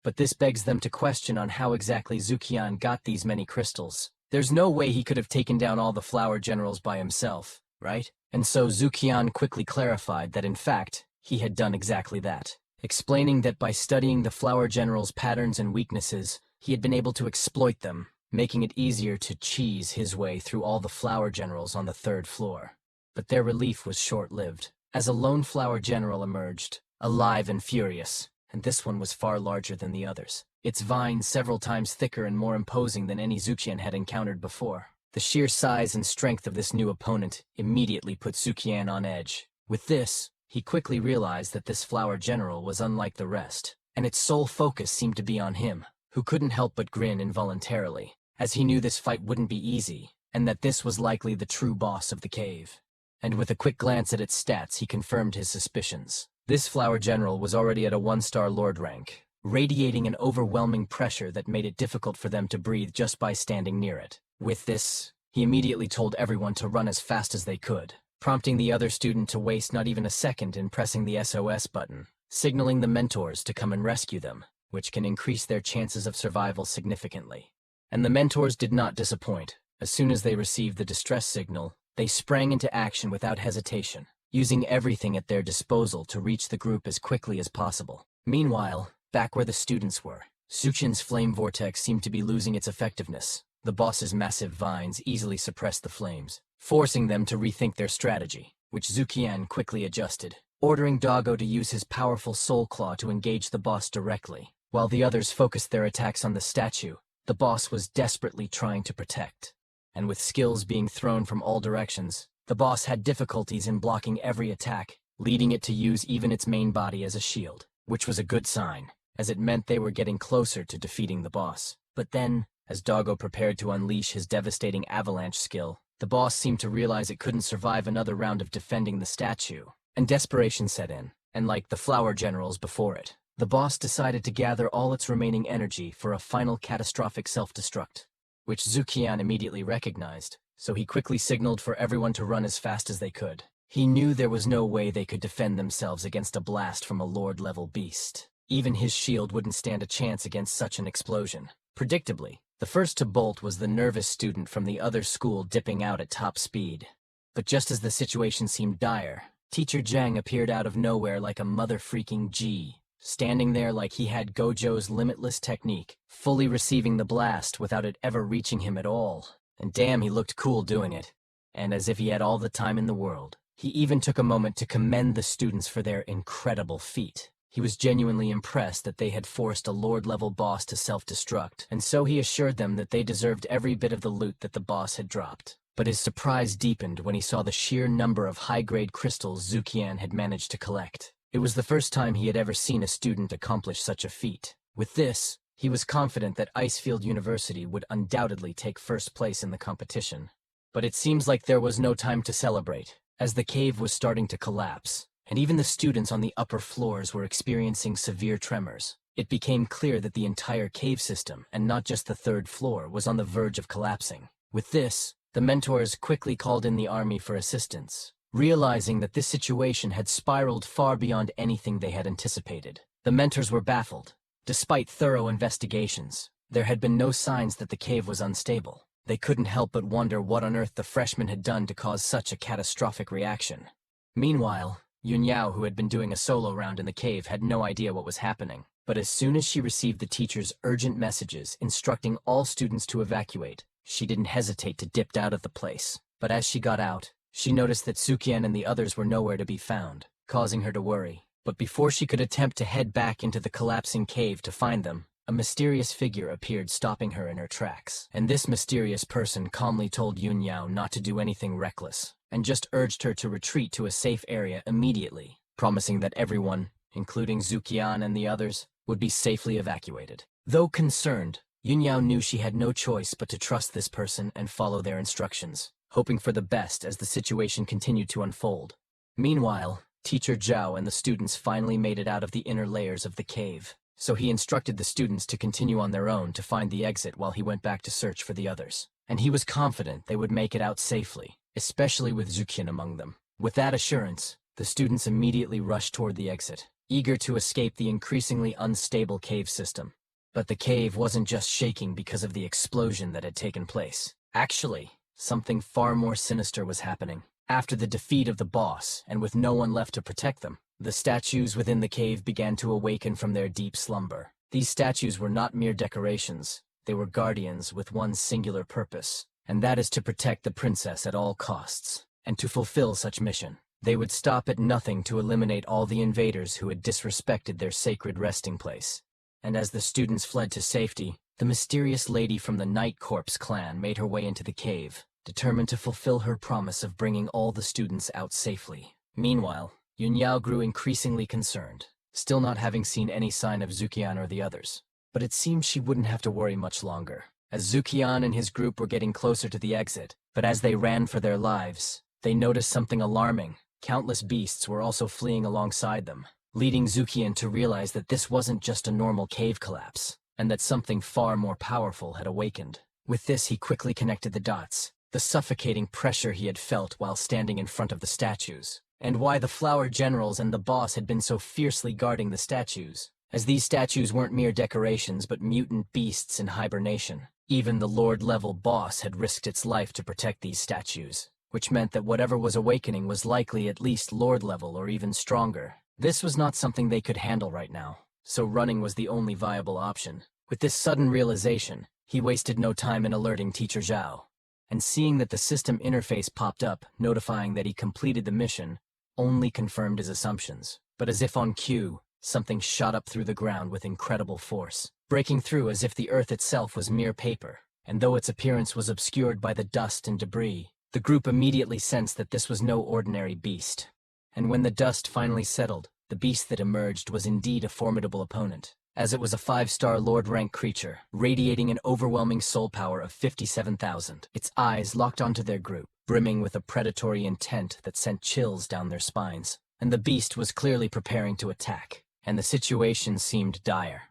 But this begs them to question on how exactly Zukian got these many crystals. There's no way he could have taken down all the flower generals by himself, right? And so Zukian quickly clarified that in fact, he had done exactly that, explaining that by studying the flower generals' patterns and weaknesses, he had been able to exploit them, making it easier to cheese his way through all the flower generals on the third floor. But their relief was short-lived, as a lone flower general emerged, alive and furious, and this one was far larger than the others, its vines several times thicker and more imposing than any Zukian had encountered before. The sheer size and strength of this new opponent immediately put Zukian on edge. With this, he quickly realized that this flower general was unlike the rest, and its sole focus seemed to be on him, who couldn't help but grin involuntarily, as he knew this fight wouldn't be easy, and that this was likely the true boss of the cave. And with a quick glance at its stats, he confirmed his suspicions. This flower general was already at a 1-star lord rank, radiating an overwhelming pressure that made it difficult for them to breathe just by standing near it. With this, he immediately told everyone to run as fast as they could, prompting the other student to waste not even a second in pressing the SOS button, signaling the mentors to come and rescue them, which can increase their chances of survival significantly. And the mentors did not disappoint. As soon as they received the distress signal, they sprang into action without hesitation, using everything at their disposal to reach the group as quickly as possible. Meanwhile, back where the students were, Zukian's flame vortex seemed to be losing its effectiveness. The boss's massive vines easily suppressed the flames, forcing them to rethink their strategy, which Zukian quickly adjusted, ordering Doggo to use his powerful soul claw to engage the boss directly. While the others focused their attacks on the statue, the boss was desperately trying to protect. And with skills being thrown from all directions, the boss had difficulties in blocking every attack, leading it to use even its main body as a shield, which was a good sign, as it meant they were getting closer to defeating the boss. But then, as Doggo prepared to unleash his devastating avalanche skill, The boss seemed to realize it couldn't survive another round of defending the statue, and desperation set in, and like the flower generals before it, the boss decided to gather all its remaining energy for a final catastrophic self-destruct, which Zukian immediately recognized, so he quickly signaled for everyone to run as fast as they could. He knew there was no way they could defend themselves against a blast from a lord-level beast. Even his shield wouldn't stand a chance against such an explosion. Predictably, the first to bolt was the nervous student from the other school dipping out at top speed. But just as the situation seemed dire, Teacher Zhang appeared out of nowhere like a mother-freaking G, standing there like he had Gojo's limitless technique, fully receiving the blast without it ever reaching him at all. And damn, he looked cool doing it. And as if he had all the time in the world. He even took a moment to commend the students for their incredible feat. He was genuinely impressed that they had forced a lord-level boss to self-destruct, and so he assured them that they deserved every bit of the loot that the boss had dropped. But his surprise deepened when he saw the sheer number of high-grade crystals Zukian had managed to collect. It was the first time he had ever seen a student accomplish such a feat. With this, he was confident that Icefield University would undoubtedly take first place in the competition. But it seems like there was no time to celebrate, as the cave was starting to collapse, and even the students on the upper floors were experiencing severe tremors. It became clear that the entire cave system, and not just the third floor, was on the verge of collapsing. With this, the mentors quickly called in the army for assistance, realizing that this situation had spiraled far beyond anything they had anticipated. The mentors were baffled. Despite thorough investigations, there had been no signs that the cave was unstable. They couldn't help but wonder what on earth the freshmen had done to cause such a catastrophic reaction. Meanwhile, Yun Yao, who had been doing a solo round in the cave, had no idea what was happening. But as soon as she received the teacher's urgent messages instructing all students to evacuate, she didn't hesitate to dip out of the place. But as she got out, she noticed that Sukian and the others were nowhere to be found, causing her to worry. But before she could attempt to head back into the collapsing cave to find them, a mysterious figure appeared, stopping her in her tracks. And this mysterious person calmly told Yun Yao not to do anything reckless, and just urged her to retreat to a safe area immediately, promising that everyone, including Zukian and the others, would be safely evacuated. Though concerned, Yun Yao knew she had no choice but to trust this person and follow their instructions, hoping for the best as the situation continued to unfold. Meanwhile, Teacher Zhao and the students finally made it out of the inner layers of the cave, so he instructed the students to continue on their own to find the exit while he went back to search for the others. And he was confident they would make it out safely, especially with Zukian among them. With that assurance, the students immediately rushed toward the exit, eager to escape the increasingly unstable cave system. But the cave wasn't just shaking because of the explosion that had taken place. Actually, something far more sinister was happening. After the defeat of the boss, and with no one left to protect them, the statues within the cave began to awaken from their deep slumber. These statues were not mere decorations. They were guardians with one singular purpose, and that is to protect the princess at all costs. And to fulfill such mission, they would stop at nothing to eliminate all the invaders who had disrespected their sacred resting place. And as the students fled to safety, the mysterious lady from the Night Corps clan made her way into the cave, determined to fulfill her promise of bringing all the students out safely. Meanwhile, Yun Yao grew increasingly concerned, still not having seen any sign of Zukian or the others. But it seemed she wouldn't have to worry much longer, as Zukian and his group were getting closer to the exit. But as they ran for their lives, they noticed something alarming. Countless beasts were also fleeing alongside them, leading Zukian to realize that this wasn't just a normal cave collapse, and that something far more powerful had awakened. With this, he quickly connected the dots. The suffocating pressure he had felt while standing in front of the statues, and why the flower generals and the boss had been so fiercely guarding the statues, as these statues weren't mere decorations but mutant beasts in hibernation. Even the lord-level boss had risked its life to protect these statues, which meant that whatever was awakening was likely at least lord-level or even stronger. This was not something they could handle right now, so running was the only viable option. With this sudden realization, he wasted no time in alerting Teacher Zhao, and seeing that the system interface popped up, notifying that he completed the mission, only confirmed his assumptions. But as if on cue, something shot up through the ground with incredible force, breaking through as if the earth itself was mere paper. And though its appearance was obscured by the dust and debris, the group immediately sensed that this was no ordinary beast. And when the dust finally settled, the beast that emerged was indeed a formidable opponent. as it was a 5-star Lord rank creature, radiating an overwhelming soul power of 57,000. Its eyes locked onto their group, brimming with a predatory intent that sent chills down their spines. And the beast was clearly preparing to attack, and the situation seemed dire.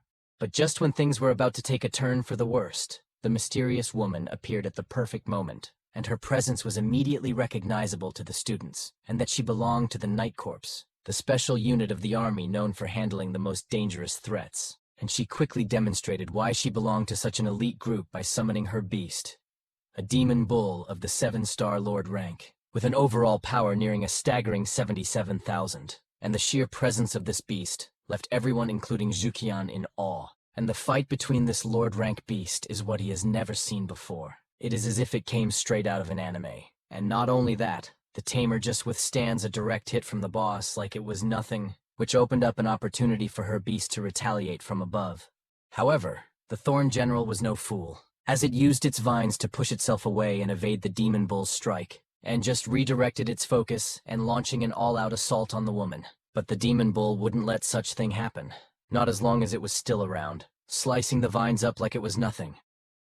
But just when things were about to take a turn for the worst, the mysterious woman appeared at the perfect moment, and her presence was immediately recognizable to the students, and that she belonged to the Night Corps, the special unit of the army known for handling the most dangerous threats. And she quickly demonstrated why she belonged to such an elite group by summoning her beast, a demon bull of the 7-star Lord rank, with an overall power nearing a staggering 77,000. And the sheer presence of this beast left everyone including Zukian in awe. And the fight between this Lord rank beast is what he has never seen before. It is as if it came straight out of an anime. And not only that, the tamer just withstands a direct hit from the boss like it was nothing, which opened up an opportunity for her beast to retaliate from above. However, the Thorn General was no fool, as it used its vines to push itself away and evade the Demon Bull's strike, and just redirected its focus and launching an all-out assault on the woman. But the Demon Bull wouldn't let such thing happen, not as long as it was still around, slicing the vines up like it was nothing.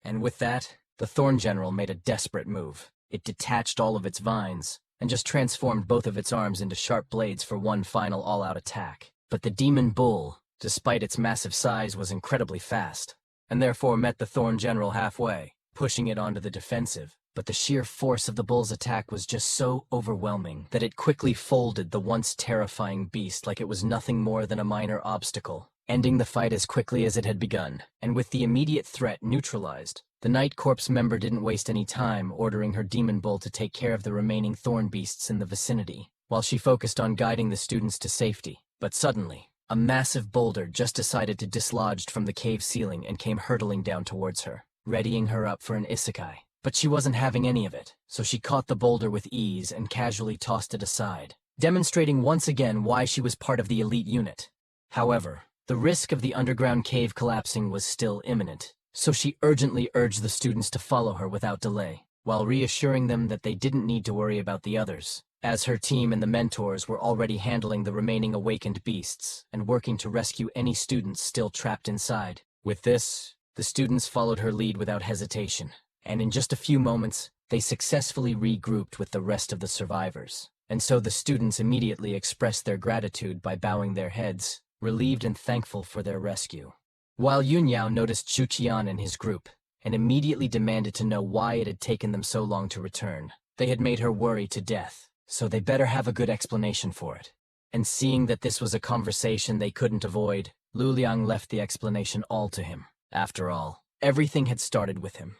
And with that, the Thorn General made a desperate move. It detached all of its vines, and just transformed both of its arms into sharp blades for one final all-out attack. But the Demon Bull, despite its massive size, was incredibly fast, and therefore met the Thorn General halfway, pushing it onto the defensive. But the sheer force of the bull's attack was just so overwhelming that it quickly folded the once terrifying beast like it was nothing more than a minor obstacle, ending the fight as quickly as it had begun. And with the immediate threat neutralized, the Night Corps member didn't waste any time ordering her Demon Bull to take care of the remaining thorn beasts in the vicinity, while she focused on guiding the students to safety. But suddenly, a massive boulder just decided to dislodge from the cave ceiling and came hurtling down towards her, readying her up for an isekai. But she wasn't having any of it, so she caught the boulder with ease and casually tossed it aside, demonstrating once again why she was part of the elite unit. However, the risk of the underground cave collapsing was still imminent, so she urgently urged the students to follow her without delay, while reassuring them that they didn't need to worry about the others, as her team and the mentors were already handling the remaining awakened beasts and working to rescue any students still trapped inside. With this, the students followed her lead without hesitation, and in just a few moments, they successfully regrouped with the rest of the survivors. And so the students immediately expressed their gratitude by bowing their heads, relieved and thankful for their rescue. While Yunyao noticed Chuqian and his group, and immediately demanded to know why it had taken them so long to return. They had made her worry to death, so they better have a good explanation for it. And seeing that this was a conversation they couldn't avoid, Lu Liang left the explanation all to him. After all, everything had started with him,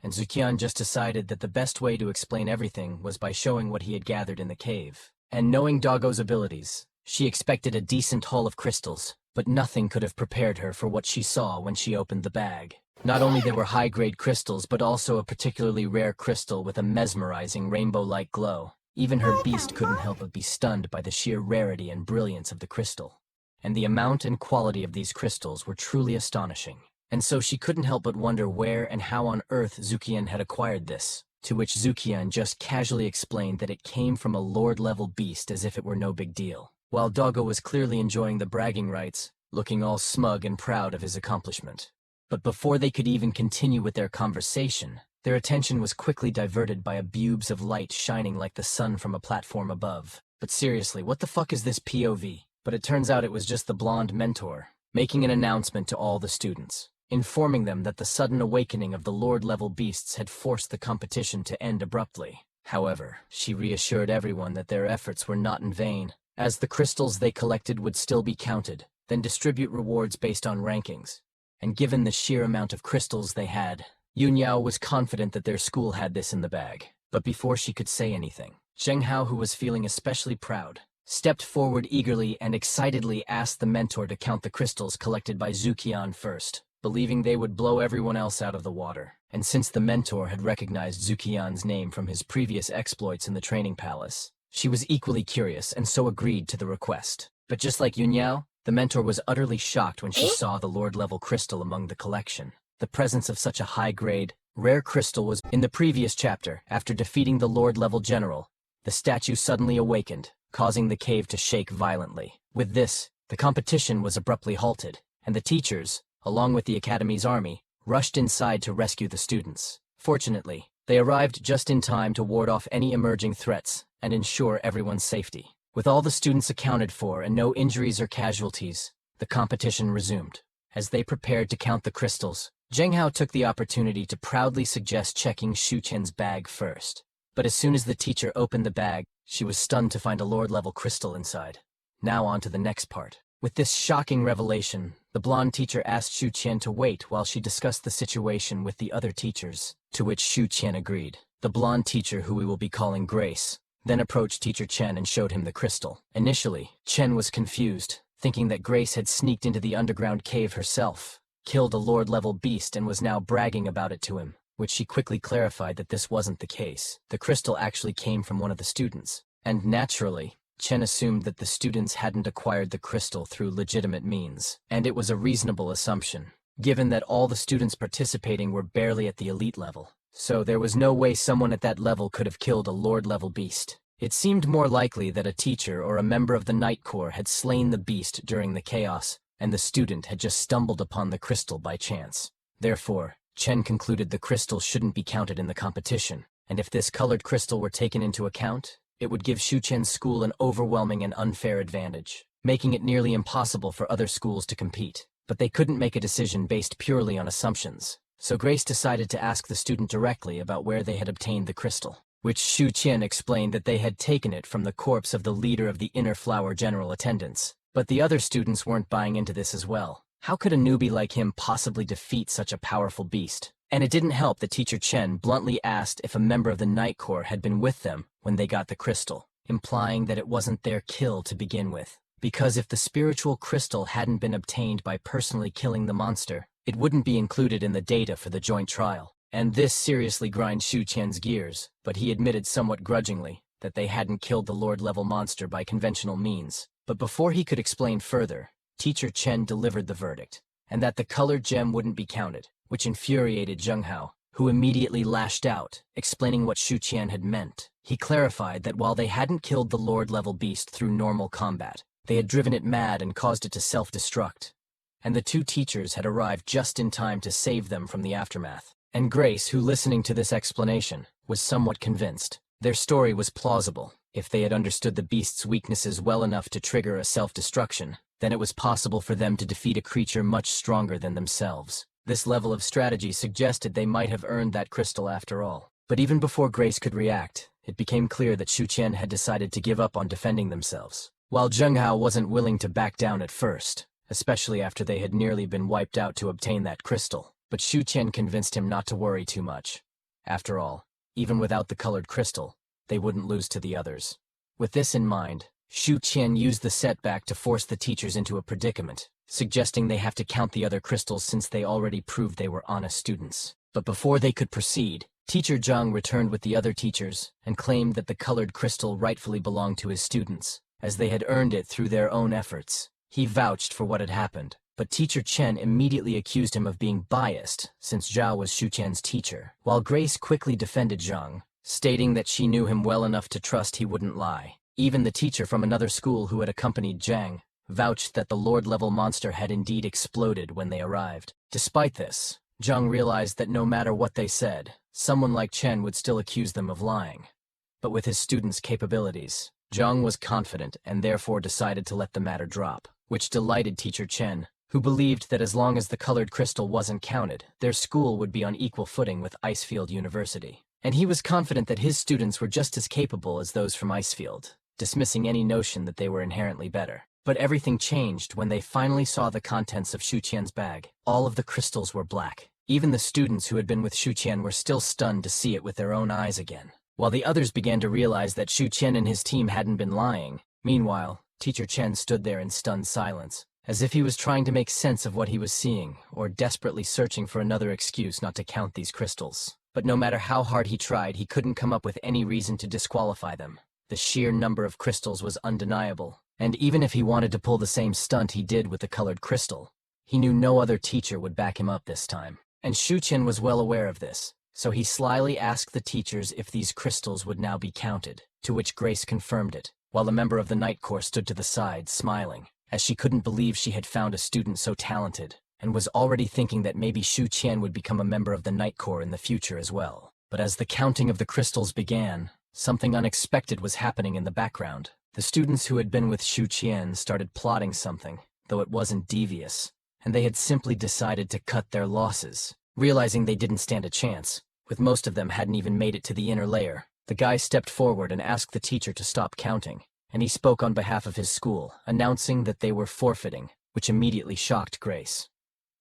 and Zukian just decided that the best way to explain everything was by showing what he had gathered in the cave. And knowing Doggo's abilities, she expected a decent haul of crystals, but nothing could have prepared her for what she saw when she opened the bag. Not only there were high-grade crystals, but also a particularly rare crystal with a mesmerizing rainbow-like glow. Even her beast couldn't help but be stunned by the sheer rarity and brilliance of the crystal. And the amount and quality of these crystals were truly astonishing. And so she couldn't help but wonder where and how on earth Zukian had acquired this, to which Zukian just casually explained that it came from a lord-level beast as if it were no big deal, while Doggo was clearly enjoying the bragging rights, looking all smug and proud of his accomplishment. But before they could even continue with their conversation, their attention was quickly diverted by a bubes of light shining like the sun from a platform above. But seriously, what the fuck is this POV? But it turns out it was just the blonde mentor, making an announcement to all the students, informing them that the sudden awakening of the lord-level beasts had forced the competition to end abruptly. However, she reassured everyone that their efforts were not in vain, as the crystals they collected would still be counted, then distribute rewards based on rankings. And given the sheer amount of crystals they had, Yunyao was confident that their school had this in the bag. But before she could say anything, Zheng Hao, who was feeling especially proud, stepped forward eagerly and excitedly asked the mentor to count the crystals collected by Zukian first, believing they would blow everyone else out of the water. And since the mentor had recognized Zukian's name from his previous exploits in the training palace, she was equally curious and so agreed to the request. But just like Yunyao, the mentor was utterly shocked when she saw the lord-level crystal among the collection. The presence of such a high-grade, rare crystal was in the previous chapter. After defeating the lord-level general, the statue suddenly awakened, causing the cave to shake violently. With this, the competition was abruptly halted, and the teachers, along with the academy's army, rushed inside to rescue the students. Fortunately, they arrived just in time to ward off any emerging threats and ensure everyone's safety. With all the students accounted for and no injuries or casualties, the competition resumed. As they prepared to count the crystals, Zheng Hao took the opportunity to proudly suggest checking Shu Qian's bag first. But as soon as the teacher opened the bag, she was stunned to find a Lord-level crystal inside. Now on to the next part. With this shocking revelation, the blonde teacher asked Shu Qian to wait while she discussed the situation with the other teachers, to which Shu Qian agreed. The blonde teacher, who we will be calling Grace, then approached teacher Chen and showed him the crystal. Initially, Chen was confused, thinking that Grace had sneaked into the underground cave herself, killed a Lord-level beast and was now bragging about it to him, which she quickly clarified that this wasn't the case. The crystal actually came from one of the students, and naturally, Chen assumed that the students hadn't acquired the crystal through legitimate means, and it was a reasonable assumption, given that all the students participating were barely at the elite level. So there was no way someone at that level could have killed a Lord-level beast. It seemed more likely that a teacher or a member of the Night Corps had slain the beast during the chaos, and the student had just stumbled upon the crystal by chance. Therefore, Chen concluded the crystal shouldn't be counted in the competition, and if this colored crystal were taken into account, it would give Shu Qian's school an overwhelming and unfair advantage, making it nearly impossible for other schools to compete. But they couldn't make a decision based purely on assumptions, so Grace decided to ask the student directly about where they had obtained the crystal, which Shu Qian explained that they had taken it from the corpse of the leader of the Inner Flower General Attendants. But the other students weren't buying into this as well. How could a newbie like him possibly defeat such a powerful beast? And it didn't help that teacher Chen bluntly asked if a member of the Night Corps had been with them when they got the crystal, implying that it wasn't their kill to begin with. Because if the spiritual crystal hadn't been obtained by personally killing the monster, it wouldn't be included in the data for the joint trial. And this seriously grinds Shu Qian's gears, but he admitted somewhat grudgingly that they hadn't killed the Lord-level monster by conventional means. But before he could explain further, teacher Chen delivered the verdict, and that the colored gem wouldn't be counted, which infuriated Zheng Hao, who immediately lashed out, explaining what Shu Qian had meant. He clarified that while they hadn't killed the Lord-level beast through normal combat, they had driven it mad and caused it to self-destruct, and the two teachers had arrived just in time to save them from the aftermath. And Grace, who listening to this explanation, was somewhat convinced. Their story was plausible. If they had understood the beast's weaknesses well enough to trigger a self-destruction, then it was possible for them to defeat a creature much stronger than themselves. This level of strategy suggested they might have earned that crystal after all. But even before Grace could react, it became clear that Shu Qian had decided to give up on defending themselves. While Zheng Hao wasn't willing to back down at first, especially after they had nearly been wiped out to obtain that crystal, but Shu Qian convinced him not to worry too much. After all, even without the colored crystal, they wouldn't lose to the others. With this in mind, Shu Qian used the setback to force the teachers into a predicament, suggesting they have to count the other crystals since they already proved they were honest students. But before they could proceed, teacher Zhang returned with the other teachers and claimed that the colored crystal rightfully belonged to his students, as they had earned it through their own efforts. He vouched for what had happened, but teacher Chen immediately accused him of being biased since Zhao was Shu Qian's teacher, while Grace quickly defended Zhang, stating that she knew him well enough to trust he wouldn't lie. Even the teacher from another school who had accompanied Zhang vouched that the Lord-level monster had indeed exploded when they arrived. Despite this, Zhang realized that no matter what they said, someone like Chen would still accuse them of lying. But with his students' capabilities, Zhang was confident and therefore decided to let the matter drop, which delighted teacher Chen, who believed that as long as the colored crystal wasn't counted, their school would be on equal footing with Icefield University. And he was confident that his students were just as capable as those from Icefield, dismissing any notion that they were inherently better. But everything changed when they finally saw the contents of Shu Qian's bag. All of the crystals were black. Even the students who had been with Shu Qian were still stunned to see it with their own eyes again, while the others began to realize that Shu Qian and his team hadn't been lying. Meanwhile, teacher Chen stood there in stunned silence, as if he was trying to make sense of what he was seeing, or desperately searching for another excuse not to count these crystals. But no matter how hard he tried, he couldn't come up with any reason to disqualify them. The sheer number of crystals was undeniable, and even if he wanted to pull the same stunt he did with the colored crystal, he knew no other teacher would back him up this time. And Shu Qian was well aware of this, so he slyly asked the teachers if these crystals would now be counted, to which Grace confirmed it, while a member of the Night Corps stood to the side, smiling. as she couldn't believe she had found a student so talented, and was already thinking that maybe Shu Qian would become a member of the Night Corps in the future as well. But as the counting of the crystals began, something unexpected was happening in the background. The students who had been with Shu Qian started plotting something, though it wasn't devious, and they had simply decided to cut their losses. Realizing they didn't stand a chance, with most of them hadn't even made it to the inner layer, the guy stepped forward and asked the teacher to stop counting, and he spoke on behalf of his school, announcing that they were forfeiting, which immediately shocked Grace.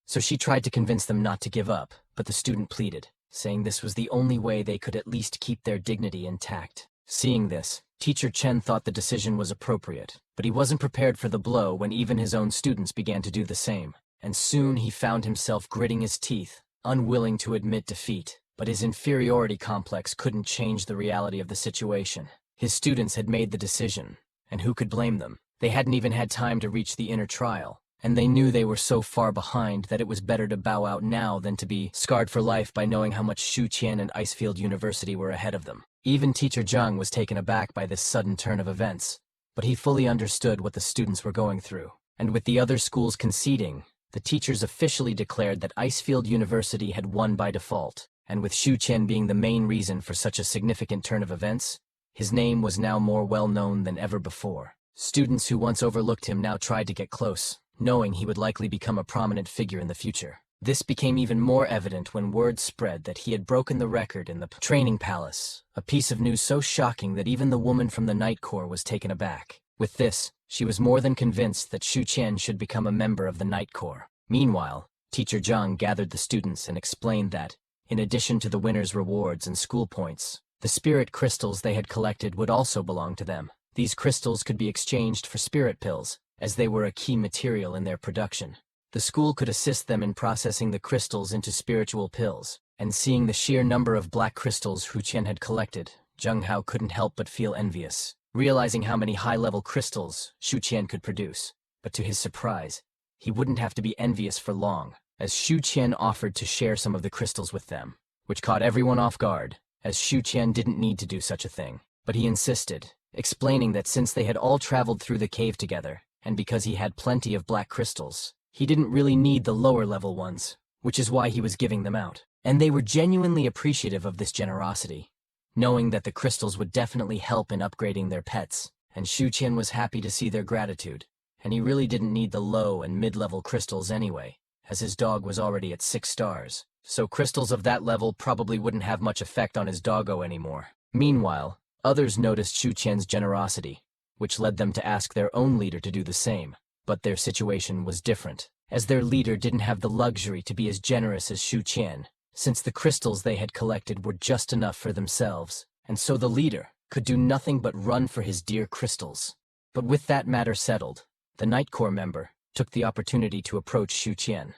So she tried to convince them not to give up, but the student pleaded, saying this was the only way they could at least keep their dignity intact. Seeing this, Teacher Chen thought the decision was appropriate, but he wasn't prepared for the blow when even his own students began to do the same, and soon he found himself gritting his teeth, unwilling to admit defeat. But his inferiority complex couldn't change the reality of the situation. His students had made the decision, and who could blame them? They hadn't even had time to reach the inner trial, and they knew they were so far behind that it was better to bow out now than to be scarred for life by knowing how much Shu Qian and Icefield University were ahead of them. Even Teacher Zhang was taken aback by this sudden turn of events, but he fully understood what the students were going through. And with the other schools conceding, the teachers officially declared that Icefield University had won by default. And with Shu Qian being the main reason for such a significant turn of events, his name was now more well known than ever before. Students who once overlooked him now tried to get close, knowing he would likely become a prominent figure in the future. This became even more evident when word spread that he had broken the record in the training palace, a piece of news so shocking that even the woman from the Night Corps was taken aback. With this, she was more than convinced that Shu Qian should become a member of the Night Corps. Meanwhile, Teacher Zhang gathered the students and explained that, in addition to the winners' rewards and school points, the spirit crystals they had collected would also belong to them. These crystals could be exchanged for spirit pills, as they were a key material in their production. The school could assist them in processing the crystals into spiritual pills, and seeing the sheer number of black crystals Hu Qian had collected, Zheng Hao couldn't help but feel envious, realizing how many high-level crystals Shu Qian could produce. But to his surprise, he wouldn't have to be envious for long, as Shu Qian offered to share some of the crystals with them, which caught everyone off guard, as Shu Qian didn't need to do such a thing. But he insisted, explaining that since they had all traveled through the cave together, and because he had plenty of black crystals, he didn't really need the lower-level ones, which is why he was giving them out. And they were genuinely appreciative of this generosity, knowing that the crystals would definitely help in upgrading their pets, and Shu Qian was happy to see their gratitude, and he really didn't need the low and mid-level crystals anyway, as his dog was already at 6 stars, so crystals of that level probably wouldn't have much effect on his doggo anymore. Meanwhile, others noticed Shu Qian's generosity, which led them to ask their own leader to do the same. But their situation was different, as their leader didn't have the luxury to be as generous as Shu Qian, since the crystals they had collected were just enough for themselves, and so the leader could do nothing but run for his dear crystals. But with that matter settled, the Night Corps member took the opportunity to approach Shu Qian.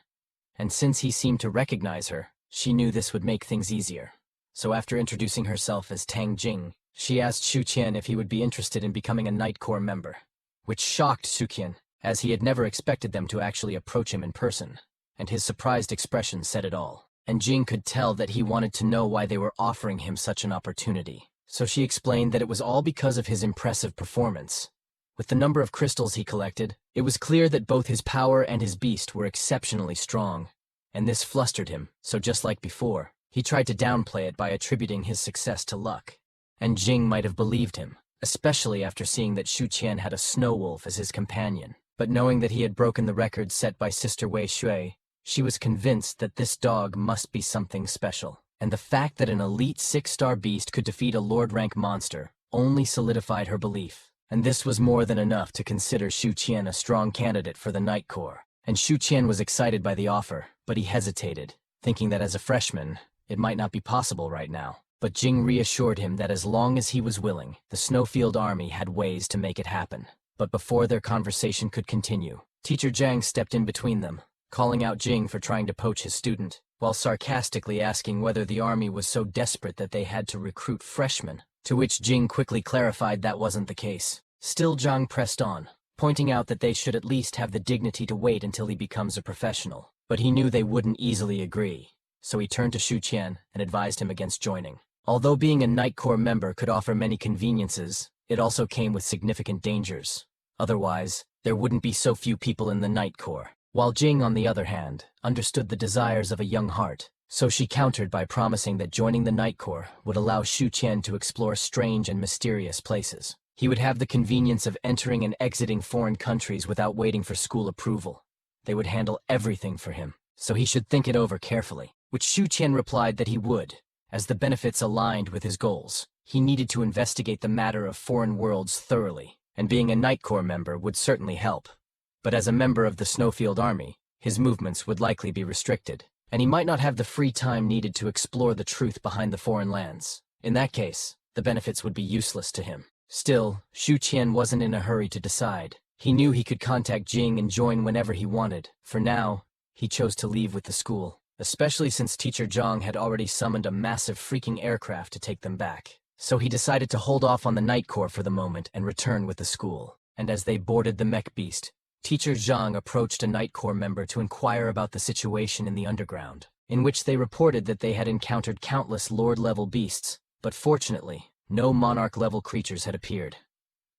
And since he seemed to recognize her, she knew this would make things easier. So after introducing herself as Tang Jing, she asked Shu Qian if he would be interested in becoming a Night Corps member, which shocked Shu Qian, as he had never expected them to actually approach him in person, and his surprised expression said it all. And Jing could tell that he wanted to know why they were offering him such an opportunity. So she explained that it was all because of his impressive performance. With the number of crystals he collected, it was clear that both his power and his beast were exceptionally strong, and this flustered him, so just like before, he tried to downplay it by attributing his success to luck. And Jing might have believed him, especially after seeing that Shu Qian had a snow wolf as his companion. But knowing that he had broken the record set by Sister Wei Shui, she was convinced that this dog must be something special. And the fact that an elite 6-star beast could defeat a Lord-rank monster only solidified her belief. And this was more than enough to consider Shu Qian a strong candidate for the Night Corps. And Shu Qian was excited by the offer, but he hesitated, thinking that as a freshman, it might not be possible right now. But Jing reassured him that as long as he was willing, the Snowfield Army had ways to make it happen. But before their conversation could continue, Teacher Zhang stepped in between them, calling out Jing for trying to poach his student, while sarcastically asking whether the army was so desperate that they had to recruit freshmen, to which Jing quickly clarified that wasn't the case. Still, Zhang pressed on, pointing out that they should at least have the dignity to wait until he becomes a professional. But he knew they wouldn't easily agree, so he turned to Shu Qian and advised him against joining. Although being a Night Corps member could offer many conveniences, it also came with significant dangers. Otherwise, there wouldn't be so few people in the Night Corps. While Jing, on the other hand, understood the desires of a young heart, so she countered by promising that joining the Night Corps would allow Shu Qian to explore strange and mysterious places. He would have the convenience of entering and exiting foreign countries without waiting for school approval. They would handle everything for him, so he should think it over carefully, which Shu Qian replied that he would, as the benefits aligned with his goals. He needed to investigate the matter of foreign worlds thoroughly, and being a Night Corps member would certainly help. But as a member of the Snowfield Army, his movements would likely be restricted, and he might not have the free time needed to explore the truth behind the foreign lands. In that case, the benefits would be useless to him. Still, Shu Qian wasn't in a hurry to decide. He knew he could contact Jing and join whenever he wanted. For now, he chose to leave with the school, especially since Teacher Zhang had already summoned a massive freaking aircraft to take them back. So he decided to hold off on the Night Corps for the moment and return with the school. And as they boarded the mech beast, Teacher Zhang approached a Night Corps member to inquire about the situation in the underground, in which they reported that they had encountered countless Lord-level beasts, but fortunately, no Monarch-level creatures had appeared.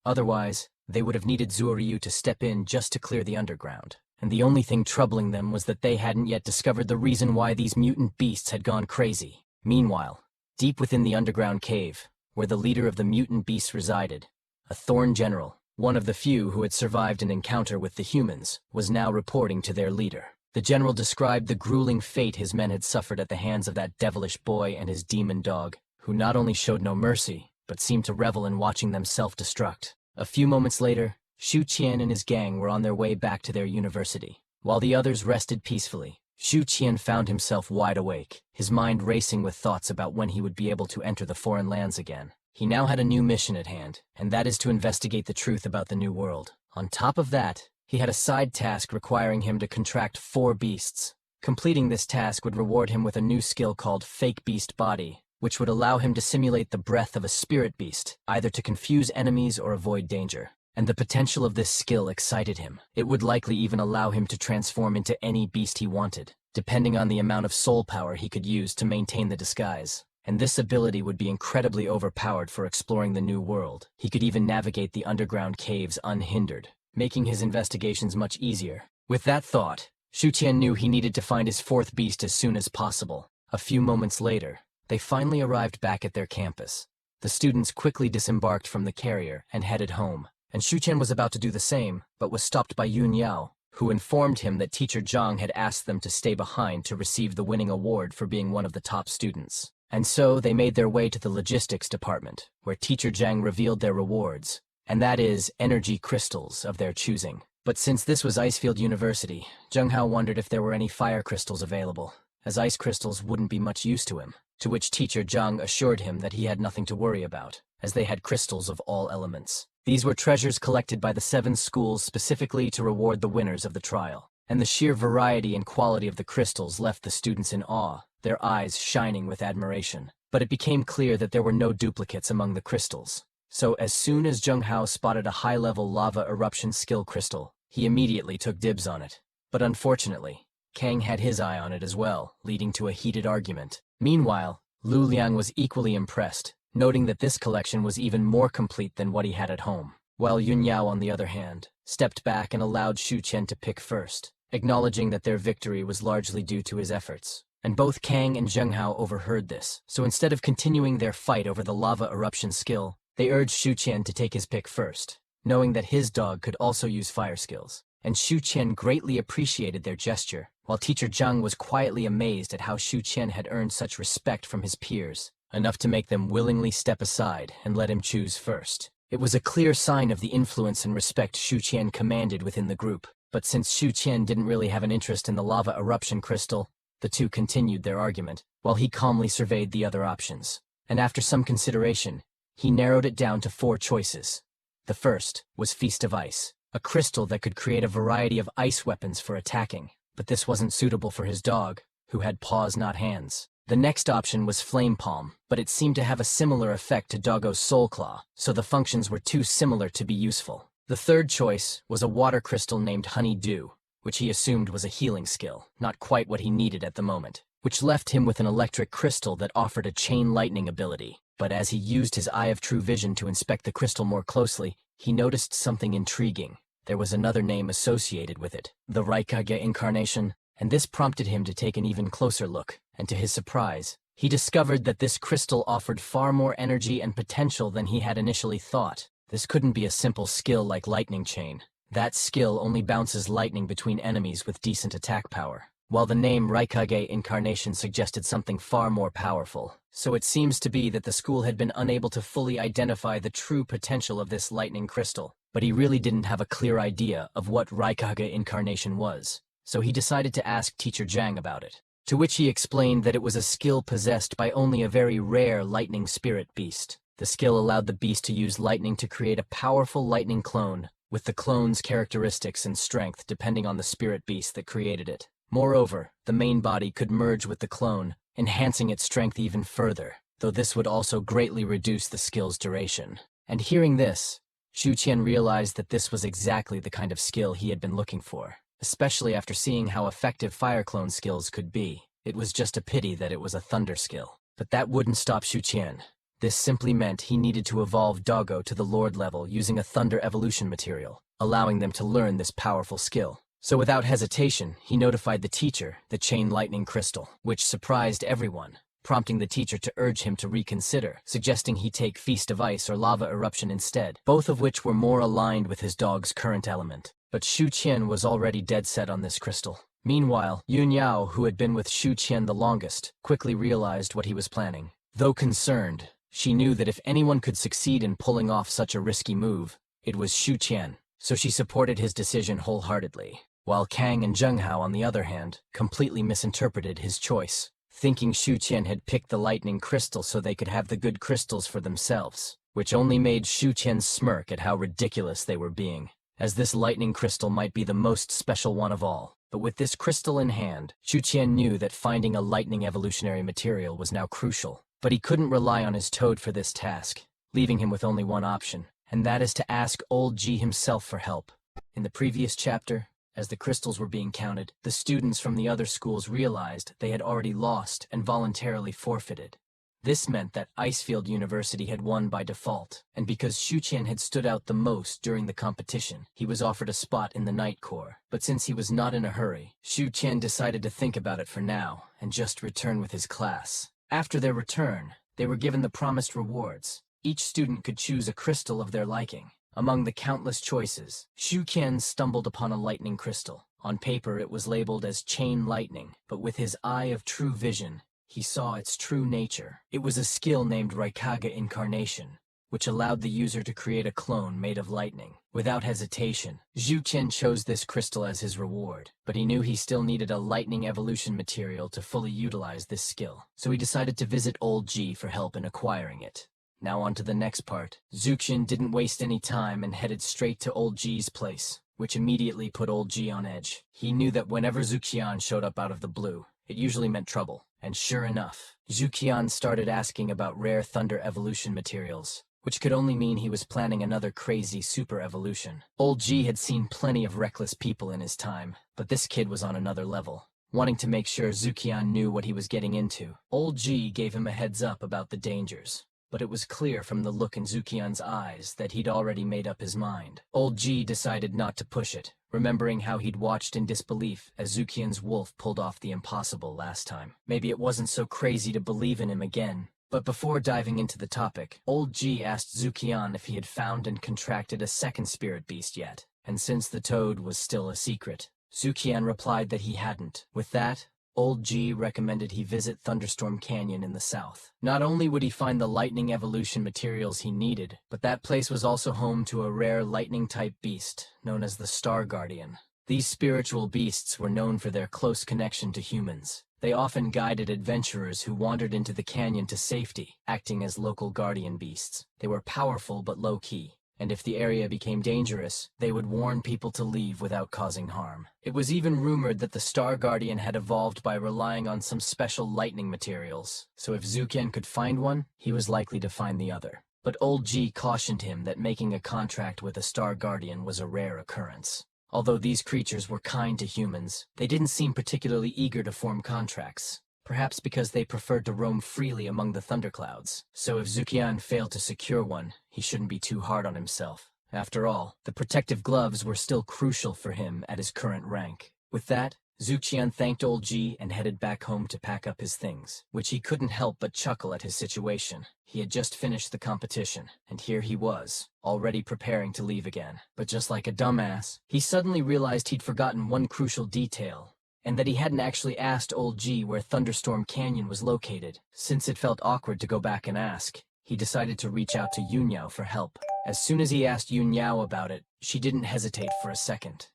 Otherwise, they would have needed Zhou Ryu to step in just to clear the underground, and the only thing troubling them was that they hadn't yet discovered the reason why these mutant beasts had gone crazy. Meanwhile, deep within the underground cave, where the leader of the mutant beasts resided, a Thorn General, one of the few who had survived an encounter with the humans, was now reporting to their leader. The general described the grueling fate his men had suffered at the hands of that devilish boy and his demon dog, who not only showed no mercy, but seemed to revel in watching them self-destruct. A few moments later, Shu Qian and his gang were on their way back to their university. While the others rested peacefully, Shu Qian found himself wide awake, his mind racing with thoughts about when he would be able to enter the foreign lands again. He now had a new mission at hand, and that is to investigate the truth about the New World. On top of that, he had a side task requiring him to contract 4 beasts. Completing this task would reward him with a new skill called Fake Beast Body, which would allow him to simulate the breath of a spirit beast, either to confuse enemies or avoid danger. And the potential of this skill excited him. It would likely even allow him to transform into any beast he wanted, depending on the amount of soul power he could use to maintain the disguise. And this ability would be incredibly overpowered for exploring the New World. He could even navigate the underground caves unhindered, making his investigations much easier. With that thought, Shu Qian knew he needed to find his 4th beast as soon as possible. A few moments later, they finally arrived back at their campus. The students quickly disembarked from the carrier and headed home, and Shu Qian was about to do the same, but was stopped by Yun Yao, who informed him that Teacher Zhang had asked them to stay behind to receive the winning award for being one of the top students. And so they made their way to the logistics department, where Teacher Zhang revealed their rewards, and that is energy crystals of their choosing. But since this was Icefield University, Zheng Hao wondered if there were any fire crystals available, as ice crystals wouldn't be much use to him, to which Teacher Zhang assured him that he had nothing to worry about, as they had crystals of all elements. These were treasures collected by the 7 schools specifically to reward the winners of the trial, and the sheer variety and quality of the crystals left the students in awe, their eyes shining with admiration. But it became clear that there were no duplicates among the crystals. So as soon as Zheng Hao spotted a high-level lava eruption skill crystal, he immediately took dibs on it. But unfortunately, Kang had his eye on it as well, leading to a heated argument. Meanwhile, Lu Liang was equally impressed, noting that this collection was even more complete than what he had at home. While Yun Yao, on the other hand, stepped back and allowed Shu Qian to pick first, acknowledging that their victory was largely due to his efforts. And both Kang and Zheng Hao overheard this, so instead of continuing their fight over the lava eruption skill, they urged Shu Qian to take his pick first, knowing that his dog could also use fire skills. And Shu Qian greatly appreciated their gesture, while Teacher Zhang was quietly amazed at how Shu Qian had earned such respect from his peers, enough to make them willingly step aside and let him choose first. It was a clear sign of the influence and respect Shu Qian commanded within the group, but since Shu Qian didn't really have an interest in the lava eruption crystal, the two continued their argument, while he calmly surveyed the other options. And after some consideration, he narrowed it down to 4 choices. The first was Feast of Ice, a crystal that could create a variety of ice weapons for attacking, but this wasn't suitable for his dog, who had paws not hands. The next option was Flame Palm, but it seemed to have a similar effect to Doggo's Soul Claw, so the functions were too similar to be useful. The third choice was a water crystal named Honey Dew, which he assumed was a healing skill, not quite what he needed at the moment, which left him with an electric crystal that offered a chain lightning ability. But as he used his Eye of True Vision to inspect the crystal more closely, he noticed something intriguing. there was another name associated with it, the Raikage incarnation, and this prompted him to take an even closer look, and to his surprise, he discovered that this crystal offered far more energy and potential than he had initially thought. This couldn't be a simple skill like lightning chain. That skill only bounces lightning between enemies with decent attack power, while the name Raikage incarnation suggested something far more powerful. So it seems to be that the school had been unable to fully identify the true potential of this lightning crystal, but he really didn't have a clear idea of what Raikage incarnation was. So he decided to ask Teacher Jang about it, to which he explained that it was a skill possessed by only a very rare lightning spirit beast. The skill allowed the beast to use lightning to create a powerful lightning clone, with the clone's characteristics and strength depending on the spirit beast that created it. Moreover, the main body could merge with the clone, enhancing its strength even further, though this would also greatly reduce the skill's duration. And hearing this, Shu Qian realized that this was exactly the kind of skill he had been looking for, especially after seeing how effective fire clone skills could be. It was just a pity that it was a thunder skill. But that wouldn't stop Shu Qian. This simply meant he needed to evolve Doggo to the Lord level using a thunder evolution material, allowing them to learn this powerful skill. So without hesitation, he notified the teacher, the chain lightning crystal, which surprised everyone, prompting the teacher to urge him to reconsider, suggesting he take Feast of Ice or Lava Eruption instead, both of which were more aligned with his dog's current element. But Shu Qian was already dead set on this crystal. Meanwhile, Yun Yao, who had been with Shu Qian the longest, quickly realized what he was planning. Though concerned, she knew that if anyone could succeed in pulling off such a risky move, it was Shu Qian, so she supported his decision wholeheartedly. While Kang and Zheng Hao, on the other hand, completely misinterpreted his choice, thinking Shu Qian had picked the lightning crystal so they could have the good crystals for themselves, which only made Shu Qian smirk at how ridiculous they were being, as this lightning crystal might be the most special one of all. But with this crystal in hand, Shu Qian knew that finding a lightning evolutionary material was now crucial. But he couldn't rely on his toad for this task, leaving him with only one option, and that is to ask Old G himself for help. In the previous chapter, as the crystals were being counted, the students from the other schools realized they had already lost and voluntarily forfeited. This meant that Icefield University had won by default, and because Shu Qian had stood out the most during the competition, he was offered a spot in the Night Corps. But since he was not in a hurry, Shu Qian decided to think about it for now and just return with his class. After their return, they were given the promised rewards. Each student could choose a crystal of their liking. Among the countless choices, Shu Qian stumbled upon a lightning crystal. On paper, it was labeled as Chain Lightning, but with his eye of true vision, he saw its true nature. It was a skill named Raikage Incarnation, which allowed the user to create a clone made of lightning. Without hesitation, Shu Qian chose this crystal as his reward, but he knew he still needed a lightning evolution material to fully utilize this skill, so he decided to visit Old G for help in acquiring it. Now on to the next part. Zuxian didn't waste any time and headed straight to Old G's place, which immediately put Old G on edge. He knew that whenever Zuxian showed up out of the blue, it usually meant trouble, and sure enough, Zuxian started asking about rare thunder evolution materials, which could only mean he was planning another crazy super evolution. Old G had seen plenty of reckless people in his time, but this kid was on another level. Wanting to make sure Zuxian knew what he was getting into, Old G gave him a heads up about the dangers. But it was clear from the look in Zuxian's eyes that he'd already made up his mind. Old G decided not to push it, remembering how he'd watched in disbelief as Zuxian's wolf pulled off the impossible last time. Maybe it wasn't so crazy to believe in him again. But before diving into the topic, Old G asked Zuxian if he had found and contracted a second spirit beast yet, and since the toad was still a secret, Zuxian replied that he hadn't. With that, Old G recommended he visit Thunderstorm Canyon in the south. Not only would he find the lightning evolution materials he needed, but that place was also home to a rare lightning-type beast known as the Star Guardian. These spiritual beasts were known for their close connection to humans. They often guided adventurers who wandered into the canyon to safety, acting as local guardian beasts. They were powerful but low-key, and if the area became dangerous, they would warn people to leave without causing harm. It was even rumored that the Star Guardian had evolved by relying on some special lightning materials, so if Zuxian could find one, he was likely to find the other. But Old G cautioned him that making a contract with a Star Guardian was a rare occurrence. Although these creatures were kind to humans, they didn't seem particularly eager to form contracts, perhaps because they preferred to roam freely among the thunderclouds. So if Zuxian failed to secure one, he shouldn't be too hard on himself. After all, the protective gloves were still crucial for him at his current rank. With that, Zuqian thanked old Ji and headed back home to pack up his things, which he couldn't help but chuckle at his situation. He had just finished the competition, and here he was, already preparing to leave again. But just like a dumbass, he suddenly realized he'd forgotten one crucial detail, and that he hadn't actually asked old Ji where Thunderstorm Canyon was located. Since it felt awkward to go back and ask, he decided to reach out to Yunyao for help. As soon as he asked Yunyao about it, she didn't hesitate for a second.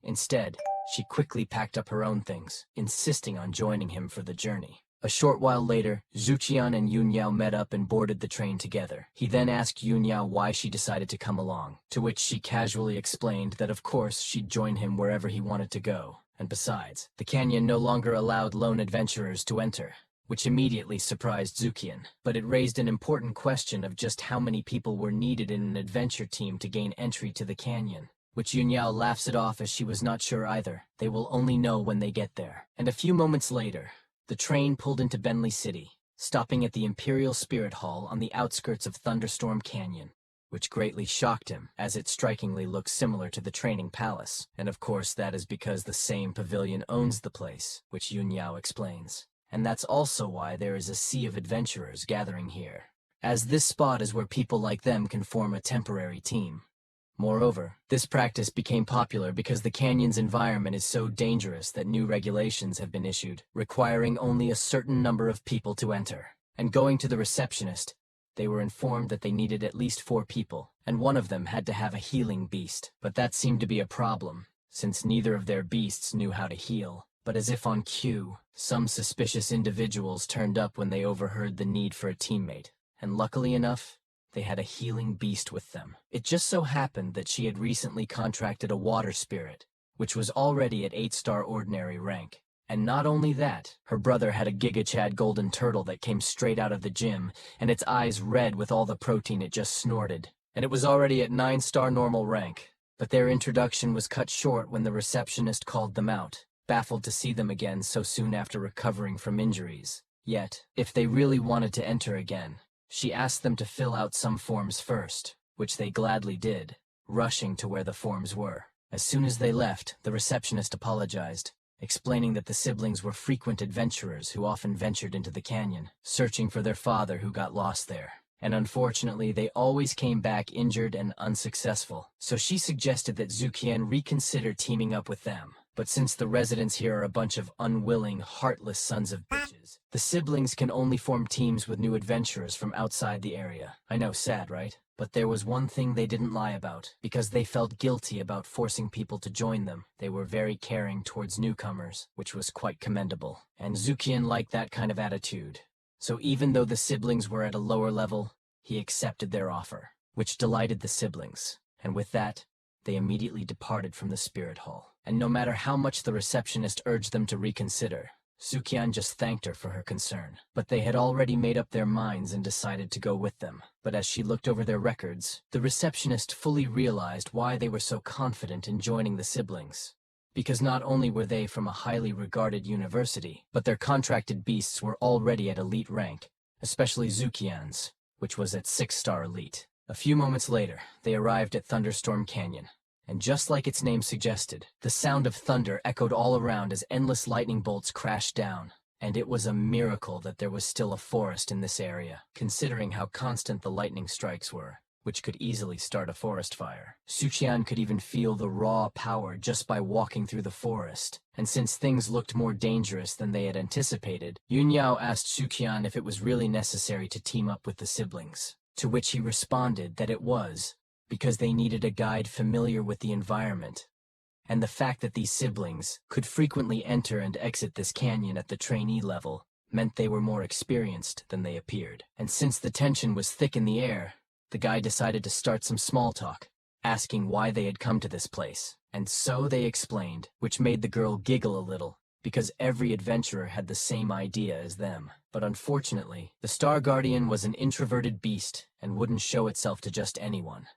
Instead, she quickly packed up her own things, insisting on joining him for the journey. A short while later, Zuqian and Yunyao met up and boarded the train together. He then asked Yunyao why she decided to come along, to which she casually explained that of course she'd join him wherever he wanted to go. And besides, the canyon no longer allowed lone adventurers to enter, which immediately surprised Zuqian. But it raised an important question of just how many people were needed in an adventure team to gain entry to the canyon, which Yunyao laughs it off as she was not sure either. They will only know when they get there. And a few moments later, the train pulled into Bentley City, stopping at the Imperial Spirit Hall on the outskirts of Thunderstorm Canyon, which greatly shocked him, as it strikingly looks similar to the training palace. And of course that is because the same pavilion owns the place, which Yunyao explains. And that's also why there is a sea of adventurers gathering here, as this spot is where people like them can form a temporary team. Moreover, this practice became popular because the canyon's environment is so dangerous that new regulations have been issued, requiring only a certain number of people to enter. And going to the receptionist, they were informed that they needed at least 4 people, and one of them had to have a healing beast. But that seemed to be a problem, since neither of their beasts knew how to heal. But as if on cue, some suspicious individuals turned up when they overheard the need for a teammate, and luckily enough, they had a healing beast with them. It just so happened that she had recently contracted a water spirit, which was already at 8-star ordinary rank. And not only that, her brother had a Giga Chad golden turtle that came straight out of the gym, and its eyes red with all the protein it just snorted. And it was already at 9-star normal rank. But their introduction was cut short when the receptionist called them out, baffled to see them again so soon after recovering from injuries. Yet, if they really wanted to enter again, she asked them to fill out some forms first, which they gladly did, rushing to where the forms were. As soon as they left, the receptionist apologized, explaining that the siblings were frequent adventurers who often ventured into the canyon, searching for their father who got lost there. And unfortunately, they always came back injured and unsuccessful. So she suggested that Zuqian reconsider teaming up with them. But since the residents here are a bunch of unwilling, heartless sons of bitches, the siblings can only form teams with new adventurers from outside the area. I know, sad, right? But there was one thing they didn't lie about, because they felt guilty about forcing people to join them. They were very caring towards newcomers, which was quite commendable. And Zuqian liked that kind of attitude. So even though the siblings were at a lower level, he accepted their offer, which delighted the siblings. And with that, they immediately departed from the spirit hall. And no matter how much the receptionist urged them to reconsider, Zuqian just thanked her for her concern. But they had already made up their minds and decided to go with them. But as she looked over their records, the receptionist fully realized why they were so confident in joining the siblings. Because not only were they from a highly regarded university, but their contracted beasts were already at elite rank, especially Zuqian's, which was at 6-star elite. A few moments later, they arrived at Thunderstorm Canyon. And just like its name suggested, the sound of thunder echoed all around as endless lightning bolts crashed down. And it was a miracle that there was still a forest in this area, considering how constant the lightning strikes were, which could easily start a forest fire. Zuqian could even feel the raw power just by walking through the forest. And since things looked more dangerous than they had anticipated, Yunyao asked Zuqian if it was really necessary to team up with the siblings, to which he responded that it was, because they needed a guide familiar with the environment, and the fact that these siblings could frequently enter and exit this canyon at the trainee level meant they were more experienced than they appeared. And since the tension was thick in the air, the guy decided to start some small talk, asking why they had come to this place. And so they explained, which made the girl giggle a little, because every adventurer had the same idea as them. But unfortunately, the Star Guardian was an introverted beast and wouldn't show itself to just anyone.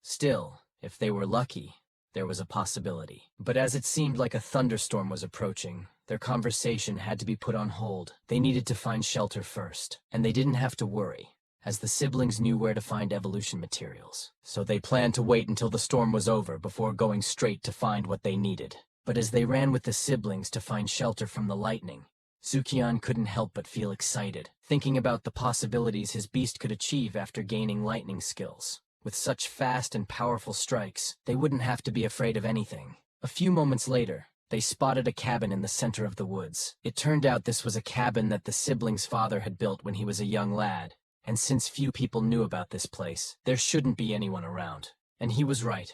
Still, if they were lucky, there was a possibility. But as it seemed like a thunderstorm was approaching, their conversation had to be put on hold. They needed to find shelter first, and they didn't have to worry, as the siblings knew where to find evolution materials. So they planned to wait until the storm was over before going straight to find what they needed. But as they ran with the siblings to find shelter from the lightning, Zukian couldn't help but feel excited, thinking about the possibilities his beast could achieve after gaining lightning skills. With such fast and powerful strikes, they wouldn't have to be afraid of anything. A few moments later, they spotted a cabin in the center of the woods. It turned out this was a cabin that the siblings' father had built when he was a young lad, and since few people knew about this place, there shouldn't be anyone around. And he was right.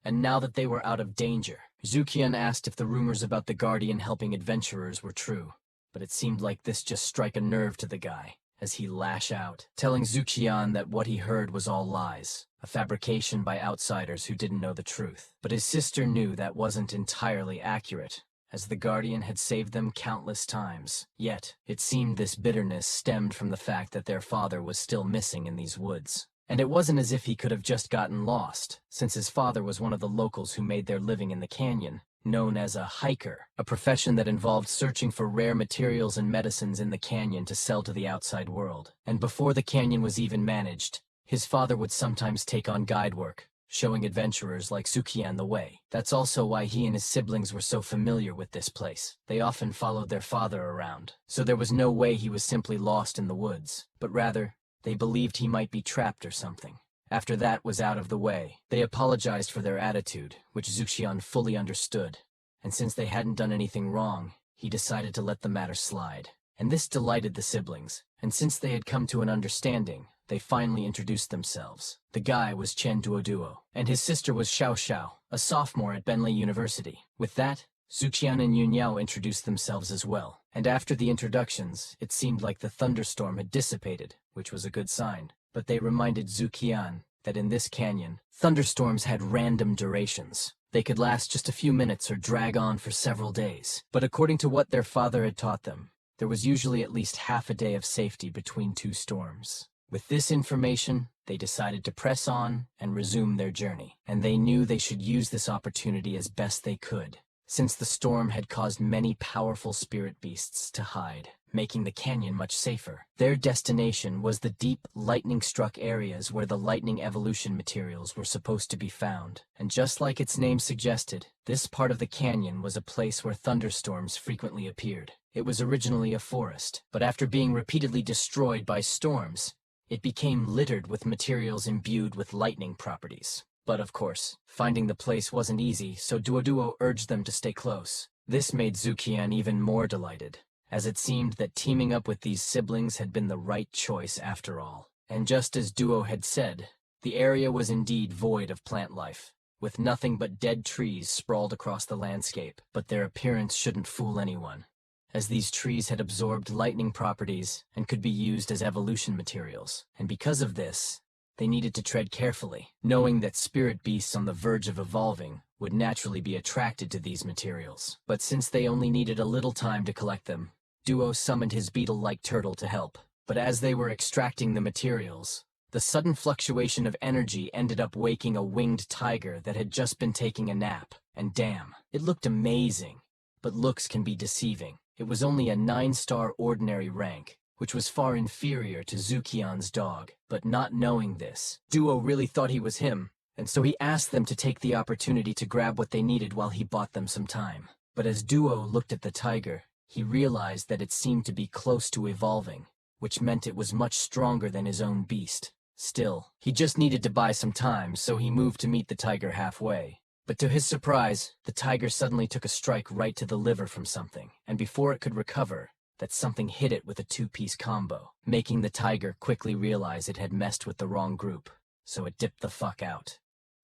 And now that they were out of danger, Zukian asked if the rumors about the Guardian helping adventurers were true. But it seemed like this just struck a nerve to the guy, as he lashed out, telling Zukian that what he heard was all lies, a fabrication by outsiders who didn't know the truth. But his sister knew that wasn't entirely accurate, as the Guardian had saved them countless times. Yet, it seemed this bitterness stemmed from the fact that their father was still missing in these woods. And it wasn't as if he could have just gotten lost, since his father was one of the locals who made their living in the canyon, known as a hiker, a profession that involved searching for rare materials and medicines in the canyon to sell to the outside world. And before the canyon was even managed, his father would sometimes take on guide work, showing adventurers like Zukian the way. That's also why he and his siblings were so familiar with this place. They often followed their father around, so there was no way he was simply lost in the woods, but rather, they believed he might be trapped or something. After that was out of the way, they apologized for their attitude, which Zuxian fully understood, and since they hadn't done anything wrong, he decided to let the matter slide. And this delighted the siblings, and since they had come to an understanding, they finally introduced themselves. The guy was Chen Duoduo, and his sister was Xiao Xiao, a sophomore at Benlei University. With that, Zuxian and Yunyao introduced themselves as well, and after the introductions, it seemed like the thunderstorm had dissipated, which was a good sign. But they reminded Zukian that in this canyon, thunderstorms had random durations. They could last just a few minutes or drag on for several days. But according to what their father had taught them, there was usually at least half a day of safety between two storms. With this information, they decided to press on and resume their journey, and they knew they should use this opportunity as best they could, since the storm had caused many powerful spirit beasts to hide, making the canyon much safer. Their destination was the deep, lightning-struck areas where the lightning evolution materials were supposed to be found. And just like its name suggested, this part of the canyon was a place where thunderstorms frequently appeared. It was originally a forest, but after being repeatedly destroyed by storms, it became littered with materials imbued with lightning properties. But of course, finding the place wasn't easy, so Duoduo urged them to stay close. This made Zukian even more delighted, as it seemed that teaming up with these siblings had been the right choice after all. And just as Duo had said, the area was indeed void of plant life, with nothing but dead trees sprawled across the landscape. But their appearance shouldn't fool anyone, as these trees had absorbed lightning properties and could be used as evolution materials. And because of this, they needed to tread carefully, knowing that spirit beasts on the verge of evolving would naturally be attracted to these materials. But since they only needed a little time to collect them, Duo summoned his beetle-like turtle to help. But as they were extracting the materials, the sudden fluctuation of energy ended up waking a winged tiger that had just been taking a nap. And damn, it looked amazing. But looks can be deceiving. It was only a 9-star ordinary rank, which was far inferior to Zukian's dog. But not knowing this, Duo really thought he was him, and so he asked them to take the opportunity to grab what they needed while he bought them some time. But as Duo looked at the tiger, he realized that it seemed to be close to evolving, which meant it was much stronger than his own beast. Still, he just needed to buy some time, so he moved to meet the tiger halfway. But to his surprise, the tiger suddenly took a strike right to the liver from something, and before it could recover, that something hit it with a 2-piece combo, making the tiger quickly realize it had messed with the wrong group, so it dipped the fuck out.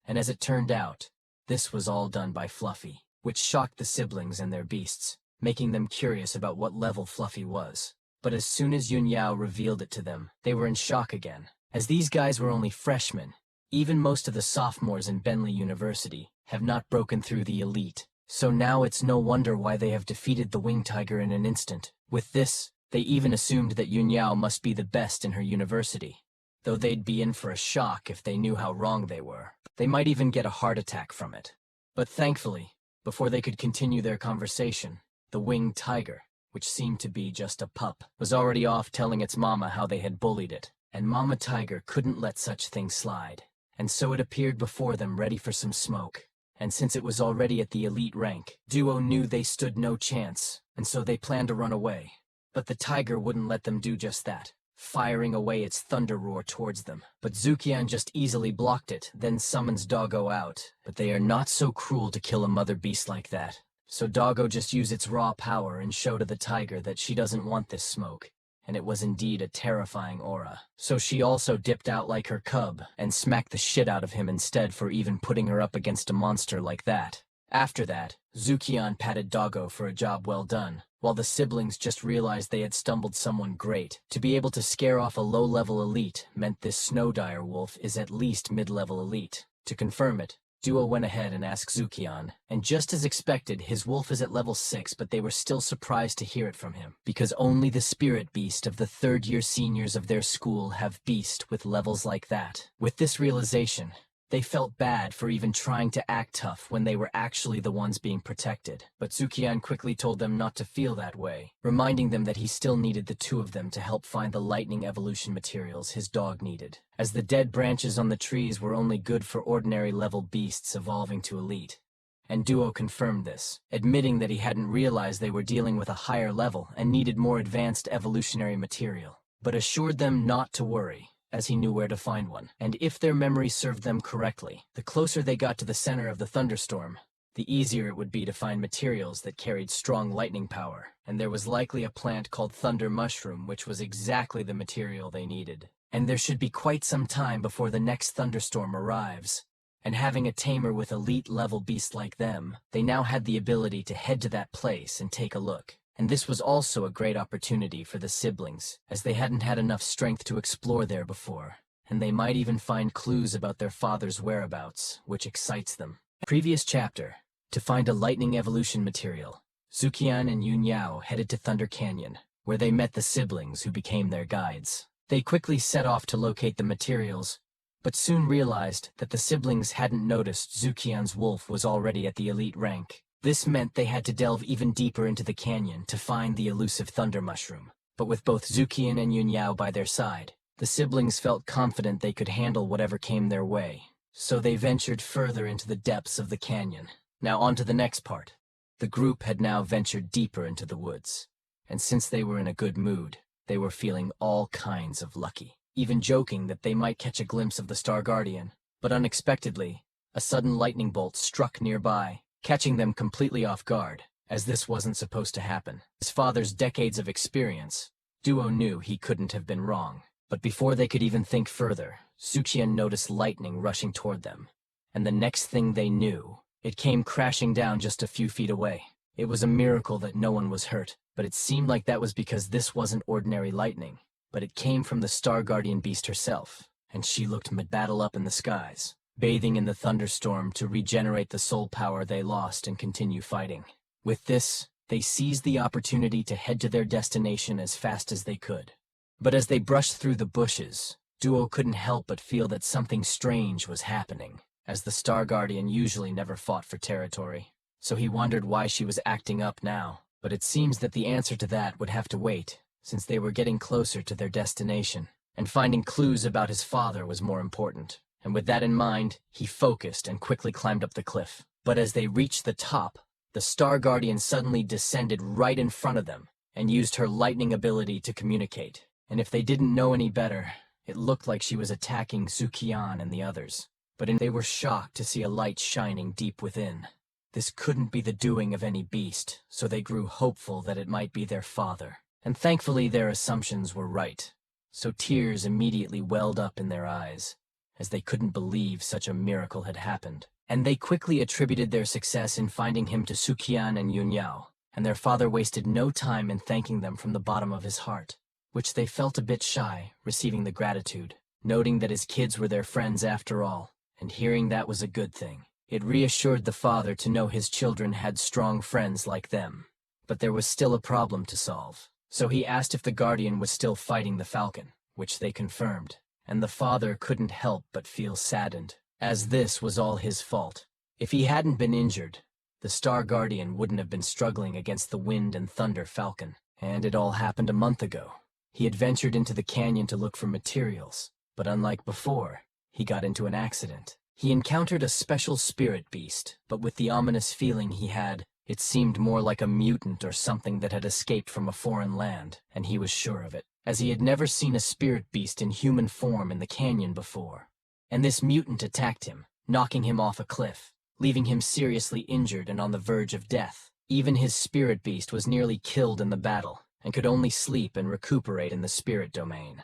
And as it turned out, this was all done by Fluffy, which shocked the siblings and their beasts, making them curious about what level Fluffy was. But as soon as Yunyao revealed it to them, they were in shock again, as these guys were only freshmen. Even most of the sophomores in Benlei University have not broken through the elite, so now it's no wonder why they have defeated the winged tiger in an instant. With this, they even assumed that Yunyao must be the best in her university, though they'd be in for a shock if they knew how wrong they were. They might even get a heart attack from it. But thankfully, before they could continue their conversation, the winged tiger, which seemed to be just a pup, was already off telling its mama how they had bullied it. and Mama Tiger couldn't let such things slide. And so it appeared before them ready for some smoke. And since it was already at the elite rank, Duo knew they stood no chance, and so they planned to run away. But the tiger wouldn't let them do just that, firing away its thunder roar towards them. But Zukian just easily blocked it, then summons Doggo out. But they are not so cruel to kill a mother beast like that. So Doggo just used its raw power and showed to the tiger that she doesn't want this smoke. And it was indeed a terrifying aura. So she also dipped out like her cub and smacked the shit out of him instead for even putting her up against a monster like that. After that, Zukian patted Doggo for a job well done, while the siblings just realized they had stumbled someone great. To be able to scare off a low-level elite meant this snow dire wolf is at least mid-level elite. To confirm it, Duo went ahead and asked Zukian, and just as expected, his wolf is at level 6, but they were still surprised to hear it from him, because only the spirit beast of the third-year seniors of their school have beast with levels like that. With this realization, they felt bad for even trying to act tough when they were actually the ones being protected. But Zukian quickly told them not to feel that way, reminding them that he still needed the two of them to help find the lightning evolution materials his dog needed, as the dead branches on the trees were only good for ordinary level beasts evolving to elite. And Duo confirmed this, admitting that he hadn't realized they were dealing with a higher level and needed more advanced evolutionary material, but assured them not to worry, as he knew where to find one. And if their memory served them correctly, the closer they got to the center of the thunderstorm, the easier it would be to find materials that carried strong lightning power. And there was likely a plant called Thunder Mushroom, which was exactly the material they needed. And there should be quite some time before the next thunderstorm arrives. And having a tamer with elite level beasts like them, they now had the ability to head to that place and take a look. And this was also a great opportunity for the siblings, as they hadn't had enough strength to explore there before, and they might even find clues about their father's whereabouts, which excites them. Previous chapter, to find a lightning evolution material, Zukian and Yun Yao headed to Thunder Canyon, where they met the siblings who became their guides. They quickly set off to locate the materials, but soon realized that the siblings hadn't noticed Zukian's wolf was already at the elite rank. This meant they had to delve even deeper into the canyon to find the elusive thunder mushroom. But with both Zukian and Yun Yao by their side, the siblings felt confident they could handle whatever came their way. So they ventured further into the depths of the canyon. Now on to the next part. The group had now ventured deeper into the woods. And since they were in a good mood, they were feeling all kinds of lucky, even joking that they might catch a glimpse of the Star Guardian. But unexpectedly, a sudden lightning bolt struck nearby, catching them completely off guard, as this wasn't supposed to happen. His father's decades of experience, Duo knew he couldn't have been wrong. But before they could even think further, Zukian noticed lightning rushing toward them. And the next thing they knew, it came crashing down just a few feet away. It was a miracle that no one was hurt, but it seemed like that was because this wasn't ordinary lightning, but it came from the Star Guardian beast herself, and she looked mid-battle up in the skies, bathing in the thunderstorm to regenerate the soul power they lost and continue fighting. With this, they seized the opportunity to head to their destination as fast as they could. But as they brushed through the bushes, Duo couldn't help but feel that something strange was happening, as the Star Guardian usually never fought for territory. So he wondered why she was acting up now, but it seems that the answer to that would have to wait, since they were getting closer to their destination, and finding clues about his father was more important. And with that in mind, he focused and quickly climbed up the cliff. But as they reached the top, the Star Guardian suddenly descended right in front of them and used her lightning ability to communicate. And if they didn't know any better, it looked like she was attacking Zukian and the others. But they were shocked to see a light shining deep within. This couldn't be the doing of any beast, so they grew hopeful that it might be their father. And thankfully their assumptions were right. So tears immediately welled up in their eyes, as they couldn't believe such a miracle had happened. And they quickly attributed their success in finding him to Zukian and Yun Yao, and their father wasted no time in thanking them from the bottom of his heart, which they felt a bit shy, receiving the gratitude, noting that his kids were their friends after all, and hearing that was a good thing. It reassured the father to know his children had strong friends like them. But there was still a problem to solve. So he asked if the Guardian was still fighting the Falcon, which they confirmed. And the father couldn't help but feel saddened, as this was all his fault. If he hadn't been injured, the Star Guardian wouldn't have been struggling against the Wind and Thunder Falcon. And it all happened a month ago. He had ventured into the canyon to look for materials, but unlike before, he got into an accident. He encountered a special spirit beast, but with the ominous feeling he had, it seemed more like a mutant or something that had escaped from a foreign land, and he was sure of it, as he had never seen a spirit beast in human form in the canyon before. And this mutant attacked him, knocking him off a cliff, leaving him seriously injured and on the verge of death. Even his spirit beast was nearly killed in the battle, and could only sleep and recuperate in the spirit domain.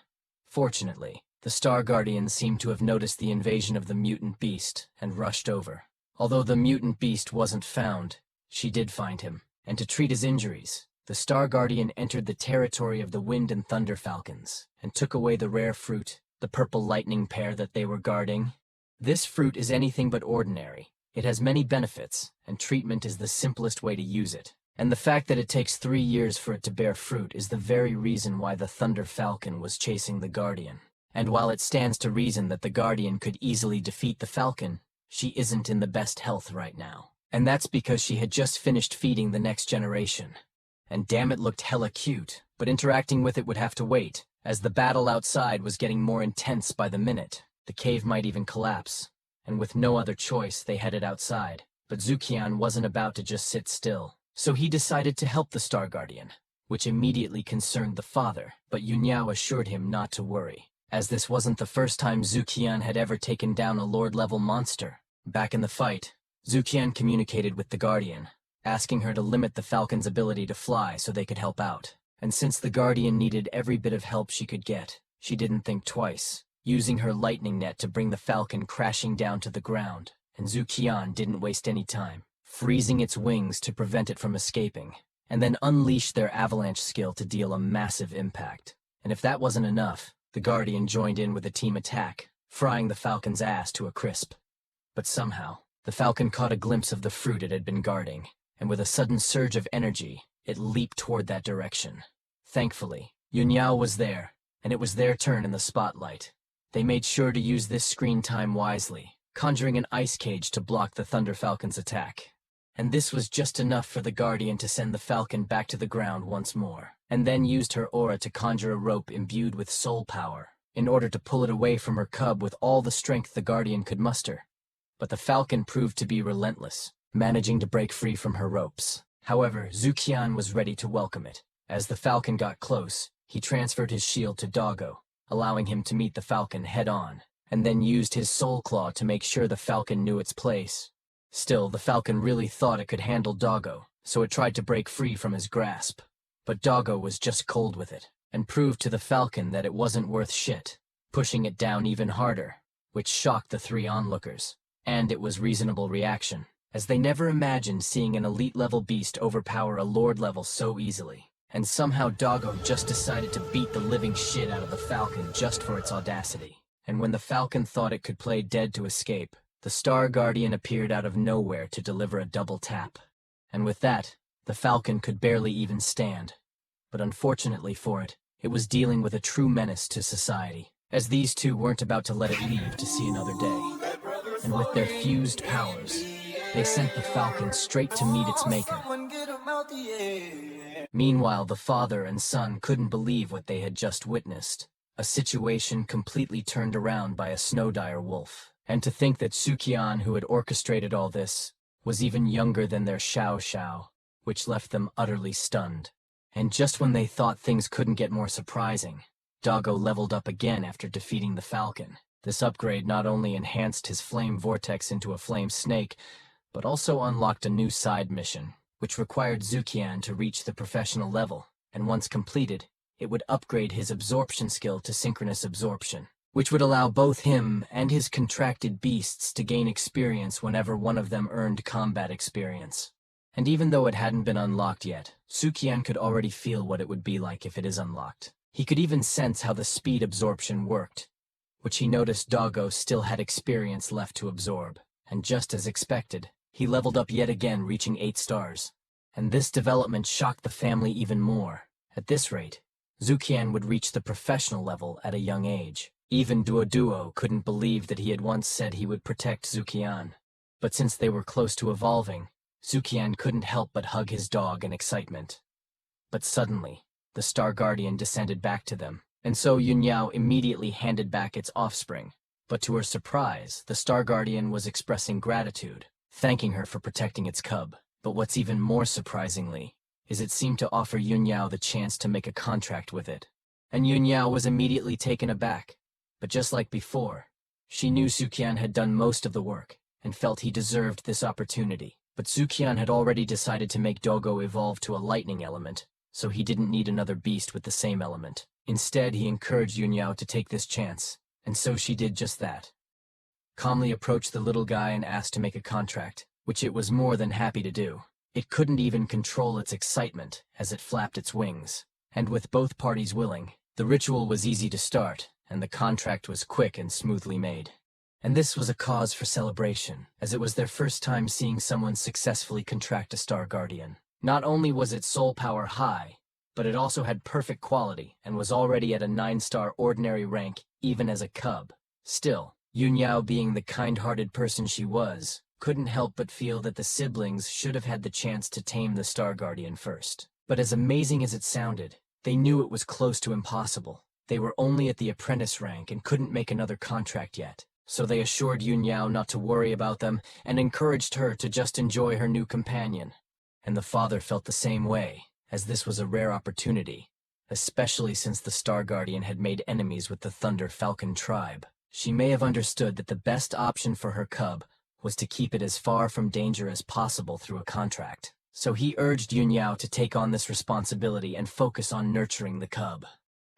Fortunately, the Star Guardian seemed to have noticed the invasion of the mutant beast and rushed over. Although the mutant beast wasn't found, she did find him, and to treat his injuries, the Star Guardian entered the territory of the Wind and Thunder Falcons and took away the rare fruit, the purple lightning pear that they were guarding. This fruit is anything but ordinary. It has many benefits, and treatment is the simplest way to use it. And the fact that it takes 3 years for it to bear fruit is the very reason why the Thunder Falcon was chasing the Guardian. And while it stands to reason that the Guardian could easily defeat the Falcon, she isn't in the best health right now. And that's because she had just finished feeding the next generation. And damn, it looked hella cute, but interacting with it would have to wait, as the battle outside was getting more intense by the minute. The cave might even collapse, and with no other choice, they headed outside. But Zukian wasn't about to just sit still, so he decided to help the Star Guardian, which immediately concerned the father, but Yunyao assured him not to worry, as this wasn't the first time Zukian had ever taken down a Lord-level monster. Back in the fight, Zukian communicated with the Guardian, asking her to limit the Falcon's ability to fly so they could help out. And since the Guardian needed every bit of help she could get, she didn't think twice, using her lightning net to bring the Falcon crashing down to the ground. And Zukian didn't waste any time, freezing its wings to prevent it from escaping, and then unleashed their avalanche skill to deal a massive impact. And if that wasn't enough, the Guardian joined in with a team attack, frying the Falcon's ass to a crisp. But somehow, the Falcon caught a glimpse of the fruit it had been guarding, and with a sudden surge of energy, it leaped toward that direction. Thankfully, Yunyao was there, and it was their turn in the spotlight. They made sure to use this screen time wisely, conjuring an ice cage to block the Thunder Falcon's attack. And this was just enough for the Guardian to send the Falcon back to the ground once more, and then used her aura to conjure a rope imbued with soul power, in order to pull it away from her cub with all the strength the Guardian could muster. But the Falcon proved to be relentless, managing to break free from her ropes. However, Zukian was ready to welcome it. As the Falcon got close, he transferred his shield to Doggo, allowing him to meet the Falcon head-on, and then used his soul claw to make sure the Falcon knew its place. Still, the Falcon really thought it could handle Doggo, so it tried to break free from his grasp. But Doggo was just cold with it, and proved to the Falcon that it wasn't worth shit, pushing it down even harder, which shocked the 3 onlookers. And it was reasonable reaction, as they never imagined seeing an elite-level beast overpower a Lord-level so easily. And somehow Doggo just decided to beat the living shit out of the Falcon just for its audacity. And when the Falcon thought it could play dead to escape, the Star Guardian appeared out of nowhere to deliver a double tap. And with that, the Falcon could barely even stand. But unfortunately for it, it was dealing with a true menace to society, as these two weren't about to let it leave to see another day. And with their fused powers, they sent the Falcon straight to meet its maker. Meanwhile, the father and son couldn't believe what they had just witnessed, a situation completely turned around by a snow-dire wolf. And to think that Zukian, who had orchestrated all this, was even younger than their Xiao Xiao, which left them utterly stunned. And just when they thought things couldn't get more surprising, Doggo leveled up again after defeating the Falcon. This upgrade not only enhanced his flame vortex into a flame snake, but also unlocked a new side mission, which required Zukian to reach the professional level, and once completed, it would upgrade his absorption skill to synchronous absorption, which would allow both him and his contracted beasts to gain experience whenever one of them earned combat experience. And even though it hadn't been unlocked yet, Zukian could already feel what it would be like if it is unlocked. He could even sense how the speed absorption worked, which he noticed Doggo still had experience left to absorb. And just as expected, he leveled up yet again, reaching 8 stars. And this development shocked the family even more. At this rate, Zukian would reach the professional level at a young age. Even Duo couldn't believe that he had once said he would protect Zukian. But since they were close to evolving, Zukian couldn't help but hug his dog in excitement. But suddenly, the Star Guardian descended back to them, and so Yunyao immediately handed back its offspring. But to her surprise, the Star Guardian was expressing gratitude, thanking her for protecting its cub. But what's even more surprisingly is it seemed to offer Yunyao the chance to make a contract with it. And Yunyao was immediately taken aback. But just like before, she knew Sukian had done most of the work, and felt he deserved this opportunity. But Sukian had already decided to make Dogo evolve to a lightning element, so he didn't need another beast with the same element. Instead, he encouraged Yunyao to take this chance, and so she did just that. Calmly approached the little guy and asked to make a contract, which it was more than happy to do. It couldn't even control its excitement as it flapped its wings. And with both parties willing, the ritual was easy to start, and the contract was quick and smoothly made. And this was a cause for celebration, as it was their first time seeing someone successfully contract a Star Guardian. Not only was its soul power high, but it also had perfect quality and was already at a 9-star ordinary rank even as a cub. Still, Yunyao, being the kind-hearted person she was, couldn't help but feel that the siblings should have had the chance to tame the Star Guardian first. But as amazing as it sounded, they knew it was close to impossible. They were only at the apprentice rank and couldn't make another contract yet. So they assured Yunyao not to worry about them and encouraged her to just enjoy her new companion. And the father felt the same way, as this was a rare opportunity, especially since the Star Guardian had made enemies with the Thunder Falcon tribe. She may have understood that the best option for her cub was to keep it as far from danger as possible through a contract. So he urged Yunyao to take on this responsibility and focus on nurturing the cub.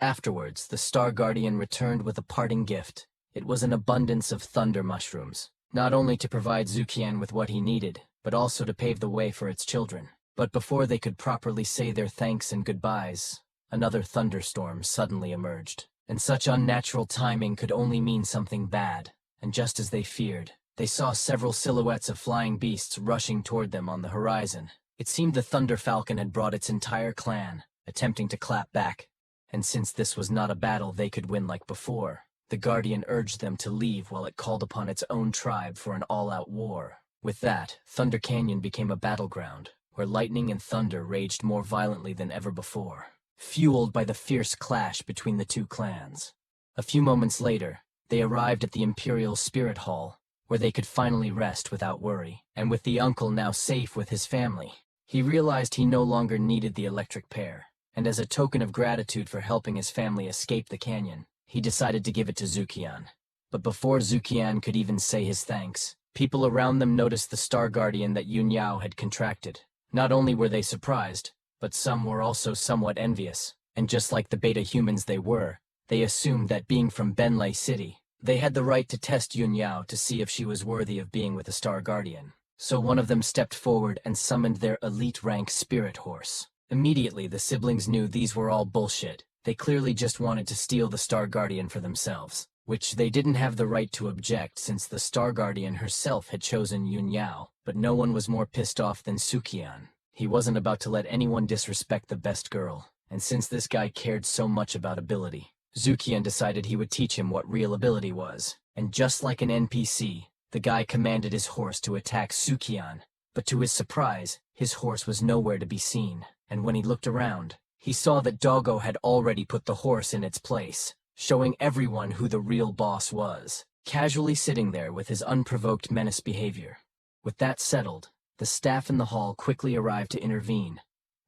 Afterwards, the Star Guardian returned with a parting gift. It was an abundance of thunder mushrooms, not only to provide Zukian with what he needed, but also to pave the way for its children. But before they could properly say their thanks and goodbyes, another thunderstorm suddenly emerged. And such unnatural timing could only mean something bad. And just as they feared, they saw several silhouettes of flying beasts rushing toward them on the horizon. It seemed the Thunder Falcon had brought its entire clan, attempting to clap back. And since this was not a battle they could win like before, the Guardian urged them to leave while it called upon its own tribe for an all-out war. With that, Thunder Canyon became a battleground, where lightning and thunder raged more violently than ever before, fueled by the fierce clash between the two clans. A few moments later, they arrived at the Imperial Spirit Hall, where they could finally rest without worry. And with the uncle now safe with his family, he realized he no longer needed the electric pair. And as a token of gratitude for helping his family escape the canyon, he decided to give it to Zukian. But before Zukian could even say his thanks, people around them noticed the Star Guardian that Yunyao had contracted. Not only were they surprised, but some were also somewhat envious. And just like the beta humans they were, they assumed that being from Benlei City, they had the right to test Yunyao to see if she was worthy of being with the Star Guardian. So one of them stepped forward and summoned their elite rank spirit horse. Immediately, the siblings knew these were all bullshit. They clearly just wanted to steal the Star Guardian for themselves, which they didn't have the right to object since the Star Guardian herself had chosen Yunyao. But no one was more pissed off than Sukian. He wasn't about to let anyone disrespect the best girl, and since this guy cared so much about ability, Zukian decided he would teach him what real ability was. And just like an NPC, the guy commanded his horse to attack Sukian, but to his surprise, his horse was nowhere to be seen. And when he looked around, he saw that Doggo had already put the horse in its place, showing everyone who the real boss was, casually sitting there with his unprovoked menace behavior. With that settled, the staff in the hall quickly arrived to intervene,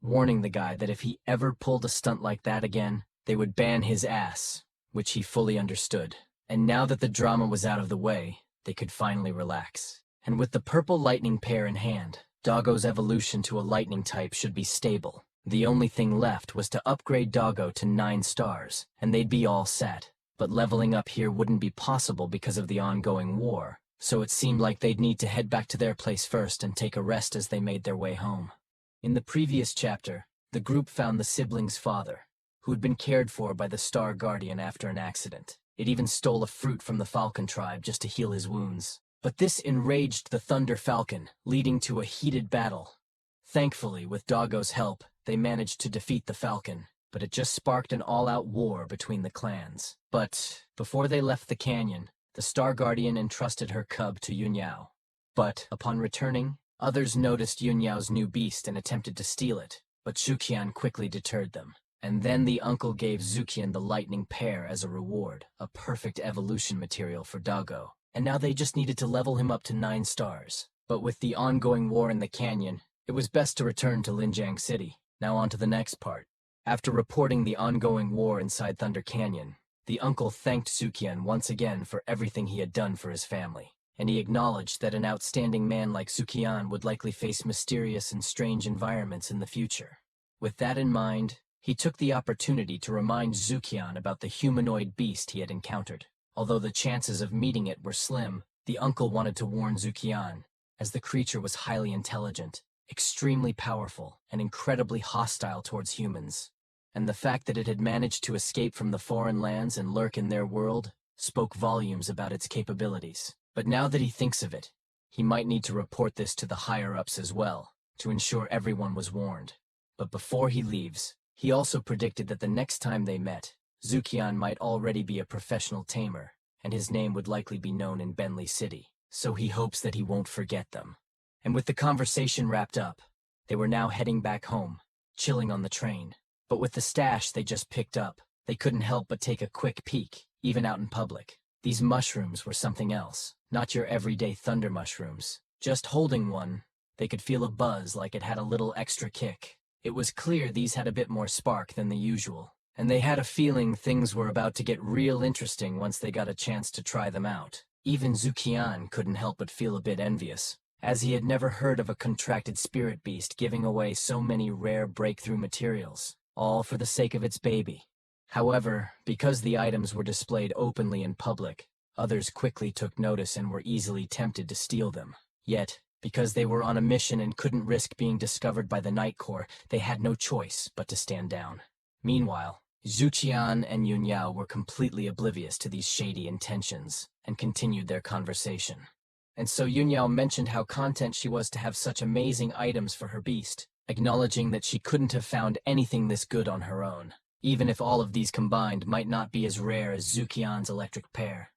warning the guy that if he ever pulled a stunt like that again, they would ban his ass, which he fully understood. And now that the drama was out of the way, they could finally relax. And with the purple lightning pair in hand, Doggo's evolution to a lightning type should be stable. The only thing left was to upgrade Doggo to 9 stars, and they'd be all set. But leveling up here wouldn't be possible because of the ongoing war, so it seemed like they'd need to head back to their place first and take a rest as they made their way home. In the previous chapter, the group found the siblings' father, who had been cared for by the Star Guardian after an accident. It even stole a fruit from the Falcon tribe just to heal his wounds. But this enraged the Thunder Falcon, leading to a heated battle. Thankfully, with Doggo's help, they managed to defeat the Falcon, but it just sparked an all-out war between the clans. But before they left the canyon, the Star Guardian entrusted her cub to Yunyao. But upon returning, others noticed Yunyao's new beast and attempted to steal it, but Shuqian quickly deterred them. And then the uncle gave Zukian the lightning pear as a reward, a perfect evolution material for Doggo. And now they just needed to level him up to 9 stars. But with the ongoing war in the canyon, it was best to return to Linjiang City. Now on to the next part. After reporting the ongoing war inside Thunder Canyon, the uncle thanked Zukian once again for everything he had done for his family, and he acknowledged that an outstanding man like Zukian would likely face mysterious and strange environments in the future. With that in mind, he took the opportunity to remind Zukian about the humanoid beast he had encountered. Although the chances of meeting it were slim, the uncle wanted to warn Zukian, as the creature was highly intelligent, extremely powerful, and incredibly hostile towards humans. And the fact that it had managed to escape from the foreign lands and lurk in their world spoke volumes about its capabilities. But now that he thinks of it, he might need to report this to the higher-ups as well, to ensure everyone was warned. But before he leaves, he also predicted that the next time they met, Zukian might already be a professional tamer, and his name would likely be known in Benley City, so he hopes that he won't forget them. And with the conversation wrapped up, they were now heading back home, chilling on the train. But with the stash they just picked up, they couldn't help but take a quick peek, even out in public. These mushrooms were something else, not your everyday thunder mushrooms. Just holding one, they could feel a buzz like it had a little extra kick. It was clear these had a bit more spark than the usual, and they had a feeling things were about to get real interesting once they got a chance to try them out. Even Zukian couldn't help but feel a bit envious, as he had never heard of a contracted spirit beast giving away so many rare breakthrough materials, all for the sake of its baby. However, because the items were displayed openly in public, others quickly took notice and were easily tempted to steal them. Yet, because they were on a mission and couldn't risk being discovered by the Night Corps, they had no choice but to stand down. Meanwhile, Zuqian and Yunyao were completely oblivious to these shady intentions and continued their conversation. And so Yunyao mentioned how content she was to have such amazing items for her beast, acknowledging that she couldn't have found anything this good on her own, even if all of these combined might not be as rare as Zukian's electric pear.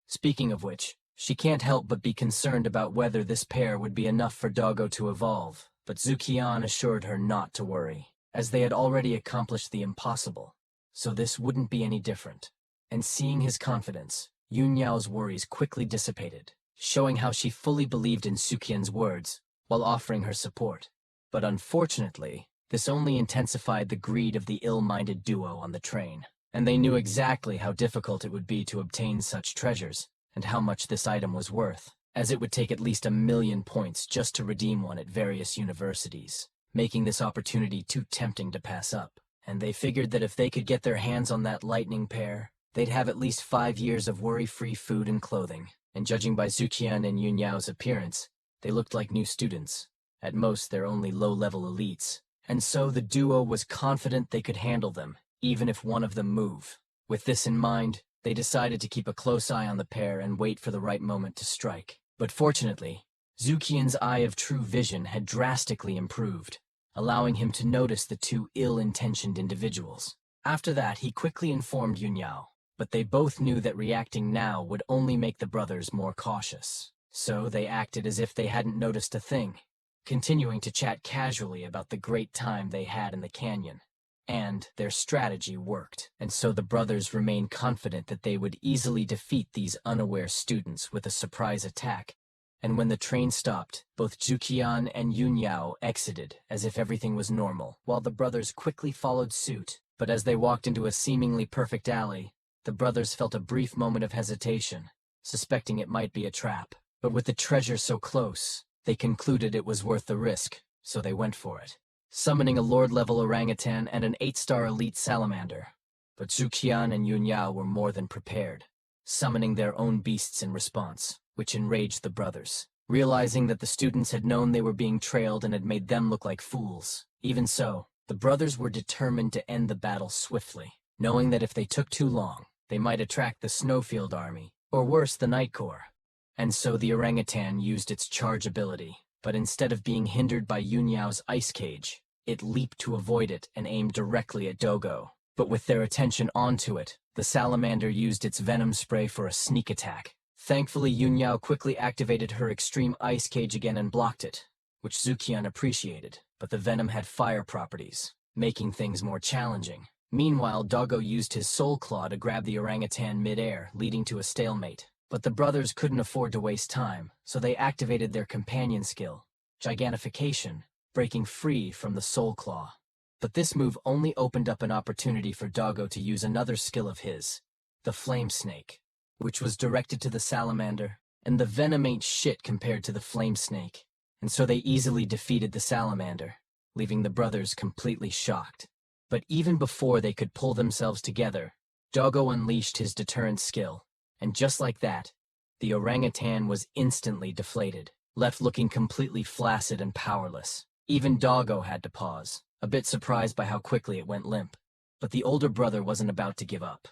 Speaking of which, she can't help but be concerned about whether this pear would be enough for Doggo to evolve, but Zukian assured her not to worry, as they had already accomplished the impossible, so this wouldn't be any different. And seeing his confidence, Yunyao's worries quickly dissipated, showing how she fully believed in Sukian's words, while offering her support. But unfortunately, this only intensified the greed of the ill-minded duo on the train, and they knew exactly how difficult it would be to obtain such treasures, and how much this item was worth, as it would take at least 1,000,000 points just to redeem one at various universities, making this opportunity too tempting to pass up. And they figured that if they could get their hands on that lightning pear, they'd have at least 5 years of worry-free food and clothing. And judging by Zuqian and Yunyao's appearance, they looked like new students. At most, they're only low-level elites. And so the duo was confident they could handle them, even if one of them moved. With this in mind, they decided to keep a close eye on the pair and wait for the right moment to strike. But fortunately, Zuqian's eye of true vision had drastically improved, allowing him to notice the two ill-intentioned individuals. After that, he quickly informed Yunyao, but they both knew that reacting now would only make the brothers more cautious. So they acted as if they hadn't noticed a thing, continuing to chat casually about the great time they had in the canyon. And their strategy worked, and so the brothers remained confident that they would easily defeat these unaware students with a surprise attack. And when the train stopped, both Zuqian and Yunyao exited as if everything was normal, while the brothers quickly followed suit. But as they walked into a seemingly perfect alley, the brothers felt a brief moment of hesitation, suspecting it might be a trap. But with the treasure so close, they concluded it was worth the risk, so they went for it, summoning a Lord-level orangutan and an 8-star elite salamander. But Zuqian and Yunyao were more than prepared, summoning their own beasts in response, which enraged the brothers, realizing that the students had known they were being trailed and had made them look like fools. Even so, the brothers were determined to end the battle swiftly, knowing that if they took too long, they might attract the Snowfield army, or worse, the Night Corps. And so the orangutan used its charge ability, but instead of being hindered by Yunyao's ice cage, it leaped to avoid it and aimed directly at Dogo. But with their attention onto it, the salamander used its venom spray for a sneak attack. Thankfully, Yunyao quickly activated her extreme ice cage again and blocked it, which Zuqian appreciated, but the venom had fire properties, making things more challenging. Meanwhile, Doggo used his soul claw to grab the orangutan mid-air, leading to a stalemate. But the brothers couldn't afford to waste time, so they activated their companion skill, Gigantification, breaking free from the soul claw. But this move only opened up an opportunity for Doggo to use another skill of his, the Flame Snake, which was directed to the salamander, and the venom ain't shit compared to the flame snake. And so they easily defeated the salamander, leaving the brothers completely shocked. But even before they could pull themselves together, Doggo unleashed his deterrent skill, and just like that, the orangutan was instantly deflated, left looking completely flaccid and powerless. Even Doggo had to pause, a bit surprised by how quickly it went limp. But the older brother wasn't about to give up.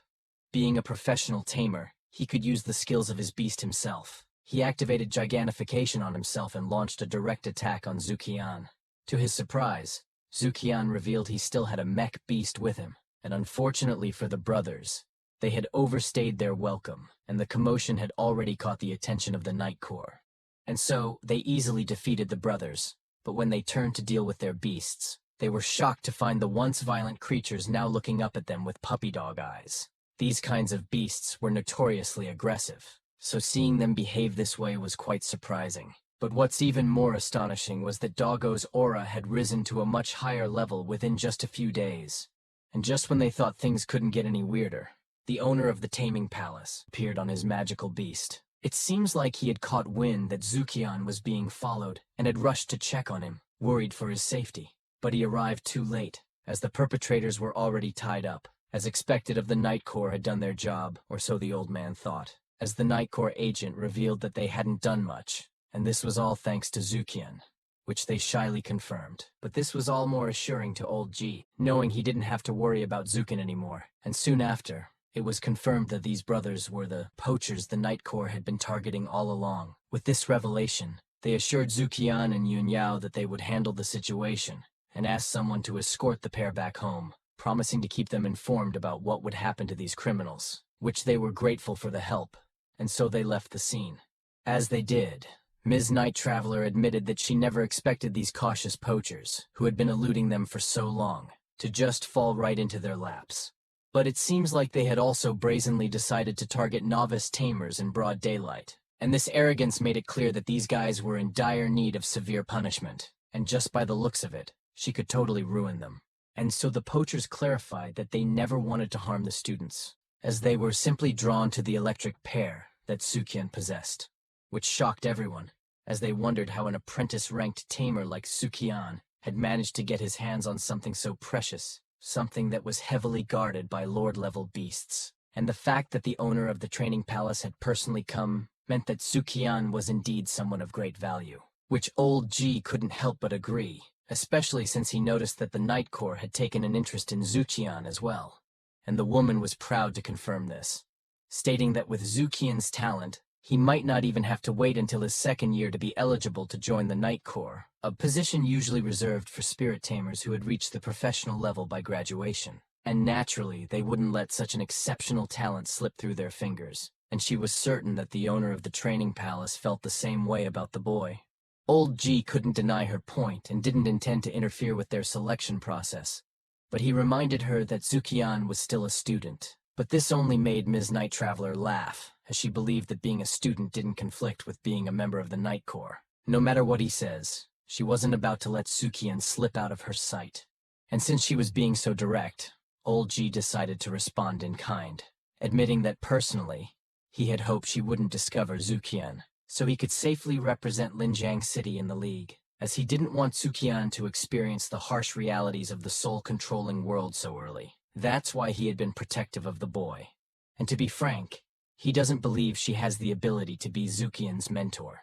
Being a professional tamer, he could use the skills of his beast himself. He activated Gigantification on himself and launched a direct attack on Zukian. To his surprise, Zukian revealed he still had a mech beast with him, and unfortunately for the brothers, they had overstayed their welcome, and the commotion had already caught the attention of the Night Corps. And so, they easily defeated the brothers, but when they turned to deal with their beasts, they were shocked to find the once violent creatures now looking up at them with puppy dog eyes. These kinds of beasts were notoriously aggressive, so seeing them behave this way was quite surprising. But what's even more astonishing was that Doggo's aura had risen to a much higher level within just a few days. And just when they thought things couldn't get any weirder, the owner of the taming palace appeared on his magical beast. It seems like he had caught wind that Zukian was being followed and had rushed to check on him, worried for his safety. But he arrived too late, as the perpetrators were already tied up. As expected of the Night Corps had done their job, or so the old man thought, as the Night Corps agent revealed that they hadn't done much, and this was all thanks to Zukian, which they shyly confirmed. But this was all more assuring to old G, knowing he didn't have to worry about Zukin anymore, and soon after, it was confirmed that these brothers were the poachers the Night Corps had been targeting all along. With this revelation, they assured Zukian and Yun Yao that they would handle the situation, and asked someone to escort the pair back home, promising to keep them informed about what would happen to these criminals, which they were grateful for the help, and so they left the scene. As they did, Ms. Night Traveler admitted that she never expected these cautious poachers, who had been eluding them for so long, to just fall right into their laps. But it seems like they had also brazenly decided to target novice tamers in broad daylight, and this arrogance made it clear that these guys were in dire need of severe punishment, and just by the looks of it, she could totally ruin them. And so the poachers clarified that they never wanted to harm the students, as they were simply drawn to the electric pair that Zukian possessed, which shocked everyone, as they wondered how an apprentice-ranked tamer like Zukian had managed to get his hands on something so precious, something that was heavily guarded by lord-level beasts. And the fact that the owner of the training palace had personally come meant that Zukian was indeed someone of great value, which old G couldn't help but agree, especially since he noticed that the Night Corps had taken an interest in Zukian as well. And the woman was proud to confirm this, stating that with Zukian's talent, he might not even have to wait until his second year to be eligible to join the Night Corps, a position usually reserved for spirit tamers who had reached the professional level by graduation. And naturally, they wouldn't let such an exceptional talent slip through their fingers, and she was certain that the owner of the training palace felt the same way about the boy. Old G couldn't deny her point and didn't intend to interfere with their selection process, but he reminded her that Zukian was still a student. But this only made Ms. Night Traveler laugh, as she believed that being a student didn't conflict with being a member of the Night Corps. No matter what he says, she wasn't about to let Zukian slip out of her sight. And since she was being so direct, old G decided to respond in kind, admitting that personally, he had hoped she wouldn't discover Zukian, so he could safely represent Linjiang City in the League, as he didn't want Zukian to experience the harsh realities of the soul-controlling world so early. That's why he had been protective of the boy. And to be frank, he doesn't believe she has the ability to be Zukian's mentor,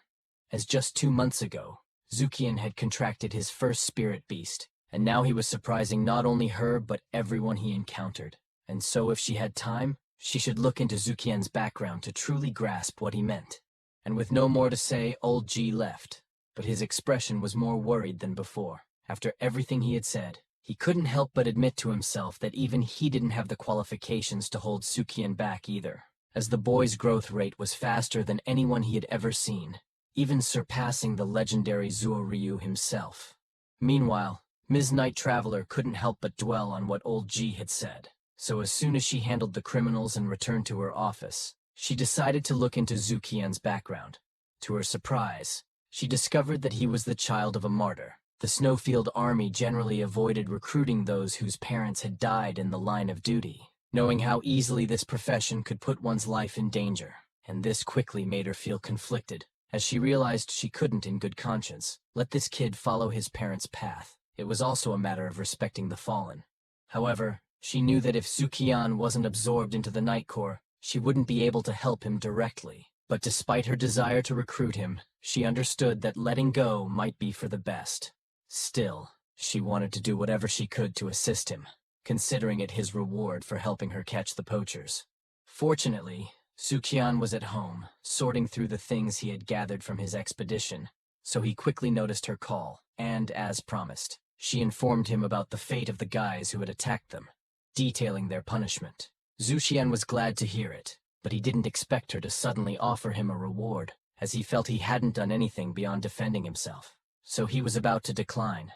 as just 2 months ago, Zukian had contracted his first spirit beast, and now he was surprising not only her but everyone he encountered. And so if she had time, she should look into Zukian's background to truly grasp what he meant. And with no more to say, old G left, but his expression was more worried than before. After everything he had said, he couldn't help but admit to himself that even he didn't have the qualifications to hold Zukian back either, as the boy's growth rate was faster than anyone he had ever seen, even surpassing the legendary Zuo Ryu himself. Meanwhile, Ms. Night Traveler couldn't help but dwell on what old G had said. So as soon as she handled the criminals and returned to her office, she decided to look into Zukian's background. To her surprise, she discovered that he was the child of a martyr. The Snowfield Army generally avoided recruiting those whose parents had died in the line of duty, knowing how easily this profession could put one's life in danger. And this quickly made her feel conflicted, as she realized she couldn't in good conscience let this kid follow his parents' path. It was also a matter of respecting the fallen. However, she knew that if Zukian wasn't absorbed into the Night Corps, she wouldn't be able to help him directly. But despite her desire to recruit him, she understood that letting go might be for the best. Still, she wanted to do whatever she could to assist him, considering it his reward for helping her catch the poachers. Fortunately, Zukian was at home, sorting through the things he had gathered from his expedition, so he quickly noticed her call, and, as promised, she informed him about the fate of the guys who had attacked them, detailing their punishment. Zukian was glad to hear it, but he didn't expect her to suddenly offer him a reward, as he felt he hadn't done anything beyond defending himself. So he was about to decline,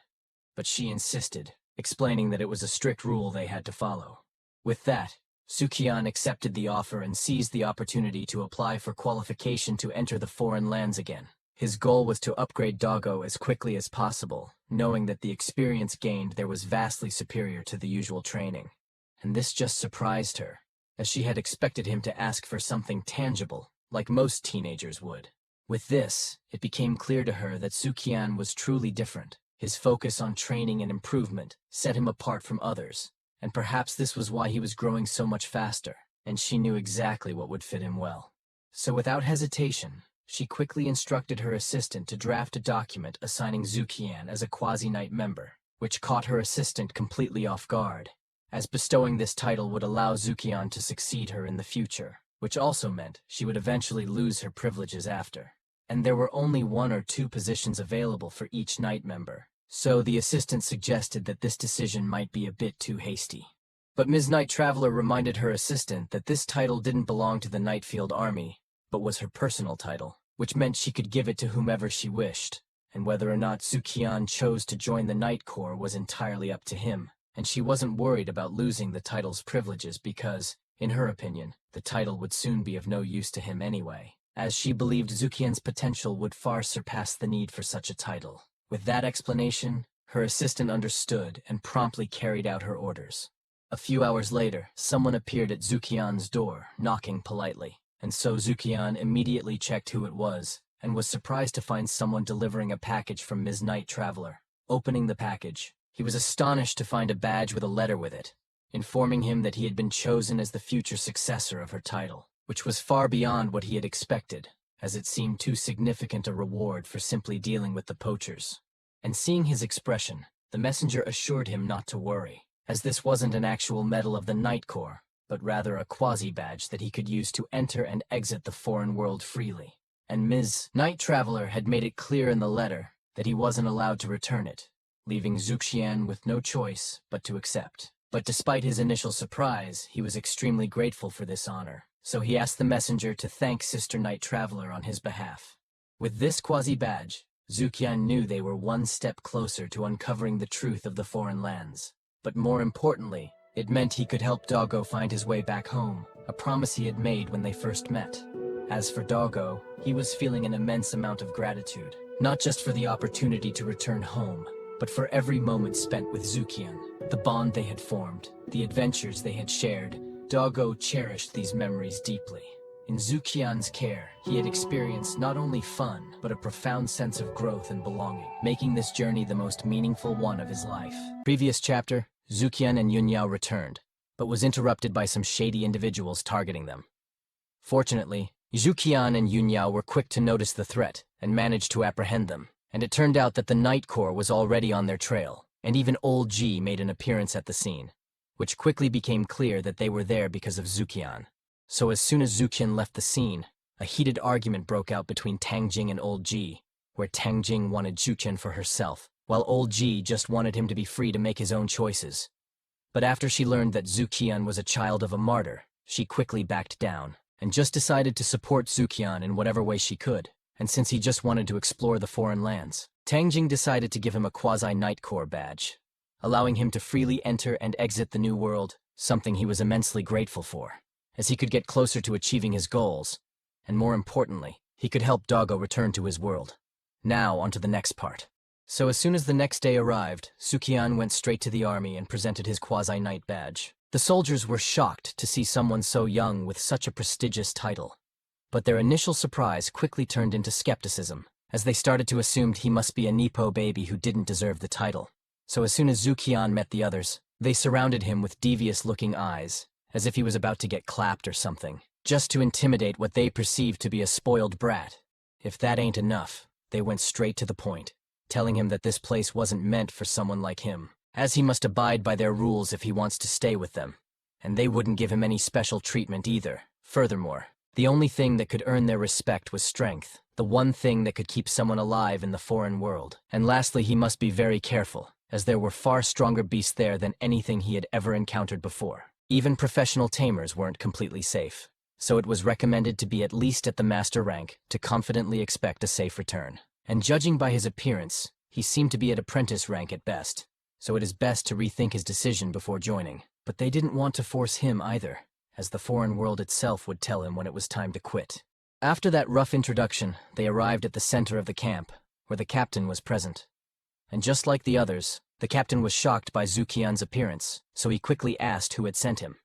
but she insisted, explaining that it was a strict rule they had to follow. With that, Zukian accepted the offer and seized the opportunity to apply for qualification to enter the foreign lands again. His goal was to upgrade Doggo as quickly as possible, knowing that the experience gained there was vastly superior to the usual training. And this just surprised her, as she had expected him to ask for something tangible, like most teenagers would. With this, it became clear to her that Zukian was truly different. His focus on training and improvement set him apart from others, and perhaps this was why he was growing so much faster, and she knew exactly what would fit him well. So without hesitation, she quickly instructed her assistant to draft a document assigning Zukian as a quasi-knight member, which caught her assistant completely off guard, as bestowing this title would allow Zukian to succeed her in the future, which also meant she would eventually lose her privileges after. And there were only 1 or 2 positions available for each knight member, so the assistant suggested that this decision might be a bit too hasty. But Ms. Night Traveler reminded her assistant that this title didn't belong to the Nightfield Army, but was her personal title, which meant she could give it to whomever she wished, and whether or not Zukian chose to join the Night Corps was entirely up to him, and she wasn't worried about losing the title's privileges because, in her opinion, the title would soon be of no use to him anyway, as she believed Zukian's potential would far surpass the need for such a title. With that explanation, her assistant understood and promptly carried out her orders. A few hours later, someone appeared at Zukian's door, knocking politely, and so Zukian immediately checked who it was, and was surprised to find someone delivering a package from Ms. Night Traveler. Opening the package, he was astonished to find a badge with a letter with it, informing him that he had been chosen as the future successor of her title, which was far beyond what he had expected, as it seemed too significant a reward for simply dealing with the poachers. And seeing his expression, the messenger assured him not to worry, as this wasn't an actual medal of the Night Corps, but rather a quasi-badge that he could use to enter and exit the foreign world freely. And Ms. Night Traveler had made it clear in the letter that he wasn't allowed to return it, leaving Zukian with no choice but to accept. But despite his initial surprise, he was extremely grateful for this honor, so he asked the messenger to thank Sister Night Traveler on his behalf. With this quasi-badge, Zukian knew they were one step closer to uncovering the truth of the foreign lands. But more importantly, it meant he could help Doggo find his way back home, a promise he had made when they first met. As for Doggo, he was feeling an immense amount of gratitude, not just for the opportunity to return home, but for every moment spent with Zukian, the bond they had formed, the adventures they had shared. Doggo cherished these memories deeply. In Zukian's care, he had experienced not only fun, but a profound sense of growth and belonging, making this journey the most meaningful one of his life. Previous chapter, Zukian and Yunyao returned, but was interrupted by some shady individuals targeting them. Fortunately, Zukian and Yunyao were quick to notice the threat and managed to apprehend them, and it turned out that the Night Corps was already on their trail, and even Old G made an appearance at the scene, which quickly became clear that they were there because of Zukian. So as soon as Zukian left the scene, a heated argument broke out between Tangjing and Old G, where Tangjing wanted Zukian for herself, while Old G just wanted him to be free to make his own choices. But after she learned that Zukian was a child of a martyr, she quickly backed down, and just decided to support Zukian in whatever way she could. And since he just wanted to explore the foreign lands, Tangjing decided to give him a quasi-Night Corps badge, allowing him to freely enter and exit the new world, something he was immensely grateful for, as he could get closer to achieving his goals, and more importantly, he could help Doggo return to his world. Now, onto the next part. So as soon as the next day arrived, Sukian went straight to the army and presented his quasi-knight badge. The soldiers were shocked to see someone so young with such a prestigious title. But their initial surprise quickly turned into skepticism, as they started to assume he must be a Nepo baby who didn't deserve the title. So as soon as Zukian met the others, they surrounded him with devious-looking eyes, as if he was about to get clapped or something, just to intimidate what they perceived to be a spoiled brat. If that ain't enough, they went straight to the point, telling him that this place wasn't meant for someone like him, as he must abide by their rules if he wants to stay with them, and they wouldn't give him any special treatment either. Furthermore, the only thing that could earn their respect was strength, the one thing that could keep someone alive in the foreign world. And lastly, he must be very careful, as there were far stronger beasts there than anything he had ever encountered before. Even professional tamers weren't completely safe, so it was recommended to be at least at the master rank to confidently expect a safe return. And judging by his appearance, he seemed to be at apprentice rank at best, so it is best to rethink his decision before joining. But they didn't want to force him either, as the foreign world itself would tell him when it was time to quit. After that rough introduction, they arrived at the center of the camp, where the captain was present. And just like the others, the captain was shocked by Zukian's appearance, so he quickly asked who had sent him.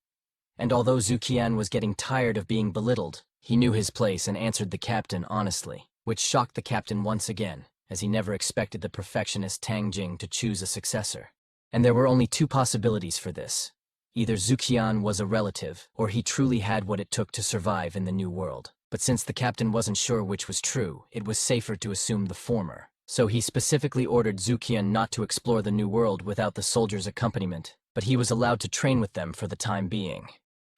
And although Zukian was getting tired of being belittled, he knew his place and answered the captain honestly, which shocked the captain once again, as he never expected the perfectionist Tang Jing to choose a successor. And there were only two possibilities for this. Either Zukian was a relative, or he truly had what it took to survive in the new world. But since the captain wasn't sure which was true, it was safer to assume the former. So he specifically ordered Zukian not to explore the new world without the soldiers' accompaniment, but he was allowed to train with them for the time being.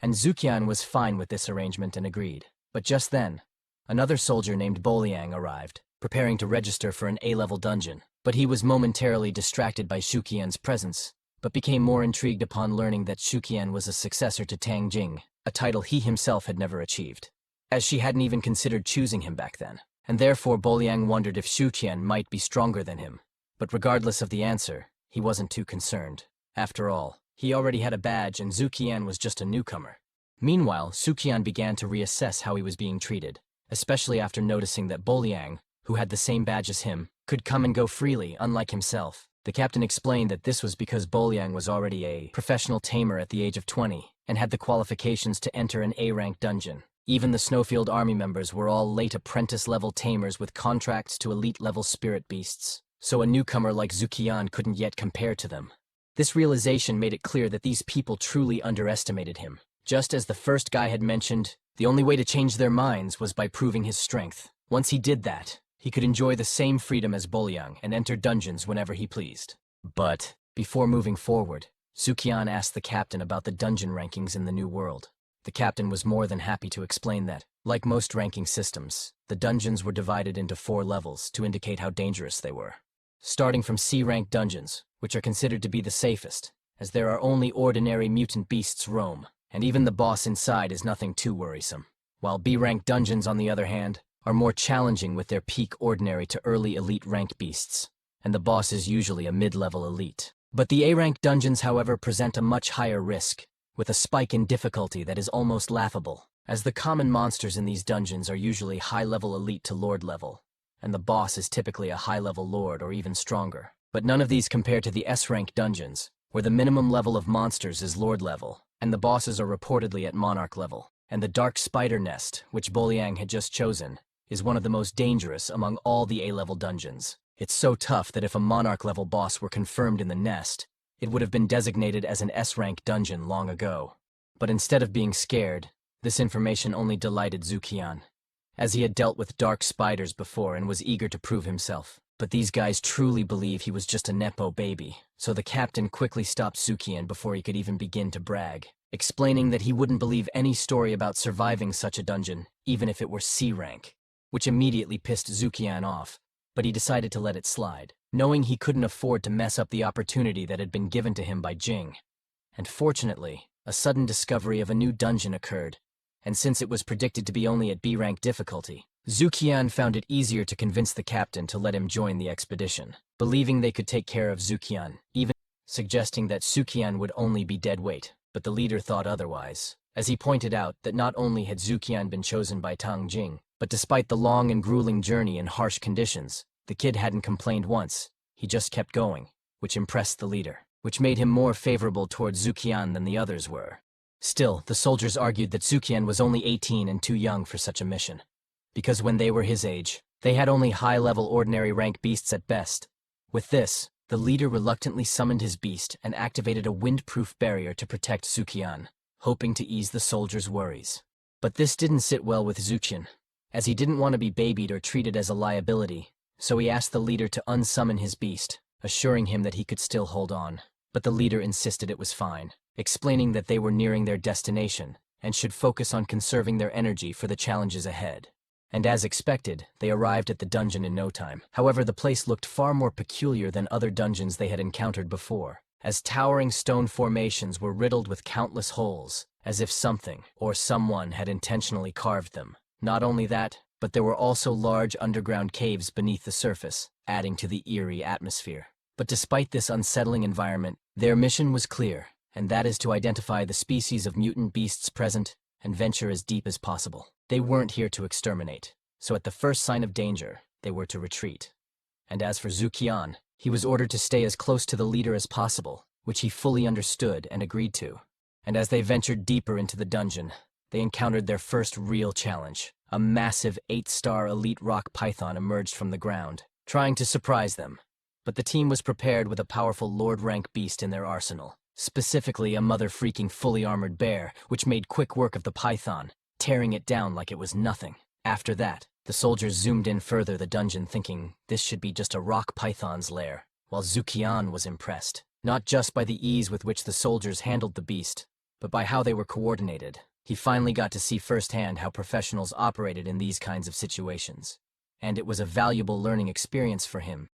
And Zukian was fine with this arrangement and agreed. But just then, another soldier named Boliang arrived, preparing to register for an A-level dungeon. But he was momentarily distracted by Shuqian's presence, but became more intrigued upon learning that Shuqian was a successor to Tang Jing, a title he himself had never achieved, as she hadn't even considered choosing him back then. And therefore Boliang wondered if Shuqian might be stronger than him. But regardless of the answer, he wasn't too concerned. After all, he already had a badge and Zukian was just a newcomer. Meanwhile, Sukian began to reassess how he was being treated, especially after noticing that Boliang, who had the same badge as him, could come and go freely, unlike himself. The captain explained that this was because Boliang was already a professional tamer at the age of 20 and had the qualifications to enter an A-rank dungeon. Even the Snowfield army members were all late apprentice-level tamers with contracts to elite-level spirit beasts, so a newcomer like Zukian couldn't yet compare to them. This realization made it clear that these people truly underestimated him. Just as the first guy had mentioned, the only way to change their minds was by proving his strength. Once he did that, he could enjoy the same freedom as Boliang and enter dungeons whenever he pleased. But, before moving forward, Zukian asked the captain about the dungeon rankings in the new world. The captain was more than happy to explain that, like most ranking systems, the dungeons were divided into 4 levels to indicate how dangerous they were. Starting from C-rank dungeons, which are considered to be the safest, as there are only ordinary mutant beasts roam, and even the boss inside is nothing too worrisome. While B-rank dungeons, on the other hand, are more challenging with their peak ordinary to early elite rank beasts, and the boss is usually a mid-level elite. But the A-rank dungeons, however, present a much higher risk, with a spike in difficulty that is almost laughable, as the common monsters in these dungeons are usually high-level elite to lord level, and the boss is typically a high-level lord or even stronger. But none of these compare to the S-rank dungeons, where the minimum level of monsters is lord level, and the bosses are reportedly at monarch level. And the dark spider nest, which Boliang had just chosen, is one of the most dangerous among all the A-level dungeons. It's so tough that if a monarch-level boss were confirmed in the nest, it would have been designated as an S-rank dungeon long ago. But instead of being scared, this information only delighted Zukian, as he had dealt with dark spiders before and was eager to prove himself. But these guys truly believe he was just a Nepo baby, so the captain quickly stopped Zukian before he could even begin to brag, explaining that he wouldn't believe any story about surviving such a dungeon, even if it were C-rank, which immediately pissed Zukian off, but he decided to let it slide, knowing he couldn't afford to mess up the opportunity that had been given to him by Jing. And fortunately, a sudden discovery of a new dungeon occurred, and since it was predicted to be only at B-rank difficulty, Zukian found it easier to convince the captain to let him join the expedition, believing they could take care of Zukian, even suggesting that Sukian would only be dead weight, but the leader thought otherwise, as he pointed out that not only had Sukian been chosen by Tang Jing, but despite the long and grueling journey in harsh conditions, the kid hadn't complained once. He just kept going, which impressed the leader, which made him more favorable towards Sukian than the others were. Still, the soldiers argued that Sukian was only 18 and too young for such a mission, because when they were his age, they had only high-level ordinary rank beasts at best. With this, the leader reluctantly summoned his beast and activated a wind-proof barrier to protect Sukian, hoping to ease the soldiers' worries. But this didn't sit well with Zuqian, as he didn't want to be babied or treated as a liability, so he asked the leader to unsummon his beast, assuring him that he could still hold on. But the leader insisted it was fine, explaining that they were nearing their destination and should focus on conserving their energy for the challenges ahead. And as expected, they arrived at the dungeon in no time. However, the place looked far more peculiar than other dungeons they had encountered before, as towering stone formations were riddled with countless holes, as if something or someone had intentionally carved them. Not only that, but there were also large underground caves beneath the surface, adding to the eerie atmosphere. But despite this unsettling environment, their mission was clear, and that is to identify the species of mutant beasts present and venture as deep as possible. They weren't here to exterminate, so at the first sign of danger, they were to retreat. And as for Zuqian, he was ordered to stay as close to the leader as possible, which he fully understood and agreed to. And as they ventured deeper into the dungeon, they encountered their first real challenge. A massive 8-star elite rock python emerged from the ground, trying to surprise them. But the team was prepared with a powerful Lord-rank beast in their arsenal, specifically a mother-freaking fully armored bear, which made quick work of the python, tearing it down like it was nothing. After that, the soldiers zoomed in further the dungeon thinking this should be just a rock python's lair, while Zuqian was impressed, not just by the ease with which the soldiers handled the beast, but by how they were coordinated. He finally got to see firsthand how professionals operated in these kinds of situations, and it was a valuable learning experience for him.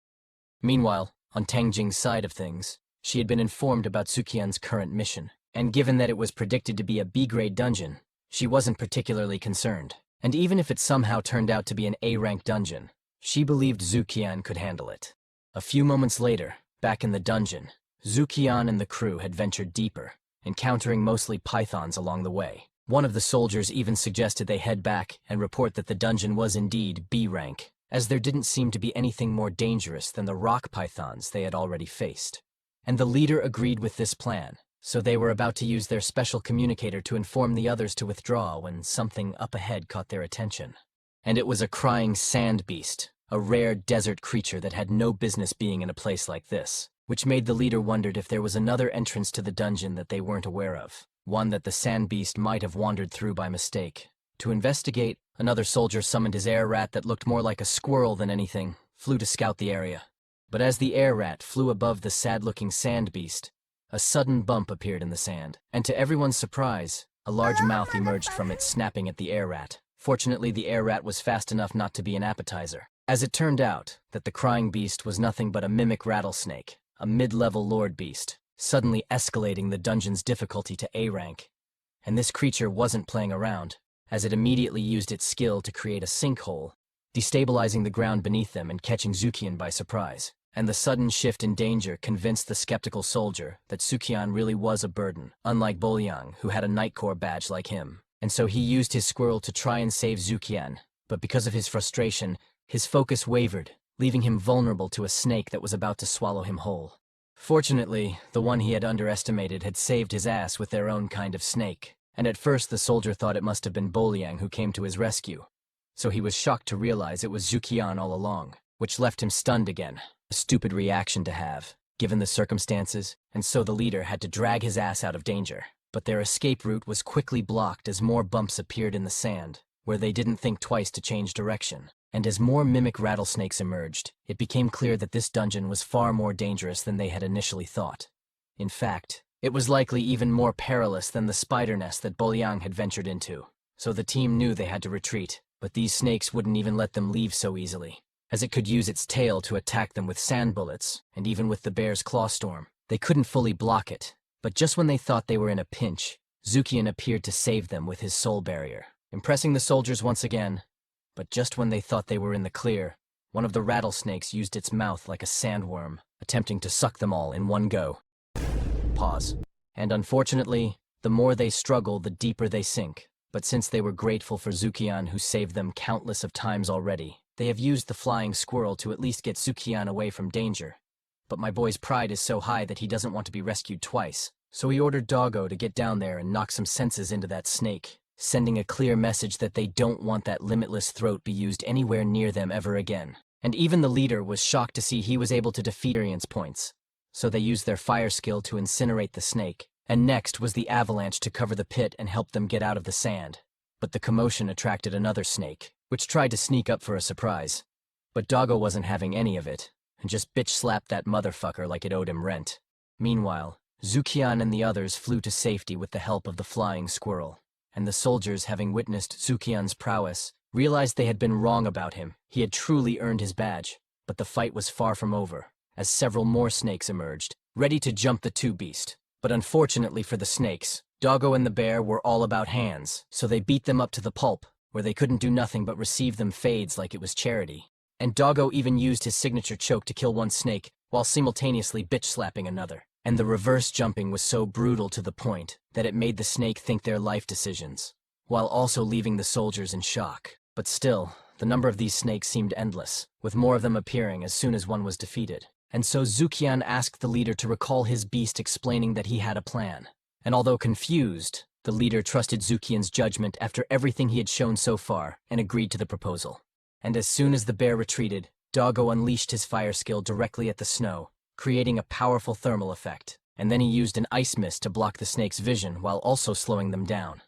Meanwhile, on Tang Jing's side of things, she had been informed about Sukian's current mission, and given that it was predicted to be a B-grade dungeon, she wasn't particularly concerned. And even if it somehow turned out to be an A-rank dungeon, she believed Zuqian could handle it. A few moments later, back in the dungeon, Zuqian and the crew had ventured deeper, encountering mostly pythons along the way. One of the soldiers even suggested they head back and report that the dungeon was indeed B-rank, as there didn't seem to be anything more dangerous than the rock pythons they had already faced. And the leader agreed with this plan, so they were about to use their special communicator to inform the others to withdraw when something up ahead caught their attention. And it was a crying sand beast, a rare desert creature that had no business being in a place like this, which made the leader wondered if there was another entrance to the dungeon that they weren't aware of, one that the sand beast might have wandered through by mistake. To investigate, another soldier summoned his air rat that looked more like a squirrel than anything, flew to scout the area. But as the air rat flew above the sad-looking sand beast, a sudden bump appeared in the sand, and to everyone's surprise, a large mouth emerged from it, snapping at the air rat. Fortunately, the air rat was fast enough not to be an appetizer, as it turned out that the crying beast was nothing but a mimic rattlesnake, a mid-level lord beast, suddenly escalating the dungeon's difficulty to A rank. And this creature wasn't playing around, as it immediately used its skill to create a sinkhole, destabilizing the ground beneath them and catching Zuqian by surprise. And the sudden shift in danger convinced the skeptical soldier that Suqian really was a burden, unlike Bolyang, who had a Night Corps badge like him. And so he used his squirrel to try and save Zuqian, but because of his frustration, his focus wavered, leaving him vulnerable to a snake that was about to swallow him whole. Fortunately, the one he had underestimated had saved his ass with their own kind of snake, and at first the soldier thought it must have been Bolyang who came to his rescue. So he was shocked to realize it was Zuqian all along, which left him stunned again. A stupid reaction to have, given the circumstances, and so the leader had to drag his ass out of danger. But their escape route was quickly blocked as more bumps appeared in the sand, where they didn't think twice to change direction. And as more mimic rattlesnakes emerged, it became clear that this dungeon was far more dangerous than they had initially thought. In fact, it was likely even more perilous than the spider nest that Bolyang had ventured into. So the team knew they had to retreat, but these snakes wouldn't even let them leave so easily, as it could use its tail to attack them with sand bullets, and even with the bear's claw storm. They couldn't fully block it, but just when they thought they were in a pinch, Zuqian appeared to save them with his soul barrier, impressing the soldiers once again. But just when they thought they were in the clear, one of the rattlesnakes used its mouth like a sandworm, attempting to suck them all in one go. pause. And unfortunately, the more they struggle, the deeper they sink. But since they were grateful for Zukian, who saved them countless of times already, they have used the flying squirrel to at least get Zukian away from danger. But my boy's pride is so high that he doesn't want to be rescued twice, so he ordered Doggo to get down there and knock some senses into that snake, sending a clear message that they don't want that limitless throat be used anywhere near them ever again. And even the leader was shocked to see he was able to defeat experience points, so they used their fire skill to incinerate the snake. And next was the avalanche to cover the pit and help them get out of the sand. But the commotion attracted another snake, which tried to sneak up for a surprise. But Doggo wasn't having any of it, and just bitch-slapped that motherfucker like it owed him rent. Meanwhile, Zukian and the others flew to safety with the help of the flying squirrel. And the soldiers, having witnessed Zukian's prowess, realized they had been wrong about him. He had truly earned his badge. But the fight was far from over, as several more snakes emerged, ready to jump the two beasts. But unfortunately for the snakes, Doggo and the bear were all about hands, so they beat them up to the pulp, where they couldn't do nothing but receive them fades like it was charity. And Doggo even used his signature choke to kill one snake, while simultaneously bitch-slapping another. And the reverse jumping was so brutal to the point that it made the snake think their life decisions, while also leaving the soldiers in shock. But still, the number of these snakes seemed endless, with more of them appearing as soon as one was defeated. And so Zukian asked the leader to recall his beast, explaining that he had a plan. And although confused, the leader trusted Zukian's judgment after everything he had shown so far and agreed to the proposal. And as soon as the bear retreated, Doggo unleashed his fire skill directly at the snow, creating a powerful thermal effect. And then he used an ice mist to block the snake's vision while also slowing them down.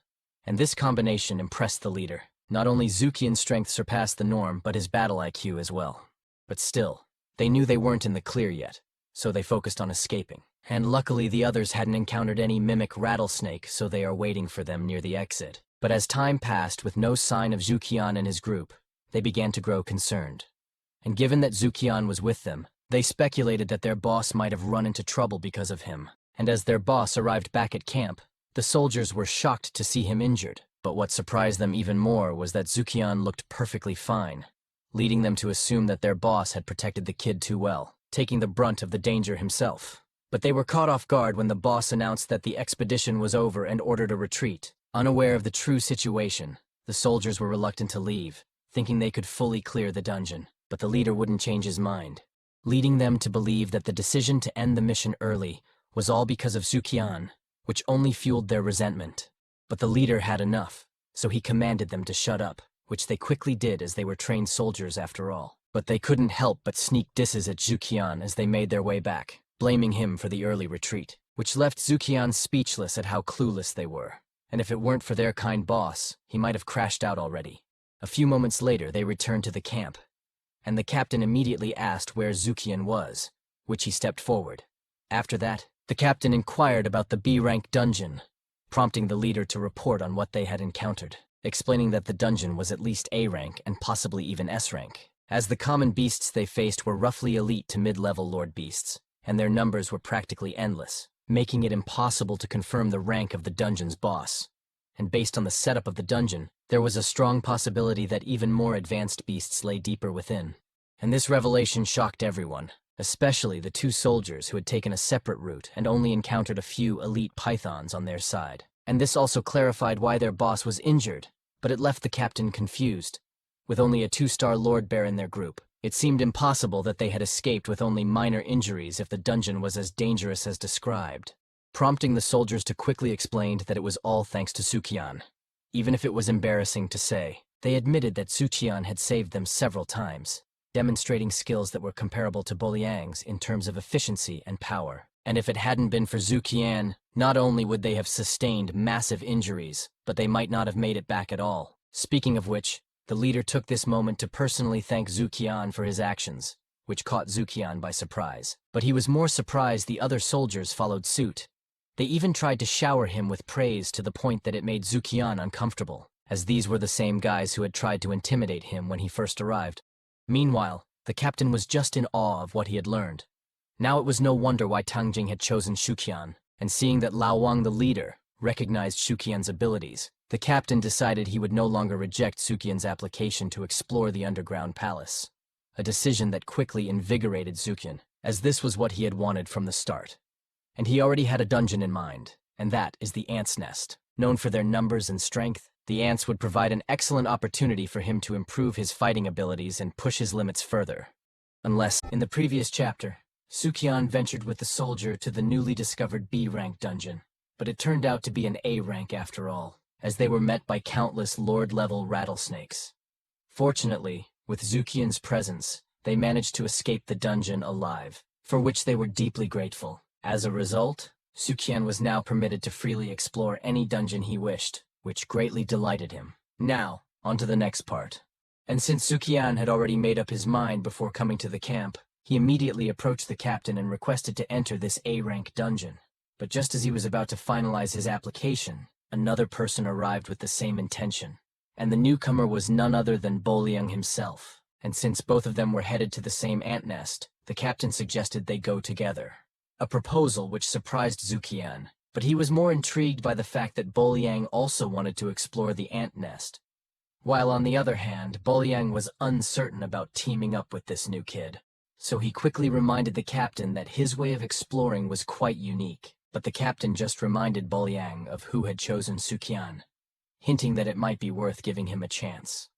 And this combination impressed the leader. Not only Zukian's strength surpassed the norm, but his battle IQ as well. But still, they knew they weren't in the clear yet, so they focused on escaping. And luckily the others hadn't encountered any mimic rattlesnake, so they are waiting for them near the exit. But as time passed with no sign of Zukian and his group, they began to grow concerned. And given that Zukian was with them, they speculated that their boss might have run into trouble because of him. And as their boss arrived back at camp, the soldiers were shocked to see him injured. But what surprised them even more was that Zukian looked perfectly fine, leading them to assume that their boss had protected the kid too well, taking the brunt of the danger himself. But they were caught off guard when the boss announced that the expedition was over and ordered a retreat. Unaware of the true situation, the soldiers were reluctant to leave, thinking they could fully clear the dungeon. But the leader wouldn't change his mind, leading them to believe that the decision to end the mission early was all because of Zukian, which only fueled their resentment. But the leader had enough, so he commanded them to shut up, which they quickly did as they were trained soldiers after all. But they couldn't help but sneak disses at Zukian as they made their way back, blaming him for the early retreat, which left Zukian speechless at how clueless they were. And if it weren't for their kind boss, he might have crashed out already. A few moments later, they returned to the camp, and the captain immediately asked where Zukian was, which he stepped forward. After that, the captain inquired about the B-rank dungeon, prompting the leader to report on what they had encountered, explaining that the dungeon was at least A rank and possibly even S rank, as the common beasts they faced were roughly elite to mid-level lord beasts, and their numbers were practically endless, making it impossible to confirm the rank of the dungeon's boss. And based on the setup of the dungeon, there was a strong possibility that even more advanced beasts lay deeper within. And this revelation shocked everyone, especially the two soldiers who had taken a separate route and only encountered a few elite pythons on their side. And this also clarified why their boss was injured, but it left the captain confused. With only a 2-star Lord Bear in their group, it seemed impossible that they had escaped with only minor injuries if the dungeon was as dangerous as described, prompting the soldiers to quickly explain that it was all thanks to Zukian. Even if it was embarrassing to say, they admitted that Zukian had saved them several times, demonstrating skills that were comparable to Boliang's in terms of efficiency and power. And if it hadn't been for Zukian, not only would they have sustained massive injuries, but they might not have made it back at all. Speaking of which, the leader took this moment to personally thank Zukian for his actions, which caught Zukian by surprise. But he was more surprised the other soldiers followed suit. They even tried to shower him with praise to the point that it made Zukian uncomfortable, as these were the same guys who had tried to intimidate him when he first arrived. Meanwhile, the captain was just in awe of what he had learned. Now it was no wonder why Tangjing had chosen Shuqian, and seeing that Lao Wang the leader recognized Shuqian's abilities, the captain decided he would no longer reject Zukian's application to explore the underground palace. A decision that quickly invigorated Zukian, as this was what he had wanted from the start. And he already had a dungeon in mind, and that is the Ants' Nest. Known for their numbers and strength, the ants would provide an excellent opportunity for him to improve his fighting abilities and push his limits further. Unless, in the previous chapter, Sukian ventured with the soldier to the newly discovered B-rank dungeon, but it turned out to be an A-rank after all, as they were met by countless Lord-level rattlesnakes. Fortunately, with Zukian's presence, they managed to escape the dungeon alive, for which they were deeply grateful. As a result, Sukian was now permitted to freely explore any dungeon he wished, which greatly delighted him. Now, on to the next part. And since Sukian had already made up his mind before coming to the camp, he immediately approached the captain and requested to enter this A-rank dungeon. But just as he was about to finalize his application, another person arrived with the same intention. And the newcomer was none other than Boliang himself. And since both of them were headed to the same ant nest, the captain suggested they go together. A proposal which surprised Zukian, but he was more intrigued by the fact that Boliang also wanted to explore the ant nest. While on the other hand, Boliang was uncertain about teaming up with this new kid. So he quickly reminded the captain that his way of exploring was quite unique, but the captain just reminded Boliang of who had chosen Sukian, hinting that it might be worth giving him a chance.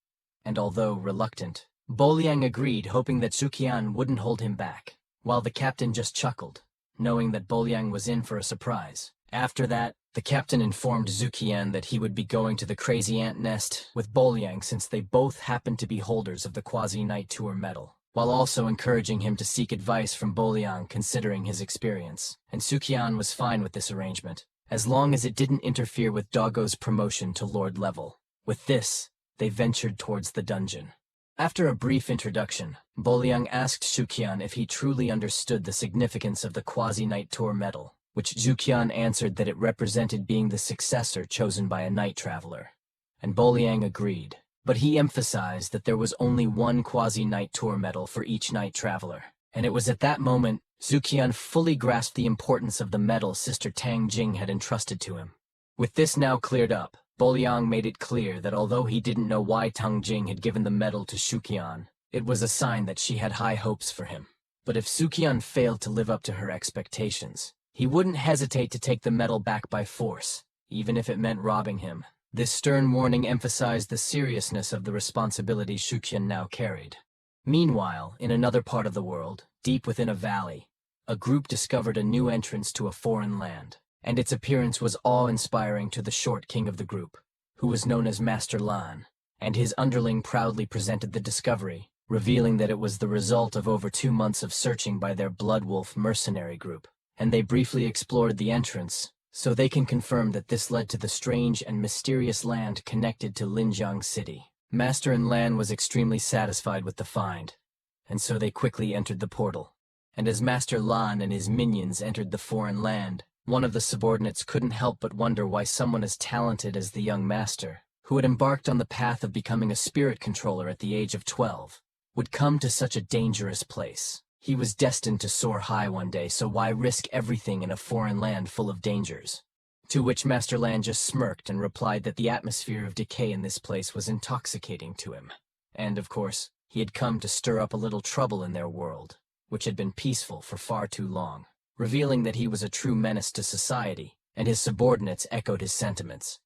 And although reluctant, Boliang agreed, hoping that Sukian wouldn't hold him back, while the captain just chuckled, knowing that Boliang was in for a surprise. After that, the captain informed Zukian that he would be going to the crazy ant nest with Boliang since they both happened to be holders of the Quasi-Knight Tour medal, while also encouraging him to seek advice from Boliang considering his experience. And Sukian was fine with this arrangement, as long as it didn't interfere with Doggo's promotion to Lord level. With this, they ventured towards the dungeon. After a brief introduction, Boliang asked Sukian if he truly understood the significance of the Quasi-Knight Tour medal, which Zukian answered that it represented being the successor chosen by a night traveler. And Boliang agreed, but he emphasized that there was only one Quasi-Knight Tour medal for each night traveler. And it was at that moment Zukian fully grasped the importance of the medal Sister Tang Jing had entrusted to him. With this now cleared up, Boliang made it clear that although he didn't know why Tang Jing had given the medal to Sukian, it was a sign that she had high hopes for him. But if Sukian failed to live up to her expectations, he wouldn't hesitate to take the medal back by force, even if it meant robbing him. This stern warning emphasized the seriousness of the responsibility Sukian now carried. Meanwhile, in another part of the world, deep within a valley, a group discovered a new entrance to a foreign land, and its appearance was awe-inspiring to the short king of the group, who was known as Master Lan, and his underling proudly presented the discovery, revealing that it was the result of over 2 months of searching by their Blood Wolf mercenary group. And they briefly explored the entrance, so they can confirm that this led to the strange and mysterious land connected to Linjiang City. Master and Lan was extremely satisfied with the find, and so they quickly entered the portal. And as Master Lan and his minions entered the foreign land, one of the subordinates couldn't help but wonder why someone as talented as the young master, who had embarked on the path of becoming a spirit controller at the age of 12, would come to such a dangerous place. He was destined to soar high one day, so why risk everything in a foreign land full of dangers? To which Master Lan just smirked and replied that the atmosphere of decay in this place was intoxicating to him. And, of course, he had come to stir up a little trouble in their world, which had been peaceful for far too long, revealing that he was a true menace to society, and his subordinates echoed his sentiments.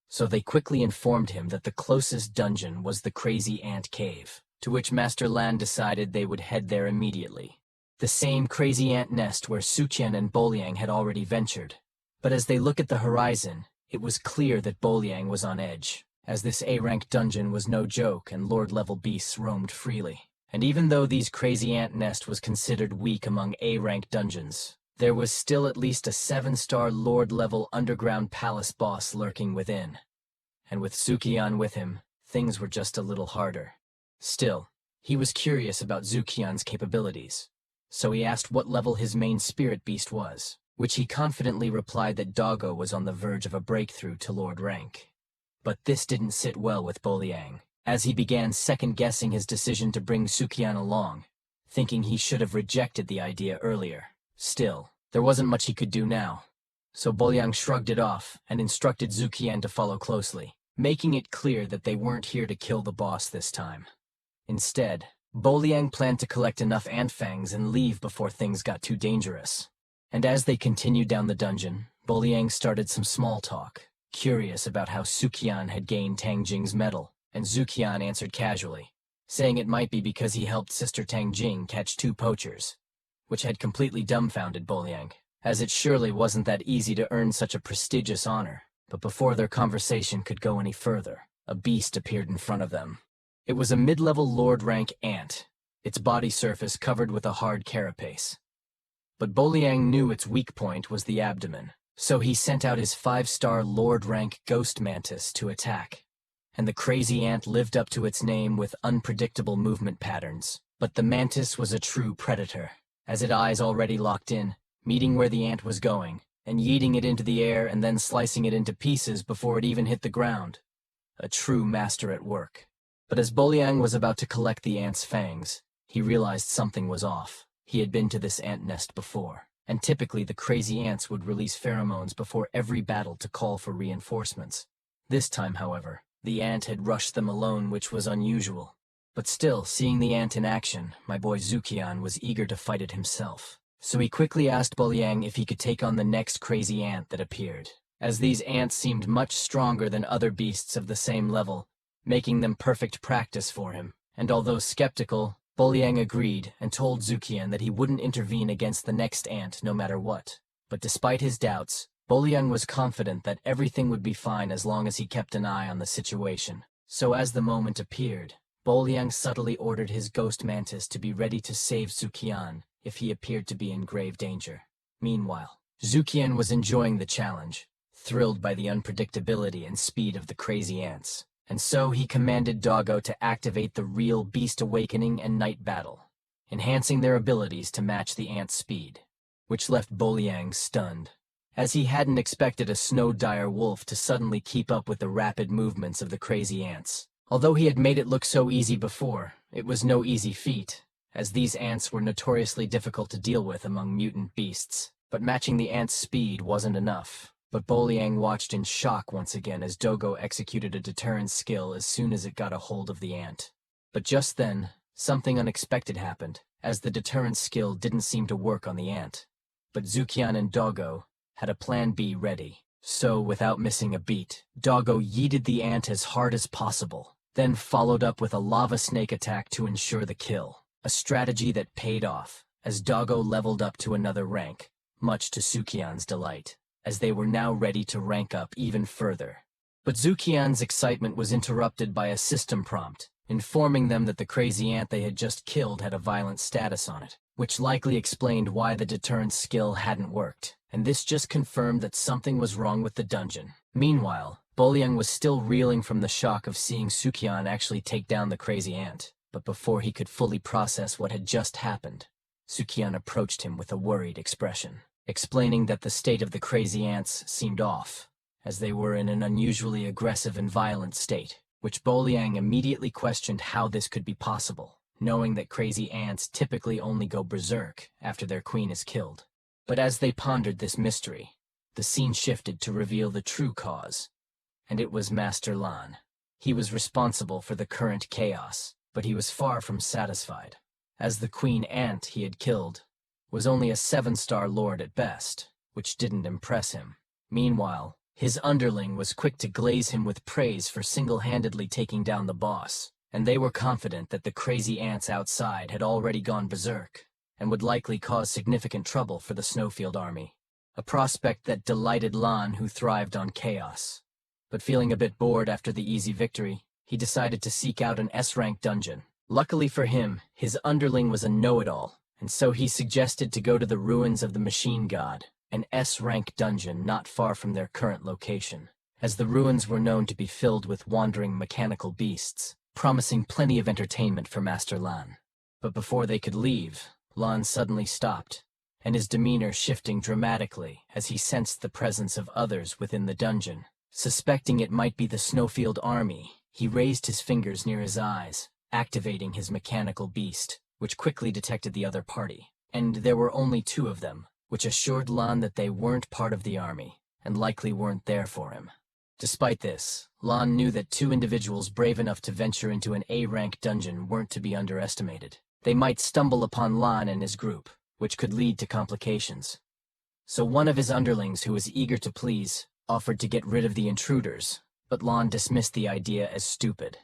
So they quickly informed him that the closest dungeon was the Crazy Ant Cave, to which Master Lan decided they would head there immediately. The same crazy ant nest where Suqian and Boliang had already ventured. But as they looked at the horizon, it was clear that Boliang was on edge, as this A-rank dungeon was no joke and Lord-level beasts roamed freely. And even though these crazy ant nest was considered weak among A-rank dungeons, there was still at least a 7-star Lord-level underground palace boss lurking within. And with Sukian with him, things were just a little harder. Still, he was curious about Zukian's capabilities, so he asked what level his main spirit beast was, which he confidently replied that Doggo was on the verge of a breakthrough to Lord rank. But this didn't sit well with Boliang, as he began second-guessing his decision to bring Sukian along, thinking he should have rejected the idea earlier. Still, there wasn't much he could do now, so Boliang shrugged it off and instructed Zukian to follow closely, making it clear that they weren't here to kill the boss this time. Instead, Boliang planned to collect enough ant fangs and leave before things got too dangerous. And as they continued down the dungeon, Boliang started some small talk, curious about how Sukian had gained Tang Jing's medal, and Zukian answered casually, saying it might be because he helped Sister Tang Jing catch 2 poachers, which had completely dumbfounded Boliang, as it surely wasn't that easy to earn such a prestigious honor. But before their conversation could go any further, a beast appeared in front of them. It was a mid-level Lord-rank ant, its body surface covered with a hard carapace. But Boliang knew its weak point was the abdomen, so he sent out his 5-star Lord-rank ghost mantis to attack. And the crazy ant lived up to its name with unpredictable movement patterns. But the mantis was a true predator, as its eyes already locked in, meeting where the ant was going, and yeeting it into the air and then slicing it into pieces before it even hit the ground. A true master at work. But as Boliang was about to collect the ant's fangs, he realized something was off. He had been to this ant nest before, and typically the crazy ants would release pheromones before every battle to call for reinforcements. This time, however, the ant had rushed them alone, which was unusual. But still, seeing the ant in action, my boy Zukian was eager to fight it himself. So he quickly asked Boliang if he could take on the next crazy ant that appeared, as these ants seemed much stronger than other beasts of the same level, making them perfect practice for him. And although skeptical, Boliang agreed and told Zukian that he wouldn't intervene against the next ant no matter what. But despite his doubts, Boliang was confident that everything would be fine as long as he kept an eye on the situation. So as the moment appeared, Boliang subtly ordered his ghost mantis to be ready to save Zukian if he appeared to be in grave danger. Meanwhile, Zukian was enjoying the challenge, thrilled by the unpredictability and speed of the crazy ants. And so he commanded Doggo to activate the real Beast Awakening and Night Battle, enhancing their abilities to match the ants' speed, which left Boliang stunned, as he hadn't expected a snow-dire wolf to suddenly keep up with the rapid movements of the crazy ants. Although he had made it look so easy before, it was no easy feat, as these ants were notoriously difficult to deal with among mutant beasts. But matching the ants' speed wasn't enough. But Boliang watched in shock once again as Doggo executed a deterrence skill as soon as it got a hold of the ant. But just then, something unexpected happened, as the deterrence skill didn't seem to work on the ant. But Zukian and Doggo had a plan B ready. So, without missing a beat, Doggo yeeted the ant as hard as possible, then followed up with a lava snake attack to ensure the kill. A strategy that paid off, as Doggo leveled up to another rank, much to Zukian's delight, as they were now ready to rank up even further. But Zukian's excitement was interrupted by a system prompt, informing them that the crazy ant they had just killed had a violent status on it, which likely explained why the deterrence skill hadn't worked, and this just confirmed that something was wrong with the dungeon. Meanwhile, Boliang was still reeling from the shock of seeing Zukian actually take down the crazy ant, but before he could fully process what had just happened, Zukian approached him with a worried expression, explaining that the state of the crazy ants seemed off, as they were in an unusually aggressive and violent state, which Boliang immediately questioned how this could be possible, knowing that crazy ants typically only go berserk after their queen is killed. But as they pondered this mystery, the scene shifted to reveal the true cause, and it was Master Lan. He was responsible for the current chaos, but he was far from satisfied, as the queen ant he had killed was only a 7-star lord at best, which didn't impress him. Meanwhile, his underling was quick to glaze him with praise for single-handedly taking down the boss, and they were confident that the crazy ants outside had already gone berserk, and would likely cause significant trouble for the Snowfield army, a prospect that delighted Lan, who thrived on chaos. But feeling a bit bored after the easy victory, he decided to seek out an S-rank dungeon. Luckily for him, his underling was a know-it-all, and so he suggested to go to the ruins of the Machine God, an S-rank dungeon not far from their current location, as the ruins were known to be filled with wandering mechanical beasts, promising plenty of entertainment for Master Lan. But before they could leave, Lan suddenly stopped, and his demeanor shifting dramatically as he sensed the presence of others within the dungeon. Suspecting it might be the Snowfield army, he raised his fingers near his eyes, activating his mechanical beast, which quickly detected the other party. And there were only 2 of them, which assured Lan that they weren't part of the army, and likely weren't there for him. Despite this, Lan knew that 2 individuals brave enough to venture into an A-rank dungeon weren't to be underestimated. They might stumble upon Lan and his group, which could lead to complications. So one of his underlings, who was eager to please, offered to get rid of the intruders, but Lan dismissed the idea as stupid,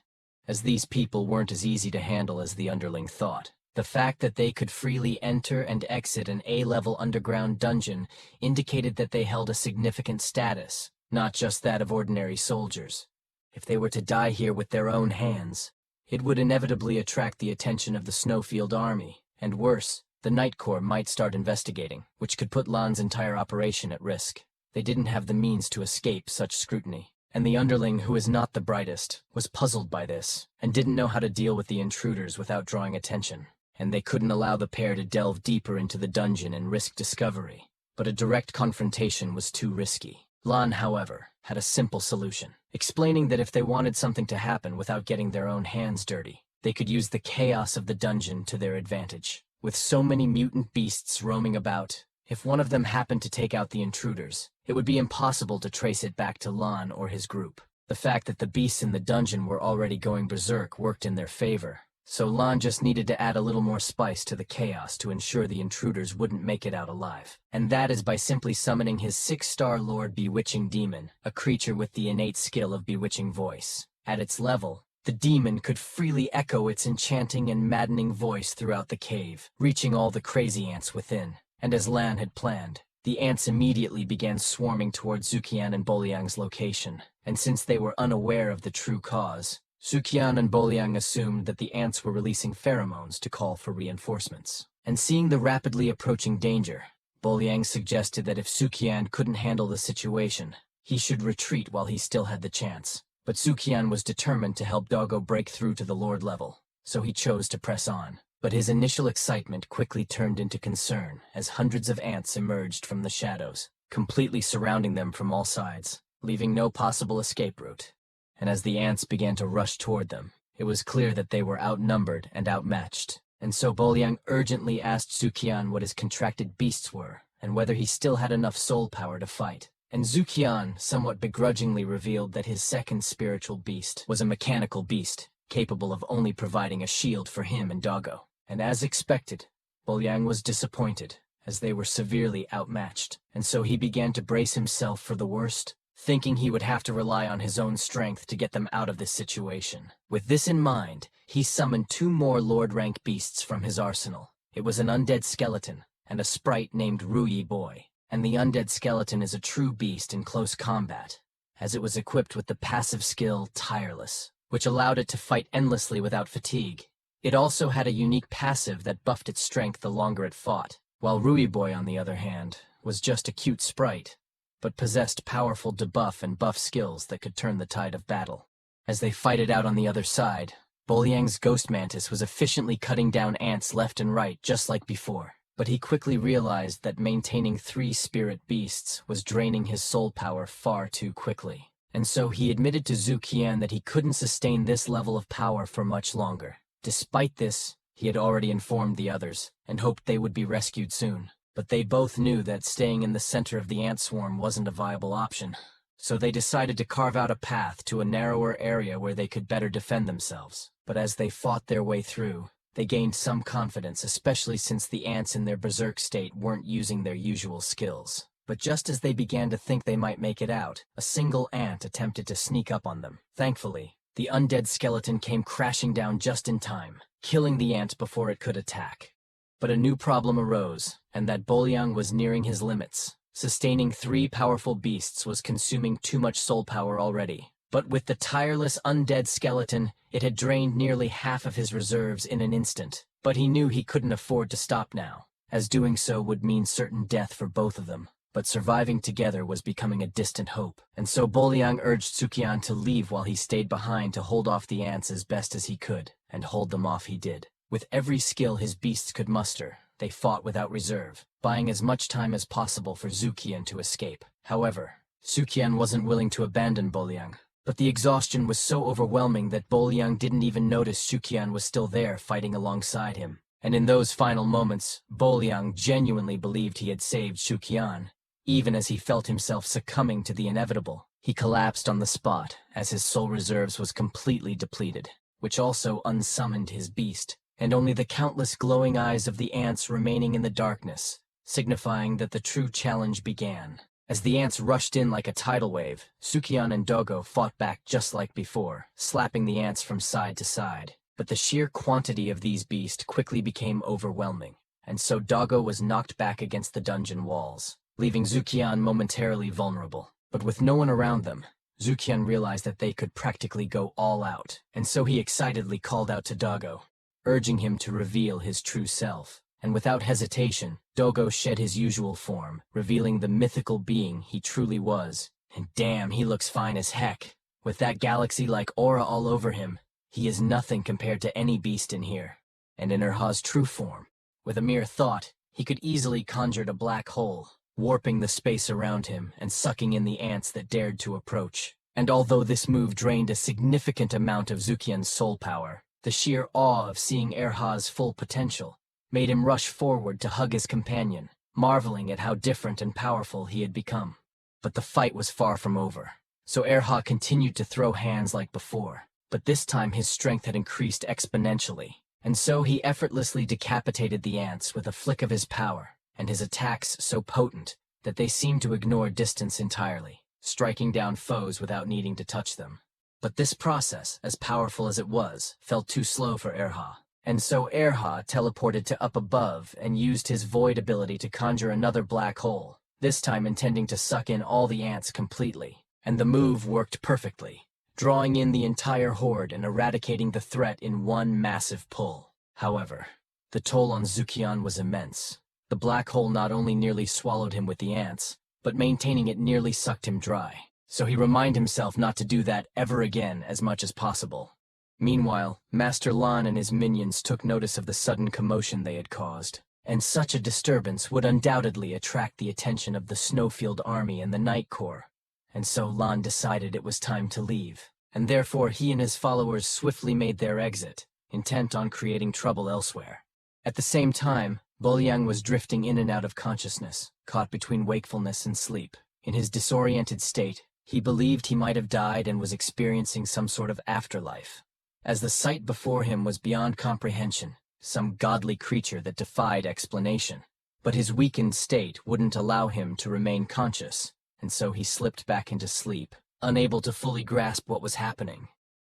as these people weren't as easy to handle as the underling thought. The fact that they could freely enter and exit an A-level underground dungeon indicated that they held a significant status, not just that of ordinary soldiers. If they were to die here with their own hands, it would inevitably attract the attention of the Snowfield army, and worse, the Night Corps might start investigating, which could put Lan's entire operation at risk. They didn't have the means to escape such scrutiny, and the underling, who is not the brightest, was puzzled by this, and didn't know how to deal with the intruders without drawing attention. And they couldn't allow the pair to delve deeper into the dungeon and risk discovery. But a direct confrontation was too risky. Lan, however, had a simple solution, explaining that if they wanted something to happen without getting their own hands dirty, they could use the chaos of the dungeon to their advantage. With so many mutant beasts roaming about, if one of them happened to take out the intruders, it would be impossible to trace it back to Lan or his group. The fact that the beasts in the dungeon were already going berserk worked in their favor. So Lan just needed to add a little more spice to the chaos to ensure the intruders wouldn't make it out alive. And that is by simply summoning his 6-star Lord Bewitching Demon, a creature with the innate skill of bewitching voice. At its level, the demon could freely echo its enchanting and maddening voice throughout the cave, reaching all the crazy ants within. And as Lan had planned, the ants immediately began swarming towards Zukian and Boliang's location. And since they were unaware of the true cause, Zukian and Boliang assumed that the ants were releasing pheromones to call for reinforcements. And seeing the rapidly approaching danger, Boliang suggested that if Zukian couldn't handle the situation, he should retreat while he still had the chance. But Zukian was determined to help Doggo break through to the Lord level, so he chose to press on. But his initial excitement quickly turned into concern as hundreds of ants emerged from the shadows, completely surrounding them from all sides, leaving no possible escape route. And as the ants began to rush toward them, it was clear that they were outnumbered and outmatched. And so Boliang urgently asked Zukian what his contracted beasts were, and whether he still had enough soul power to fight. And Zukian somewhat begrudgingly revealed that his second spiritual beast was a mechanical beast, capable of only providing a shield for him and Doggo. And as expected, Boliang was disappointed, as they were severely outmatched, and so he began to brace himself for the worst, thinking he would have to rely on his own strength to get them out of this situation. With this in mind, he summoned 2 more Lord-rank beasts from his arsenal. It was an undead skeleton and a sprite named Ruyi Boy. And the undead skeleton is a true beast in close combat, as it was equipped with the passive skill Tireless, which allowed it to fight endlessly without fatigue. It also had a unique passive that buffed its strength the longer it fought, while Ruyi Boy, on the other hand, was just a cute sprite, but possessed powerful debuff and buff skills that could turn the tide of battle. As they fight it out on the other side, Boliang's ghost mantis was efficiently cutting down ants left and right just like before. But he quickly realized that maintaining 3 spirit beasts was draining his soul power far too quickly. And so he admitted to Zukian that he couldn't sustain this level of power for much longer. Despite this, he had already informed the others, and hoped they would be rescued soon. But they both knew that staying in the center of the ant swarm wasn't a viable option. So they decided to carve out a path to a narrower area where they could better defend themselves. But as they fought their way through, they gained some confidence, especially since the ants in their berserk state weren't using their usual skills. But just as they began to think they might make it out, a single ant attempted to sneak up on them. Thankfully, the undead skeleton came crashing down just in time, killing the ant before it could attack. But a new problem arose, and that Boliang was nearing his limits. Sustaining 3 powerful beasts was consuming too much soul power already. But with the tireless undead skeleton, it had drained nearly half of his reserves in an instant. But he knew he couldn't afford to stop now, as doing so would mean certain death for both of them. But surviving together was becoming a distant hope, and so Boliang urged Zukian to leave while he stayed behind to hold off the ants as best as he could, and hold them off he did. With every skill his beasts could muster, they fought without reserve, buying as much time as possible for Zukian to escape. However, Zukian wasn't willing to abandon Boliang. But the exhaustion was so overwhelming that Boliang didn't even notice Zukian was still there fighting alongside him. And in those final moments, Boliang genuinely believed he had saved Zukian. Even as he felt himself succumbing to the inevitable, he collapsed on the spot as his soul reserves was completely depleted, which also unsummoned his beast, and only the countless glowing eyes of the ants remaining in the darkness signifying that the true challenge began. As the ants rushed in like a tidal wave, Sukian and Dogo fought back just like before, slapping the ants from side to side. But the sheer quantity of these beasts quickly became overwhelming, and so Dogo was knocked back against the dungeon walls, leaving Sukian momentarily vulnerable. But with no one around them, Sukian realized that they could practically go all out, and so he excitedly called out to Dogo, urging him to reveal his true self. And without hesitation, Dogo shed his usual form, revealing the mythical being he truly was. And damn, he looks fine as heck. With that galaxy-like aura all over him, he is nothing compared to any beast in here. And in Erha's true form, with a mere thought, he could easily conjured a black hole, warping the space around him and sucking in the ants that dared to approach. And although this move drained a significant amount of Zukian's soul power, the sheer awe of seeing Erha's full potential made him rush forward to hug his companion, marveling at how different and powerful he had become. But the fight was far from over, so Erha continued to throw hands like before, but this time his strength had increased exponentially, and so he effortlessly decapitated the ants with a flick of his power, and his attacks so potent that they seemed to ignore distance entirely, striking down foes without needing to touch them. But this process, as powerful as it was, felt too slow for Erha. And so Erha teleported to up above and used his void ability to conjure another black hole, this time intending to suck in all the ants completely. And the move worked perfectly, drawing in the entire horde and eradicating the threat in one massive pull. However, the toll on Zukian was immense. The black hole not only nearly swallowed him with the ants, but maintaining it nearly sucked him dry. So he reminded himself not to do that ever again as much as possible. Meanwhile, Master Lan and his minions took notice of the sudden commotion they had caused, and such a disturbance would undoubtedly attract the attention of the Snowfield Army and the Night Corps, and so Lan decided it was time to leave, and therefore he and his followers swiftly made their exit, intent on creating trouble elsewhere. At the same time, Boliang was drifting in and out of consciousness, caught between wakefulness and sleep. In his disoriented state, he believed he might have died and was experiencing some sort of afterlife, as the sight before him was beyond comprehension, some godly creature that defied explanation. But his weakened state wouldn't allow him to remain conscious, and so he slipped back into sleep, unable to fully grasp what was happening.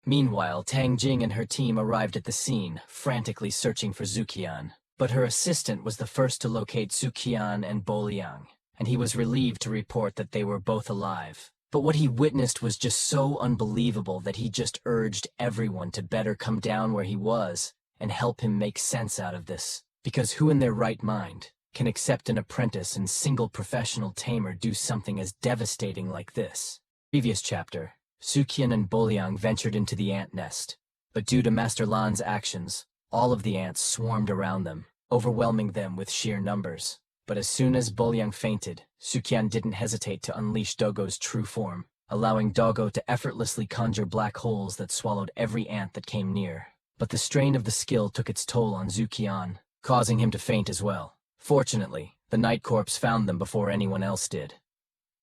Meanwhile, Tang Jing and her team arrived at the scene, frantically searching for Zukian. But her assistant was the first to locate Zukian and Boliang, and he was relieved to report that they were both alive. But what he witnessed was just so unbelievable that he just urged everyone to better come down where he was and help him make sense out of this. Because who in their right mind can accept an apprentice and single professional tamer do something as devastating like this? Previous chapter, Sukian and Boliang ventured into the ant nest, but due to Master Lan's actions, all of the ants swarmed around them, overwhelming them with sheer numbers. But as soon as Boliang fainted, Sukian didn't hesitate to unleash Dogo's true form, allowing Dogo to effortlessly conjure black holes that swallowed every ant that came near. But the strain of the skill took its toll on Zukian, causing him to faint as well. Fortunately, the Night Corps found them before anyone else did.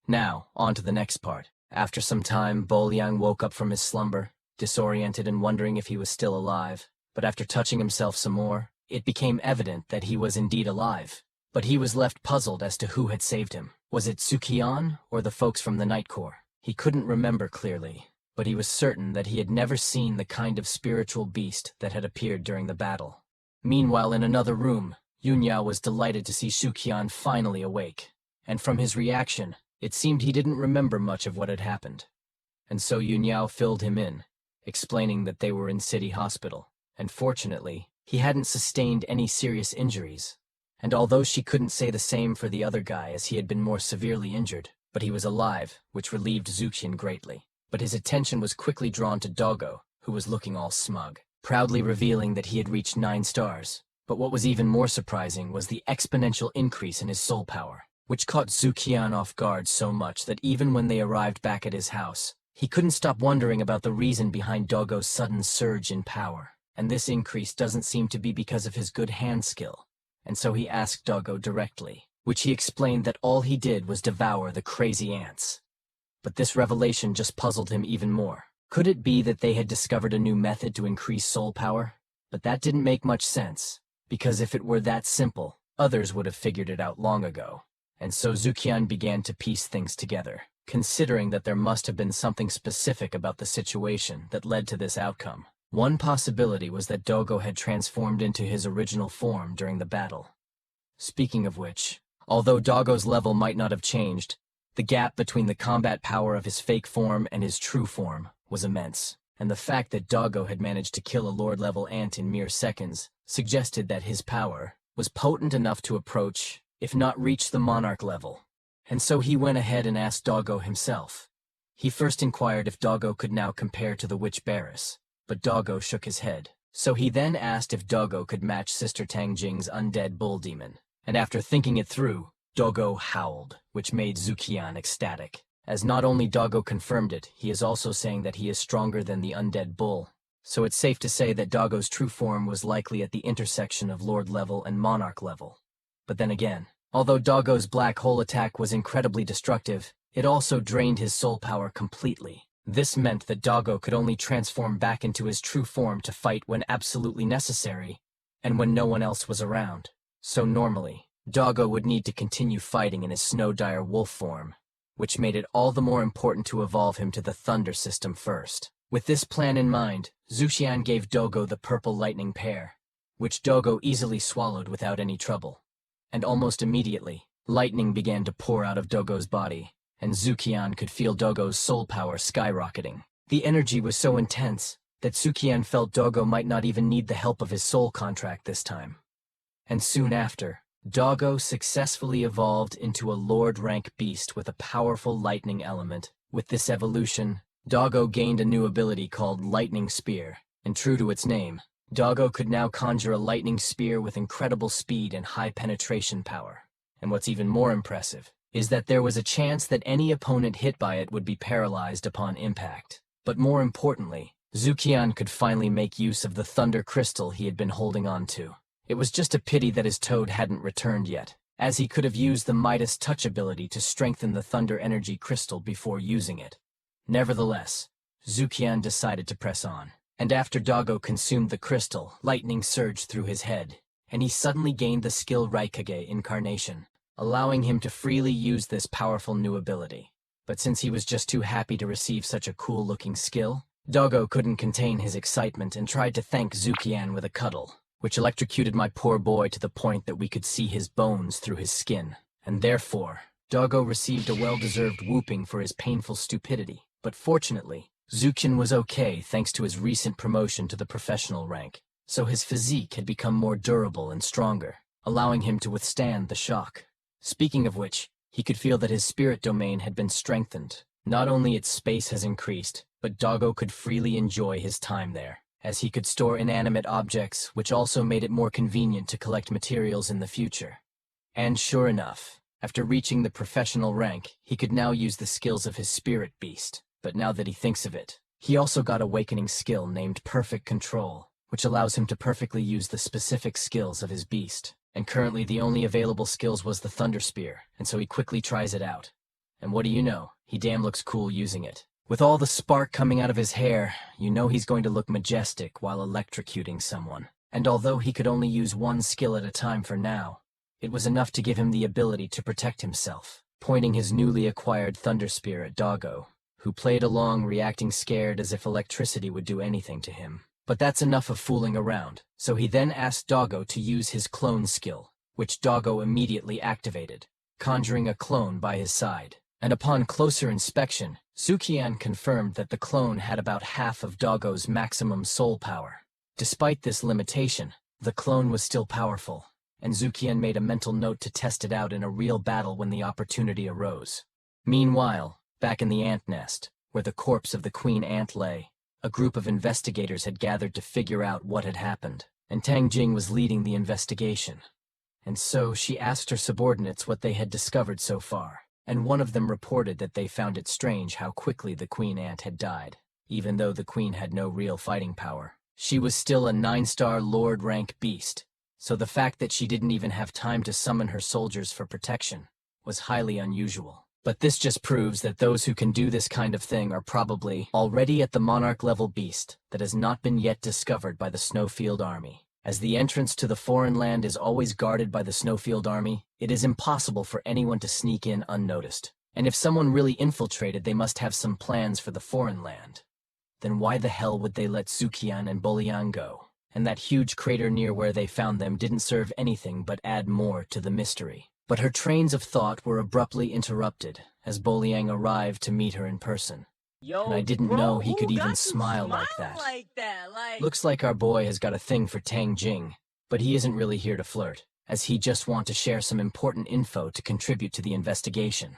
Now, on to the next part. After some time, Boliang woke up from his slumber, disoriented and wondering if he was still alive. But after touching himself some more, it became evident that he was indeed alive. But he was left puzzled as to who had saved him. Was it Sukian or the folks from the Night Corps? He couldn't remember clearly, but he was certain that he had never seen the kind of spiritual beast that had appeared during the battle. Meanwhile, in another room, Yunyao was delighted to see Sukian finally awake, and from his reaction, it seemed he didn't remember much of what had happened. And so Yunyao filled him in, explaining that they were in City Hospital, and fortunately, he hadn't sustained any serious injuries. And although she couldn't say the same for the other guy as he had been more severely injured, but he was alive, which relieved Zukian greatly. But his attention was quickly drawn to Dogo, who was looking all smug, proudly revealing that he had reached 9 stars. But what was even more surprising was the exponential increase in his soul power, which caught Zukian off guard so much that even when they arrived back at his house, he couldn't stop wondering about the reason behind Dogo's sudden surge in power. And this increase doesn't seem to be because of his good hand skill. And so he asked Dogo directly, which he explained that all he did was devour the crazy ants. But this revelation just puzzled him even more. Could it be that they had discovered a new method to increase soul power? But that didn't make much sense, because if it were that simple, others would have figured it out long ago. And so Zukian began to piece things together, considering that there must have been something specific about the situation that led to this outcome. One possibility was that Dogo had transformed into his original form during the battle. Speaking of which, although Dogo's level might not have changed, the gap between the combat power of his fake form and his true form was immense, and the fact that Dogo had managed to kill a Lord-level ant in mere seconds suggested that his power was potent enough to approach, if not reach, the Monarch level. And so he went ahead and asked Dogo himself. He first inquired if Dogo could now compare to the Witch Bearess, but Dogo shook his head. So he then asked if Dogo could match Sister Tang Jing's undead bull demon, and after thinking it through, Dogo howled, which made Zukian ecstatic. As not only Dogo confirmed it, he is also saying that he is stronger than the undead bull. So it's safe to say that Dogo's true form was likely at the intersection of Lord level and Monarch level. But then again, although Dogo's black hole attack was incredibly destructive, it also drained his soul power completely. This meant that Dogo could only transform back into his true form to fight when absolutely necessary, and when no one else was around. So normally, Dogo would need to continue fighting in his Snow-Dire wolf form, which made it all the more important to evolve him to the Thunder system first. With this plan in mind, Zuxian gave Dogo the purple lightning pear, which Dogo easily swallowed without any trouble. And almost immediately, lightning began to pour out of Dogo's body, and Zukian could feel Dogo's soul power skyrocketing. The energy was so intense that Zukian felt Dogo might not even need the help of his soul contract this time. And soon after, Dogo successfully evolved into a Lord-rank beast with a powerful lightning element. With this evolution, Dogo gained a new ability called Lightning Spear, and true to its name, Dogo could now conjure a lightning spear with incredible speed and high penetration power. And what's even more impressive is that there was a chance that any opponent hit by it would be paralyzed upon impact. But more importantly, Zukian could finally make use of the Thunder Crystal he had been holding on to. It was just a pity that his toad hadn't returned yet, as he could have used the Midas Touch ability to strengthen the Thunder Energy Crystal before using it. Nevertheless, Zukian decided to press on, and after Dogo consumed the crystal, lightning surged through his head, and he suddenly gained the skill Raikage Incarnation, allowing him to freely use this powerful new ability. But since he was just too happy to receive such a cool-looking skill, Dogo couldn't contain his excitement and tried to thank Zukian with a cuddle, which electrocuted my poor boy to the point that we could see his bones through his skin. And therefore, Dogo received a well-deserved whooping for his painful stupidity. But fortunately, Zukian was okay thanks to his recent promotion to the professional rank, so his physique had become more durable and stronger, allowing him to withstand the shock. Speaking of which, he could feel that his spirit domain had been strengthened. Not only its space has increased, but Dogo could freely enjoy his time there, as he could store inanimate objects, which also made it more convenient to collect materials in the future. And sure enough, after reaching the professional rank, he could now use the skills of his spirit beast. But now that he thinks of it, he also got awakening skill named Perfect Control, which allows him to perfectly use the specific skills of his beast. And currently the only available skills was the Thunder Spear, and so he quickly tries it out. And what do you know, he damn looks cool using it. With all the spark coming out of his hair, you know he's going to look majestic while electrocuting someone. And although he could only use one skill at a time for now, it was enough to give him the ability to protect himself, pointing his newly acquired Thunder Spear at Dogo, who played along, reacting scared as if electricity would do anything to him. But that's enough of fooling around, so he then asked Dogo to use his clone skill, which Dogo immediately activated, conjuring a clone by his side. And upon closer inspection, Zukian confirmed that the clone had about half of Dogo's maximum soul power. Despite this limitation, the clone was still powerful, and Zukian made a mental note to test it out in a real battle when the opportunity arose. Meanwhile, back in the ant nest, where the corpse of the queen ant lay, a group of investigators had gathered to figure out what had happened, and Tang Jing was leading the investigation. And so she asked her subordinates what they had discovered so far, and one of them reported that they found it strange how quickly the queen ant had died. Even though the queen had no real fighting power, she was still a 9-star Lord rank beast, so the fact that she didn't even have time to summon her soldiers for protection was highly unusual. But this just proves that those who can do this kind of thing are probably already at the monarch level beast that has not been yet discovered by the Snowfield army. As the entrance to the foreign land is always guarded by the Snowfield Army, it is impossible for anyone to sneak in unnoticed. And if someone really infiltrated, they must have some plans for the foreign land. Then why the hell would they let Sukian and Boliang go? And that huge crater near where they found them didn't serve anything but add more to the mystery. But her trains of thought were abruptly interrupted as Boliang arrived to meet her in person. And I didn't know he could even smile like that. Looks like our boy has got a thing for Tang Jing, but he isn't really here to flirt, as he just wants to share some important info to contribute to the investigation.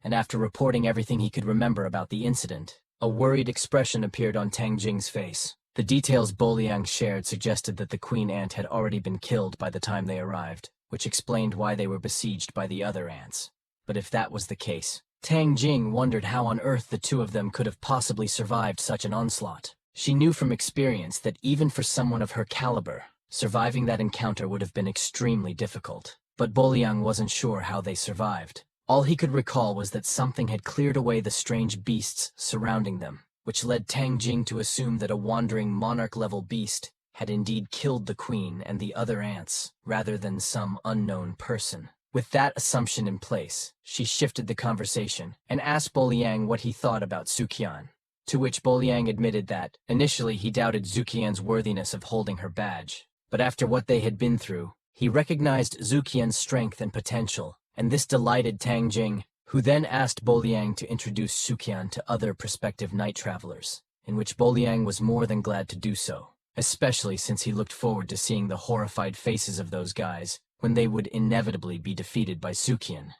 And after reporting everything he could remember about the incident, a worried expression appeared on Tang Jing's face. The details Boliang shared suggested that the queen ant had already been killed by the time they arrived, which explained why they were besieged by the other ants. But if that was the case, Tang Jing wondered how on earth the two of them could have possibly survived such an onslaught. She knew from experience that even for someone of her caliber, surviving that encounter would have been extremely difficult. But Boliang wasn't sure how they survived. All he could recall was that something had cleared away the strange beasts surrounding them, which led Tang Jing to assume that a wandering monarch-level beast had indeed killed the queen and the other ants, rather than some unknown person. With that assumption in place, she shifted the conversation and asked Boliang what he thought about Sukian, to which Boliang admitted that, initially he doubted Zukian's worthiness of holding her badge. But after what they had been through, he recognized Zukian's strength and potential, and this delighted Tang Jing, who then asked Boliang to introduce Sukian to other prospective night travelers, in which Boliang was more than glad to do so, especially since he looked forward to seeing the horrified faces of those guys when they would inevitably be defeated by Sukian.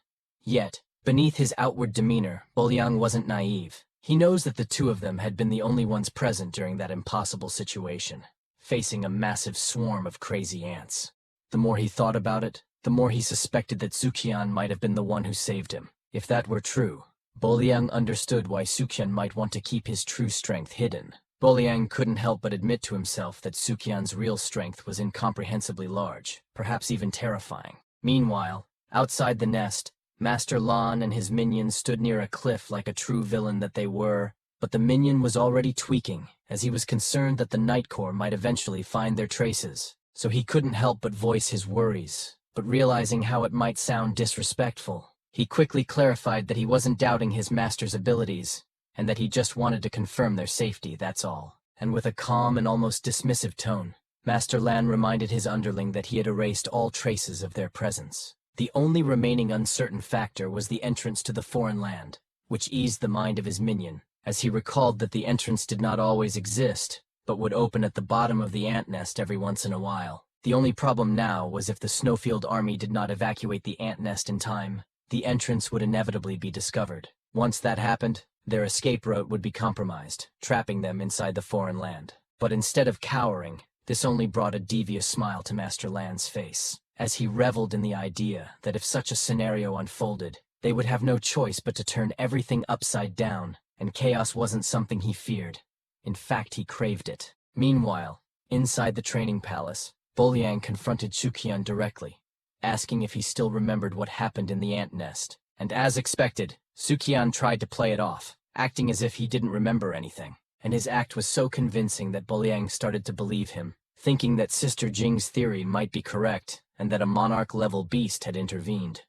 Yet, beneath his outward demeanor, Boliang wasn't naive. He knows that the two of them had been the only ones present during that impossible situation, facing a massive swarm of crazy ants. The more he thought about it, the more he suspected that Sukian might have been the one who saved him. If that were true, Boliang understood why Sukian might want to keep his true strength hidden. Boliang couldn't help but admit to himself that Sukian's real strength was incomprehensibly large, perhaps even terrifying. Meanwhile, outside the nest, Master Lan and his minions stood near a cliff like a true villain that they were, but the minion was already tweaking, as he was concerned that the Night Corps might eventually find their traces. So he couldn't help but voice his worries, but realizing how it might sound disrespectful, he quickly clarified that he wasn't doubting his master's abilities, and that he just wanted to confirm their safety, that's all. And with a calm and almost dismissive tone, Master Lan reminded his underling that he had erased all traces of their presence. The only remaining uncertain factor was the entrance to the foreign land, which eased the mind of his minion, as he recalled that the entrance did not always exist, but would open at the bottom of the ant nest every once in a while. The only problem now was if the Snowfield Army did not evacuate the ant nest in time, the entrance would inevitably be discovered. Once that happened, their escape route would be compromised, trapping them inside the foreign land. But instead of cowering, this only brought a devious smile to Master Lan's face, as he reveled in the idea that if such a scenario unfolded, they would have no choice but to turn everything upside down, and chaos wasn't something he feared. In fact, he craved it. Meanwhile, inside the training palace, Boliang confronted Sukian directly, asking if he still remembered what happened in the ant nest. And as expected, Sukian tried to play it off, acting as if he didn't remember anything. And his act was so convincing that Boliang started to believe him, thinking that Sister Jing's theory might be correct, and that a monarch-level beast had intervened.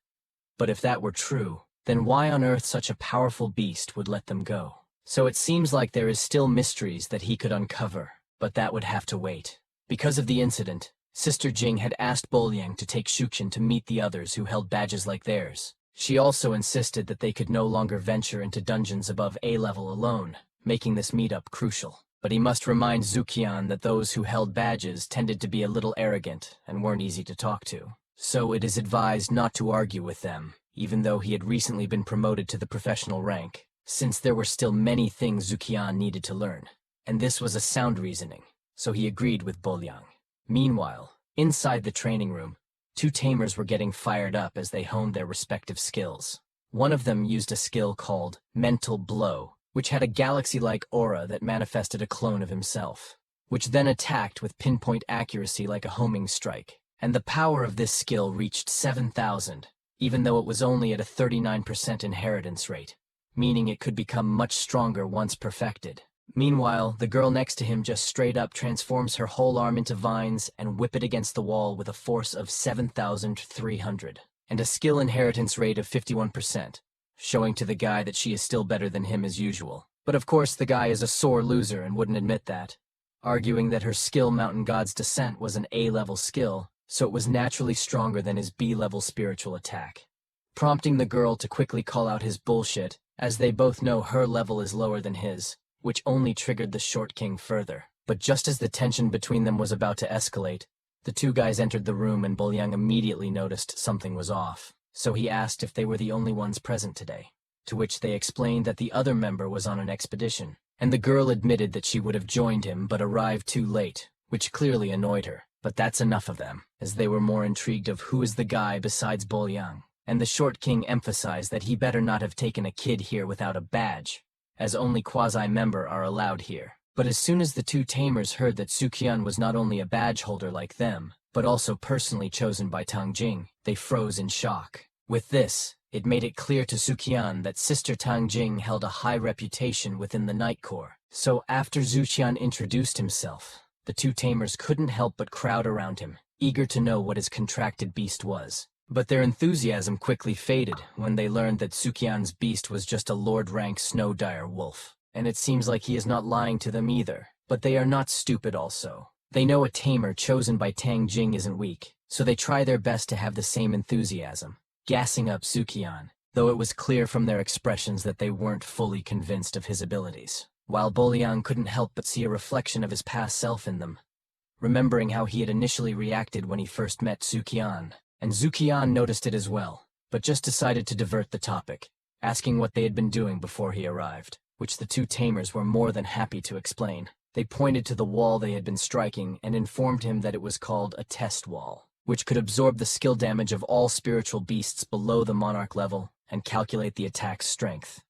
But if that were true, then why on earth such a powerful beast would let them go? So it seems like there is still mysteries that he could uncover, but that would have to wait. Because of the incident, Sister Jing had asked Boliang to take Sukian to meet the others who held badges like theirs. She also insisted that they could no longer venture into dungeons above A-level alone, making this meetup crucial. But he must remind Zukian that those who held badges tended to be a little arrogant and weren't easy to talk to. So it is advised not to argue with them, even though he had recently been promoted to the professional rank, since there were still many things Zukian needed to learn. And this was a sound reasoning, so he agreed with Boliang. Meanwhile, inside the training room, two tamers were getting fired up as they honed their respective skills. One of them used a skill called Mental Blow, which had a galaxy-like aura that manifested a clone of himself, which then attacked with pinpoint accuracy like a homing strike. And the power of this skill reached 7,000, even though it was only at a 39% inheritance rate, meaning it could become much stronger once perfected. Meanwhile, the girl next to him just straight up transforms her whole arm into vines and whip it against the wall with a force of 7,300 and a skill inheritance rate of 51%, showing to the guy that she is still better than him as usual. But of course the guy is a sore loser and wouldn't admit that, arguing that her skill Mountain God's Descent was an A-level skill, so it was naturally stronger than his B-level spiritual attack, prompting the girl to quickly call out his bullshit, as they both know her level is lower than his, which only triggered the Short King further. But just as the tension between them was about to escalate, the two guys entered the room and Bulyang immediately noticed something was off, so he asked if they were the only ones present today, to which they explained that the other member was on an expedition, and the girl admitted that she would have joined him but arrived too late, which clearly annoyed her. But that's enough of them, as they were more intrigued of who is the guy besides Bulyang, and the Short King emphasized that he better not have taken a kid here without a badge, as only quasi-member are allowed here. But as soon as the two tamers heard that Sukian was not only a badge holder like them, but also personally chosen by Tang Jing, they froze in shock. With this, it made it clear to Sukian that Sister Tang Jing held a high reputation within the Night Corps. So after Zuqian introduced himself, the two tamers couldn't help but crowd around him, eager to know what his contracted beast was. But their enthusiasm quickly faded when they learned that Sukian's beast was just a Lord-rank snow dire wolf. And it seems like he is not lying to them either. But they are not stupid also. They know a tamer chosen by Tang Jing isn't weak, so they try their best to have the same enthusiasm, gassing up Sukian, though it was clear from their expressions that they weren't fully convinced of his abilities. While Bulyang couldn't help but see a reflection of his past self in them, remembering how he had initially reacted when he first met Sukian. And Zuqian noticed it as well, but just decided to divert the topic, asking what they had been doing before he arrived, which the two tamers were more than happy to explain. They pointed to the wall they had been striking and informed him that it was called a test wall, which could absorb the skill damage of all spiritual beasts below the monarch level and calculate the attack's strength.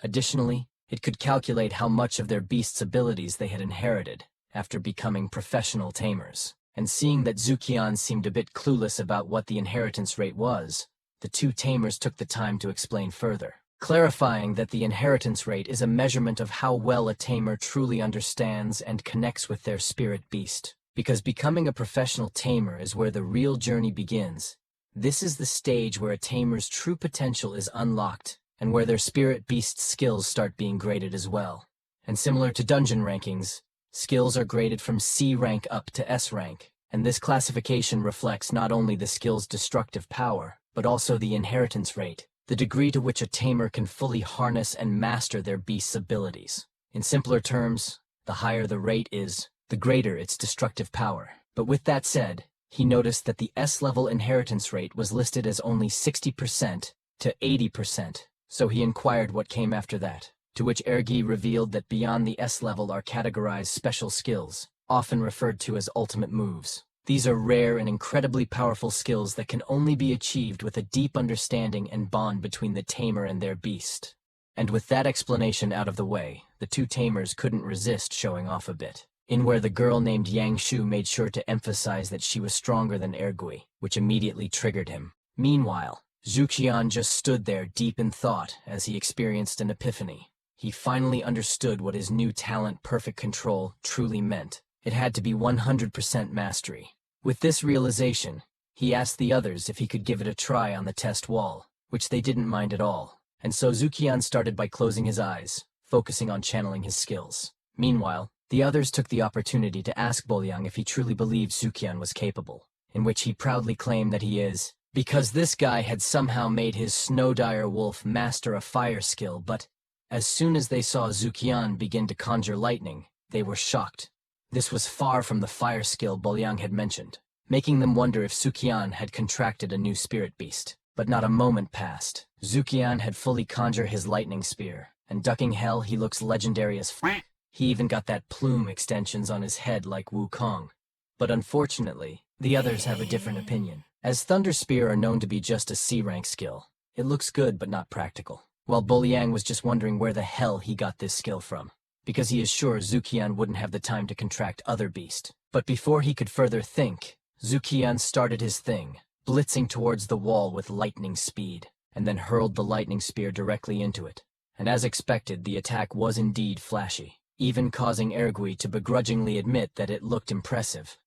Additionally, it could calculate how much of their beast's abilities they had inherited after becoming professional tamers. And seeing that Zuqian seemed a bit clueless about what the inheritance rate was, the two tamers took the time to explain further, clarifying that the inheritance rate is a measurement of how well a tamer truly understands and connects with their spirit beast. Because becoming a professional tamer is where the real journey begins. This is the stage where a tamer's true potential is unlocked, and where their spirit beast skills start being graded as well. And similar to dungeon rankings, skills are graded from C rank up to S rank, and this classification reflects not only the skill's destructive power, but also the inheritance rate, the degree to which a tamer can fully harness and master their beast's abilities. In simpler terms, the higher the rate is, the greater its destructive power. But with that said, he noticed that the S-level inheritance rate was listed as only 60% to 80%, so he inquired what came after that, to which Ergi revealed that beyond the S-level are categorized special skills, often referred to as ultimate moves. These are rare and incredibly powerful skills that can only be achieved with a deep understanding and bond between the tamer and their beast. And with that explanation out of the way, the two tamers couldn't resist showing off a bit, in where the girl named Yang Shu made sure to emphasize that she was stronger than Ergui, which immediately triggered him. Meanwhile, Zuqian just stood there deep in thought as he experienced an epiphany. He finally understood what his new talent, perfect control, truly meant. It had to be 100% mastery. With this realization, he asked the others if he could give it a try on the test wall, which they didn't mind at all. And so Zuqian started by closing his eyes, focusing on channeling his skills. Meanwhile, the others took the opportunity to ask Bulyang if he truly believed Zuqian was capable, in which he proudly claimed that he is, because this guy had somehow made his Snow Dire Wolf master a fire skill. But as soon as they saw Zuqian begin to conjure lightning, they were shocked. This was far from the fire skill Bulyang had mentioned, making them wonder if Zuqian had contracted a new spirit beast. But not a moment passed. Zuqian had fully conjured his lightning spear, and ducking hell, he looks legendary as f***. He even got that plume extensions on his head like Wukong. But unfortunately, the others have a different opinion. As Thunder Spear are known to be just a C-rank skill, it looks good but not practical. While Bulyang was just wondering where the hell he got this skill from, because he is sure Zuqian wouldn't have the time to contract other beast. But before he could further think, Zuqian started his thing, blitzing towards the wall with lightning speed, and then hurled the lightning spear directly into it. And as expected, the attack was indeed flashy. even causing Ergui to begrudgingly admit that it looked impressive.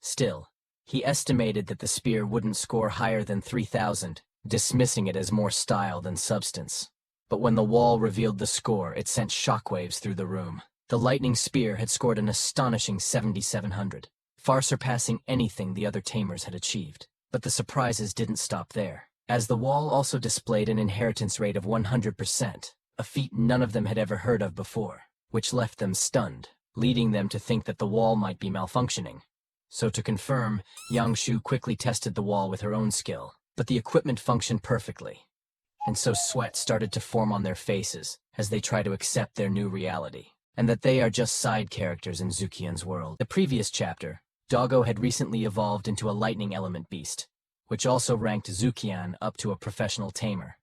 Still, he estimated that the spear wouldn't score higher than 3,000, dismissing it as more style than substance. But when the wall revealed the score, it sent shockwaves through the room. The lightning spear had scored an astonishing 7,700, far surpassing anything the other tamers had achieved. But the surprises didn't stop there, as the wall also displayed an inheritance rate of 100%, a feat none of them had ever heard of before, which left them stunned, leading them to think that the wall might be malfunctioning. So to confirm, Yang Shu quickly tested the wall with her own skill, but the equipment functioned perfectly. And so sweat started to form on their faces as they try to accept their new reality, and that they are just side characters in Zukian's world. The previous chapter, Doggo had recently evolved into a lightning element beast, which also ranked Zukian up to a professional tamer.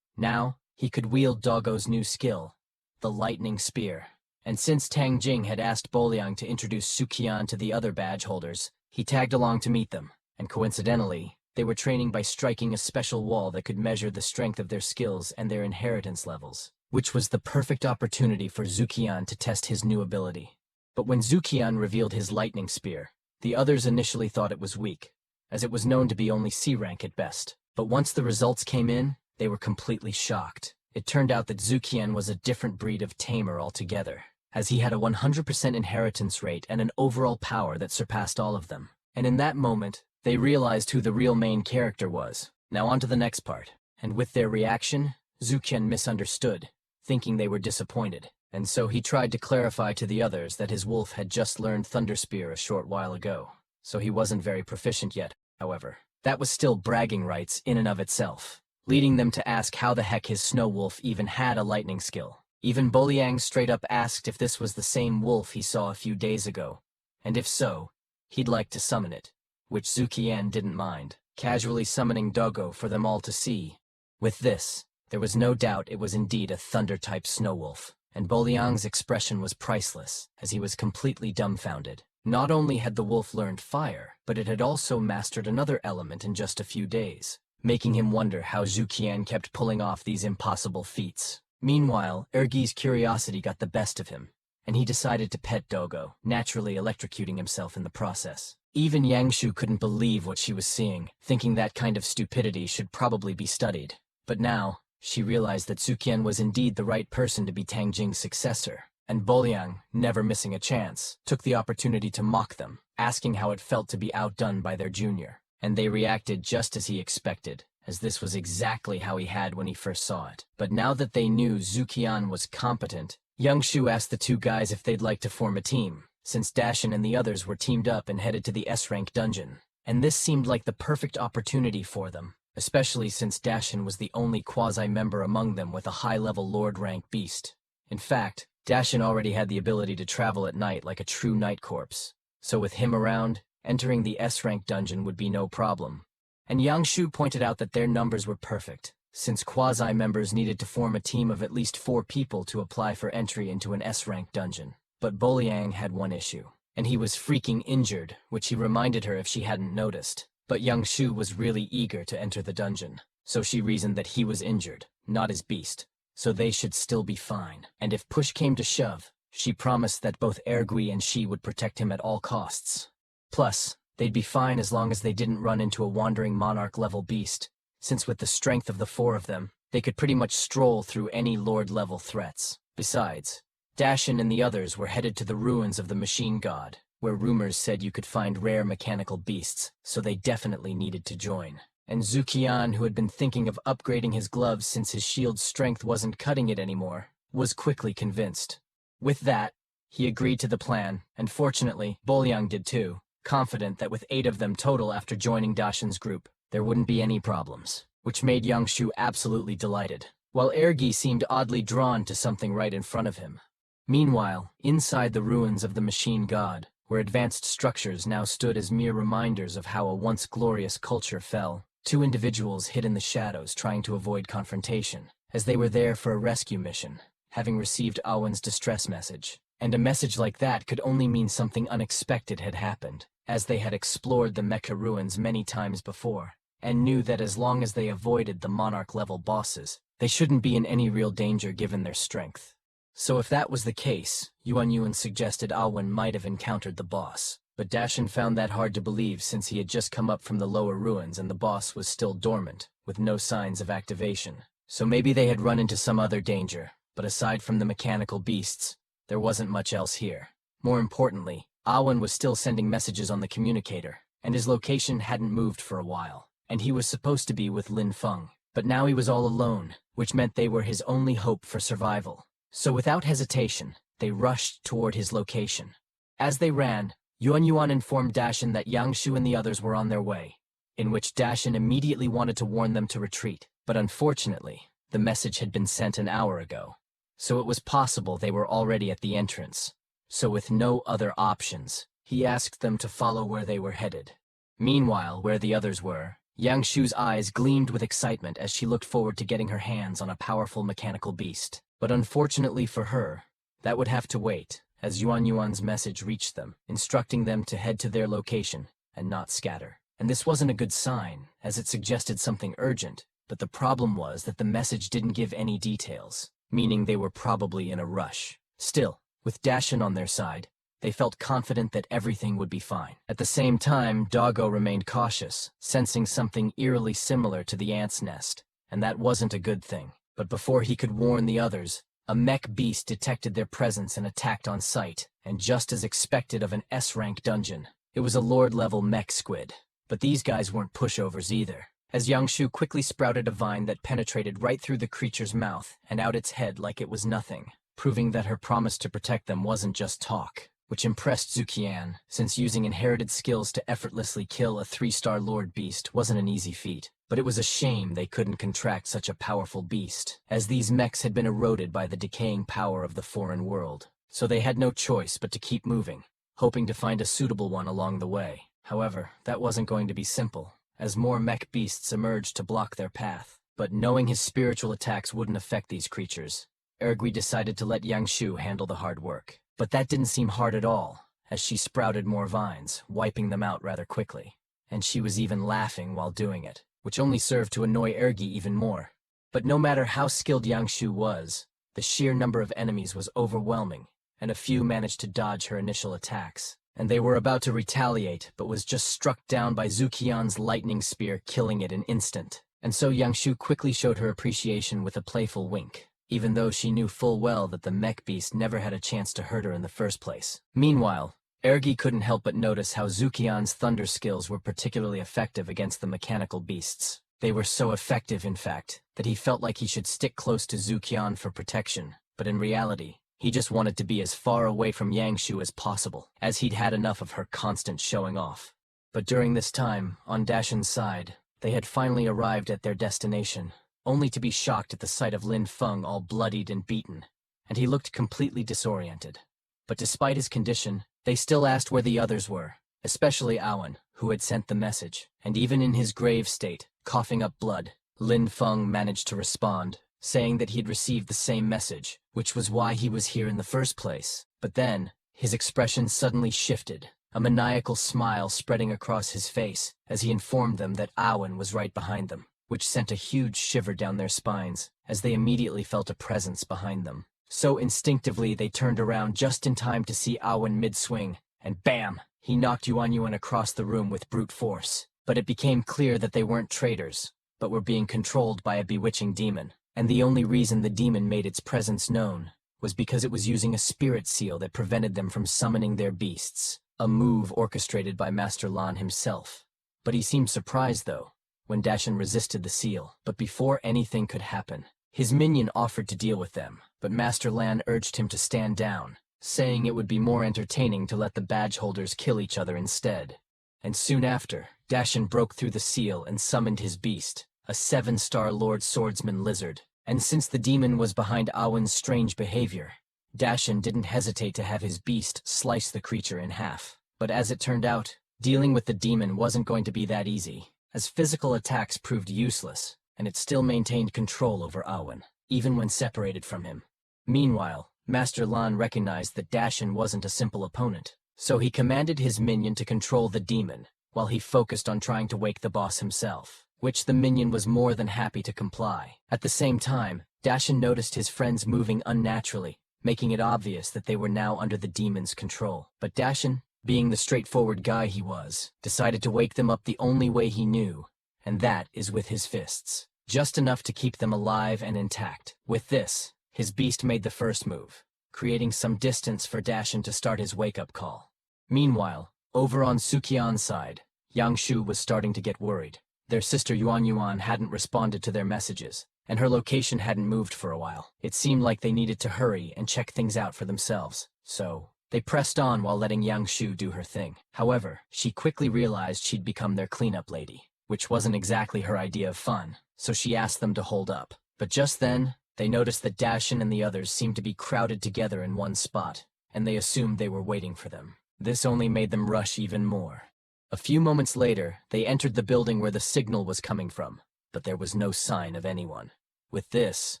Now, he could wield Doggo's new skill, the lightning spear. And since Tang Jing had asked Boliang to introduce Zukian to the other badge holders, he tagged along to meet them, and coincidentally, they were training by striking a special wall that could measure the strength of their skills and their inheritance levels, which was the perfect opportunity for Zukian to test his new ability. But when Zukian revealed his lightning spear, the others initially thought it was weak, as it was known to be only C rank at best. But once the results came in, they were completely shocked. It turned out that Zukian was a different breed of tamer altogether, as he had a 100% inheritance rate and an overall power that surpassed all of them. And in that moment, they realized who the real main character was. Now on to the next part. And with their reaction, Zukian misunderstood, thinking they were disappointed. And so he tried to clarify to the others that his wolf had just learned Thunder Spear a short while ago, so he wasn't very proficient yet, however. That was still bragging rights in and of itself, leading them to ask how the heck his snow wolf even had a lightning skill. Even Boliang straight up asked if this was the same wolf he saw a few days ago, and if so, he'd like to summon it, which Zukian didn't mind, casually summoning Doggo for them all to see. With this, there was no doubt it was indeed a thunder-type snow wolf, and Boliang's expression was priceless, as he was completely dumbfounded. Not only had the wolf learned fire, but it had also mastered another element in just a few days, making him wonder how Zukian kept pulling off these impossible feats. Meanwhile, Ergi's curiosity got the best of him, and he decided to pet Doggo, naturally electrocuting himself in the process. Even Yangshu couldn't believe what she was seeing, thinking that kind of stupidity should probably be studied. But now, she realized that Zukian was indeed the right person to be Tang Jing's successor, and Boliang, never missing a chance, took the opportunity to mock them, asking how it felt to be outdone by their junior. And they reacted just as he expected, as this was exactly how he had when he first saw it. But now that they knew Zukian was competent, Yangshu asked the two guys if they'd like to form a team, since Dashin and the others were teamed up and headed to the S-rank dungeon. And this seemed like the perfect opportunity for them, especially since Dashin was the only quasi-member among them with a high-level Lord-rank beast. In fact, Dashin already had the ability to travel at night like a true night corpse, so with him around, entering the S-rank dungeon would be no problem. And Yangshu pointed out that their numbers were perfect, since quasi-members needed to form a team of at least 4 people to apply for entry into an S-rank dungeon. But Boliang had one issue, and he was freaking injured, which he reminded her if she hadn't noticed. But Yangshu was really eager to enter the dungeon, so she reasoned that he was injured, not his beast, so they should still be fine. And if push came to shove, she promised that both Ergui and she would protect him at all costs. Plus, they'd be fine as long as they didn't run into a wandering monarch-level beast, since with the strength of the 4 of them, they could pretty much stroll through any lord-level threats. Besides, Dashin and the others were headed to the ruins of the Machine God, where rumors said you could find rare mechanical beasts, so they definitely needed to join. And Zukian, who had been thinking of upgrading his gloves since his shield's strength wasn't cutting it anymore, was quickly convinced. With that, he agreed to the plan, and fortunately, Boliang did too, confident that with 8 of them total after joining Dashin's group, there wouldn't be any problems, which made Yangshu absolutely delighted, while Ergi seemed oddly drawn to something right in front of him. Meanwhile, inside the ruins of the Machine God, where advanced structures now stood as mere reminders of how a once glorious culture fell, 2 individuals hid in the shadows trying to avoid confrontation, as they were there for a rescue mission, having received Awen's distress message. And a message like that could only mean something unexpected had happened, as they had explored the Mecha ruins many times before, and knew that as long as they avoided the monarch-level bosses, they shouldn't be in any real danger given their strength. So if that was the case, Yuan suggested Awen might have encountered the boss. But Dashin found that hard to believe since he had just come up from the lower ruins and the boss was still dormant, with no signs of activation. So maybe they had run into some other danger, but aside from the mechanical beasts, there wasn't much else here. More importantly, Awen was still sending messages on the communicator, and his location hadn't moved for a while, and he was supposed to be with Lin Feng. But now he was all alone, which meant they were his only hope for survival. So without hesitation, they rushed toward his location. As they ran, Yuan informed Dashin that Yangshu and the others were on their way, in which Dashin immediately wanted to warn them to retreat. But unfortunately, the message had been sent an hour ago, so it was possible they were already at the entrance. So with no other options, he asked them to follow where they were headed. Meanwhile, where the others were, Yangshu's eyes gleamed with excitement as she looked forward to getting her hands on a powerful mechanical beast. But unfortunately for her, that would have to wait, as Yuan's message reached them, instructing them to head to their location and not scatter. And this wasn't a good sign, as it suggested something urgent, but the problem was that the message didn't give any details, meaning they were probably in a rush. Still, with Dashin on their side, they felt confident that everything would be fine. At the same time, Doggo remained cautious, sensing something eerily similar to the ant's nest, and that wasn't a good thing. But before he could warn the others, a mech beast detected their presence and attacked on sight, and just as expected of an S-rank dungeon, it was a Lord-level mech squid. But these guys weren't pushovers either, as Yangshu quickly sprouted a vine that penetrated right through the creature's mouth and out its head like it was nothing, proving that her promise to protect them wasn't just talk, which impressed Zukian, since using inherited skills to effortlessly kill a 3-star Lord beast wasn't an easy feat. But it was a shame they couldn't contract such a powerful beast, as these mechs had been eroded by the decaying power of the foreign world. So they had no choice but to keep moving, hoping to find a suitable one along the way. However, that wasn't going to be simple, as more mech beasts emerged to block their path. But knowing his spiritual attacks wouldn't affect these creatures, Ergui decided to let Yangshu handle the hard work. But that didn't seem hard at all, as she sprouted more vines, wiping them out rather quickly. And she was even laughing while doing it, which only served to annoy Ergi even more. But no matter how skilled Yangshu was, the sheer number of enemies was overwhelming, and a few managed to dodge her initial attacks. And they were about to retaliate, but was just struck down by Zukian's lightning spear, killing it in an instant. And so Yangshu quickly showed her appreciation with a playful wink, even though she knew full well that the mech beast never had a chance to hurt her in the first place. Meanwhile, Ergi couldn't help but notice how Zukian's thunder skills were particularly effective against the mechanical beasts. They were so effective, in fact, that he felt like he should stick close to Zukian for protection, but in reality, he just wanted to be as far away from Yangshu as possible, as he'd had enough of her constant showing off. But during this time, on Dashin's side, they had finally arrived at their destination, only to be shocked at the sight of Lin Feng all bloodied and beaten, and he looked completely disoriented. But despite his condition, they still asked where the others were, especially Awen, who had sent the message. And even in his grave state, coughing up blood, Lin Feng managed to respond, saying that he'd received the same message, which was why he was here in the first place. But then, his expression suddenly shifted, a maniacal smile spreading across his face as he informed them that Awen was right behind them, which sent a huge shiver down their spines as they immediately felt a presence behind them. So instinctively they turned around just in time to see Awen mid-swing, and bam! He knocked Yuan across the room with brute force. But it became clear that they weren't traitors, but were being controlled by a bewitching demon. And the only reason the demon made its presence known was because it was using a spirit seal that prevented them from summoning their beasts, a move orchestrated by Master Lan himself. But he seemed surprised, though, when Dashin resisted the seal. But before anything could happen, his minion offered to deal with them, but Master Lan urged him to stand down, saying it would be more entertaining to let the badge holders kill each other instead. And soon after, Dashin broke through the seal and summoned his beast, a 7-star Lord Swordsman lizard. And since the demon was behind Awen's strange behavior, Dashin didn't hesitate to have his beast slice the creature in half. But as it turned out, dealing with the demon wasn't going to be that easy, as physical attacks proved useless, and it still maintained control over Awen, even when separated from him. Meanwhile, Master Lan recognized that Dashin wasn't a simple opponent, so he commanded his minion to control the demon, while he focused on trying to wake the boss himself, which the minion was more than happy to comply. At the same time, Dashin noticed his friends moving unnaturally, making it obvious that they were now under the demon's control. But Dashin, being the straightforward guy he was, decided to wake them up the only way he knew, and that is with his fists. Just enough to keep them alive and intact. With this, his beast made the first move, creating some distance for Dashin to start his wake-up call. Meanwhile, over on Sukian's side, Yangshu was starting to get worried. Their sister Yuan hadn't responded to their messages, and her location hadn't moved for a while. It seemed like they needed to hurry and check things out for themselves, so they pressed on while letting Yangshu do her thing. However, she quickly realized she'd become their cleanup lady, which wasn't exactly her idea of fun, so she asked them to hold up. But just then, they noticed that Dashin and the others seemed to be crowded together in one spot, and they assumed they were waiting for them. This only made them rush even more. A few moments later, they entered the building where the signal was coming from, but there was no sign of anyone. With this,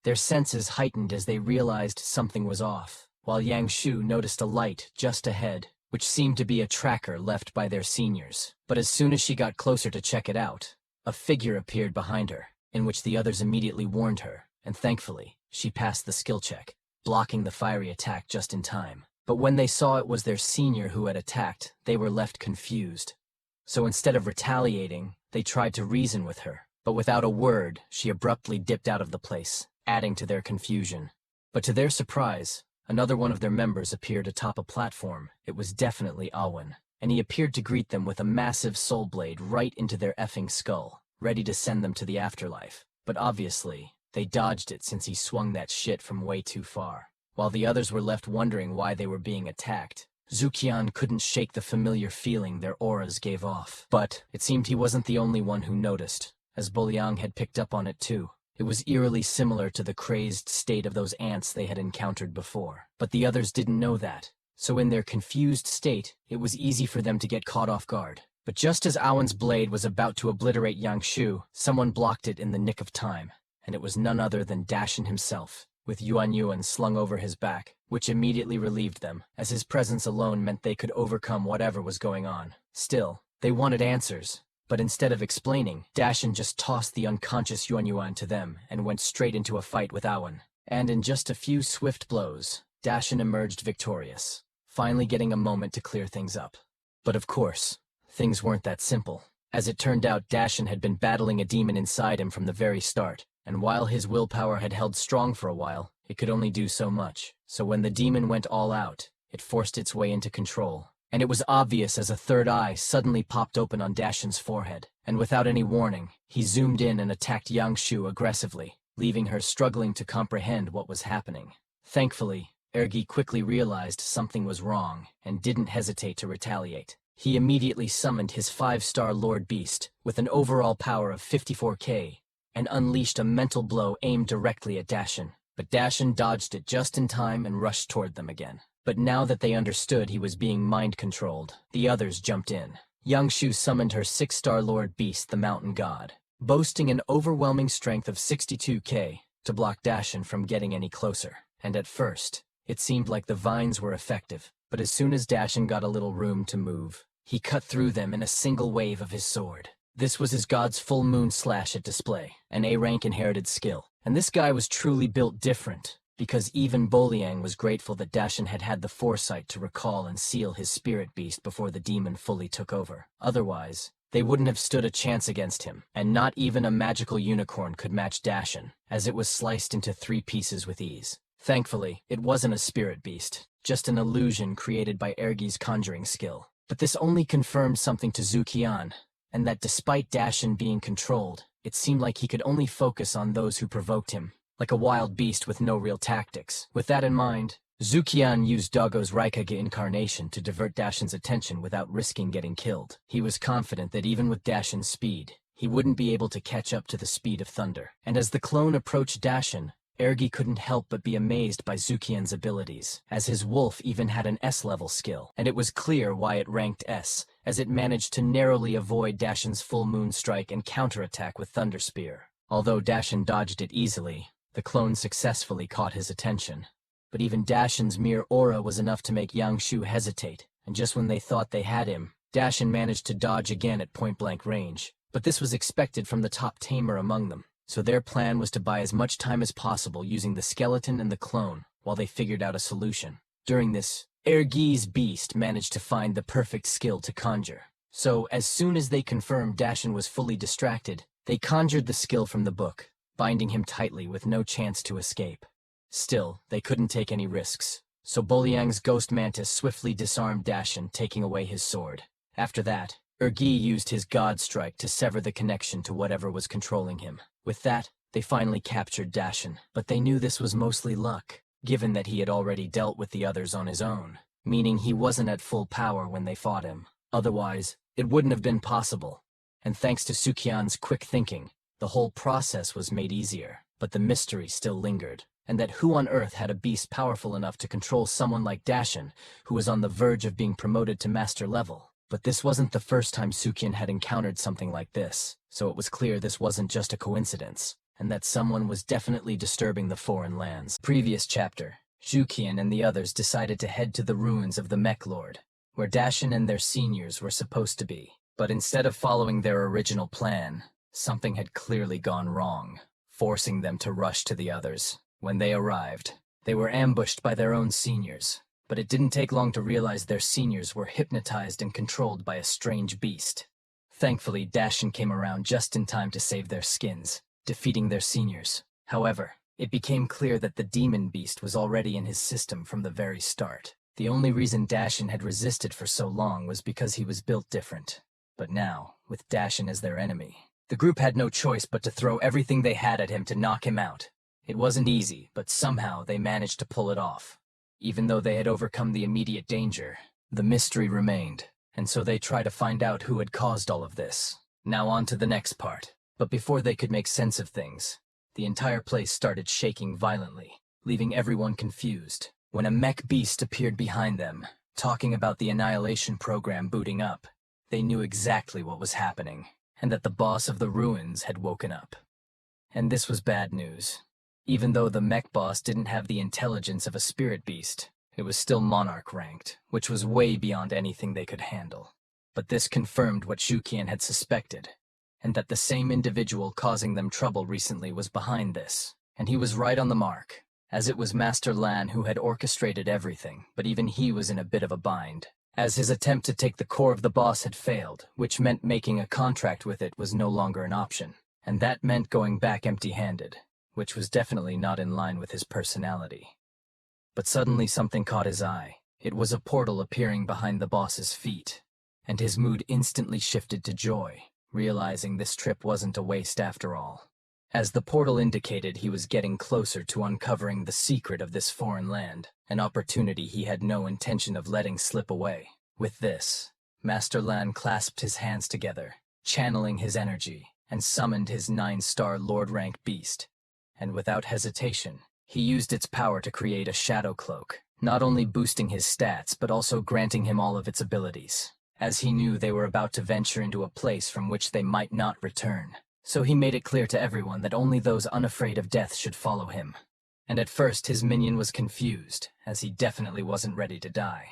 their senses heightened as they realized something was off, while Yangshu noticed a light just ahead, which seemed to be a tracker left by their seniors. But as soon as she got closer to check it out, a figure appeared behind her, in which the others immediately warned her, and thankfully, she passed the skill check, blocking the fiery attack just in time. But when they saw it was their senior who had attacked, they were left confused. So instead of retaliating, they tried to reason with her, but without a word, she abruptly dipped out of the place, adding to their confusion. But to their surprise, another one of their members appeared atop a platform. It was definitely Awen, and he appeared to greet them with a massive soul blade right into their effing skull, ready to send them to the afterlife. But obviously, they dodged it since he swung that shit from way too far. While the others were left wondering why they were being attacked, Zukian couldn't shake the familiar feeling their auras gave off. But it seemed he wasn't the only one who noticed, as Boliang had picked up on it too. It was eerily similar to the crazed state of those ants they had encountered before. But the others didn't know that, so in their confused state, it was easy for them to get caught off guard. But just as Awen's blade was about to obliterate Yangshu, someone blocked it in the nick of time, and it was none other than Dashin himself, with Yuan slung over his back, which immediately relieved them, as his presence alone meant they could overcome whatever was going on. Still, they wanted answers, but instead of explaining, Dashin just tossed the unconscious Yuan to them and went straight into a fight with Awen. And in just a few swift blows, Dashin emerged victorious, finally getting a moment to clear things up. But of course, things weren't that simple. As it turned out, Dashin had been battling a demon inside him from the very start, and while his willpower had held strong for a while, it could only do so much. So when the demon went all out, it forced its way into control. And it was obvious as a third eye suddenly popped open on Dashin's forehead, and without any warning, he zoomed in and attacked Yangshu aggressively, leaving her struggling to comprehend what was happening. Thankfully, Ergi quickly realized something was wrong and didn't hesitate to retaliate. He immediately summoned his 5-star Lord Beast with an overall power of 54k and unleashed a mental blow aimed directly at Dashin. But Dashin dodged it just in time and rushed toward them again. But now that they understood he was being mind-controlled, the others jumped in. Yangshu summoned her 6-star Lord Beast, the Mountain God, boasting an overwhelming strength of 62k to block Dashin from getting any closer. And at first, it seemed like the vines were effective, but as soon as Dashin got a little room to move, he cut through them in a single wave of his sword. This was his god's full moon slash at display, an A-rank inherited skill. And this guy was truly built different, because even Boliang was grateful that Dashin had had the foresight to recall and seal his spirit beast before the demon fully took over. Otherwise, they wouldn't have stood a chance against him, and not even a magical unicorn could match Dashin, as it was sliced into 3 pieces with ease. Thankfully, it wasn't a spirit beast, just an illusion created by Ergi's conjuring skill. But this only confirmed something to Zukian, and that despite Dashin being controlled, it seemed like he could only focus on those who provoked him, like a wild beast with no real tactics. With that in mind, Zukian used Doggo's Raikage incarnation to divert Dashin's attention without risking getting killed. He was confident that even with Dashin's speed, he wouldn't be able to catch up to the speed of thunder. And as the clone approached Dashin, Ergi couldn't help but be amazed by Zukian's abilities, as his wolf even had an S-level skill, and it was clear why it ranked S, as it managed to narrowly avoid Dashin's full moon strike and counterattack with Thunder Spear. Although Dashin dodged it easily, the clone successfully caught his attention. But even Dashin's mere aura was enough to make Yangshu hesitate, and just when they thought they had him, Dashin managed to dodge again at point-blank range. But this was expected from the top tamer among them, so their plan was to buy as much time as possible using the skeleton and the clone, while they figured out a solution. During this, Ergi's beast managed to find the perfect skill to conjure. So, as soon as they confirmed Dashin was fully distracted, they conjured the skill from the book, binding him tightly with no chance to escape. Still, they couldn't take any risks, so Boliang's ghost mantis swiftly disarmed Dashin, taking away his sword. After that, Ergi used his god strike to sever the connection to whatever was controlling him. With that, they finally captured Dashin, but they knew this was mostly luck, given that he had already dealt with the others on his own, meaning he wasn't at full power when they fought him. Otherwise, it wouldn't have been possible. And thanks to Sukian's quick thinking, the whole process was made easier. But the mystery still lingered, and that who on earth had a beast powerful enough to control someone like Dashin, who was on the verge of being promoted to master level. But this wasn't the first time Sukian had encountered something like this, so it was clear this wasn't just a coincidence, and that someone was definitely disturbing the foreign lands. Previous chapter, Zhuqian and the others decided to head to the ruins of the Mech Lord, where Dashin and their seniors were supposed to be. But instead of following their original plan, something had clearly gone wrong, forcing them to rush to the others. When they arrived, they were ambushed by their own seniors, but it didn't take long to realize their seniors were hypnotized and controlled by a strange beast. Thankfully, Dashin came around just in time to save their skins, defeating their seniors. However, it became clear that the demon beast was already in his system from the very start. The only reason Dashin had resisted for so long was because he was built different. But now, with Dashin as their enemy, the group had no choice but to throw everything they had at him to knock him out. It wasn't easy, but somehow they managed to pull it off. Even though they had overcome the immediate danger, the mystery remained, and so they tried to find out who had caused all of this. Now on to the next part. But before they could make sense of things, the entire place started shaking violently, leaving everyone confused. When a mech beast appeared behind them, talking about the annihilation program booting up, they knew exactly what was happening, and that the boss of the ruins had woken up. And this was bad news. Even though the mech boss didn't have the intelligence of a spirit beast, it was still monarch ranked, which was way beyond anything they could handle. But this confirmed what Zhuqian had suspected, and that the same individual causing them trouble recently was behind this. And he was right on the mark, as it was Master Lan who had orchestrated everything, but even he was in a bit of a bind, as his attempt to take the core of the boss had failed, which meant making a contract with it was no longer an option. And that meant going back empty-handed, which was definitely not in line with his personality. But suddenly something caught his eye. It was a portal appearing behind the boss's feet, and his mood instantly shifted to joy, realizing this trip wasn't a waste after all. As the portal indicated, he was getting closer to uncovering the secret of this foreign land, an opportunity he had no intention of letting slip away. With this, Master Lan clasped his hands together, channeling his energy, and summoned his 9-star Lord-rank beast. And without hesitation, he used its power to create a shadow cloak, not only boosting his stats but also granting him all of its abilities, as he knew they were about to venture into a place from which they might not return. So he made it clear to everyone that only those unafraid of death should follow him. And at first his minion was confused, as he definitely wasn't ready to die.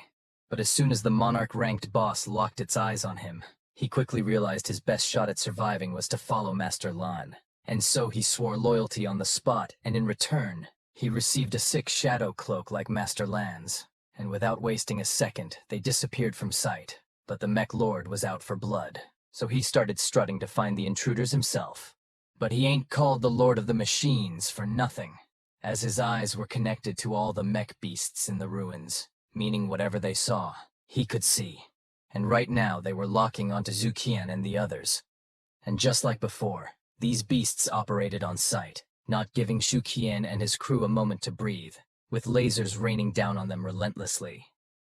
But as soon as the monarch-ranked boss locked its eyes on him, he quickly realized his best shot at surviving was to follow Master Lan. And so he swore loyalty on the spot, and in return, he received a sick shadow cloak like Master Lan's. And without wasting a second, they disappeared from sight. But the Mech Lord was out for blood, so he started strutting to find the intruders himself. But he ain't called the Lord of the Machines for nothing, as his eyes were connected to all the mech beasts in the ruins, meaning whatever they saw, he could see. And right now they were locking onto Zhuqian and the others. And just like before, these beasts operated on sight, not giving Zhuqian and his crew a moment to breathe, with lasers raining down on them relentlessly.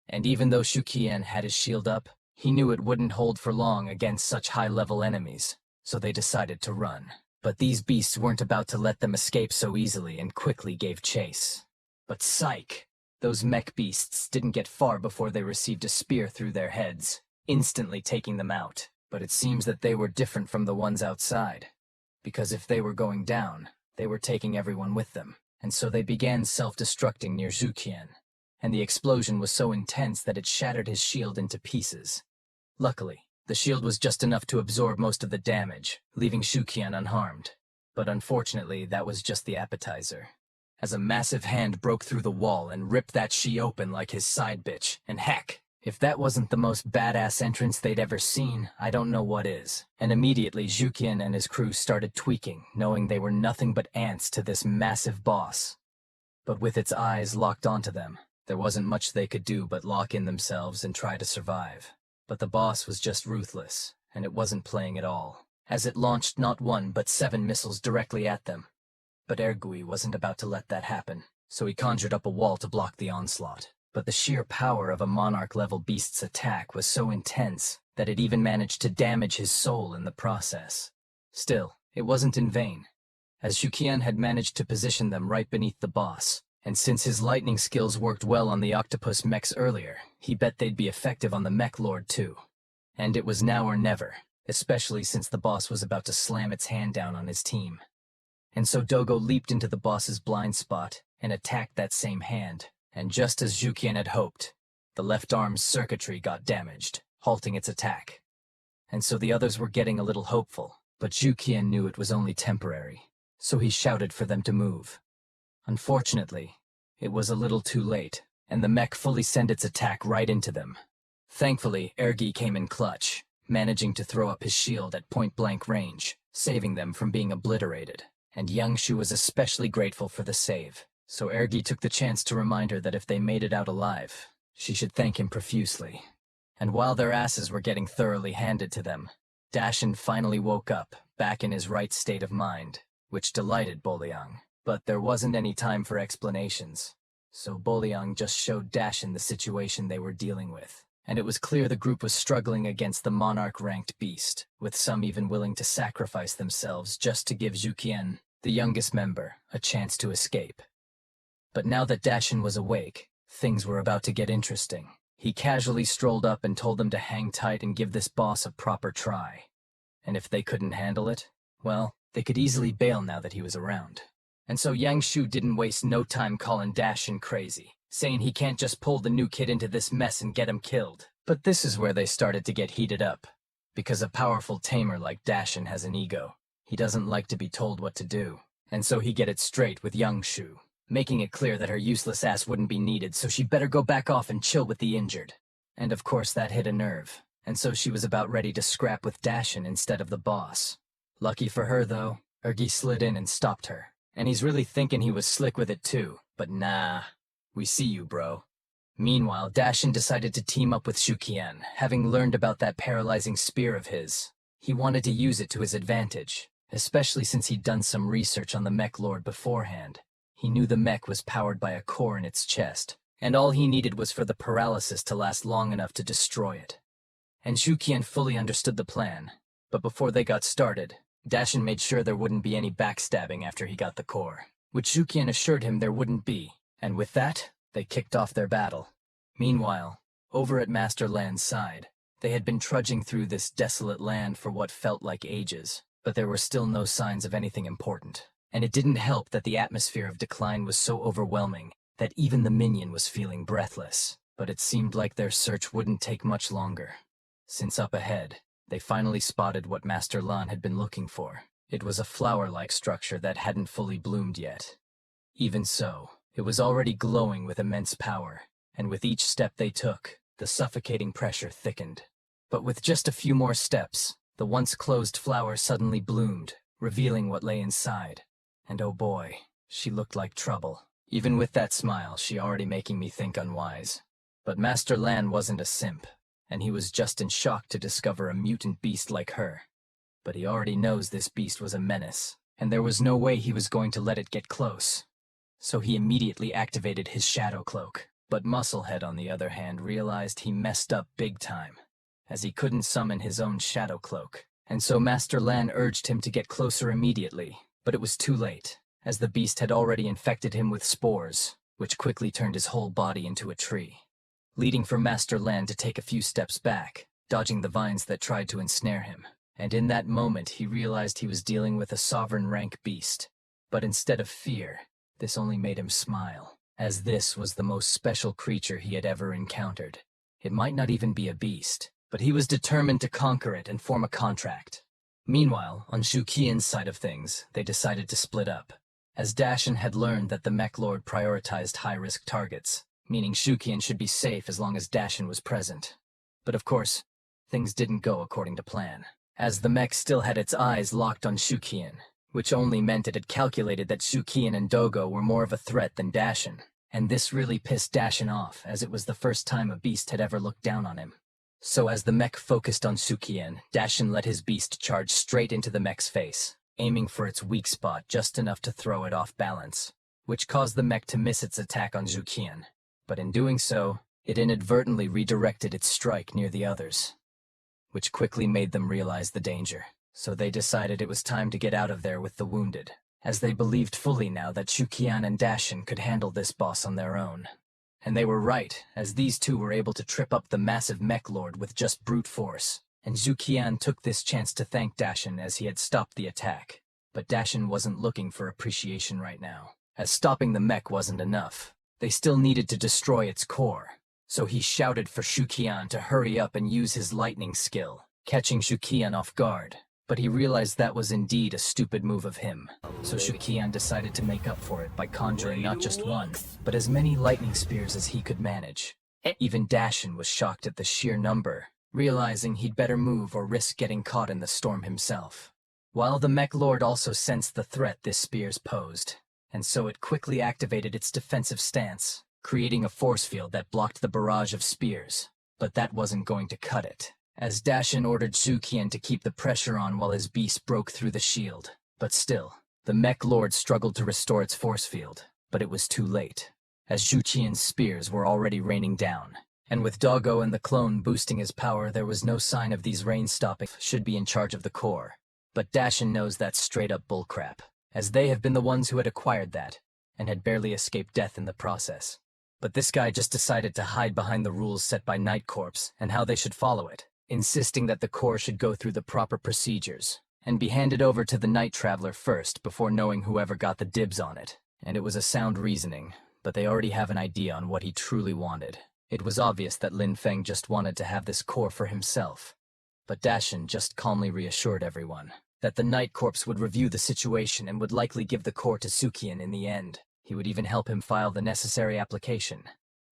And even though Zhuqian had his shield up, he knew it wouldn't hold for long against such high-level enemies, so they decided to run. But these beasts weren't about to let them escape so easily and quickly gave chase. But psych! Those mech beasts didn't get far before they received a spear through their heads, instantly taking them out. But it seems that they were different from the ones outside, because if they were going down, they were taking everyone with them. And so they began self-destructing near Zhuqian, and the explosion was so intense that it shattered his shield into pieces. Luckily, the shield was just enough to absorb most of the damage, leaving Zhuqian unharmed. But unfortunately, that was just the appetizer, as a massive hand broke through the wall and ripped that she open like his side bitch. And heck, if that wasn't the most badass entrance they'd ever seen, I don't know what is. And immediately Zhuqian and his crew started tweaking, knowing they were nothing but ants to this massive boss. But with its eyes locked onto them, there wasn't much they could do but lock in themselves and try to survive. But the boss was just ruthless, and it wasn't playing at all, as it launched not 1 but 7 missiles directly at them. But Ergui wasn't about to let that happen, so he conjured up a wall to block the onslaught. But the sheer power of a monarch-level beast's attack was so intense that it even managed to damage his soul in the process. Still, it wasn't in vain, as Zhuqian had managed to position them right beneath the boss, and since his lightning skills worked well on the octopus mechs earlier, he bet they'd be effective on the mech lord too. And it was now or never, especially since the boss was about to slam its hand down on his team. And so Dogo leaped into the boss's blind spot and attacked that same hand, and just as Zhuqian had hoped, the left arm's circuitry got damaged, halting its attack. And so the others were getting a little hopeful, but Zhuqian knew it was only temporary, so he shouted for them to move. Unfortunately, it was a little too late, and the mech fully sent its attack right into them. Thankfully, Ergi came in clutch, managing to throw up his shield at point-blank range, saving them from being obliterated. And Yangshu was especially grateful for the save, so Ergi took the chance to remind her that if they made it out alive, she should thank him profusely. And while their asses were getting thoroughly handed to them, Dashin finally woke up, back in his right state of mind, which delighted Boliang. But there wasn't any time for explanations, so Boliang just showed Dashin the situation they were dealing with. And it was clear the group was struggling against the monarch-ranked beast, with some even willing to sacrifice themselves just to give Zhuqian, the youngest member, a chance to escape. But now that Dashin was awake, things were about to get interesting. He casually strolled up and told them to hang tight and give this boss a proper try. And if they couldn't handle it, well, they could easily bail now that he was around. And so Yangshu didn't waste no time calling Dashin crazy, saying he can't just pull the new kid into this mess and get him killed. But this is where they started to get heated up, because a powerful tamer like Dashin has an ego. He doesn't like to be told what to do, and so he get it straight with Yangshu, making it clear that her useless ass wouldn't be needed, so she better go back off and chill with the injured. And of course that hit a nerve, and so she was about ready to scrap with Dashin instead of the boss. Lucky for her though, Ergi slid in and stopped her. And he's really thinking he was slick with it too, but nah. We see you, bro. Meanwhile, Dashin decided to team up with Zhuqian, having learned about that paralyzing spear of his. He wanted to use it to his advantage, especially since he'd done some research on the mech lord beforehand. He knew the mech was powered by a core in its chest, and all he needed was for the paralysis to last long enough to destroy it. And Zhuqian fully understood the plan, but before they got started, Dashin made sure there wouldn't be any backstabbing after he got the core, which Zhuqian assured him there wouldn't be, and with that, they kicked off their battle. Meanwhile, over at Master Land's side, they had been trudging through this desolate land for what felt like ages, but there were still no signs of anything important, and it didn't help that the atmosphere of decline was so overwhelming that even the minion was feeling breathless. But it seemed like their search wouldn't take much longer, since up ahead, they finally spotted what Master Lan had been looking for. It was a flower-like structure that hadn't fully bloomed yet. Even so, it was already glowing with immense power, and with each step they took, the suffocating pressure thickened. But with just a few more steps, the once closed flower suddenly bloomed, revealing what lay inside. And oh boy, she looked like trouble. Even with that smile, she already making me think unwise. But Master Lan wasn't a simp, and he was just in shock to discover a mutant beast like her. But he already knows this beast was a menace, and there was no way he was going to let it get close. So he immediately activated his shadow cloak. But Musclehead, on the other hand, realized he messed up big time, as he couldn't summon his own shadow cloak. And so Master Lan urged him to get closer immediately, but it was too late, as the beast had already infected him with spores, which quickly turned his whole body into a tree, leading for Master Lan to take a few steps back, dodging the vines that tried to ensnare him. And in that moment he realized he was dealing with a sovereign rank beast. But instead of fear, this only made him smile, as this was the most special creature he had ever encountered. It might not even be a beast, but he was determined to conquer it and form a contract. Meanwhile, on Zhuqian's side of things, they decided to split up. as Dashin had learned that the mech lord prioritized high-risk targets, meaning Shukian should be safe as long as Dashin was present. But of course, things didn't go according to plan, as the mech still had its eyes locked on Shukian, which only meant it had calculated that Shukian and Dogo were more of a threat than Dashin, and this really pissed Dashin off, as it was the first time a beast had ever looked down on him. So as the mech focused on Shukian, Dashin let his beast charge straight into the mech's face, aiming for its weak spot just enough to throw it off balance, which caused the mech to miss its attack on Shukian. But in doing so, it inadvertently redirected its strike near the others, which quickly made them realize the danger. So they decided it was time to get out of there with the wounded, as they believed fully now that Shukian and Dashin could handle this boss on their own. And they were right, as these two were able to trip up the massive mech lord with just brute force, and Shukian took this chance to thank Dashin as he had stopped the attack. But Dashin wasn't looking for appreciation right now, as stopping the mech wasn't enough. They still needed to destroy its core. So he shouted for Shukian to hurry up and use his lightning skill, catching Shukian off guard. But he realized that was indeed a stupid move of him. So Shukian decided to make up for it by conjuring not just one, but as many lightning spears as he could manage. Even Dashin was shocked at the sheer number, realizing he'd better move or risk getting caught in the storm himself. While the mech lord also sensed the threat this spears posed, and so it quickly activated its defensive stance, creating a force field that blocked the barrage of spears. But that wasn't going to cut it, as Dashin ordered Shukian to keep the pressure on while his beast broke through the shield. But still, the mech lord struggled to restore its force field, but it was too late, as Shukian's spears were already raining down. And with Doggo and the clone boosting his power, there was no sign of these rain stopping. Should be in charge of the core. But Dashin knows that's straight up bullcrap, as they have been the ones who had acquired that, and had barely escaped death in the process. But this guy just decided to hide behind the rules set by Night Corps and how they should follow it, insisting that the core should go through the proper procedures, and be handed over to the Night Traveler first before knowing whoever got the dibs on it. And it was a sound reasoning, but they already have an idea on what he truly wanted. It was obvious that Lin Feng just wanted to have this core for himself. But Dashin just calmly reassured everyone that the Night Corps would review the situation and would likely give the core to Sukian in the end. He would even help him file the necessary application,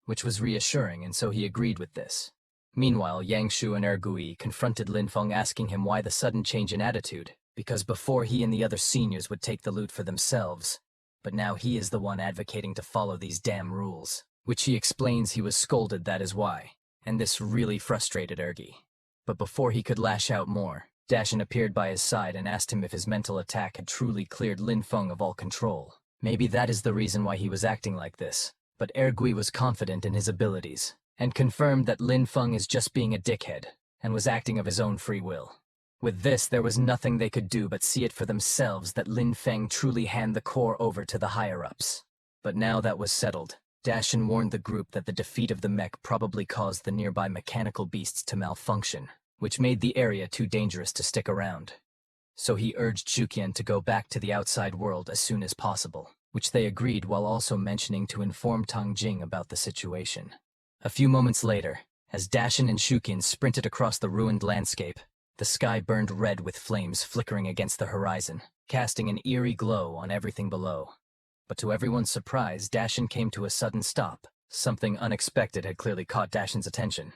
which was reassuring, and so he agreed with this. Meanwhile, Yangshu and Ergui confronted Lin Feng, asking him why the sudden change in attitude, because before he and the other seniors would take the loot for themselves, but now he is the one advocating to follow these damn rules, which he explains he was scolded, that is why, and this really frustrated Ergi. But before he could lash out more, Dashin appeared by his side and asked him if his mental attack had truly cleared Lin Feng of all control. Maybe that is the reason why he was acting like this, but Ergui was confident in his abilities, and confirmed that Lin Feng is just being a dickhead, and was acting of his own free will. With this, there was nothing they could do but see it for themselves that Lin Feng truly hand the core over to the higher-ups. But now that was settled, Dashin warned the group that the defeat of the mech probably caused the nearby mechanical beasts to malfunction, which made the area too dangerous to stick around. So he urged Shukian to go back to the outside world as soon as possible, which they agreed, while also mentioning to inform Tang Jing about the situation. A few moments later, as Dashin and Shukian sprinted across the ruined landscape, the sky burned red with flames flickering against the horizon, casting an eerie glow on everything below. But to everyone's surprise, Dashin came to a sudden stop. Something unexpected had clearly caught Dashin's attention,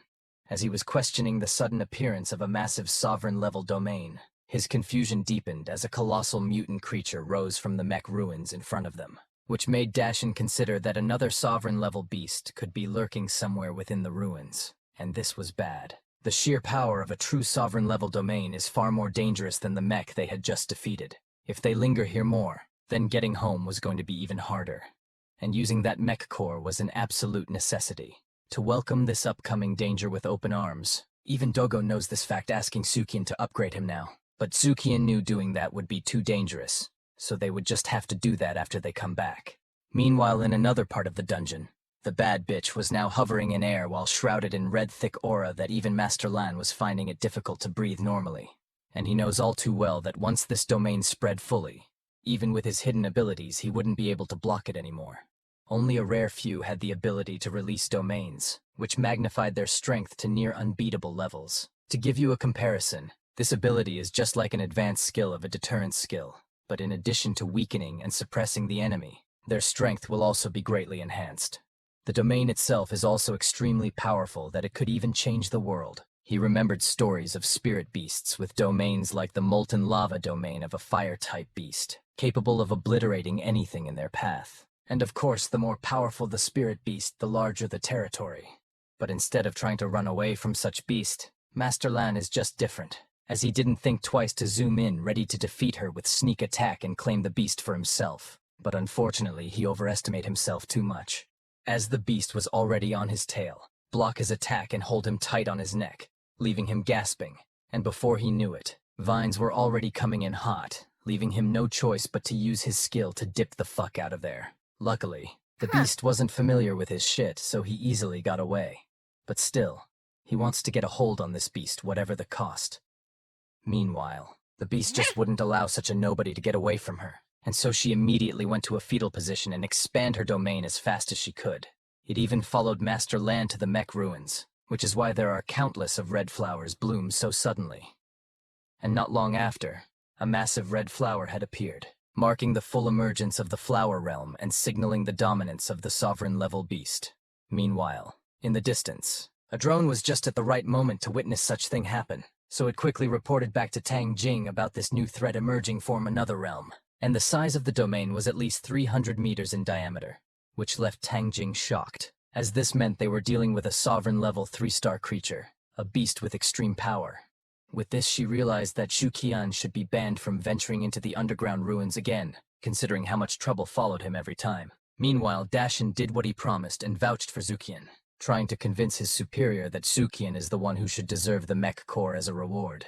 as he was questioning the sudden appearance of a massive sovereign-level domain. His confusion deepened as a colossal mutant creature rose from the mech ruins in front of them, which made Dashin consider that another sovereign-level beast could be lurking somewhere within the ruins, and this was bad. The sheer power of a true sovereign-level domain is far more dangerous than the mech they had just defeated. If they linger here more, then getting home was going to be even harder, and using that mech core was an absolute necessity. To welcome this upcoming danger with open arms, even Dogo knows this fact, asking Sukian to upgrade him now. But Sukian knew doing that would be too dangerous, so they would just have to do that after they come back. Meanwhile, in another part of the dungeon, the bad bitch was now hovering in air while shrouded in red thick aura that even Master Lan was finding it difficult to breathe normally. And he knows all too well that once this domain spread fully, even with his hidden abilities he wouldn't be able to block it anymore. Only a rare few had the ability to release domains, which magnified their strength to near unbeatable levels. To give you a comparison, this ability is just like an advanced skill of a deterrence skill, But in addition to weakening and suppressing the enemy, their strength will also be greatly enhanced. The domain itself is also extremely powerful that it could even change the world. He remembered stories of spirit beasts with domains like the molten lava domain of a fire-type beast, capable of obliterating anything in their path. And of course, the more powerful the spirit beast, the larger the territory. But instead of trying to run away from such beast, Master Lan is just different, as he didn't think twice to zoom in, ready to defeat her with sneak attack and claim the beast for himself. But unfortunately, he overestimated himself too much. As the beast was already on his tail, block his attack and hold him tight on his neck, leaving him gasping, and before he knew it, vines were already coming in hot, leaving him no choice but to use his skill to dip the fuck out of there. Luckily, the beast wasn't familiar with his shit, so he easily got away. But still, he wants to get a hold on this beast, whatever the cost. Meanwhile, the beast just wouldn't allow such a nobody to get away from her, and so she immediately went to a fetal position and expand her domain as fast as she could. It even followed Master Lan to the mech ruins, which is why there are countless of red flowers bloom so suddenly. And not long after, a massive red flower had appeared, marking the full emergence of the flower realm and signaling the dominance of the sovereign-level beast. Meanwhile, in the distance, a drone was just at the right moment to witness such thing happen, so it quickly reported back to Tang Jing about this new threat emerging from another realm, and the size of the domain was at least 300 meters in diameter, which left Tang Jing shocked, as this meant they were dealing with a sovereign-level 3-star creature, a beast with extreme power. With this, she realized that Zhu Qian should be banned from venturing into the underground ruins again, considering how much trouble followed him every time. Meanwhile, Dashin did what he promised and vouched for Zhu Qian, trying to convince his superior that Zhu Qian is the one who should deserve the mech core as a reward.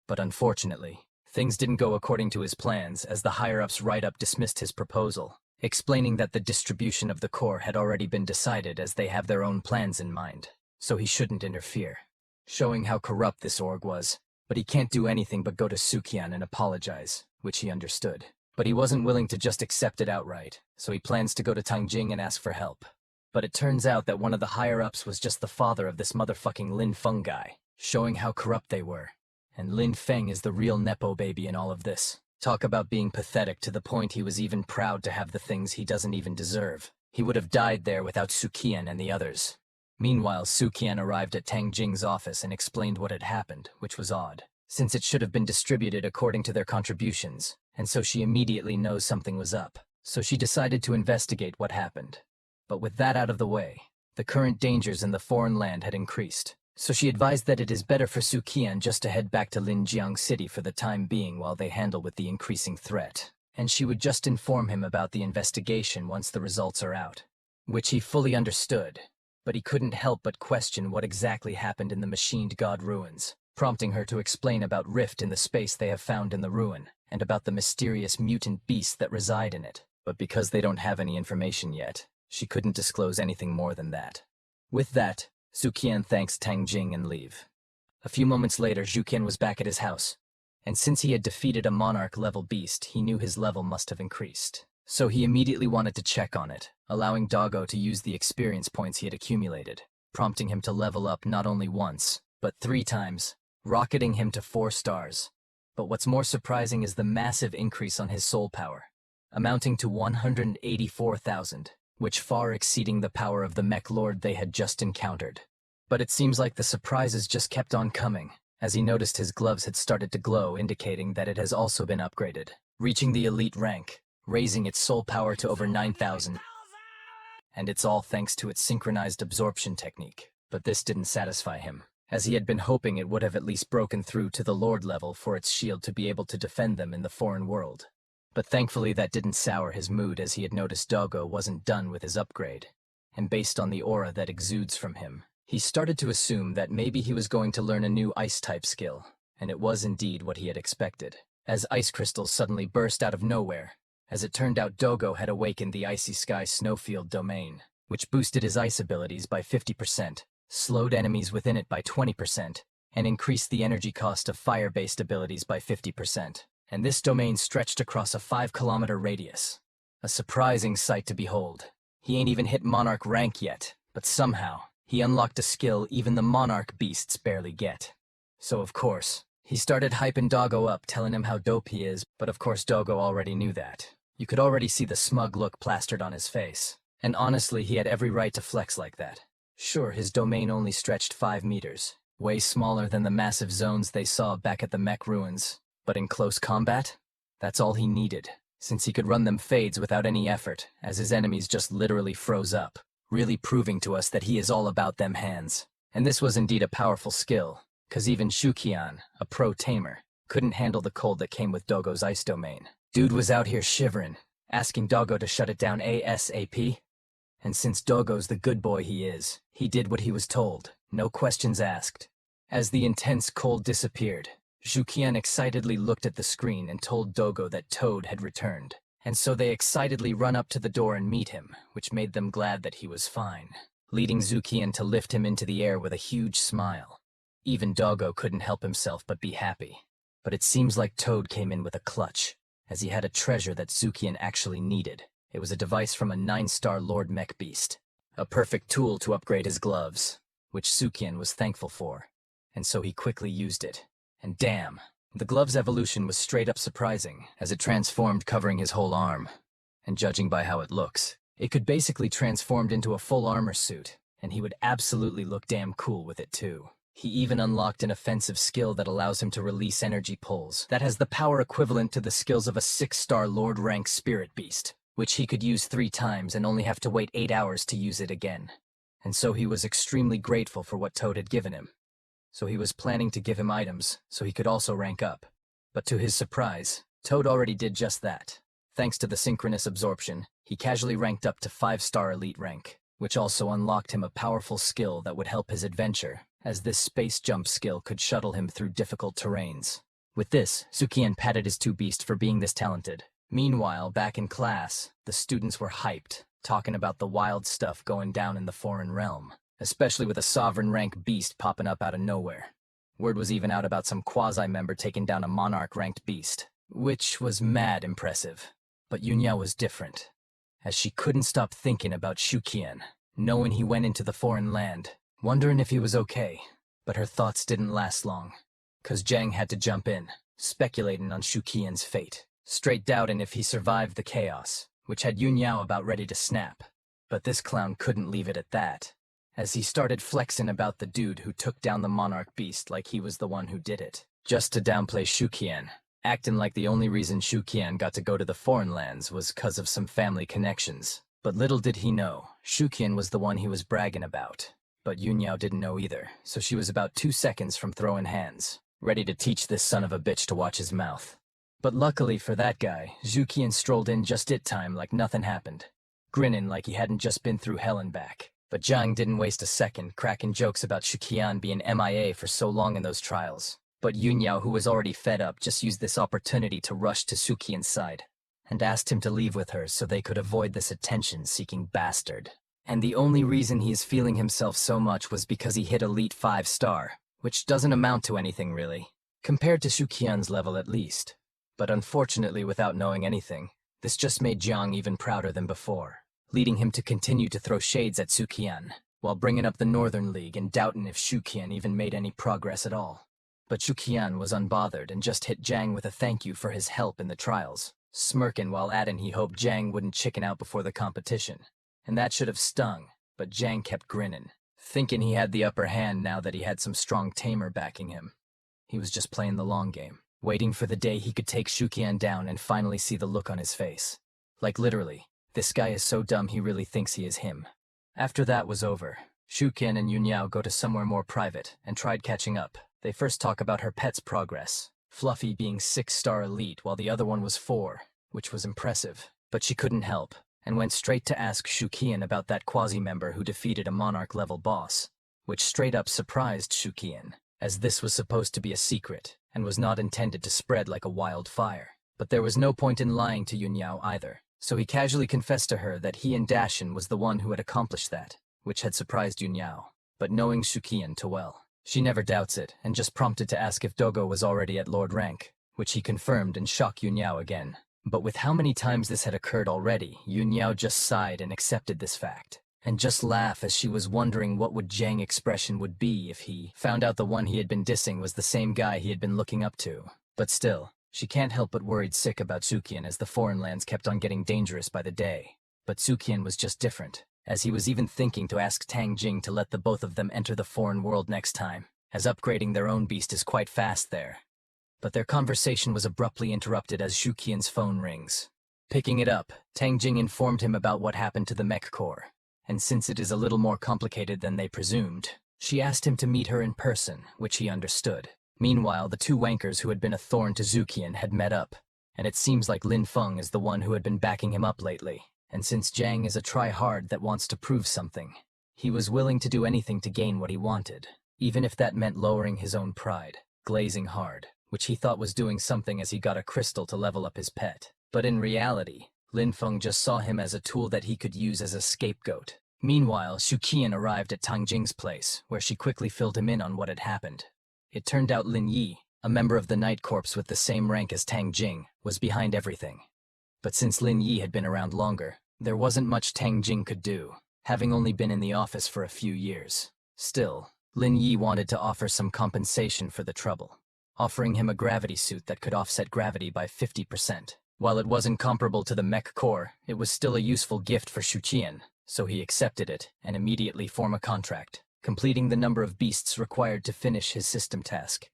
But unfortunately, things didn't go according to his plans, as the higher-ups right-up dismissed his proposal, explaining that the distribution of the core had already been decided as they have their own plans in mind, so he shouldn't interfere, showing how corrupt this org was. But he can't do anything but go to Zhu Qian and apologize, which he understood. But he wasn't willing to just accept it outright, so he plans to go to Tang Jing and ask for help. But it turns out that one of the higher-ups was just the father of this motherfucking Lin Feng guy, showing how corrupt they were. And Lin Feng is the real Nepo baby in all of this. Talk about being pathetic to the point he was even proud to have the things he doesn't even deserve. He would have died there without Zhu Qian and the others. Meanwhile, Zhu Qian arrived at Tang Jing's office and explained what had happened, which was odd, since it should have been distributed according to their contributions, and so she immediately knows something was up. So she decided to investigate what happened. But with that out of the way, the current dangers in the foreign land had increased. So she advised that it is better for Zhu Qian just to head back to Linjiang City for the time being while they handle with the increasing threat, and she would just inform him about the investigation once the results are out, which he fully understood. But he couldn't help but question what exactly happened in the machined god ruins, prompting her to explain about rift in the space they have found in the ruin, and about the mysterious mutant beasts that reside in it. But because they don't have any information yet, she couldn't disclose anything more than that. With that, Zhu Qian thanks Tang Jing and leave. A few moments later, Zhu Qian was back at his house, and since he had defeated a monarch-level beast, he knew his level must have increased. So he immediately wanted to check on it, allowing Doggo to use the experience points he had accumulated, prompting him to level up not only once, but 3 times, rocketing him to 4 stars. But what's more surprising is the massive increase on his soul power, amounting to 184,000, which far exceeding the power of the mech lord they had just encountered. But it seems like the surprises just kept on coming, as he noticed his gloves had started to glow, indicating that it has also been upgraded, reaching the elite rank, raising its soul power to over 9,000. And it's all thanks to its synchronized absorption technique. But this didn't satisfy him, as he had been hoping it would have at least broken through to the Lord level for its shield to be able to defend them in the foreign world. But thankfully that didn't sour his mood, as he had noticed Doggo wasn't done with his upgrade, and based on the aura that exudes from him, he started to assume that maybe he was going to learn a new ice-type skill, and it was indeed what he had expected, as ice crystals suddenly burst out of nowhere. As it turned out, Doggo had awakened the Icy Sky Snowfield domain, which boosted his ice abilities by 50%, slowed enemies within it by 20%, and increased the energy cost of fire-based abilities by 50%. And this domain stretched across a 5-kilometer radius. A surprising sight to behold. He ain't even hit Monarch rank yet, but somehow, he unlocked a skill even the Monarch beasts barely get. So of course, He started hyping Doggo up, telling him how dope he is, but of course Doggo already knew that. You could already see the smug look plastered on his face. And honestly, he had every right to flex like that. Sure, his domain only stretched 5 meters, way smaller than the massive zones they saw back at the mech ruins. But in close combat, that's all he needed, since he could run them fades without any effort, as his enemies just literally froze up, really proving to us that he is all about them hands. And this was indeed a powerful skill, cause even Shukian, a pro tamer, couldn't handle the cold that came with Doggo's ice domain. Dude was out here shivering, asking Doggo to shut it down ASAP. And since Doggo's the good boy he is, he did what he was told, no questions asked. As the intense cold disappeared, Shukian excitedly looked at the screen and told Doggo that Toad had returned. And so they excitedly run up to the door and meet him, which made them glad that he was fine, leading Zukian to lift him into the air with a huge smile. Even Doggo couldn't help himself but be happy. But it seems like Toad came in with a clutch, as he had a treasure that Zukian actually needed. It was a device from a 9-star Lord Mech Beast, a perfect tool to upgrade his gloves, which Zukian was thankful for, and so he quickly used it. And damn, the glove's evolution was straight up surprising, as it transformed covering his whole arm. And judging by how it looks, it could basically transform into a full armor suit, and he would absolutely look damn cool with it too. He even unlocked an offensive skill that allows him to release energy pulls that has the power equivalent to the skills of a 6-star Lord rank Spirit Beast, which he could use 3 times and only have to wait 8 hours to use it again. And so he was extremely grateful for what Toad had given him. So he was planning to give him items so he could also rank up. But to his surprise, Toad already did just that. Thanks to the synchronous absorption, he casually ranked up to 5-star elite rank, which also unlocked him a powerful skill that would help his adventure, as this space jump skill could shuttle him through difficult terrains. With this, Zukian patted his 2 beasts for being this talented. Meanwhile, back in class, the students were hyped, talking about the wild stuff going down in the foreign realm, especially with a sovereign rank beast popping up out of nowhere. Word was even out about some quasi-member taking down a monarch-ranked beast, which was mad impressive. But Yunya was different, as she couldn't stop thinking about Shukian, knowing he went into the foreign land, wondering if he was okay. But her thoughts didn't last long, cause Jang had to jump in, speculating on Shukian's fate, straight doubting if he survived the chaos, which had Yunyao about ready to snap. But this clown couldn't leave it at that, as he started flexing about the dude who took down the monarch beast like he was the one who did it, just to downplay Shukian, acting like the only reason Shukian got to go to the foreign lands was cause of some family connections. But little did he know, Shukian was the one he was bragging about. But Yunyao didn't know either, so she was about 2 seconds from throwing hands, ready to teach this son of a bitch to watch his mouth. But luckily for that guy, Zukian strolled in just in time like nothing happened, grinning like he hadn't just been through hell and back. But Zhang didn't waste a second cracking jokes about Shukian being MIA for so long in those trials. But Yunyao, who was already fed up, just used this opportunity to rush to Sukian's side, and asked him to leave with her so they could avoid this attention-seeking bastard. And the only reason he is feeling himself so much was because he hit Elite 5-star, which doesn't amount to anything really, compared to Shukian's level at least. But unfortunately, without knowing anything, this just made Jiang even prouder than before, leading him to continue to throw shades at Sukian, while bringing up the Northern League and doubting if Shukian even made any progress at all. But Shukian was unbothered and just hit Jiang with a thank you for his help in the trials, smirking while adding he hoped Jiang wouldn't chicken out before the competition. And that should have stung, but Jiang kept grinning, thinking he had the upper hand now that he had some strong tamer backing him. He was just playing the long game, waiting for the day he could take Shukian down and finally see the look on his face. Like literally, this guy is so dumb he really thinks he is him. After that was over, Shukian and Yunyao go to somewhere more private and tried catching up. They first talk about her pet's progress, Fluffy being 6-star elite while the other one was 4, which was impressive, but she couldn't help, and went straight to ask Shukian about that quasi-member who defeated a monarch-level boss, which straight up surprised Shukian, as this was supposed to be a secret, and was not intended to spread like a wildfire. But there was no point in lying to Yunyao either, so he casually confessed to her that he and Dashin was the one who had accomplished that, which had surprised Yunyao. But knowing Shukian too well, she never doubts it, and just prompted to ask if Dogo was already at Lord rank, which he confirmed and shocked Yunyao again. But with how many times this had occurred already, Yunyao just sighed and accepted this fact, and just laugh as she was wondering what would Jang's expression would be if he found out the one he had been dissing was the same guy he had been looking up to. But still, she can't help but worried sick about Sukian as the foreign lands kept on getting dangerous by the day. But Sukian was just different, as he was even thinking to ask Tang Jing to let the both of them enter the foreign world next time, as upgrading their own beast is quite fast there. But their conversation was abruptly interrupted as Sukian's phone rings. Picking it up, Tang Jing informed him about what happened to the mech core, and since it is a little more complicated than they presumed, she asked him to meet her in person, which he understood. Meanwhile, the two wankers who had been a thorn to Sukian had met up, and it seems like Lin Feng is the one who had been backing him up lately. And since Jang is a try-hard that wants to prove something, he was willing to do anything to gain what he wanted, even if that meant lowering his own pride, glazing hard, which he thought was doing something as he got a crystal to level up his pet. But in reality, Lin Feng just saw him as a tool that he could use as a scapegoat. Meanwhile, Sukian arrived at Tang Jing's place, where she quickly filled him in on what had happened. It turned out Lin Yi, a member of the Night Corps with the same rank as Tang Jing, was behind everything. But since Lin Yi had been around longer, there wasn't much Tang Jing could do, having only been in the office for a few years. Still, Lin Yi wanted to offer some compensation for the trouble, offering him a gravity suit that could offset gravity by 50%. While it wasn't comparable to the mech core, it was still a useful gift for Sukian, so he accepted it and immediately formed a contract, completing the number of beasts required to finish his system task.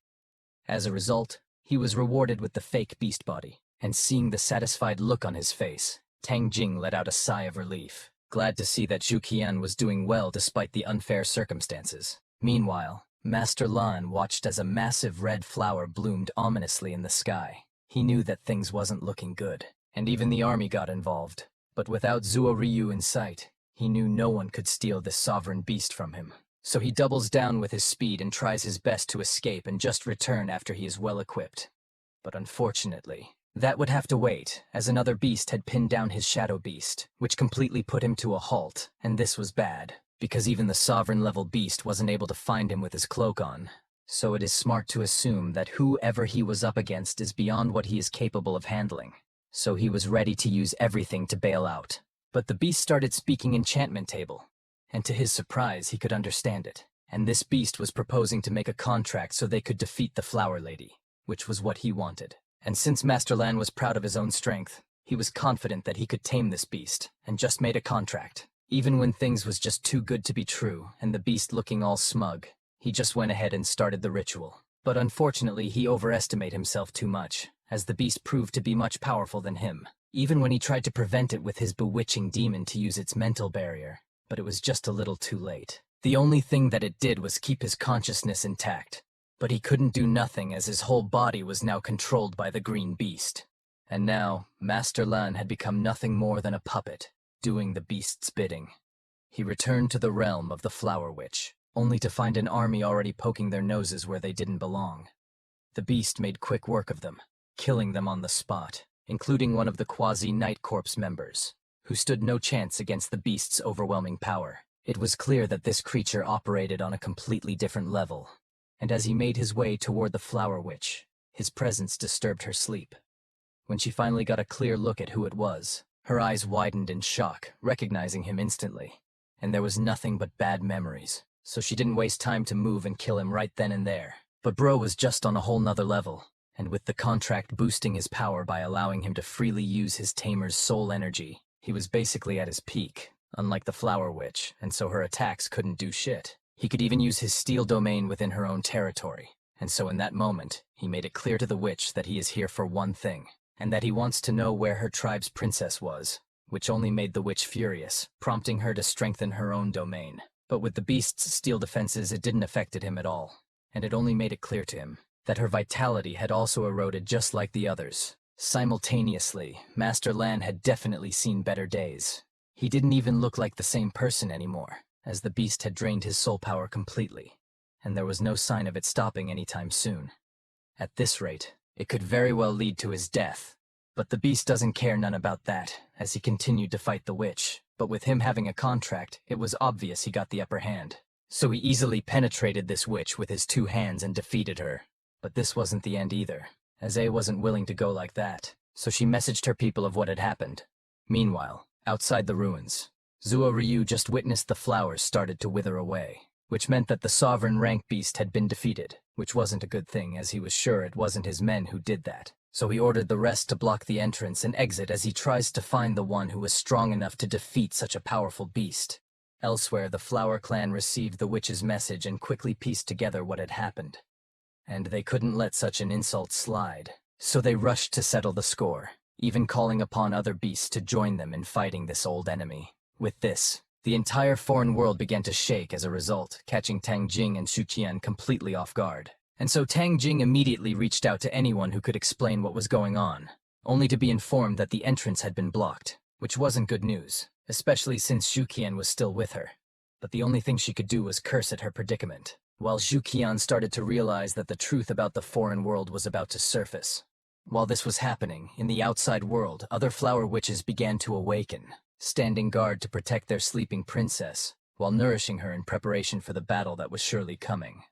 As a result, he was rewarded with the fake beast body, and seeing the satisfied look on his face, Tang Jing let out a sigh of relief, glad to see that Sukian was doing well despite the unfair circumstances. Meanwhile, Master Lan watched as a massive red flower bloomed ominously in the sky. He knew that things wasn't looking good, and even the army got involved. But without Zuo Ryu in sight, he knew no one could steal this sovereign beast from him. So he doubles down with his speed and tries his best to escape and just return after he is well equipped. But unfortunately, that would have to wait, as another beast had pinned down his shadow beast, which completely put him to a halt, and this was bad, because even the sovereign-level beast wasn't able to find him with his cloak on. So it is smart to assume that whoever he was up against is beyond what he is capable of handling. So he was ready to use everything to bail out. But the beast started speaking enchantment table, and to his surprise he could understand it. And this beast was proposing to make a contract so they could defeat the Flower Lady, which was what he wanted. And since Master Lan was proud of his own strength, he was confident that he could tame this beast, and just made a contract. Even when things was just too good to be true, and the beast looking all smug, he just went ahead and started the ritual. But unfortunately, he overestimated himself too much, as the beast proved to be much powerful than him, even when he tried to prevent it with his bewitching demon to use its mental barrier. But it was just a little too late. The only thing that it did was keep his consciousness intact, but he couldn't do nothing as his whole body was now controlled by the green beast. And now, Master Lan had become nothing more than a puppet, doing the beast's bidding. He returned to the realm of the Flower Witch, only to find an army already poking their noses where they didn't belong. The beast made quick work of them, killing them on the spot, including one of the quasi-Night Corps members, who stood no chance against the beast's overwhelming power. It was clear that this creature operated on a completely different level, and as he made his way toward the Flower Witch, his presence disturbed her sleep. When she finally got a clear look at who it was, her eyes widened in shock, recognizing him instantly, and there was nothing but bad memories. So she didn't waste time to move and kill him right then and there. But bro was just on a whole nother level, and with the contract boosting his power by allowing him to freely use his tamer's soul energy, he was basically at his peak, unlike the Flower Witch, and so her attacks couldn't do shit. He could even use his steel domain within her own territory, and so in that moment, he made it clear to the witch that he is here for one thing, and that he wants to know where her tribe's princess was, which only made the witch furious, prompting her to strengthen her own domain. But with the beast's steel defenses, it didn't affect him at all, and it only made it clear to him that her vitality had also eroded just like the others. Simultaneously, Master Lan had definitely seen better days. He didn't even look like the same person anymore, as the beast had drained his soul power completely, and there was no sign of it stopping anytime soon. At this rate, it could very well lead to his death. But the beast doesn't care none about that, as he continued to fight the witch. But with him having a contract, it was obvious he got the upper hand. So he easily penetrated this witch with his 2 hands and defeated her. But this wasn't the end either, as A wasn't willing to go like that, so she messaged her people of what had happened. Meanwhile, outside the ruins, Zuo Ryu just witnessed the flowers started to wither away, which meant that the sovereign rank beast had been defeated, which wasn't a good thing as he was sure it wasn't his men who did that. So he ordered the rest to block the entrance and exit as he tries to find the one who was strong enough to defeat such a powerful beast. Elsewhere, the Flower Clan received the witch's message and quickly pieced together what had happened. And they couldn't let such an insult slide, so they rushed to settle the score, even calling upon other beasts to join them in fighting this old enemy. With this, the entire foreign world began to shake as a result, catching Tang Jing and Xu Qian completely off guard. And so Tang Jing immediately reached out to anyone who could explain what was going on, only to be informed that the entrance had been blocked, which wasn't good news, especially since Xu Qian was still with her. But the only thing she could do was curse at her predicament, while Xu Qian started to realize that the truth about the foreign world was about to surface. While this was happening, in the outside world, other flower witches began to awaken, standing guard to protect their sleeping princess, while nourishing her in preparation for the battle that was surely coming.